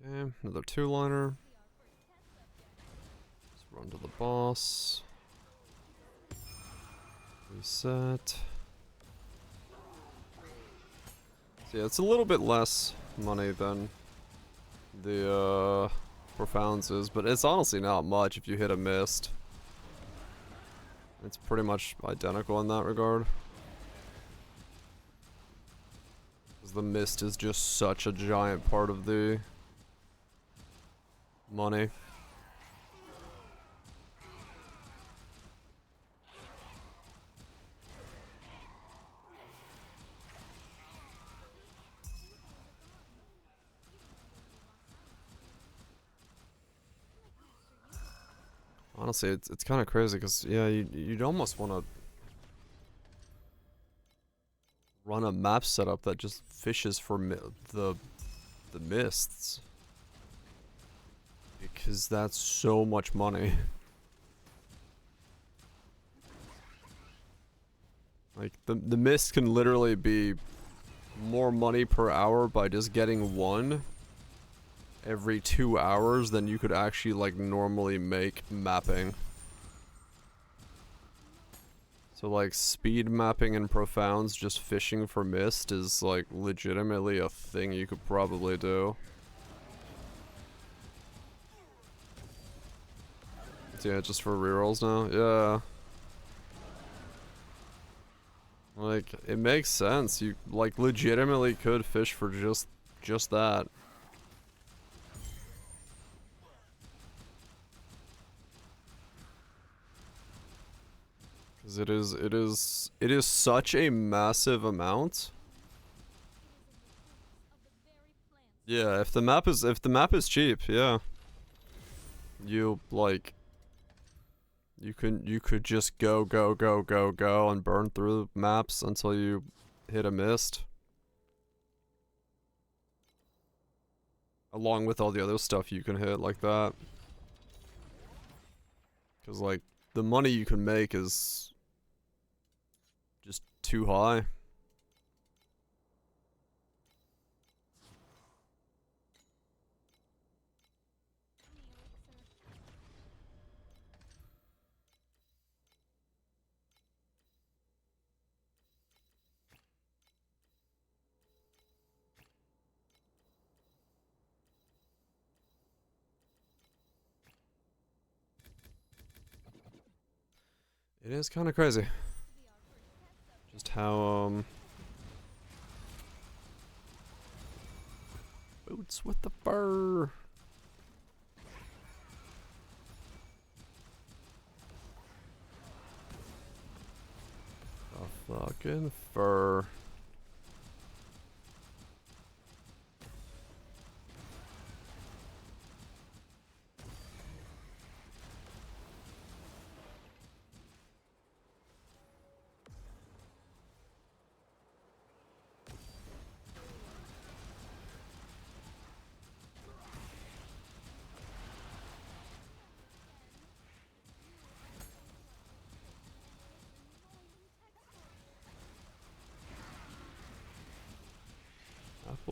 Okay, another two-liner. Let's run to the boss. Reset. So yeah, it's a little bit less money than the Profounds is, but it's honestly not much if you hit a mist. It's pretty much identical in that regard. Because the mist is just such a giant part of the money. Honestly, it's kind of crazy because yeah, you'd almost want to run a map setup that just fishes for the mists, because that's so much money. Like the mist can literally be more money per hour by just getting one every 2 hours than you could actually like normally make mapping. So like speed mapping and profounds just fishing for mist is like legitimately a thing you could probably do. So yeah, just for rerolls now? Yeah. Like, it makes sense. You like legitimately could fish for just that. Cause it is such a massive amount. Yeah, if the map is cheap, yeah. You like you could just go and burn through maps until you hit a mist. Along with all the other stuff you can hit like that. Cause like the money you can make is just too high. It is kind of crazy. Just how boots with the fur. The fucking fur.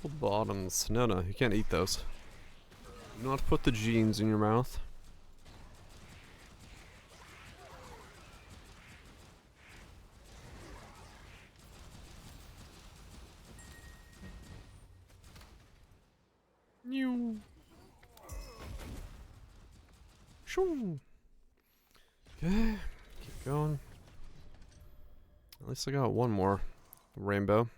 Full bottoms. No, no, you can't eat those. Do not put the jeans in your mouth. New. Shoo. Okay, keep going. At least I got one more rainbow.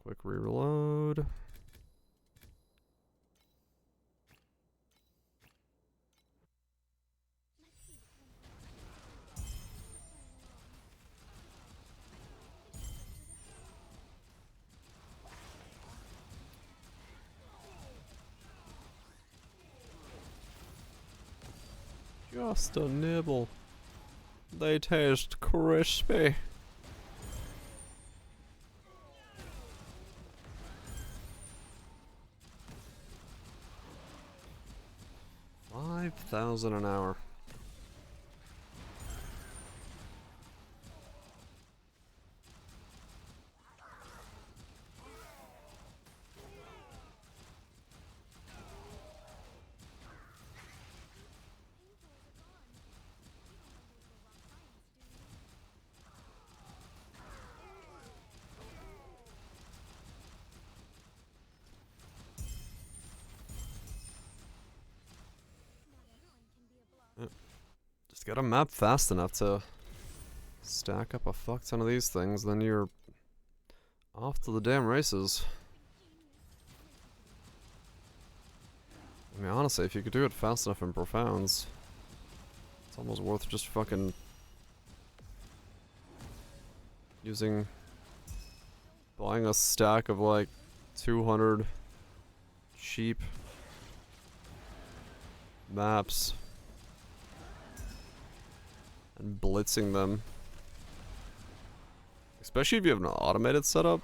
Quick reload. Just a nibble. They taste crispy. $5,000 an hour. Just gotta map fast enough to stack up a fuck ton of these things, then you're off to the damn races. I mean, honestly, if you could do it fast enough in Profounds, it's almost worth just fucking buying a stack of like 200 cheap maps and blitzing them. Especially if you have an automated setup,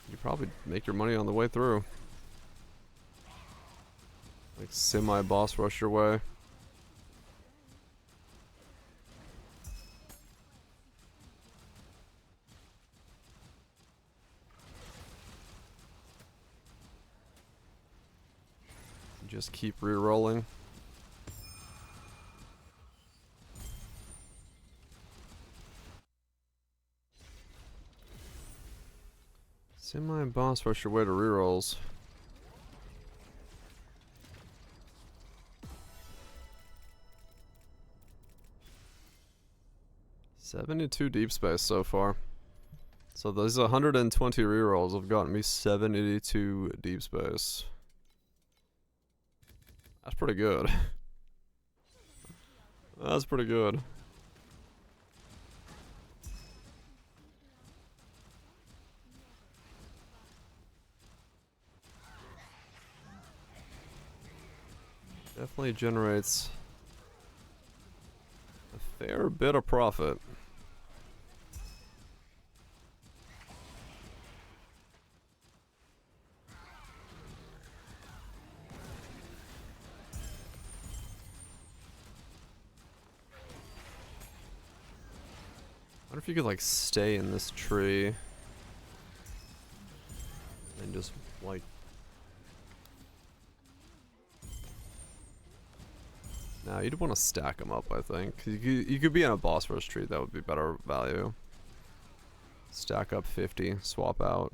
you probably make your money on the way through. Like semi-boss rush your way. Just keep re-rolling. Semi-boss rush your way to rerolls. $72 deep space so far. So those 120 rerolls have gotten me 72 deep space. That's pretty good. That's pretty good. Definitely generates a fair bit of profit. I wonder if you could like stay in this tree and just like nah, you'd want to stack them up, I think. You could be in a boss rush tree, that would be better value. Stack up 50, swap out.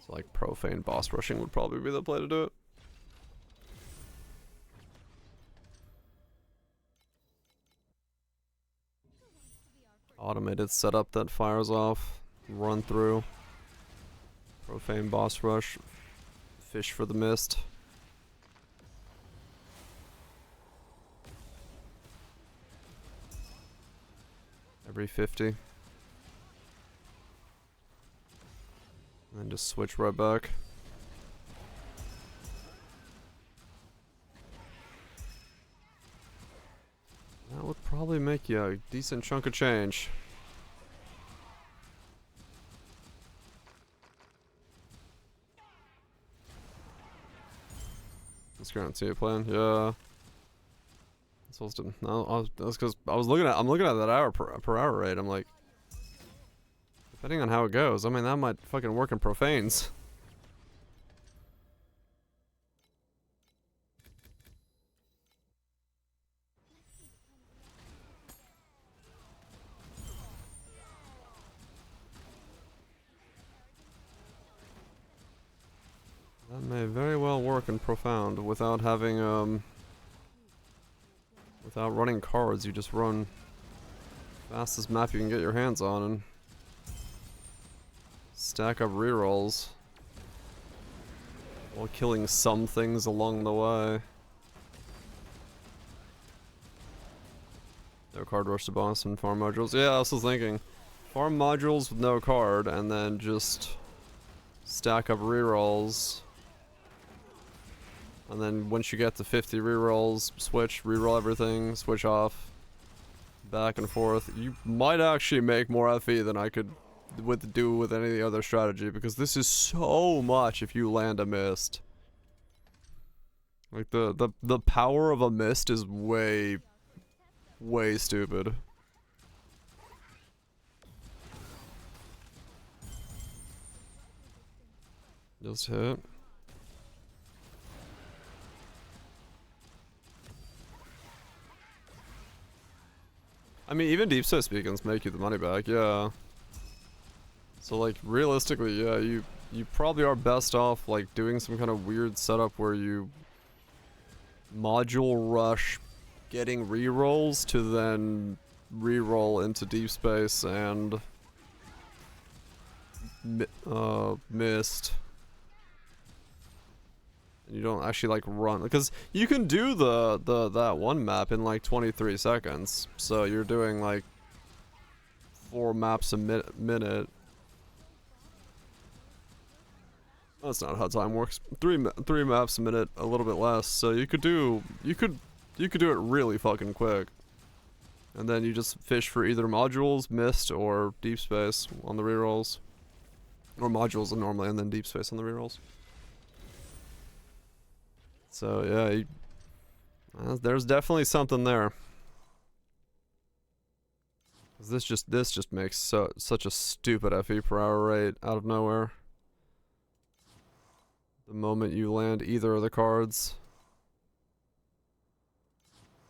So like profane boss rushing would probably be the play to do it. Automated setup that fires off, run through. Profane boss rush, fish for the mist. Every 50. And then just switch right back. That would probably make you a decent chunk of change. Let's guarantee a plan. Yeah. supposed to. No, that's because I'm looking at that hour per hour rate. I'm like, depending on how it goes, I mean that might fucking work in profanes. That may very well work in profound without having without running cards. You just run fastest map you can get your hands on and stack up rerolls while killing some things along the way. No card rush to boss and farm modules. Yeah, I was thinking farm modules with no card and then just stack up rerolls. And then once you get to 50 rerolls, switch, reroll everything, switch off, back and forth. You might actually make more FE than I could do with any other strategy, because this is so much if you land a mist. Like the power of a mist is way stupid. Just hit. I mean, even deep space beacons make you the money back, yeah. So like, realistically, yeah, you probably are best off like doing some kind of weird setup where you module rush getting rerolls to then reroll into deep space and mist. You don't actually like run, because you can do that one map in like 23 seconds. So you're doing like 4 maps a minute. That's not how time works. 3 maps a minute, a little bit less. So you could do it really fucking quick. And then you just fish for either modules, mist, or deep space on the rerolls. Or modules normally, and then deep space on the rerolls. So yeah, there's definitely something there. This just makes such a stupid FE per hour rate out of nowhere. The moment you land either of the cards.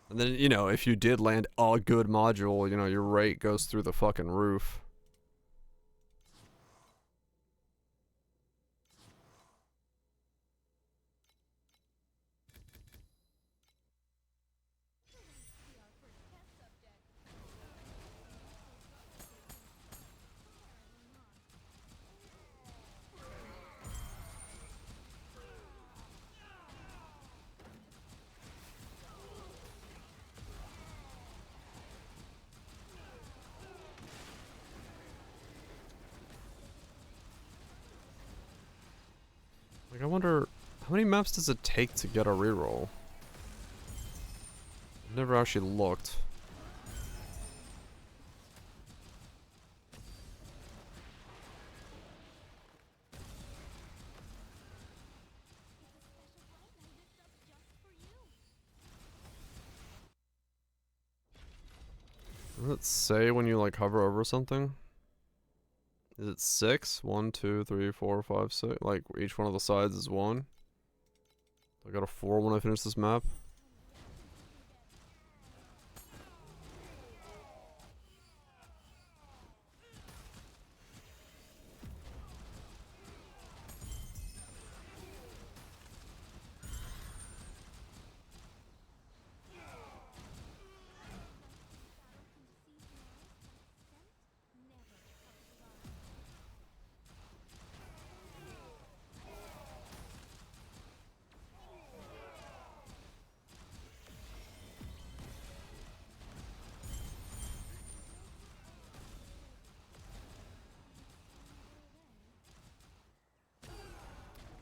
And then, you know, if you did land a good module, you know, your rate goes through the fucking roof. Like, I wonder, how many maps does it take to get a reroll? I've never actually looked. Does it say when you like hover over something? Is it 6? 1, 2, 3, 4, 5, 6? Like each one of the sides is 1? I got a 4 when I finish this map.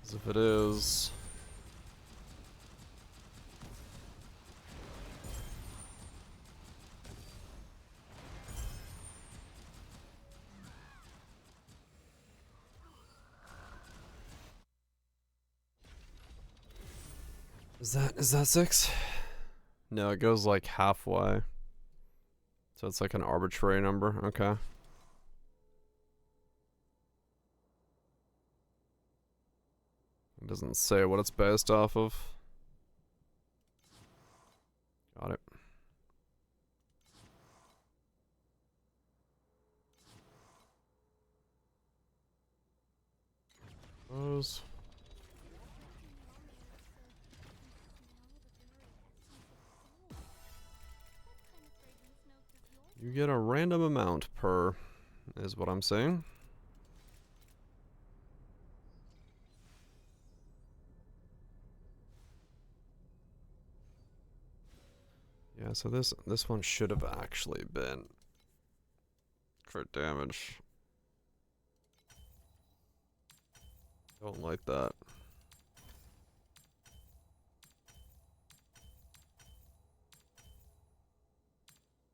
As if it is. Is that 6? No, it goes like halfway. So it's like an arbitrary number. Okay. It doesn't say what it's based off of. Got it. Those. You get a random amount per, is what I'm saying. Yeah, so this one should have actually been crit damage. Don't like that.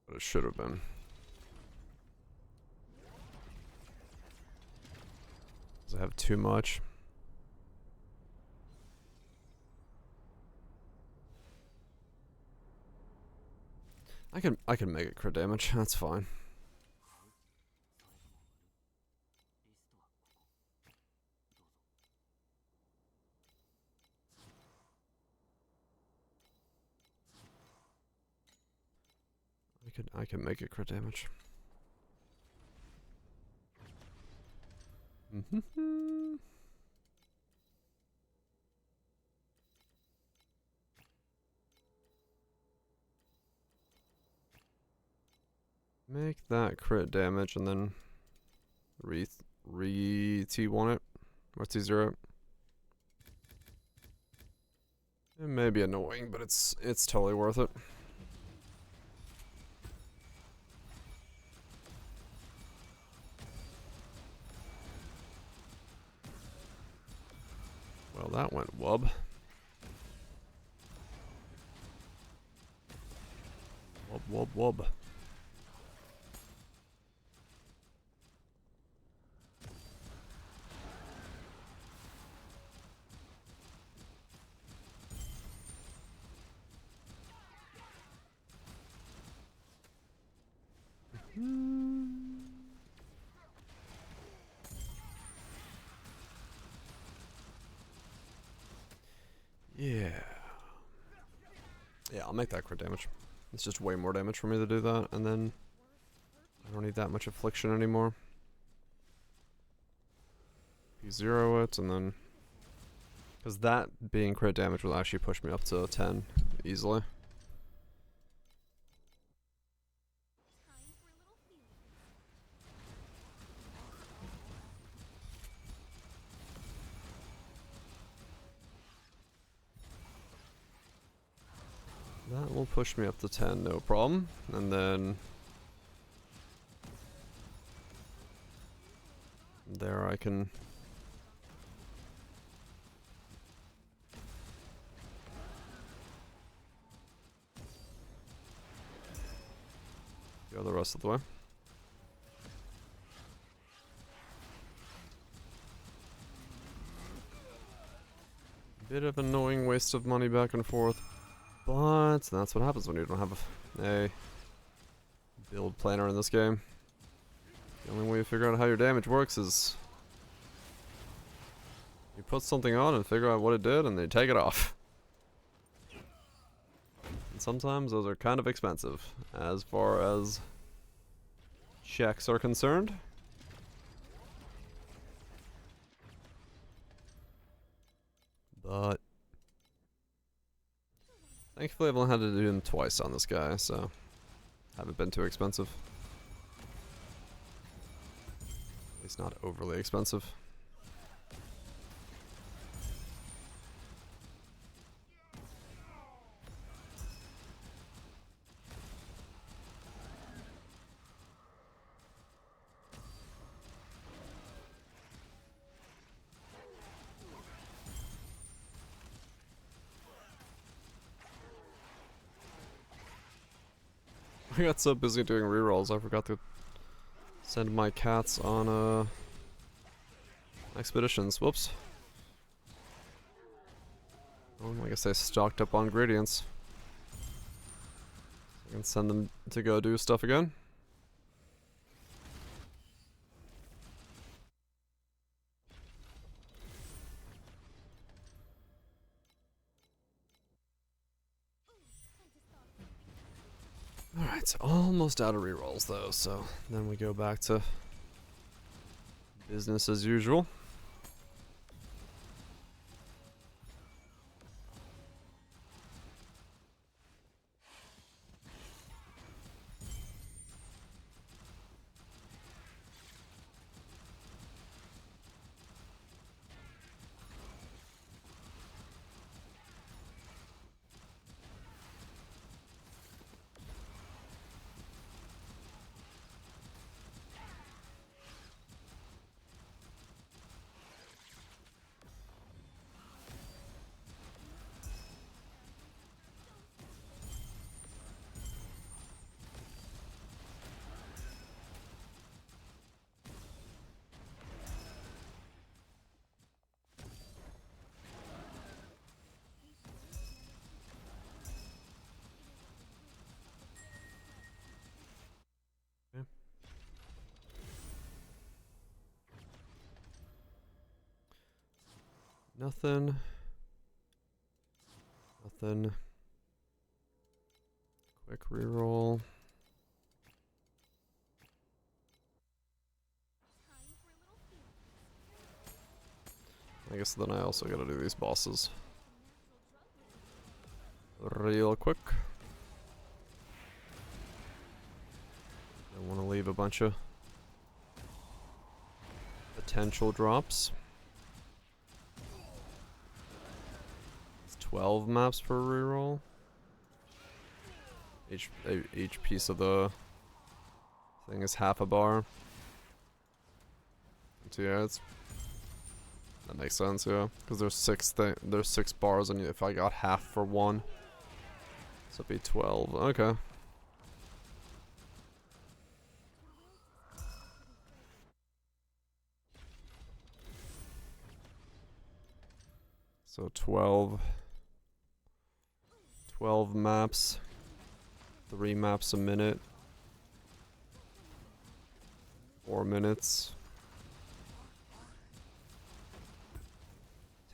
But it should have been. Does it have too much? I can make it crit damage. That's fine. I can make it crit damage. Make that crit damage and then re T1 it or T0 it. It may be annoying, but it's totally worth it. Well, that went wub. Wub wub wub. Yeah. Yeah, I'll make that crit damage. It's just way more damage for me to do that, and then I don't need that much affliction anymore. You zero it, and then... Because that being crit damage will actually push me up to 10 easily. That will push me up to 10, no problem. And then... there I can... go the rest of the way. Bit of annoying waste of money back and forth. But that's what happens when you don't have a build planner in this game. The only way you figure out how your damage works is you put something on and figure out what it did and then you take it off. And sometimes those are kind of expensive as far as checks are concerned. But thankfully I've only had to do them twice on this guy, so haven't been too expensive. At least not overly expensive. I got so busy doing rerolls, I forgot to send my cats on expeditions. Whoops. Oh, I guess I stocked up on ingredients. can send them to go do stuff again. Alright, almost out of rerolls though, so then we go back to business as usual. Nothing. Nothing. Quick reroll. I guess then I also gotta do these bosses real quick. I want to leave a bunch of potential drops. 12 maps per reroll. Each piece of the thing is half a bar. So yeah, that makes sense, yeah. Because there's 6 bars, and if I got half for one, so it'd be 12. Okay. So 12 maps, 3 maps a minute, 4 minutes,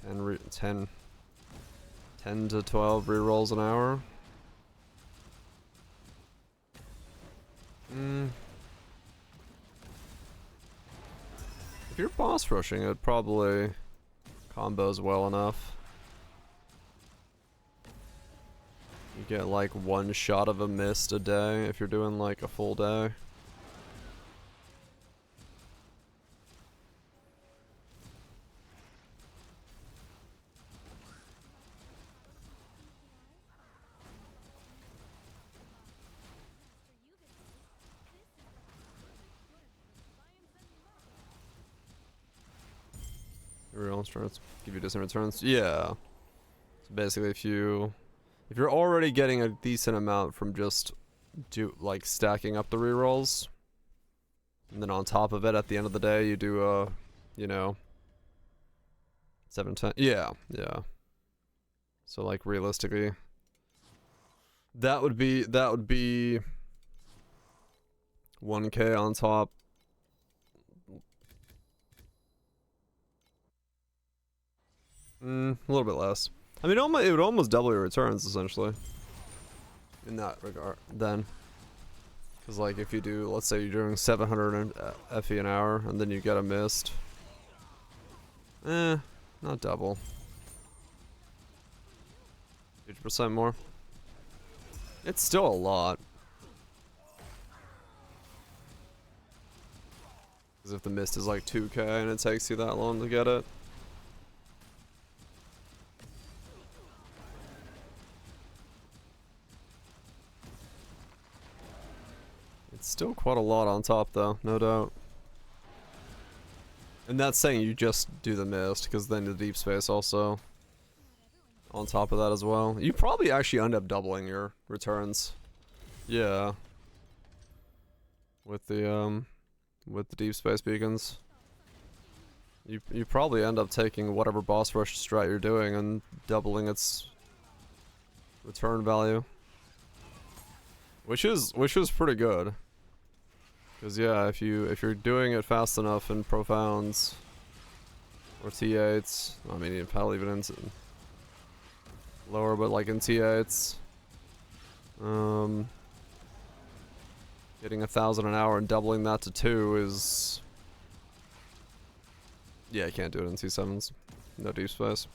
10 to 12 rerolls an hour. If you're boss rushing, it probably combos well enough. You get like 1 shot of a mist a day if you're doing like a full day. Real instruments give you decent returns. Yeah. So basically, if you're already getting a decent amount from just stacking up the rerolls, and then on top of it, at the end of the day, you do you know, 7, 10. Yeah, yeah. So like realistically, that would be 1K on top. A little bit less. I mean, it would almost double your returns, essentially. In that regard, then. Because, like, if you do, let's say you're doing 700 FE an hour, and then you get a mist. Not double. 50% more. It's still a lot. Because if the mist is like 2K and it takes you that long to get it. It's still quite a lot on top though, no doubt. And that's saying you just do the mist, because then the deep space also on top of that as well. You probably actually end up doubling your returns. Yeah. With the deep space beacons. You probably end up taking whatever boss rush strat you're doing and doubling its return value. which is pretty good. Cause yeah, if you're doing it fast enough in profounds or T8s, I mean probably even in lower, but like in T8s, getting 1,000 an hour and doubling that to 2 is, yeah, you can't do it in T7s. No deep space.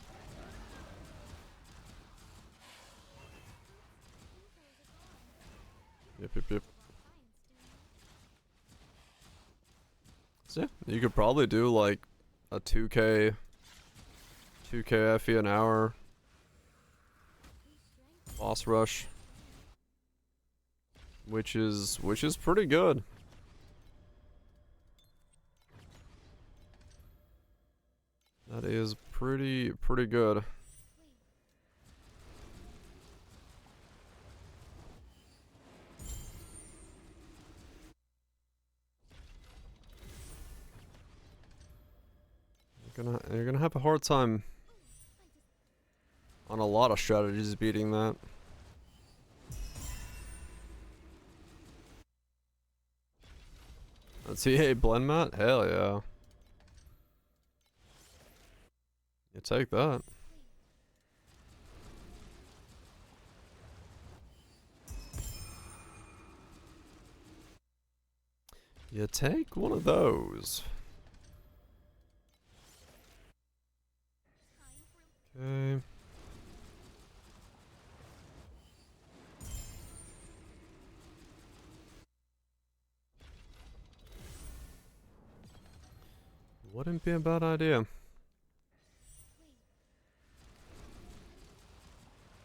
Yep. So yeah, you could probably do like a 2k FE an hour boss rush, which is pretty good. That is pretty good. You're gonna have a hard time on a lot of strategies beating that. Let's see, hey, blend mat? Hell yeah. You take that. You take one of those. Okay. Wouldn't be a bad idea.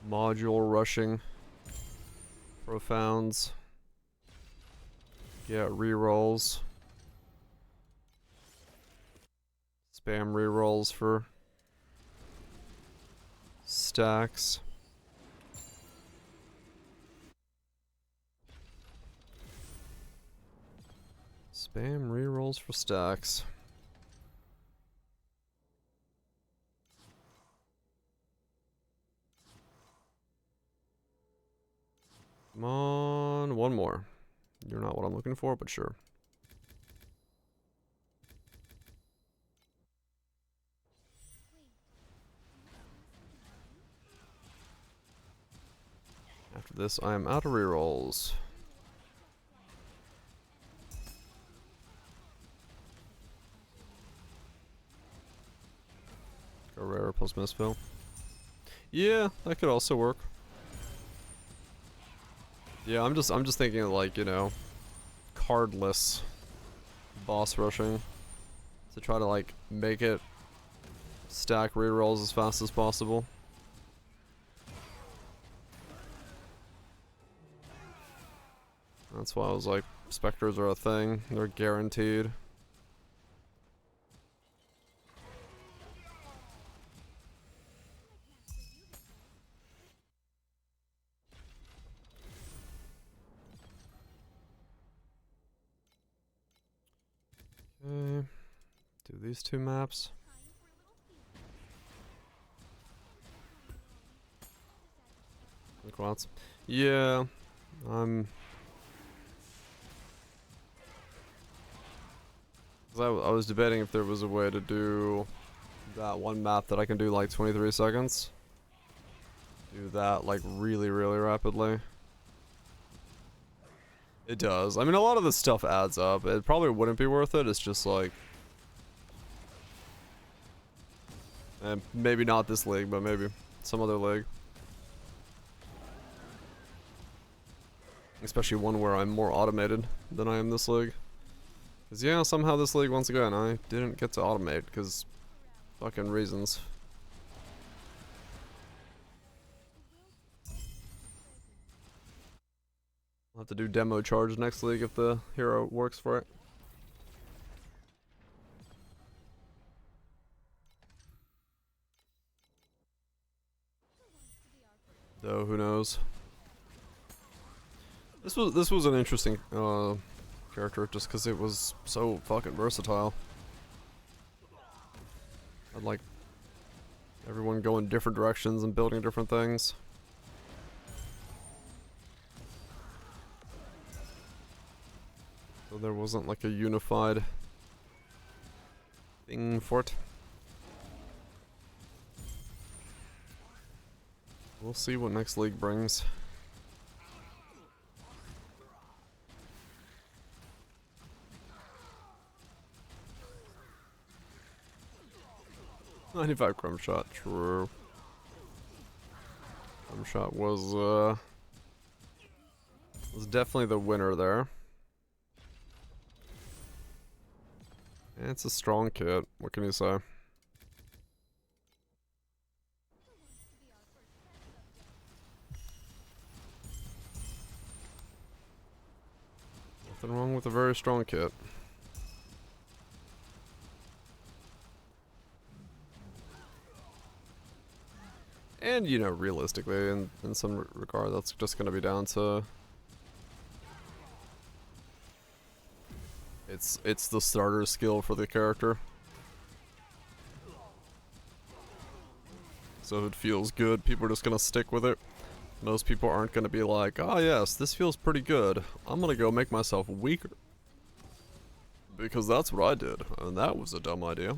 Module rushing. Profounds. Get rerolls. Spam rerolls for stacks. Spam rerolls for stacks. Come on, one more. You're not what I'm looking for, but sure. After this, I am out of rerolls. Go rare plus misfill. Yeah, that could also work. Yeah, I'm just thinking of like, you know, cardless boss rushing to try to like make it stack rerolls as fast as possible. That's why I was like, specters are a thing. They're guaranteed. Okay. Do these two maps. Quads. Yeah. I was debating if there was a way to do that one map that I can do like 23 seconds. Do that like really rapidly. It does. I mean, a lot of this stuff adds up. It probably wouldn't be worth it. It's just like, and maybe not this league, but maybe some other league. Especially one where I'm more automated than I am this league. Because yeah, somehow this league, once again, I didn't get to automate because fucking reasons. I'll have to do demo charge next league if the hero works for it. Though, who knows? This was an interesting character just because it was so fucking versatile. I'd like everyone going different directions and building different things. So there wasn't like a unified thing for it. We'll see what next league brings. $95 crumb shot, true. Crumb shot was definitely the winner there. And it's a strong kit, what can you say? Nothing wrong with a very strong kit. And, you know, realistically, in some regard, that's just going to be down to... It's the starter skill for the character. So if it feels good, people are just going to stick with it. Most people aren't going to be like, oh yes, this feels pretty good. I'm going to go make myself weaker. Because that's what I did, and that was a dumb idea.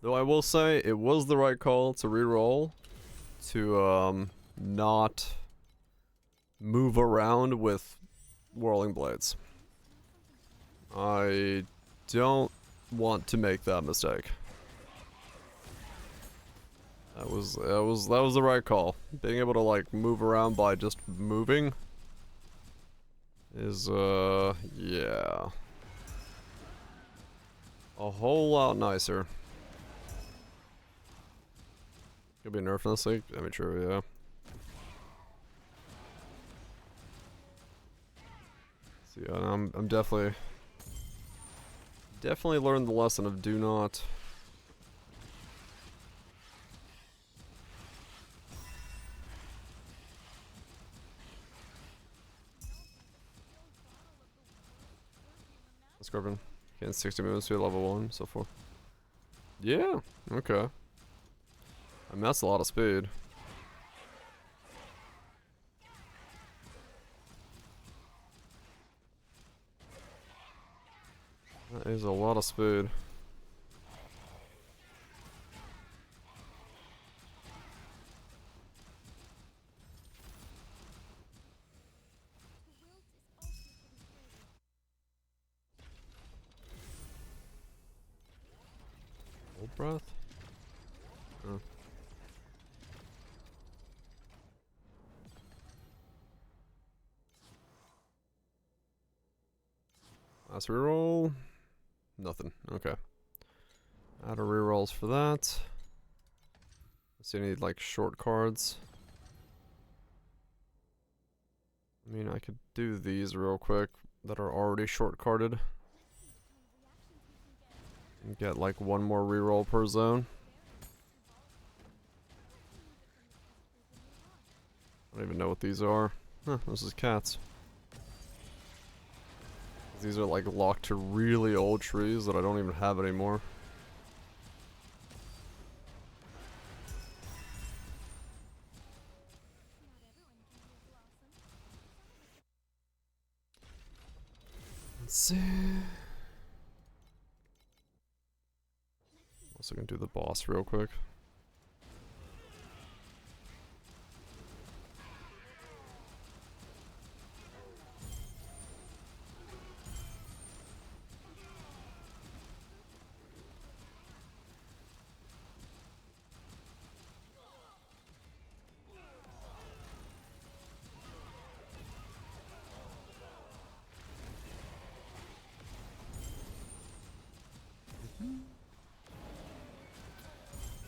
Though I will say, it was the right call to reroll, to not move around with whirling blades. I don't want to make that mistake. That was the right call. Being able to like move around by just moving is yeah, a whole lot nicer. Could be a nerf in this league. I mean, true, yeah. So yeah, I'm definitely learned the lesson of do not Scorpion. Gain 60 moves to level 1, so forth. Yeah, okay. I mean, that's a lot of speed. That is a lot of speed. Old breath? Oh. Last reroll. Nothing. Okay. Add a rerolls for that. So you need like short cards. I mean, I could do these real quick that are already short carded. And get like one more reroll per zone. I don't even know what these are. Huh, this is cats. These are like locked to really old trees that I don't even have anymore. Let's see. Also gonna do the boss real quick.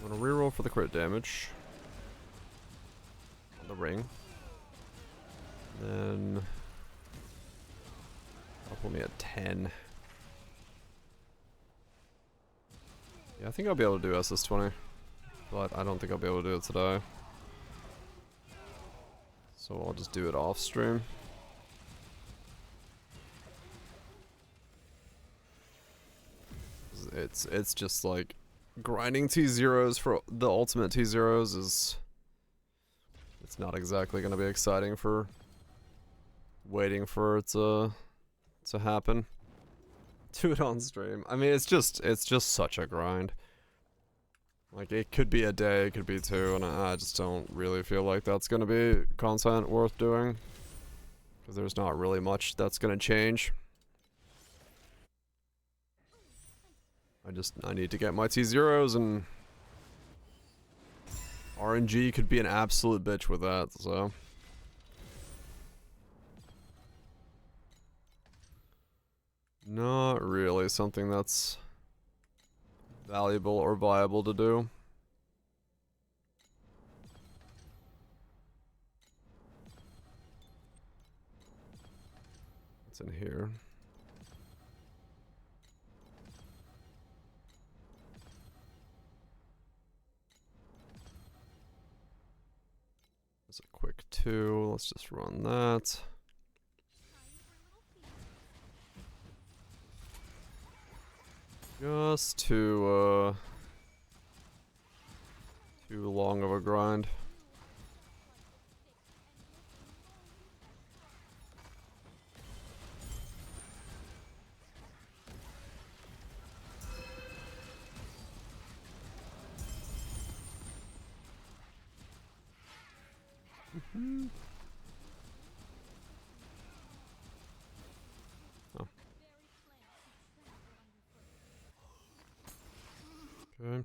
I'm gonna reroll for the crit damage on the ring. Then that'll put me at 10. Yeah, I think I'll be able to do SS20, but I don't think I'll be able to do it today. So I'll just do it off stream. It's just like grinding T0s for the ultimate T0s is... It's not exactly going to be exciting for waiting for it to happen. Do it on stream. I mean, it's just such a grind. Like, it could be a day, it could be two, and I just don't really feel like that's going to be content worth doing. Because there's not really much that's going to change. I need to get my T0s, and RNG could be an absolute bitch with that, so. Not really something that's valuable or viable to do. What's in here? There's a quick 2. Let's just run that. Just too long of a grind. Oh. Okay.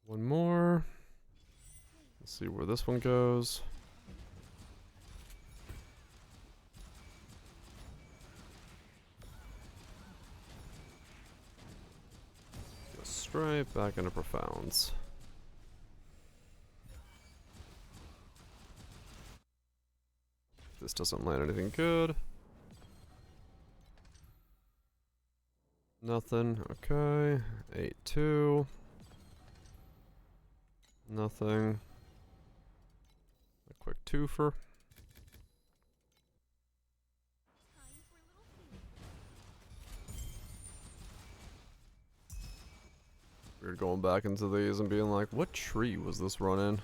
One more. Let's see where this one goes. Go straight back into profounds. This doesn't land anything good. Nothing. Okay. 8-2. Nothing. A quick twofer. Weird going back into these and being like, what tree was this run in?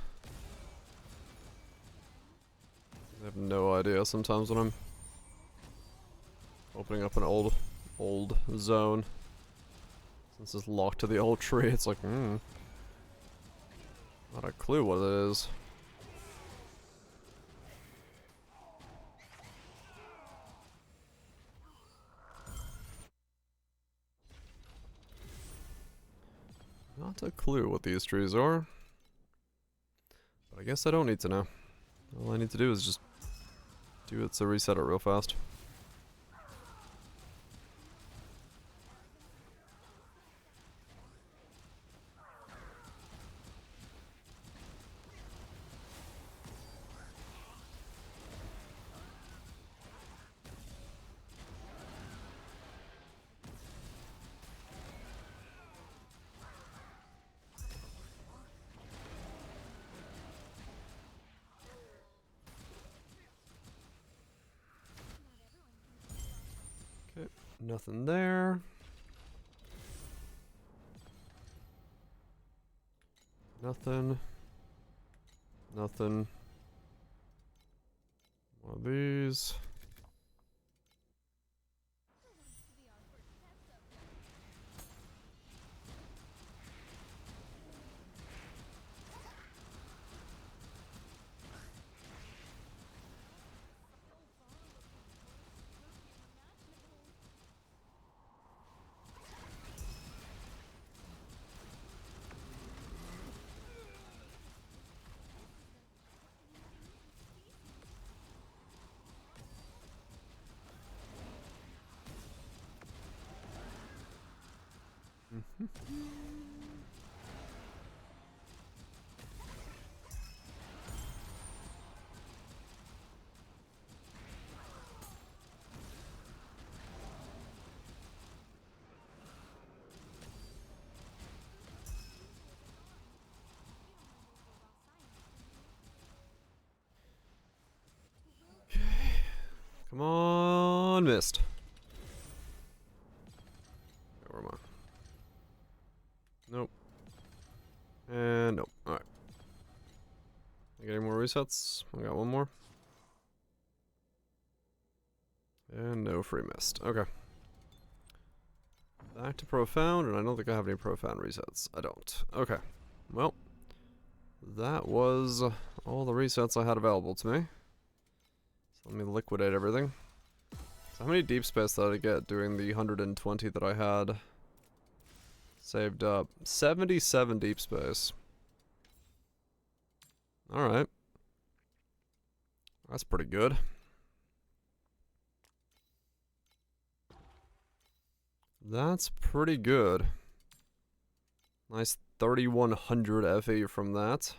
I have no idea sometimes when I'm opening up an old zone. Since it's locked to the old tree, it's like, not a clue what it is. Not a clue what these trees are. But I guess I don't need to know. All I need to do is just do it to reset it real fast. Okay, nothing there. Nothing. Nothing. One of these. Come on. on, missed. Okay, where am I? Nope. And nope. Alright. I get any more resets? I got one more. And no free mist. Okay. Back to profound, and I don't think I have any profound resets. I don't. Okay. Well, that was all the resets I had available to me. So let me liquidate everything. So how many deep space did I get doing the 120 that I had saved up? 77 deep space. Alright. That's pretty good. That's pretty good. Nice 3100 FE from that.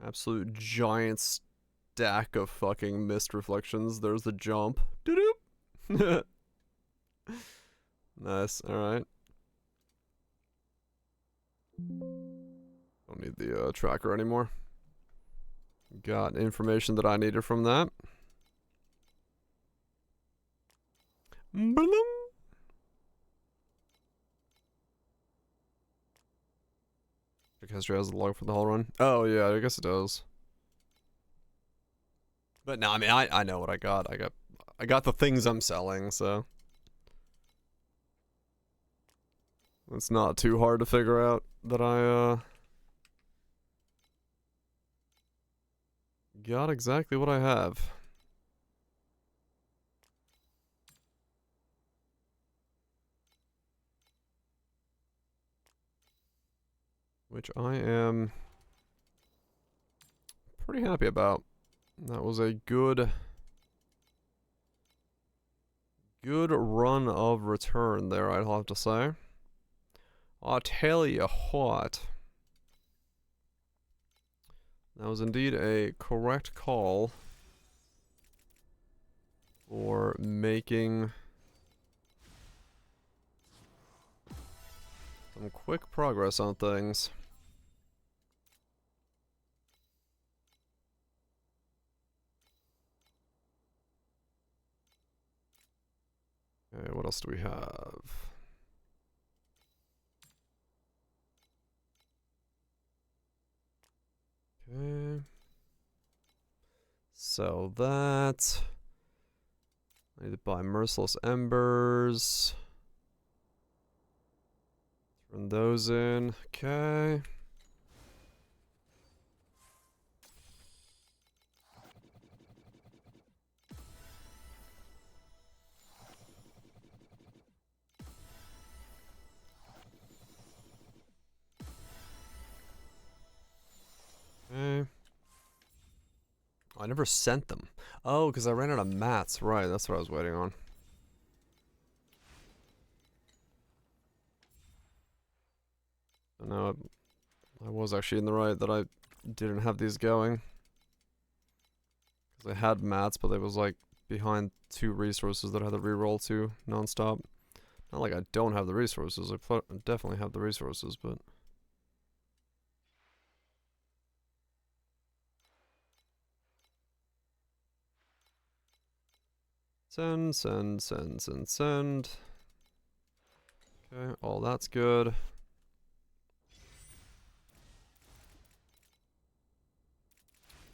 Absolute giant stack of fucking mist reflections. There's the jump. Doo-doop. Nice, alright. Don't need the tracker anymore. Got information that I needed from that. Bloom. History has the log for the whole run. Oh yeah, I guess it does. But no, I mean I know what I got. I got the things I'm selling, so it's not too hard to figure out that I got exactly what I have. Which I am pretty happy about. That was a good run of return there, I'd have to say. I'll tell you what. That was indeed a correct call for making some quick progress on things. Okay, what else do we have? Okay. So that. I need to buy Merciless Embers. Turn those in. Okay. Okay. I never sent them. Oh, because I ran out of mats. Right, that's what I was waiting on. No, I was actually in the right that I didn't have these going. Because I had mats, but they was like behind 2 resources that I had to reroll to non-stop. Not like I don't have the resources. I definitely have the resources, but... Send, send, send, send, send. Okay, all that's good.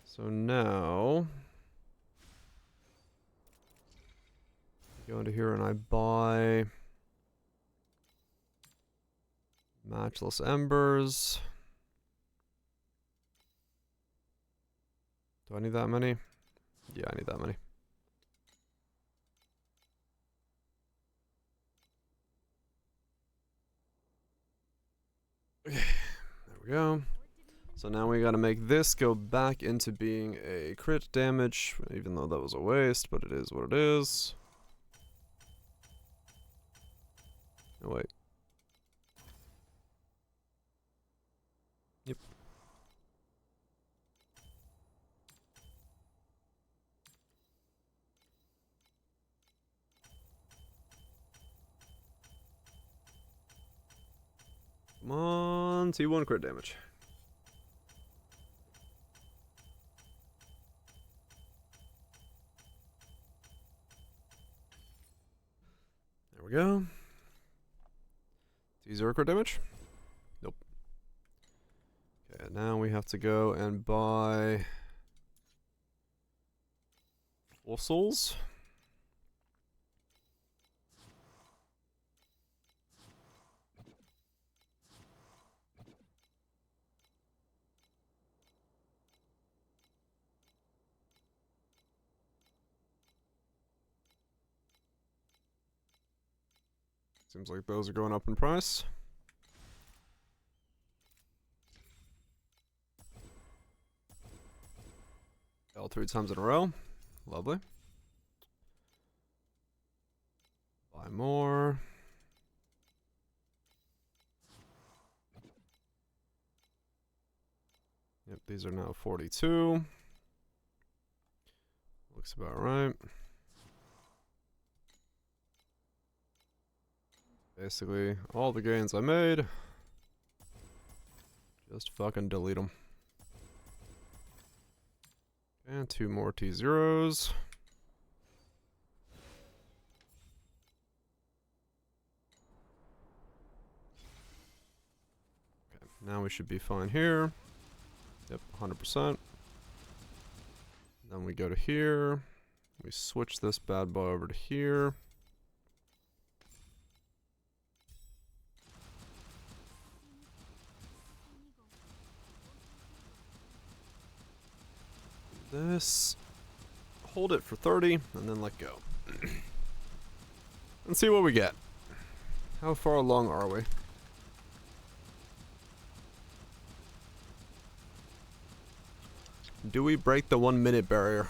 So now... I go into here and I buy... Matchless Embers. Do I need that many? Yeah, I need that many. Okay, there we go. So now we gotta make this go back into being a crit damage, even though that was a waste, but it is what it is. Oh wait. Yep. Come on, T1 crit damage. we go. T0 crit damage? Nope. Okay, now we have to go and buy fossils. Seems like those are going up in price. All 3 times in a row. Lovely. Buy more. Yep, these are now 42. Looks about right. Basically, all the gains I made, just fucking delete them. And 2 more T0s. Okay, now we should be fine here. Yep, 100%. Then we go to here. We switch this bad boy over to here. This, hold it for 30 and then let go. And see what we get. How far along are we? Do we break the 1 minute barrier?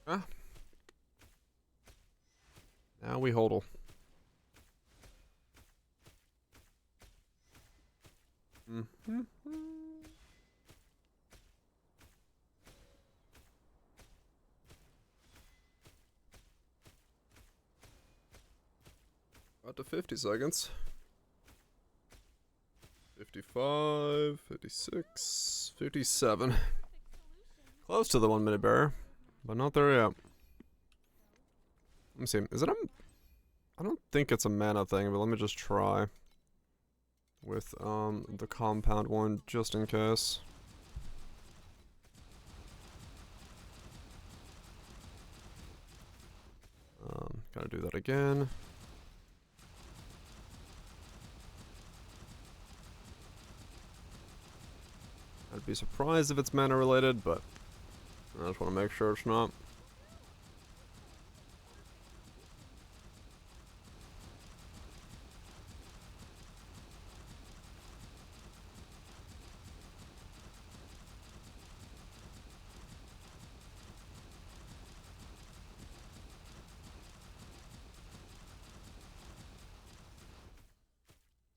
Huh? Now we hodl. Mm-hmm. About to 50 seconds. 55, 56, 57. Close to the 1 minute barrier, but not there yet. Let me see. Is it a... I don't think it's a mana thing, but let me just try with the compound one just in case. Gotta do that again. I'd be surprised if it's mana related, but I just want to make sure it's not.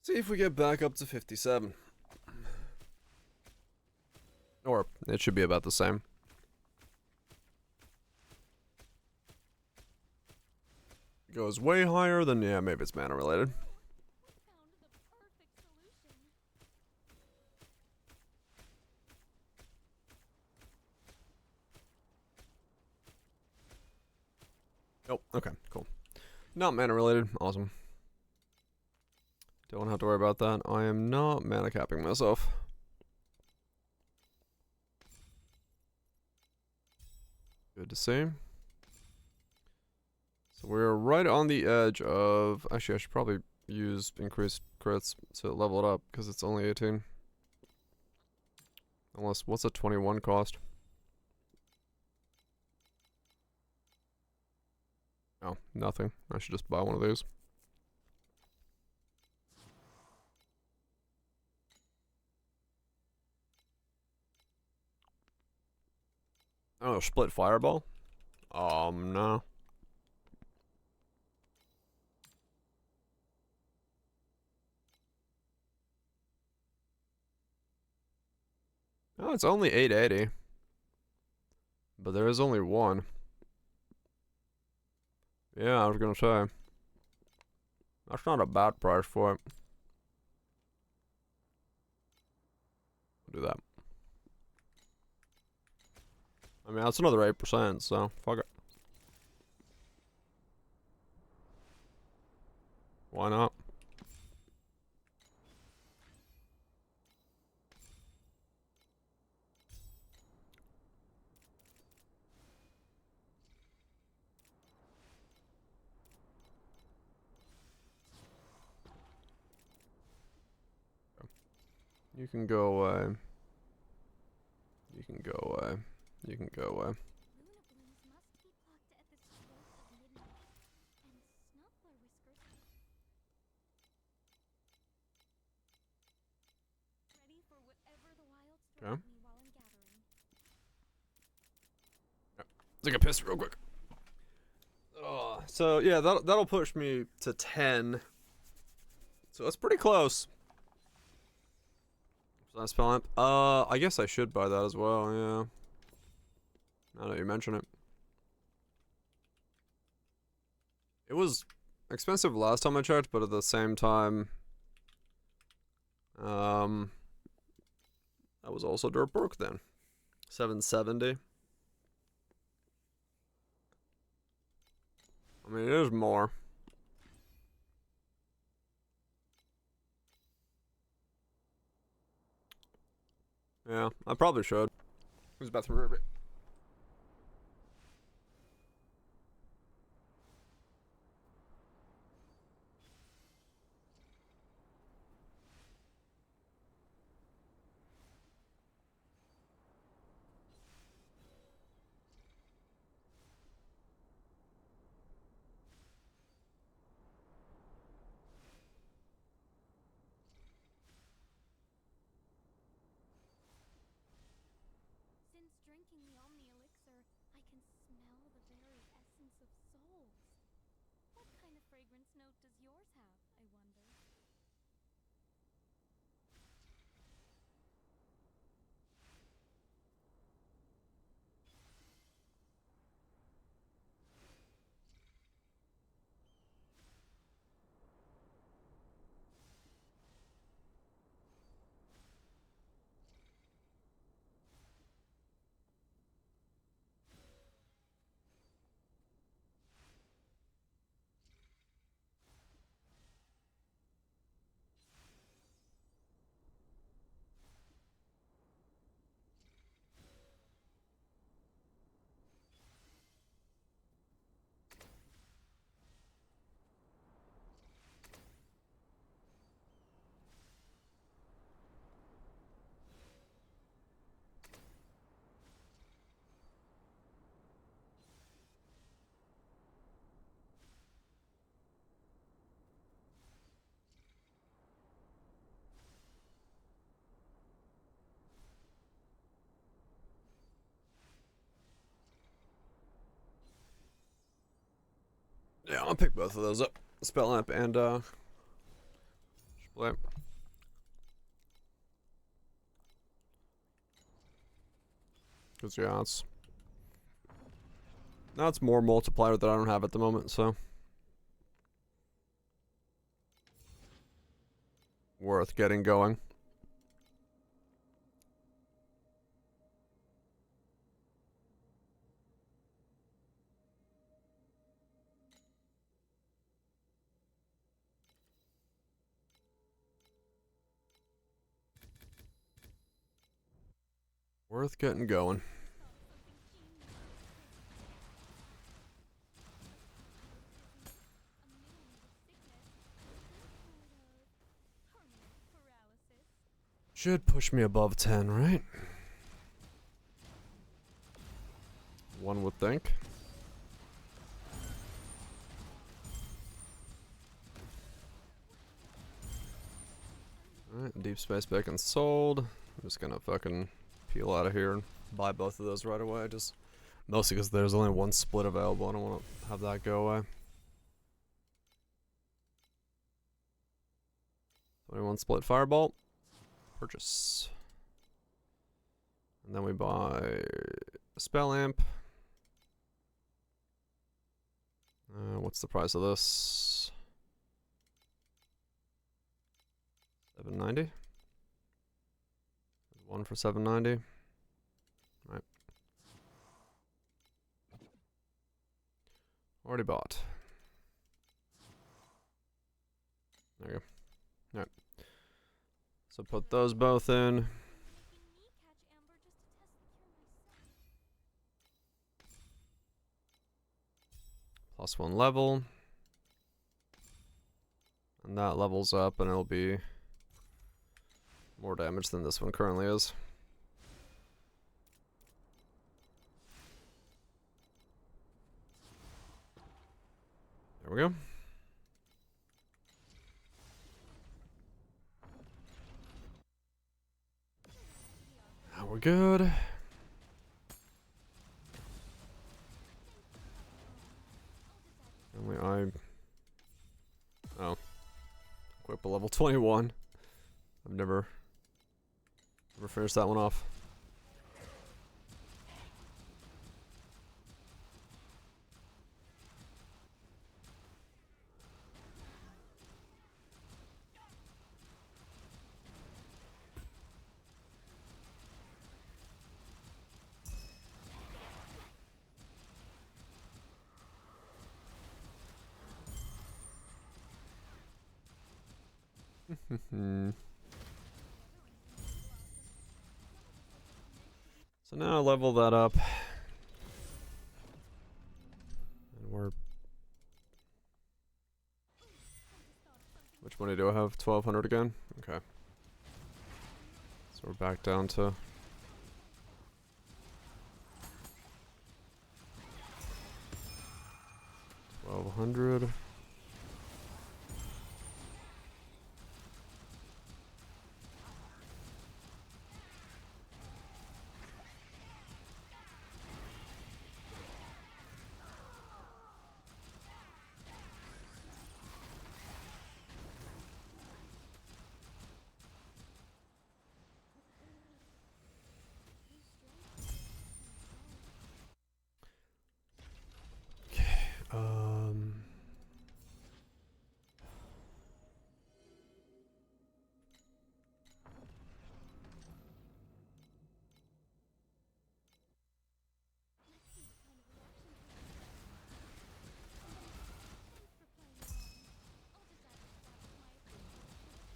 See if we get back up to 57. Or it should be about the same. It goes way higher, then yeah, maybe it's mana related. Oh, okay, cool. Not mana related, awesome. Don't have to worry about that. I am not mana capping myself. Good to see. So we're right on the edge of... Actually, I should probably use increased crits to level it up, because it's only 18. Unless, what's a 21 cost? Oh, nothing. I should just buy one of these. Oh, split fireball? No. Oh, it's only 880. But there is only one. Yeah, I was gonna say. That's not a bad price for it. Do that. I mean, that's another 8%, so fuck it. Why not? You can go away. You can go away. You can go away. Luna blooms must be plucked at the stroke of midnight, and snuffler whiskers ready for whatever the wilds throw Okay. at me while I'm gathering. Take a piss real quick. So yeah, that'll push me to 10. So that's pretty close. So that spell amp. I guess I should buy that as well. Yeah. Now that you mention it, it was expensive last time I checked, but at the same time, that was also dirt broke then. 770. I mean, it is more. Yeah, I probably should. Who's bathroom ribbit? Since drinking the Omni Elixir, I can smell the very essence of souls. What kind of fragrance note does yours have, I wonder? Yeah, I'll pick both of those up. Spell amp and split. Cause yeah, that's more multiplier that I don't have at the moment, so worth getting going. Worth getting going. Should push me above 10, right? One would think. Alright, deep space bacon sold. I'm just gonna fucking peel out of here and buy both of those right away. Just mostly because there's only one split available. I don't want to have that go away. 21 split Firebolt. Purchase. And then we buy a spell amp. What's the price of this? 790. One for 790. Right. Already bought. There you go. Alright. So put those both in. Making me catch Amber just to test the cure myself. +1 level. And that levels up and it'll be more damage than this one currently is. There we go. Now we're good. Only oh. Equip a level 21. I've never finished that one off. So now I'll level that up. And we're... Which money do I have? 1200 again? Okay. So we're back down to... 1200. Um...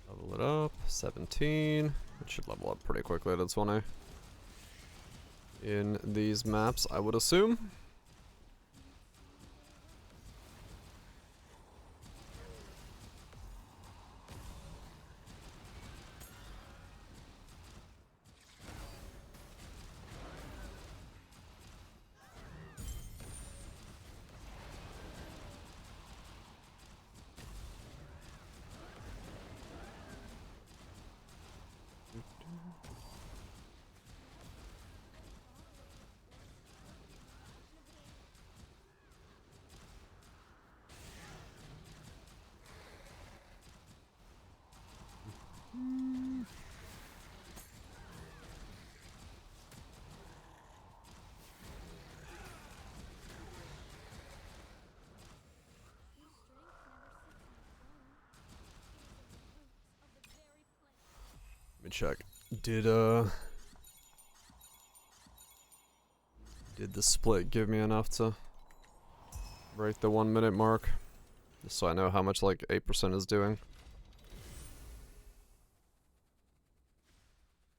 Level it up, 17. It should level up pretty quickly to 20. In these maps, I would assume. Let me check. Did the split give me enough to break the 1 minute mark? Just so I know how much like 8% is doing.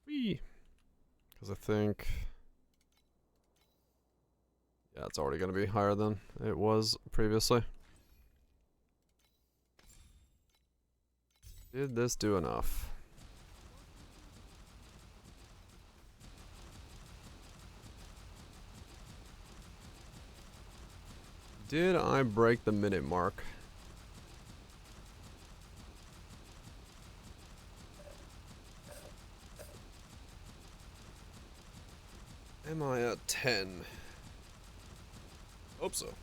Whee! Because I think... Yeah, it's already going to be higher than it was previously. Did this do enough? Did I break the minute mark? Am I at 10? Hope so.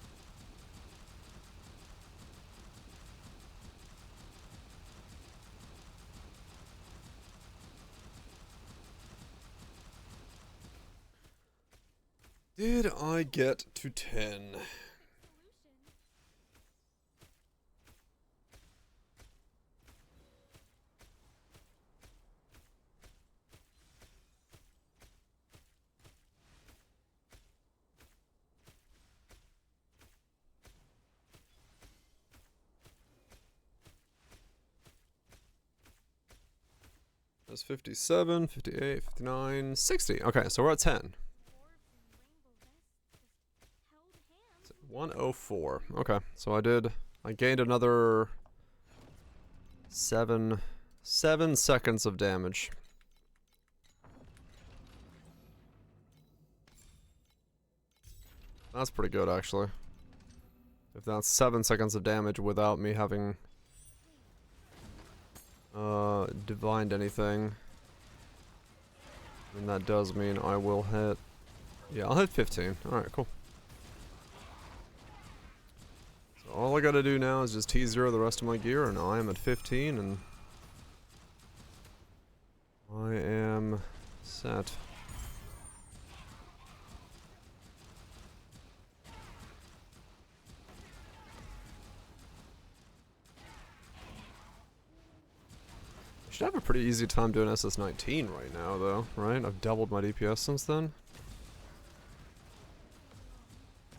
Did I get to 10? There's 57, 58, 59, 60. Okay, so we're at 10. 104. Okay, so I gained another 7 seconds of damage. That's pretty good, actually. If that's 7 seconds of damage without me having divined anything, then that does mean I will hit. Yeah, I'll hit 15. Alright, cool. So all I gotta do now is just T0 the rest of my gear, and I am at 15, and I am set. I should have a pretty easy time doing SS19 right now, though, right? I've doubled my DPS since then.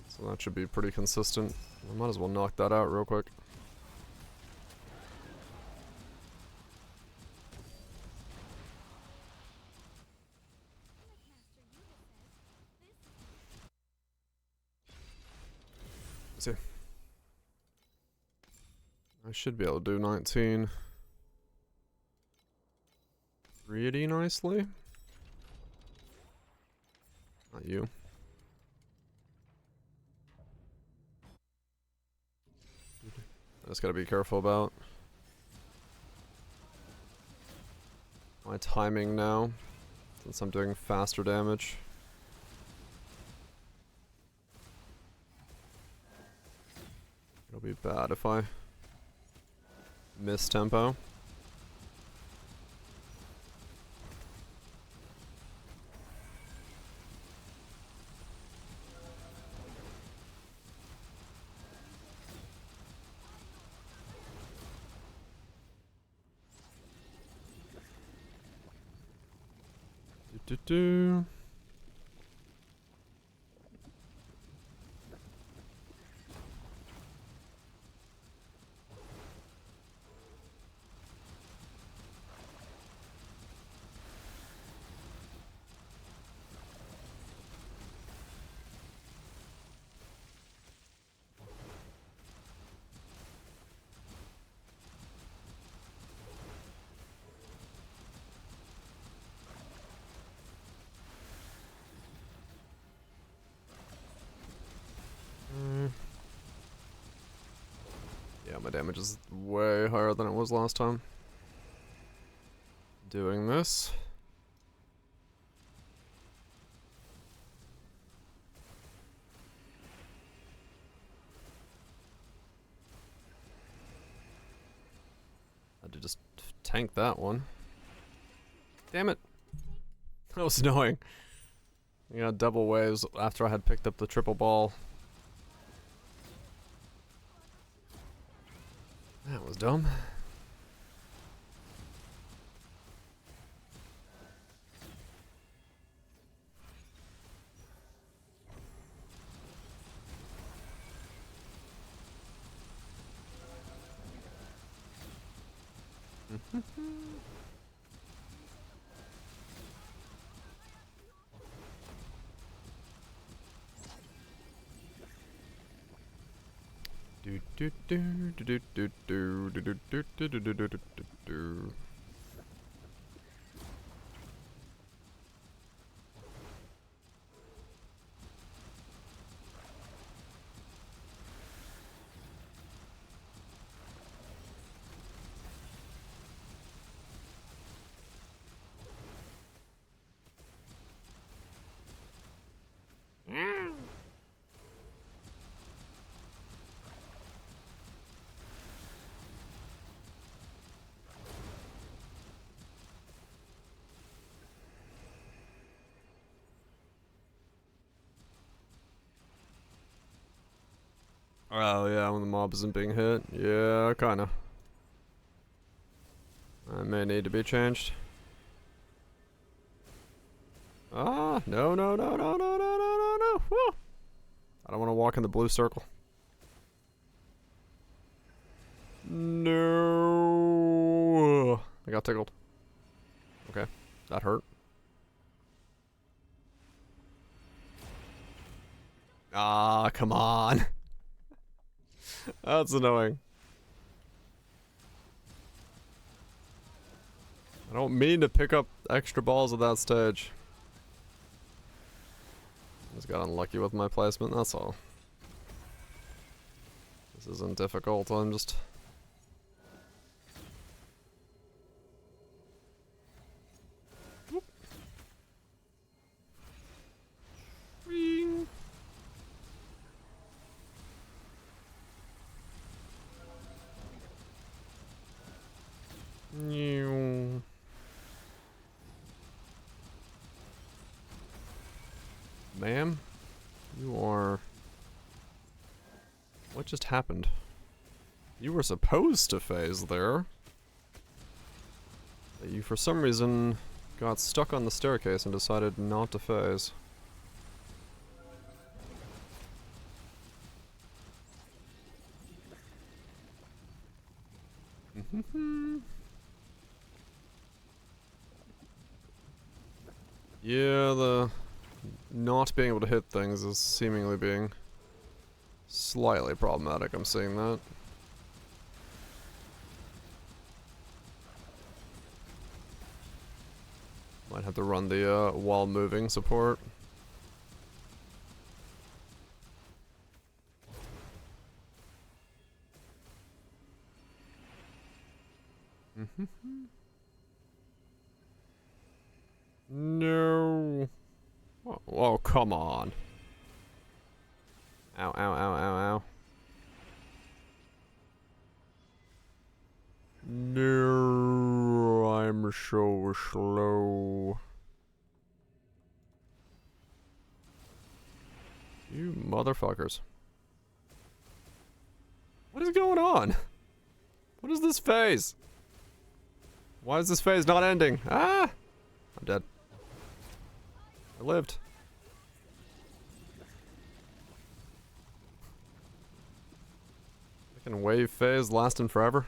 So that should be pretty consistent. I might as well knock that out real quick. Let's see. I should be able to do 19 pretty nicely. Not you. I just gotta be careful about my timing now, since I'm doing faster damage. It'll be bad if I miss tempo. Do. Yeah, my damage is way higher than it was last time. Doing this. I had to just tank that one. Damn it. That was annoying. You got double waves after I had picked up the triple ball. That was dumb. Do do do do do do do do do do do do do do do. Oh yeah, when the mob isn't being hit. Yeah, kinda. That may need to be changed. Ah, no, no, no, no, no, no, no, no, no. Woo! I don't want to walk in the blue circle. No. I got tickled. Okay, that hurt. Ah, come on. That's annoying. I don't mean to pick up extra balls at that stage. Just got unlucky with my placement, that's all. This isn't difficult, I'm just... Whee! Meow. Ma'am? You are... What just happened? You were supposed to phase there. But you, for some reason, got stuck on the staircase and decided not to phase. Yeah, the not being able to hit things is seemingly being slightly problematic, I'm seeing that. Might have to run the while moving support. No. Oh, come on. Ow, ow, ow, ow, ow. No, I'm so slow. You motherfuckers. What is going on? What is this phase? Why is this phase not ending? Ah! I'm dead. I lived. Fucking wave phase lasting forever.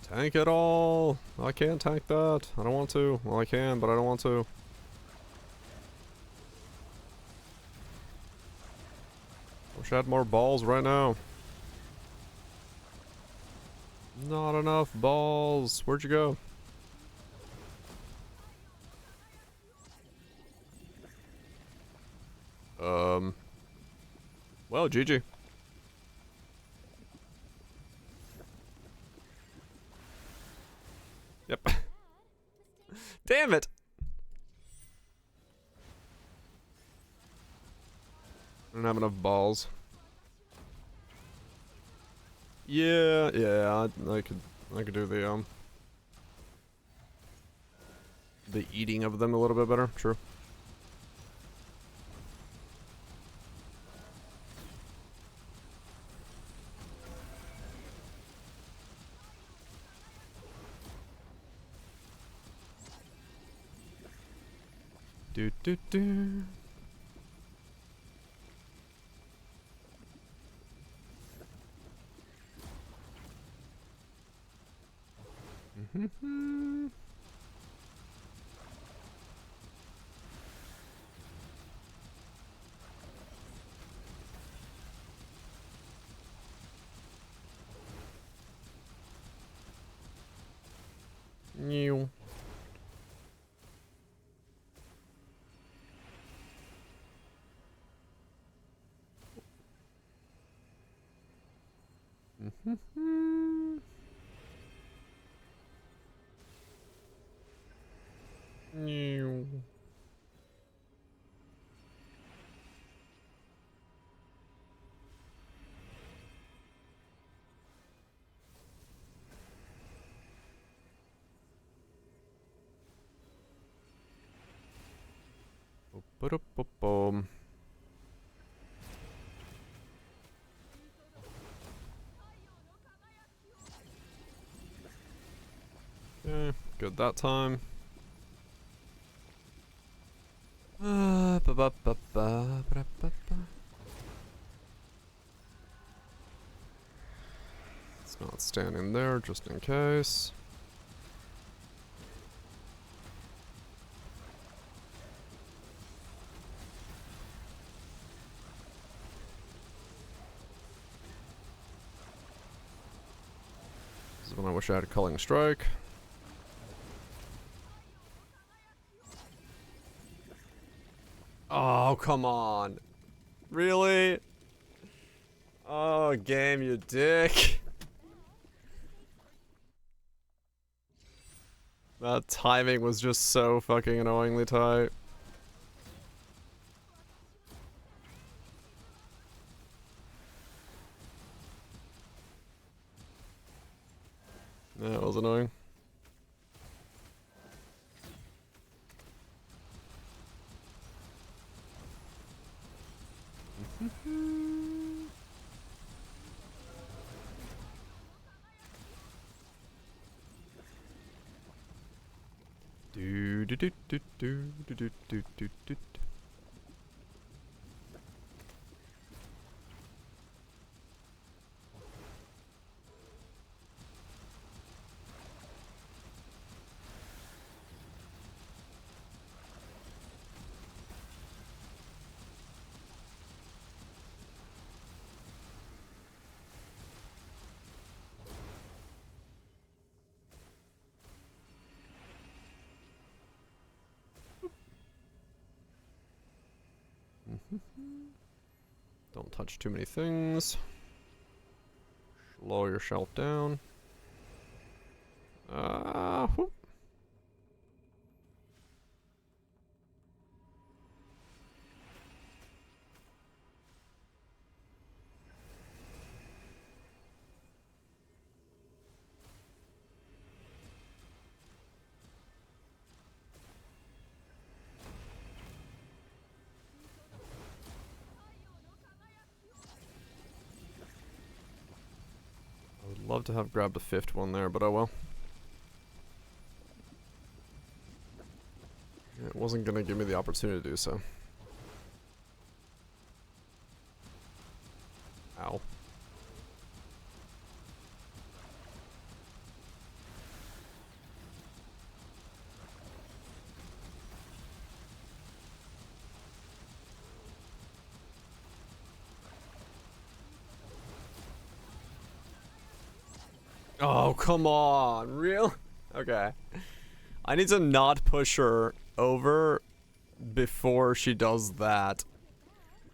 Tank it all! I can't tank that. I don't want to. Well, I can, but I don't want to. Wish I had more balls right now. Not enough balls. Where'd you go? Well, GG. Yep. Damn it! I don't have enough balls. Yeah, I could do the eating of them a little bit better. True. Do do do. Mm-hmm. New. Mm-hmm. New. Boom. Okay, good that time. He's not standing there, just in case. This is when I wish I had a culling strike. Oh, come on. Really? Oh, game, you dick. That timing was just so fucking annoyingly tight. Yeah, it was annoying. Do do do do do do do do do do. Don't touch too many things. Slow yourself down. Whoop. I would love to have grabbed a fifth one there, but oh well. It wasn't gonna give me the opportunity to do so. Ow. Oh, come on. Real? Okay. I need to not push her over before she does that.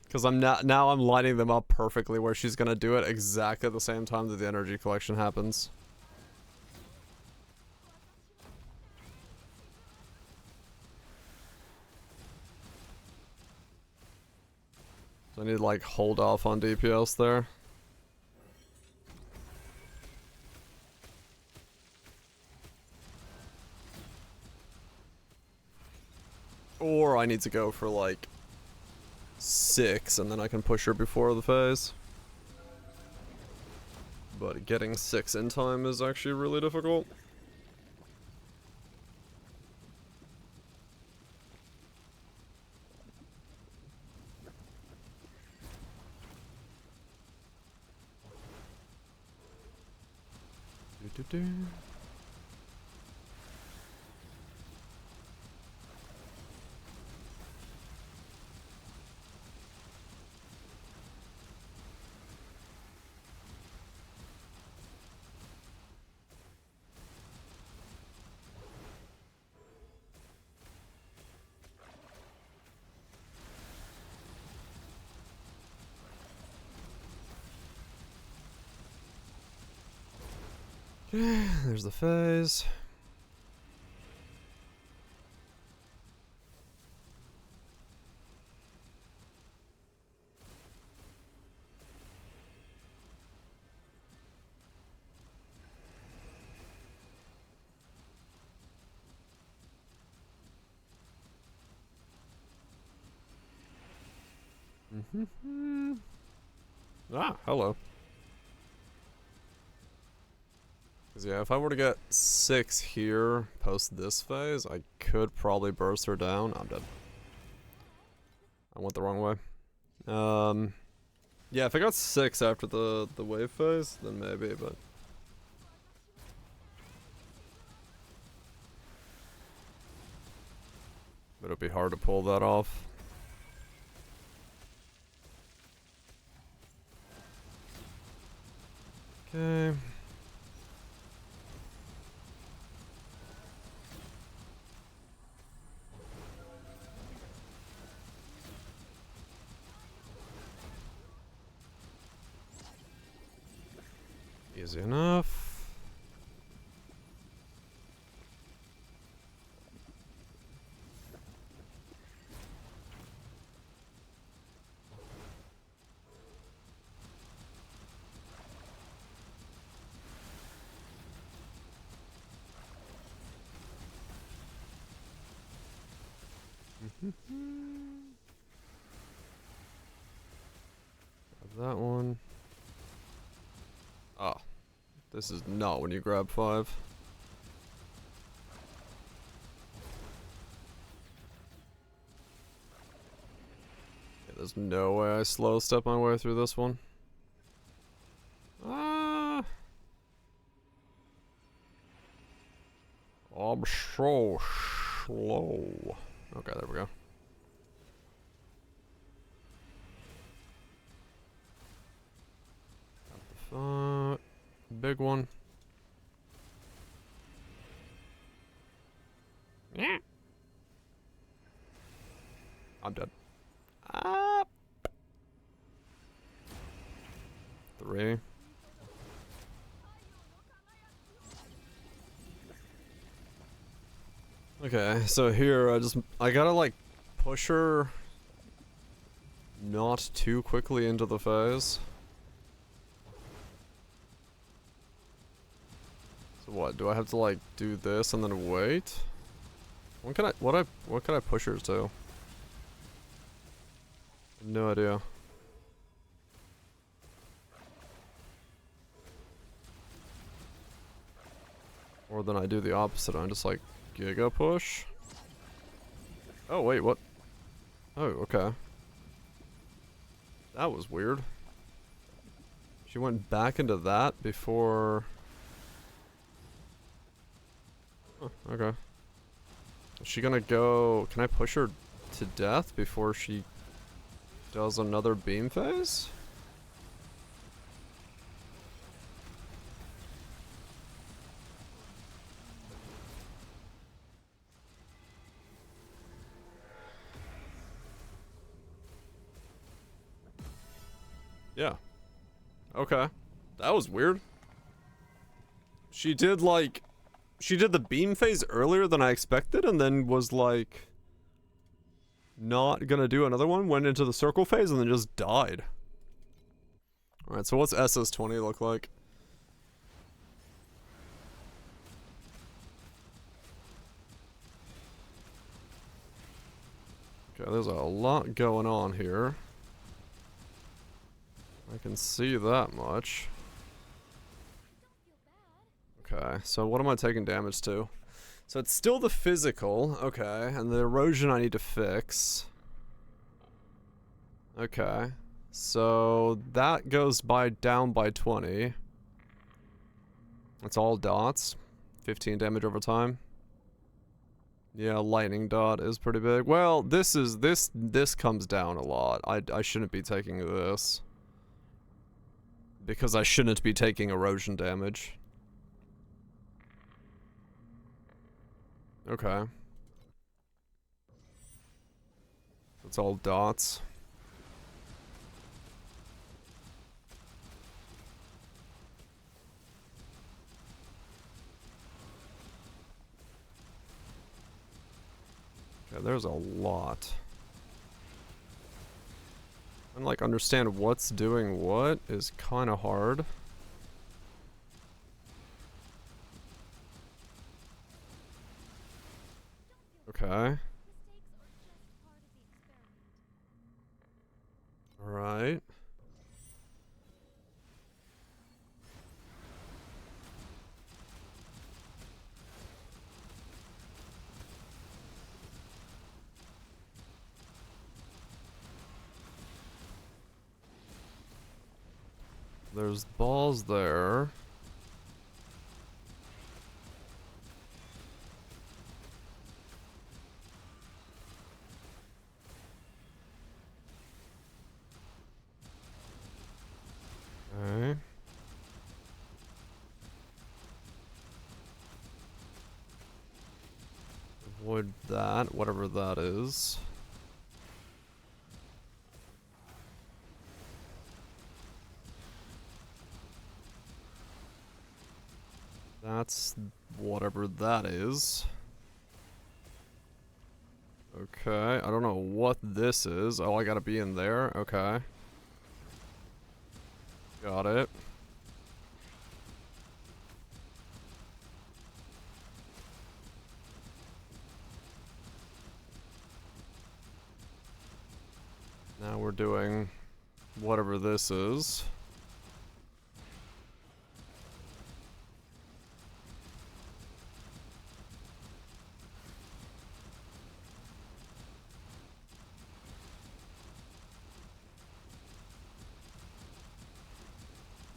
Because now I'm lining them up perfectly where she's gonna do it exactly at the same time that the energy collection happens. So I need to like hold off on DPS there. Or I need to go for like 6 and then I can push her before the phase. But getting 6 in time is actually really difficult. Do-do-do. There's the phase. Ah, hello. 'Cause yeah, if I were to get 6 here post this phase, I could probably burst her down. I'm dead. I went the wrong way. Yeah, if I got 6 after the wave phase, then maybe, but It'll be hard to pull that off. Okay. Easy enough. Have that one. Ah, this is not when you grab 5. Yeah, there's no way I slow step my way through this one. Ah, I'm so slow. Okay, there we go. Big one. Yeah. I'm dead. Ah. 3. Okay, so here I gotta like push her not too quickly into the phase. So what, do I have to like do this and then wait? What can I push her to? No idea. Or then I do the opposite, I'm just like giga push. Oh wait, what? Oh, okay. That was weird. She went back into that before. Oh, okay. Is she gonna go? Can I push her to death before she does another beam phase? Yeah. Okay. That was weird. She did the beam phase earlier than I expected and then was like not gonna do another one, went into the circle phase and then just died. Alright, so what's SS20 look like? Okay, there's a lot going on here. I can see that much. Okay, so what am I taking damage to? So it's still the physical, okay, and the erosion I need to fix. Okay, so that goes down by 20. It's all dots. 15 damage over time. Yeah, lightning dot is pretty big. Well, this comes down a lot. I shouldn't be taking this. Because I shouldn't be taking erosion damage. Okay. It's all dots. Okay, there's a lot. And like understand what's doing what is kind of hard. Okay. Alright. There's balls there. Avoid that, whatever that is. That's whatever that is. Okay, I don't know what this is. Oh, I gotta be in there? Okay. Got it. Now we're doing whatever this is.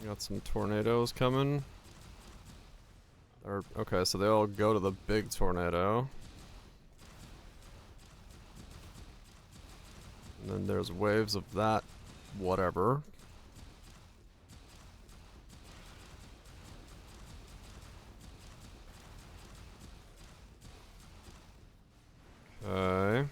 Got some tornadoes coming. Okay, so they all go to the big tornado. And then there's waves of that whatever. Okay.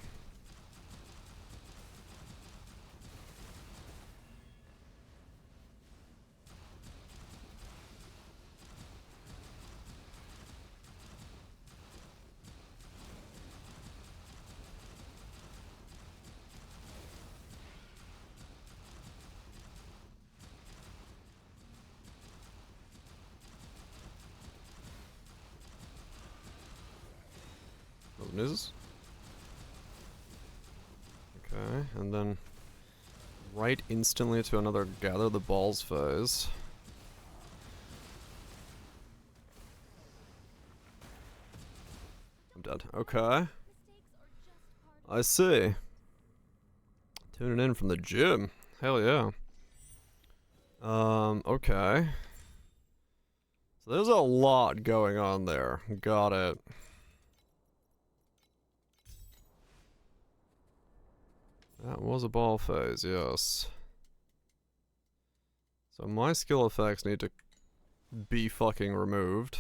Those misses. Okay, and then right instantly to another gather the balls phase. I'm dead. Okay. I see. Tuning in from the gym. Hell yeah. Okay. So there's a lot going on there. Got it. That was a ball phase, yes. So my skill effects need to be fucking removed.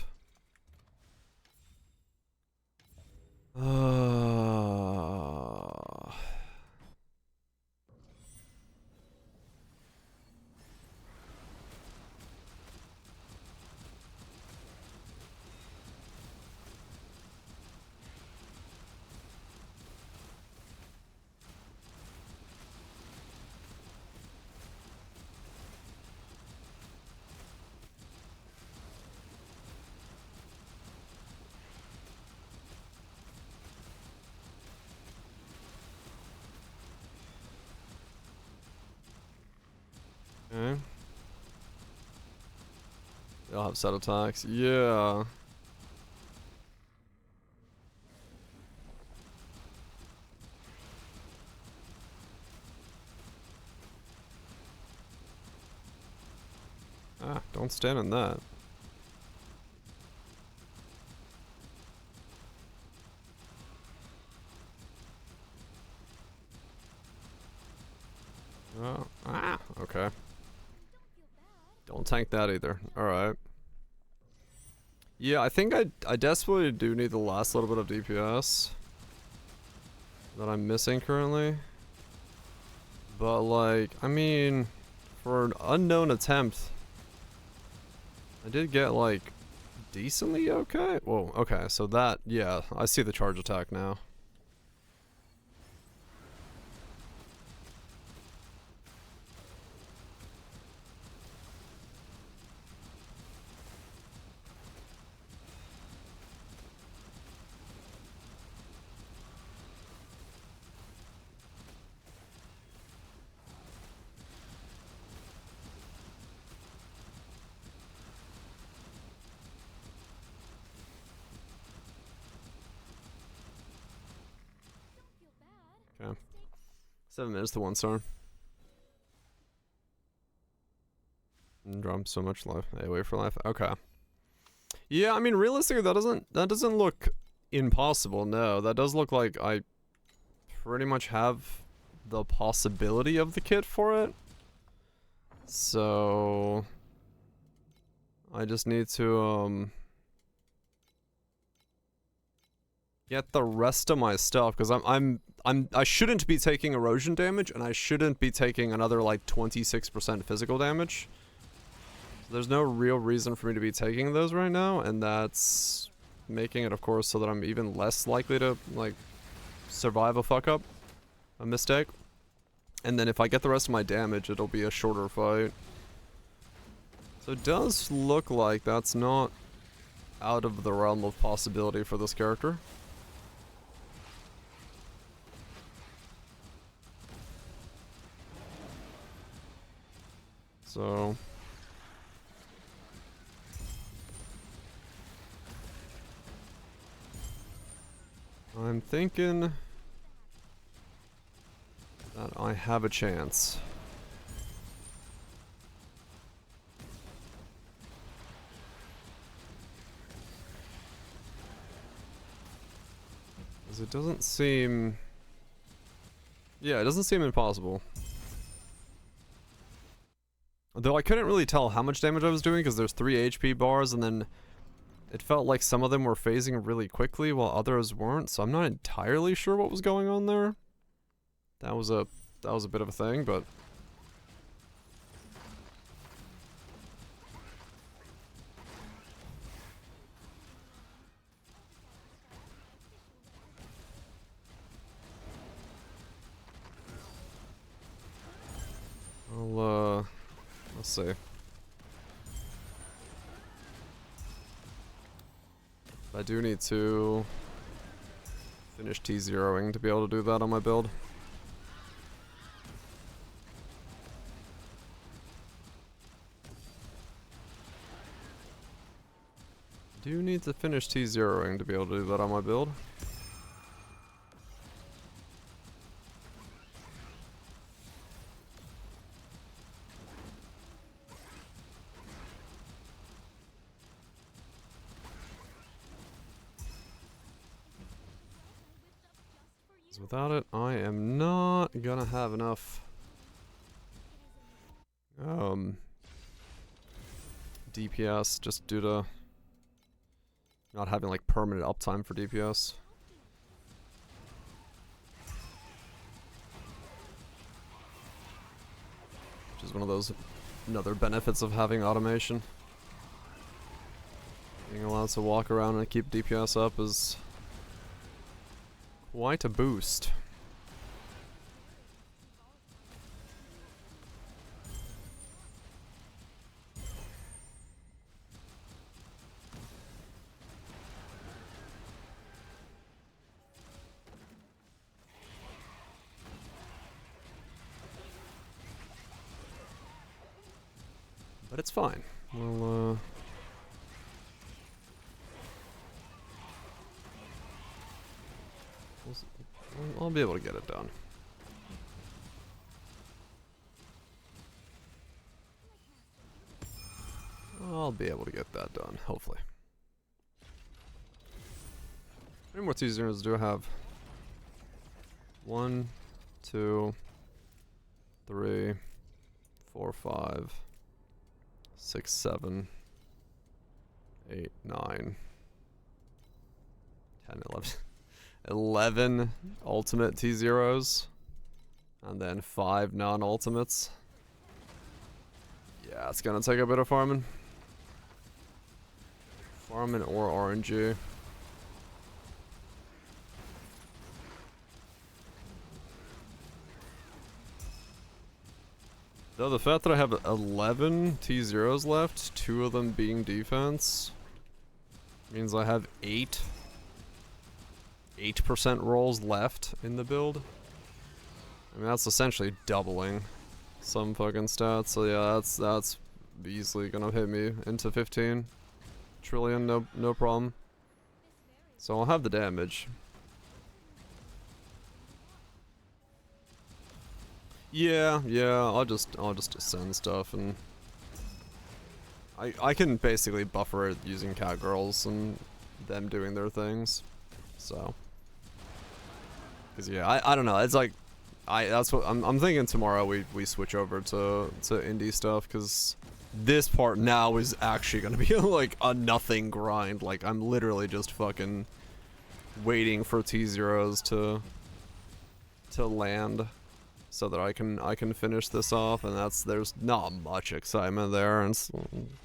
Okay. They'll have set attacks. Yeah. Ah, don't stand in that. Oh, ah, okay. Don't tank that either. Alright. Yeah, I think I desperately do need the last little bit of DPS that I'm missing currently. But like, I mean, for an unknown attempt, I did get like decently okay. Whoa, okay, so that, yeah, I see the charge attack now. Okay. 7 minutes to 1 star. And drop so much life. AOE for life. Okay. Yeah, I mean realistically that doesn't look impossible, no. That does look like I pretty much have the possibility of the kit for it. So I just need to get the rest of my stuff, because I shouldn't be taking erosion damage, and I shouldn't be taking another like 26% physical damage. So there's no real reason for me to be taking those right now, and that's making it, of course, so that I'm even less likely to like survive a fuck up, a mistake. And then if I get the rest of my damage, it'll be a shorter fight. So it does look like that's not out of the realm of possibility for this character. So I'm thinking that I have a chance. Because it doesn't seem... Yeah, it doesn't seem impossible. Though I couldn't really tell how much damage I was doing because there's 3 HP bars, and then it felt like some of them were phasing really quickly while others weren't, so I'm not entirely sure what was going on there. That was a bit of a thing, but let's see. I do need to finish T0ing to be able to do that on my build. Do need to finish T0ing to be able to do that on my build. Without it, I am not gonna have enough DPS just due to not having like permanent uptime for DPS. Which is one of those another benefits of having automation. Being allowed to walk around and keep DPS up is quite a boost. But it's fine. We'll, I'll be able to get it done. I'll be able to get that done, hopefully. How many more T-Zeros do I have? 1, 2, 3, 4, 5, 6, 7, 8, 9, 10, 11. 11 ultimate T-Zeros. And then 5 non-ultimates. Yeah, it's gonna take a bit of farming. Farming or RNG. Though the fact that I have 11 T-Zeros left, 2 of them being defense, means I have 8% rolls left in the build. I mean, that's essentially doubling some fucking stats. So yeah, that's easily gonna hit me into 15 trillion, no problem. So I'll have the damage. Yeah, I'll just ascend stuff, and I can basically buffer it using cat girls and them doing their things. So, cause yeah, I don't know. It's like that's what I'm thinking. Tomorrow we switch over to indie stuff, cause this part now is actually gonna be like a nothing grind. Like I'm literally just fucking waiting for T0s to land so that I can finish this off, and there's not much excitement there, and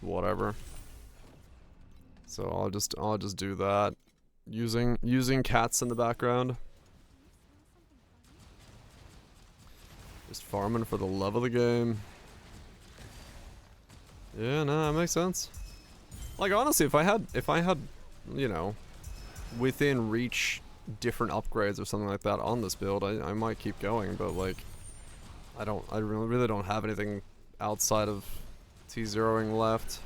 whatever. So I'll just do that using cats in the background. Just farming for the love of the game. Yeah, no, that makes sense. Like, honestly, if I had, you know, within reach different upgrades or something like that on this build, I might keep going, but like, I really don't have anything outside of T0ing left,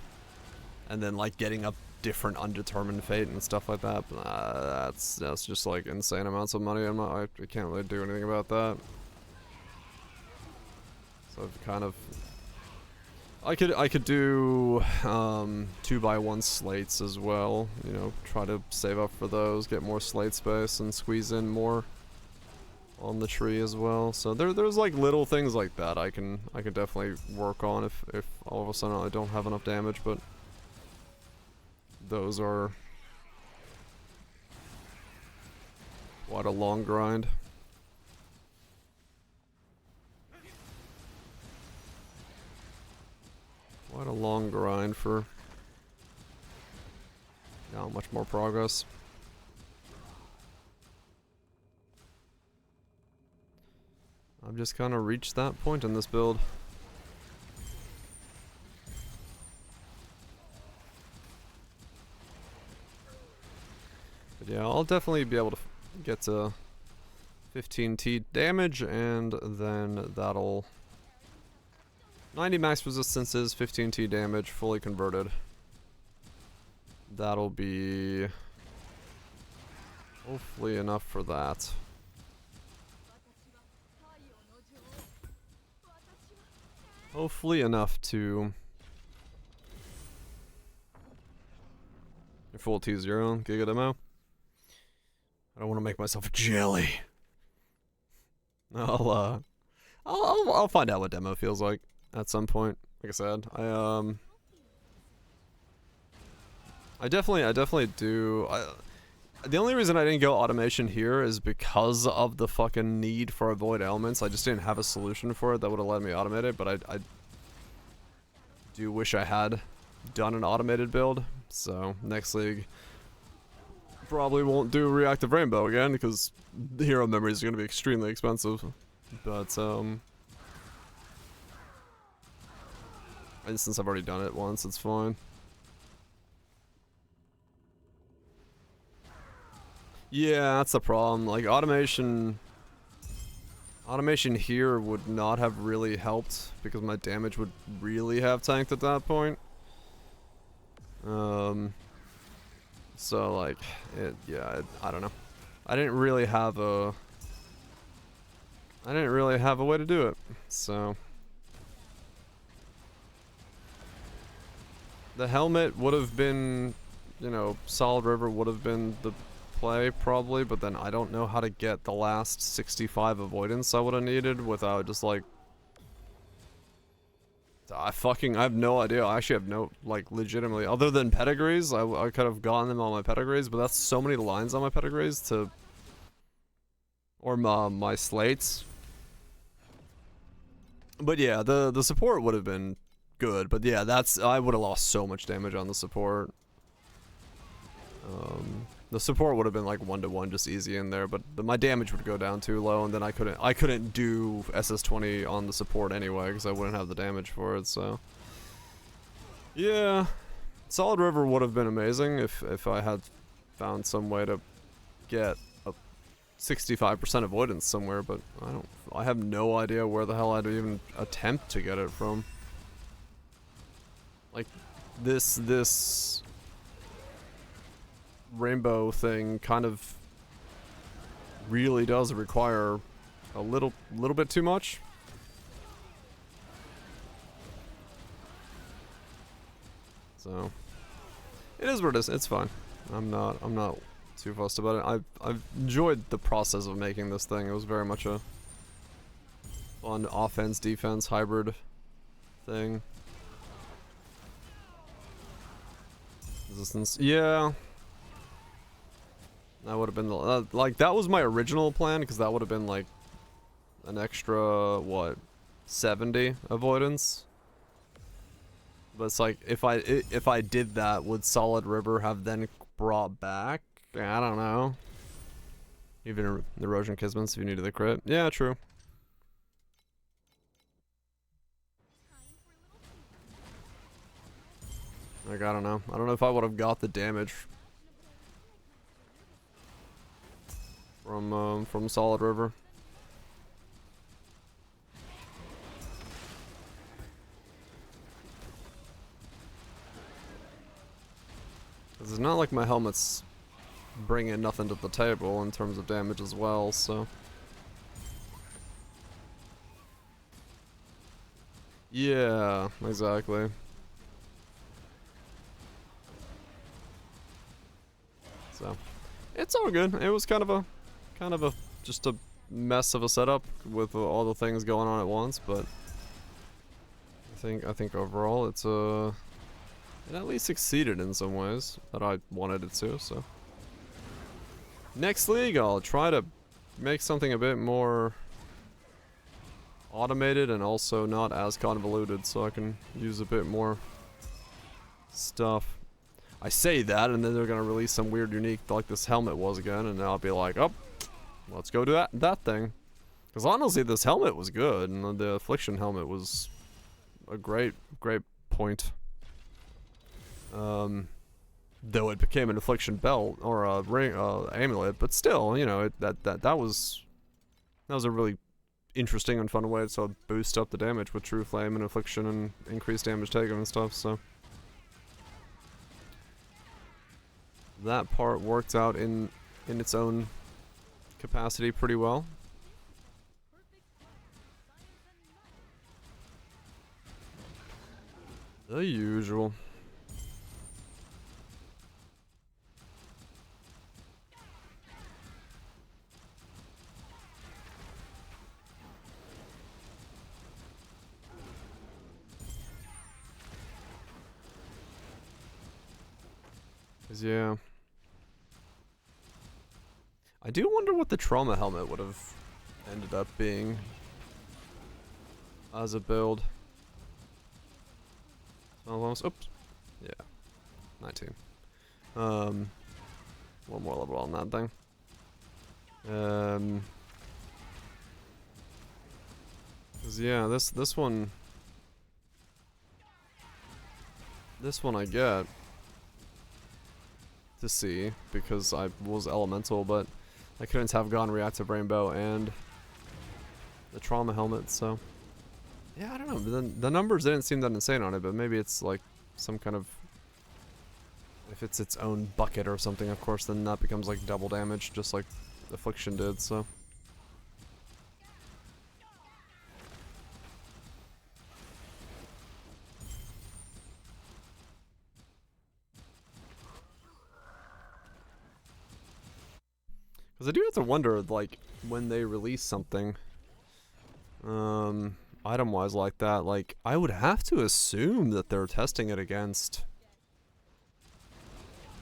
and then like getting a different undetermined fate and stuff like that. That's just like insane amounts of money. I can't really do anything about that. So I've kind of, I could do 2x1 slates as well, you know, try to save up for those, get more slate space, and squeeze in more on the tree as well. So there's like little things like that I can definitely work on if all of a sudden I don't have enough damage, but those are quite a long grind. Quite a long grind for not much more progress. I've just kind of reached that point in this build. But yeah, I'll definitely be able to get to 15t damage, and then that'll 90 max resistances, 15t damage, fully converted. That'll be hopefully enough for that. Hopefully enough to full T0, giga demo. I don't want to make myself a jelly. I'll find out what demo feels like at some point. Like I said, I definitely do. The only reason I didn't go automation here is because of the fucking need for avoid elements. I just didn't have a solution for it that would have let me automate it, but I do wish I had done an automated build. So next league probably won't do reactive rainbow again because the hero memories are going to be extremely expensive. But since I've already done it once, it's fine. Yeah, that's the problem. Like, automation here would not have really helped because my damage would really have tanked at that point. So like, I don't know. I didn't really have a way to do it. So the helmet would have been, you know, Solid River would have been the play probably, but then I don't know how to get the last 65 avoidance I would have needed without just like, I have no idea. I actually have no, like, legitimately, other than pedigrees, I could have gotten them on my pedigrees, but that's so many lines on my pedigrees to, or my slates. But yeah, the support would have been good, but yeah, I would have lost so much damage on the support. The support would have been like 1-to-1 just easy in there, but my damage would go down too low, and then I couldn't do SS20 on the support anyway because I wouldn't have the damage for it. So yeah, Solid River would have been amazing if I had found some way to get a 65% avoidance somewhere, but I have no idea where the hell I'd even attempt to get it from. Like this rainbow thing kind of really does require a little bit too much. So it is what it is. It's fine. I'm not too fussed about it. I've enjoyed the process of making this thing. It was very much a fun offense defense hybrid thing. Resistance, yeah. That would have been the, like, that was my original plan, because that would have been like an extra, what, 70 avoidance. But it's like, if I did that, would Solid River have then brought back? I don't know. Even Erosion Kismets if you needed the crit. Yeah, true. Like, I don't know. I don't know if I would have got the damage from Solid River. Cause it's not like my helmet's bringing nothing to the table in terms of damage as well, so. Yeah, exactly. So, it's all good. It was kind of a just a mess of a setup with all the things going on at once, but I think overall it's it at least succeeded in some ways that I wanted it to. So next league, I'll try to make something a bit more automated and also not as convoluted, so I can use a bit more stuff. I say that, and then they're gonna release some weird unique like this helmet was again, and I'll be like, oh, let's go to that thing. Because honestly, this helmet was good, and the Affliction helmet was a great point. Though it became an Affliction belt or a ring, amulet, but still, you know, that was a really interesting and fun way to boost up the damage with True Flame and Affliction and increase damage taken and stuff. So that part worked out in its own capacity pretty well. The usual. Yeah. I do wonder what the trauma helmet would have ended up being as a build. Almost, oops. Yeah. 19. One more level on that thing. Cause yeah, this one I get to see because I was elemental, but I couldn't have gone reactive rainbow and the trauma helmet, so yeah, I don't know. The numbers didn't seem that insane on it, but maybe it's like some kind of, if it's its own bucket or something, of course, then that becomes like double damage, just like Affliction did, so. Because I do have to wonder, like, when they release something, item-wise like that, like, I would have to assume that they're testing it against,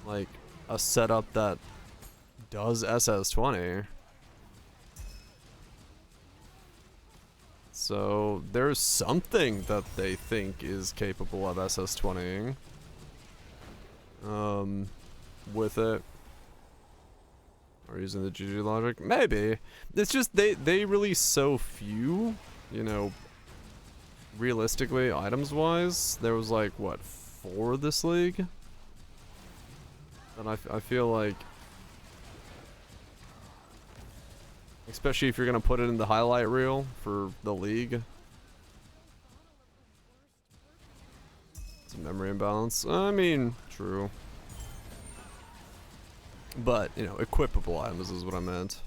like, a setup that does SS20. So, there's something that they think is capable of SS20ing, with it. Or using the GG logic? Maybe. It's just they release so few, you know, realistically, items-wise. There was like, what, 4 this league? And I feel like, especially if you're gonna put it in the highlight reel for the league. It's a memory imbalance. I mean, true. But, you know, equipable items is what I meant.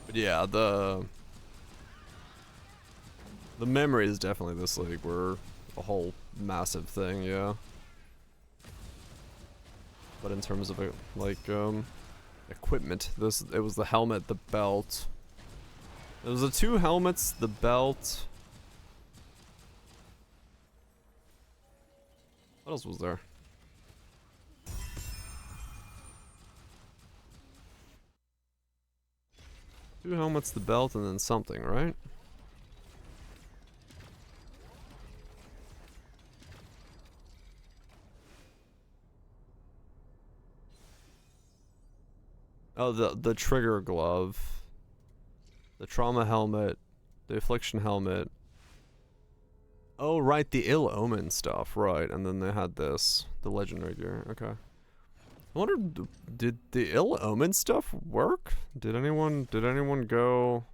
But yeah, the memory is definitely this league. We're a whole massive thing, yeah. But in terms of, like, equipment, it was the helmet, the belt. It was the 2 helmets, the belt. What else was there? 2 helmets, the belt, and then something, right? Oh, the trigger glove. The trauma helmet. The affliction helmet. Oh, right, the ill omen stuff, right. And then they had this. The legendary gear, okay. I wonder, did the ill omen stuff work? Did anyone go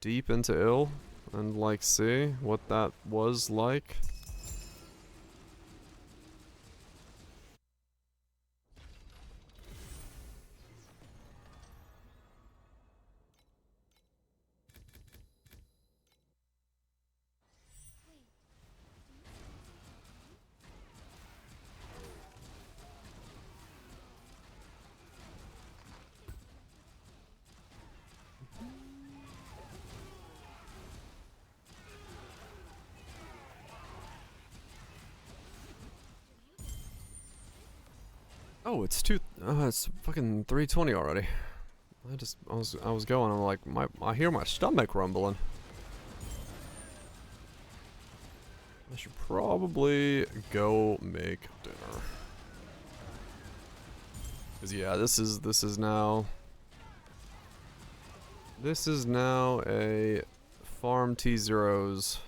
deep into ill and like see what that was like? Oh, it's it's fucking 3:20 already. I was going, I'm like, I hear my stomach rumbling. I should probably go make dinner. 'Cause yeah, this is now a farm T0s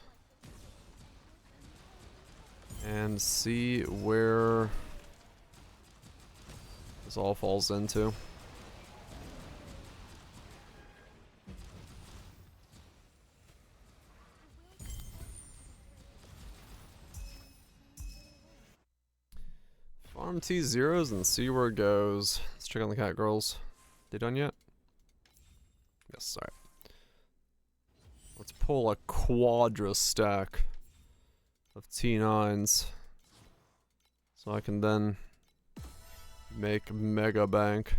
and see where this all falls into. Farm T0s and see where it goes. Let's check on the cat girls. They done yet? Yes, alright. Let's pull a quadra stack of T9s. So I can then make mega bank.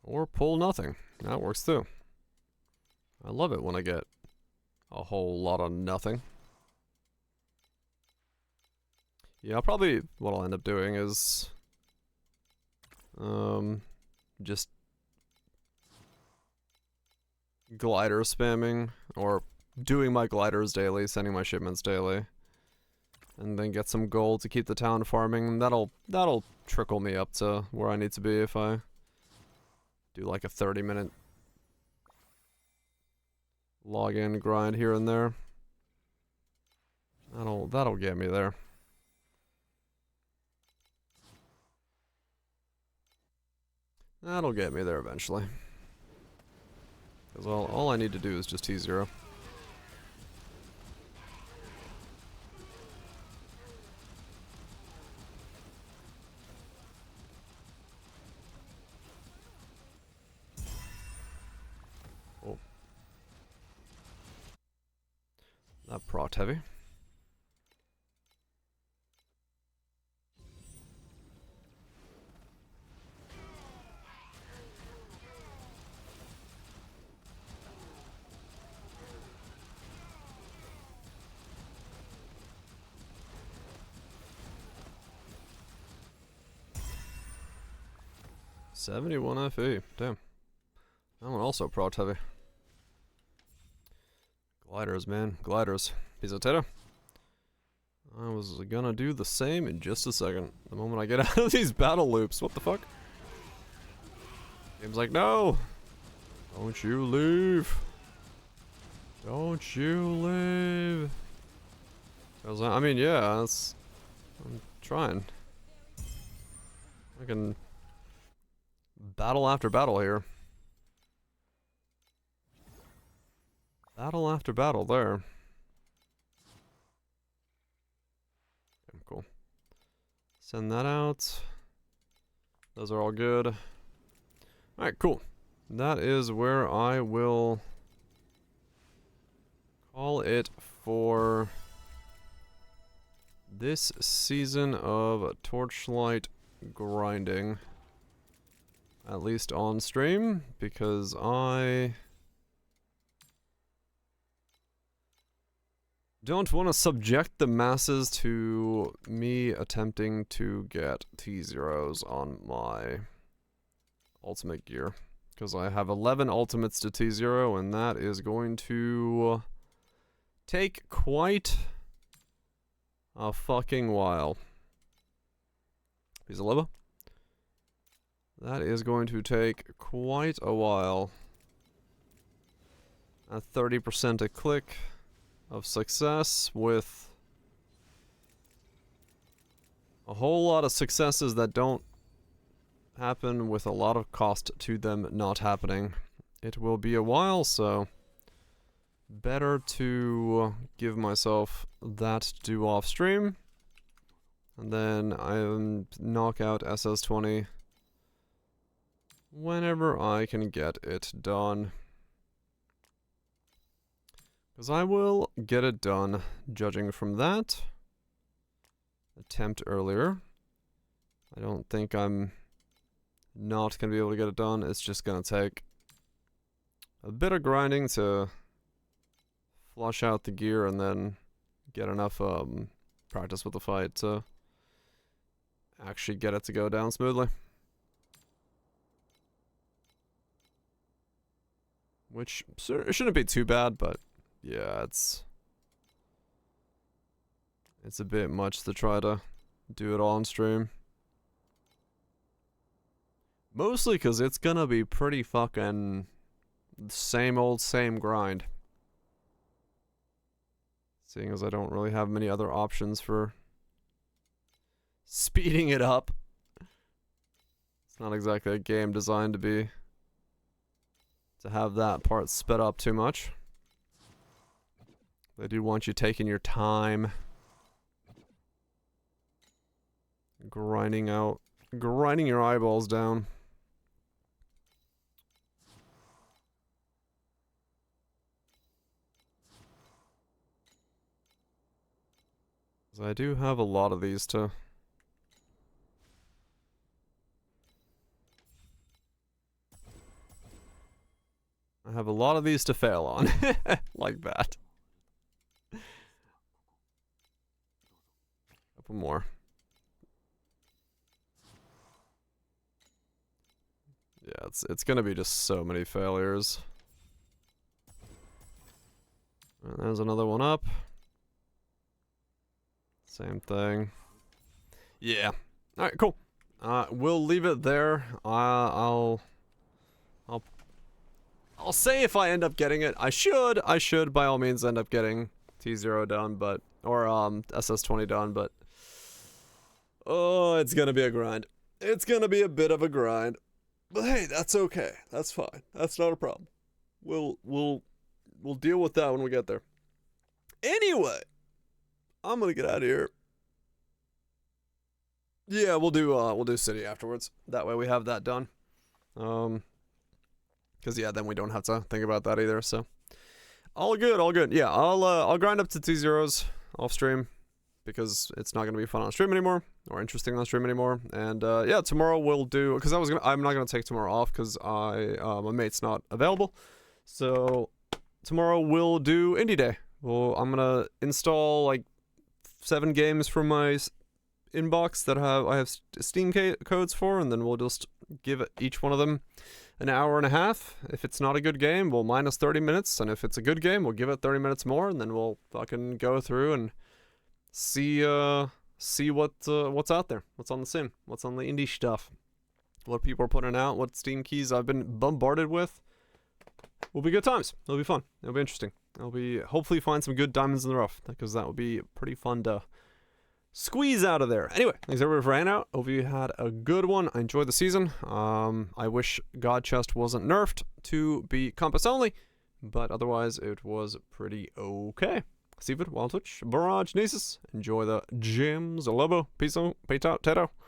Or pull nothing. That works too. I love it when I get a whole lot of nothing. Yeah, probably what I'll end up doing is just glider spamming, or doing my gliders daily, sending my shipments daily, and then get some gold to keep the town farming. That'll trickle me up to where I need to be if I do like a 30-minute login grind here and there. That'll get me there. That'll get me there eventually. Because all I need to do is just T0. Oh. That prot heavy. $71 FE. Damn. That one also prot heavy. Gliders, man. Gliders. Piece of potato. I was gonna do the same in just a second. The moment I get out of these battle loops. What the fuck? Game's like, no! Don't you leave! Don't you leave! I mean, yeah, I'm trying. I can battle after battle here. Battle after battle there. Okay, cool. Send that out. Those are all good. Alright, cool. That is where I will call it for this season of Torchlight grinding. At least on stream, because I Don't want to subject the masses to me attempting to get T0s on my ultimate gear. Because I have 11 ultimates to T0, and that is going to take quite a fucking while. Piece of lava. That is going to take quite a while. At 30% a click of success with a whole lot of successes that don't happen with a lot of cost to them not happening. It will be a while, so better to give myself that to do off stream. And then I knock out SS20 whenever I can get it done. Because I will get it done, judging from that attempt earlier. I don't think I'm not going to be able to get it done. It's just going to take a bit of grinding to flush out the gear and then get enough practice with the fight to actually get it to go down smoothly. Which it shouldn't be too bad, but yeah, it's a bit much to try to do it all on stream. Mostly because it's gonna be pretty fucking same old same grind. Seeing as I don't really have many other options for speeding it up. It's not exactly a game designed to have that part sped up too much. They do want you taking your time. Grinding your eyeballs down. I do have a lot of these to fail on. Like that. Couple more. Yeah, it's gonna be just so many failures. And there's another one up. Same thing. Yeah. Alright, cool. We'll leave it there. I'll say if I end up getting it. I should by all means end up getting T0 done, but or SS20 done, but oh, it's gonna be a grind. It's gonna be a bit of a grind. But hey, that's okay. That's fine. That's not a problem. We'll deal with that when we get there. Anyway, I'm gonna get out of here. Yeah, we'll do city afterwards. That way we have that done. Cause yeah, then we don't have to think about that either. So all good, all good. Yeah, I'll grind up to T0s off stream because it's not gonna be fun on stream anymore or interesting on stream anymore. And yeah, tomorrow we'll do because I'm not gonna take tomorrow off because my mate's not available. So tomorrow we'll do indie day. Well, I'm gonna install like 7 games from my inbox that I have Steam codes for, and then we'll just give each one of them an hour and a half. If it's not a good game, we'll minus 30 minutes, and if it's a good game, we'll give it 30 minutes more, and then we'll fucking go through and see what's out there, what's on the sim, what's on the indie stuff, what people are putting out, what Steam keys I've been bombarded with. Will be good times. It'll be fun. It'll be interesting. I'll be hopefully find some good diamonds in the rough because that would be pretty fun to squeeze out of there. Anyway, thanks everybody for hanging out. Hope you had a good one. I enjoyed the season. I wish God Chest wasn't nerfed to be compass only, but otherwise it was pretty okay. Steven, Wild Twitch, Barrage, Nesis. Enjoy the gems. Lobo. Peace out. Tato.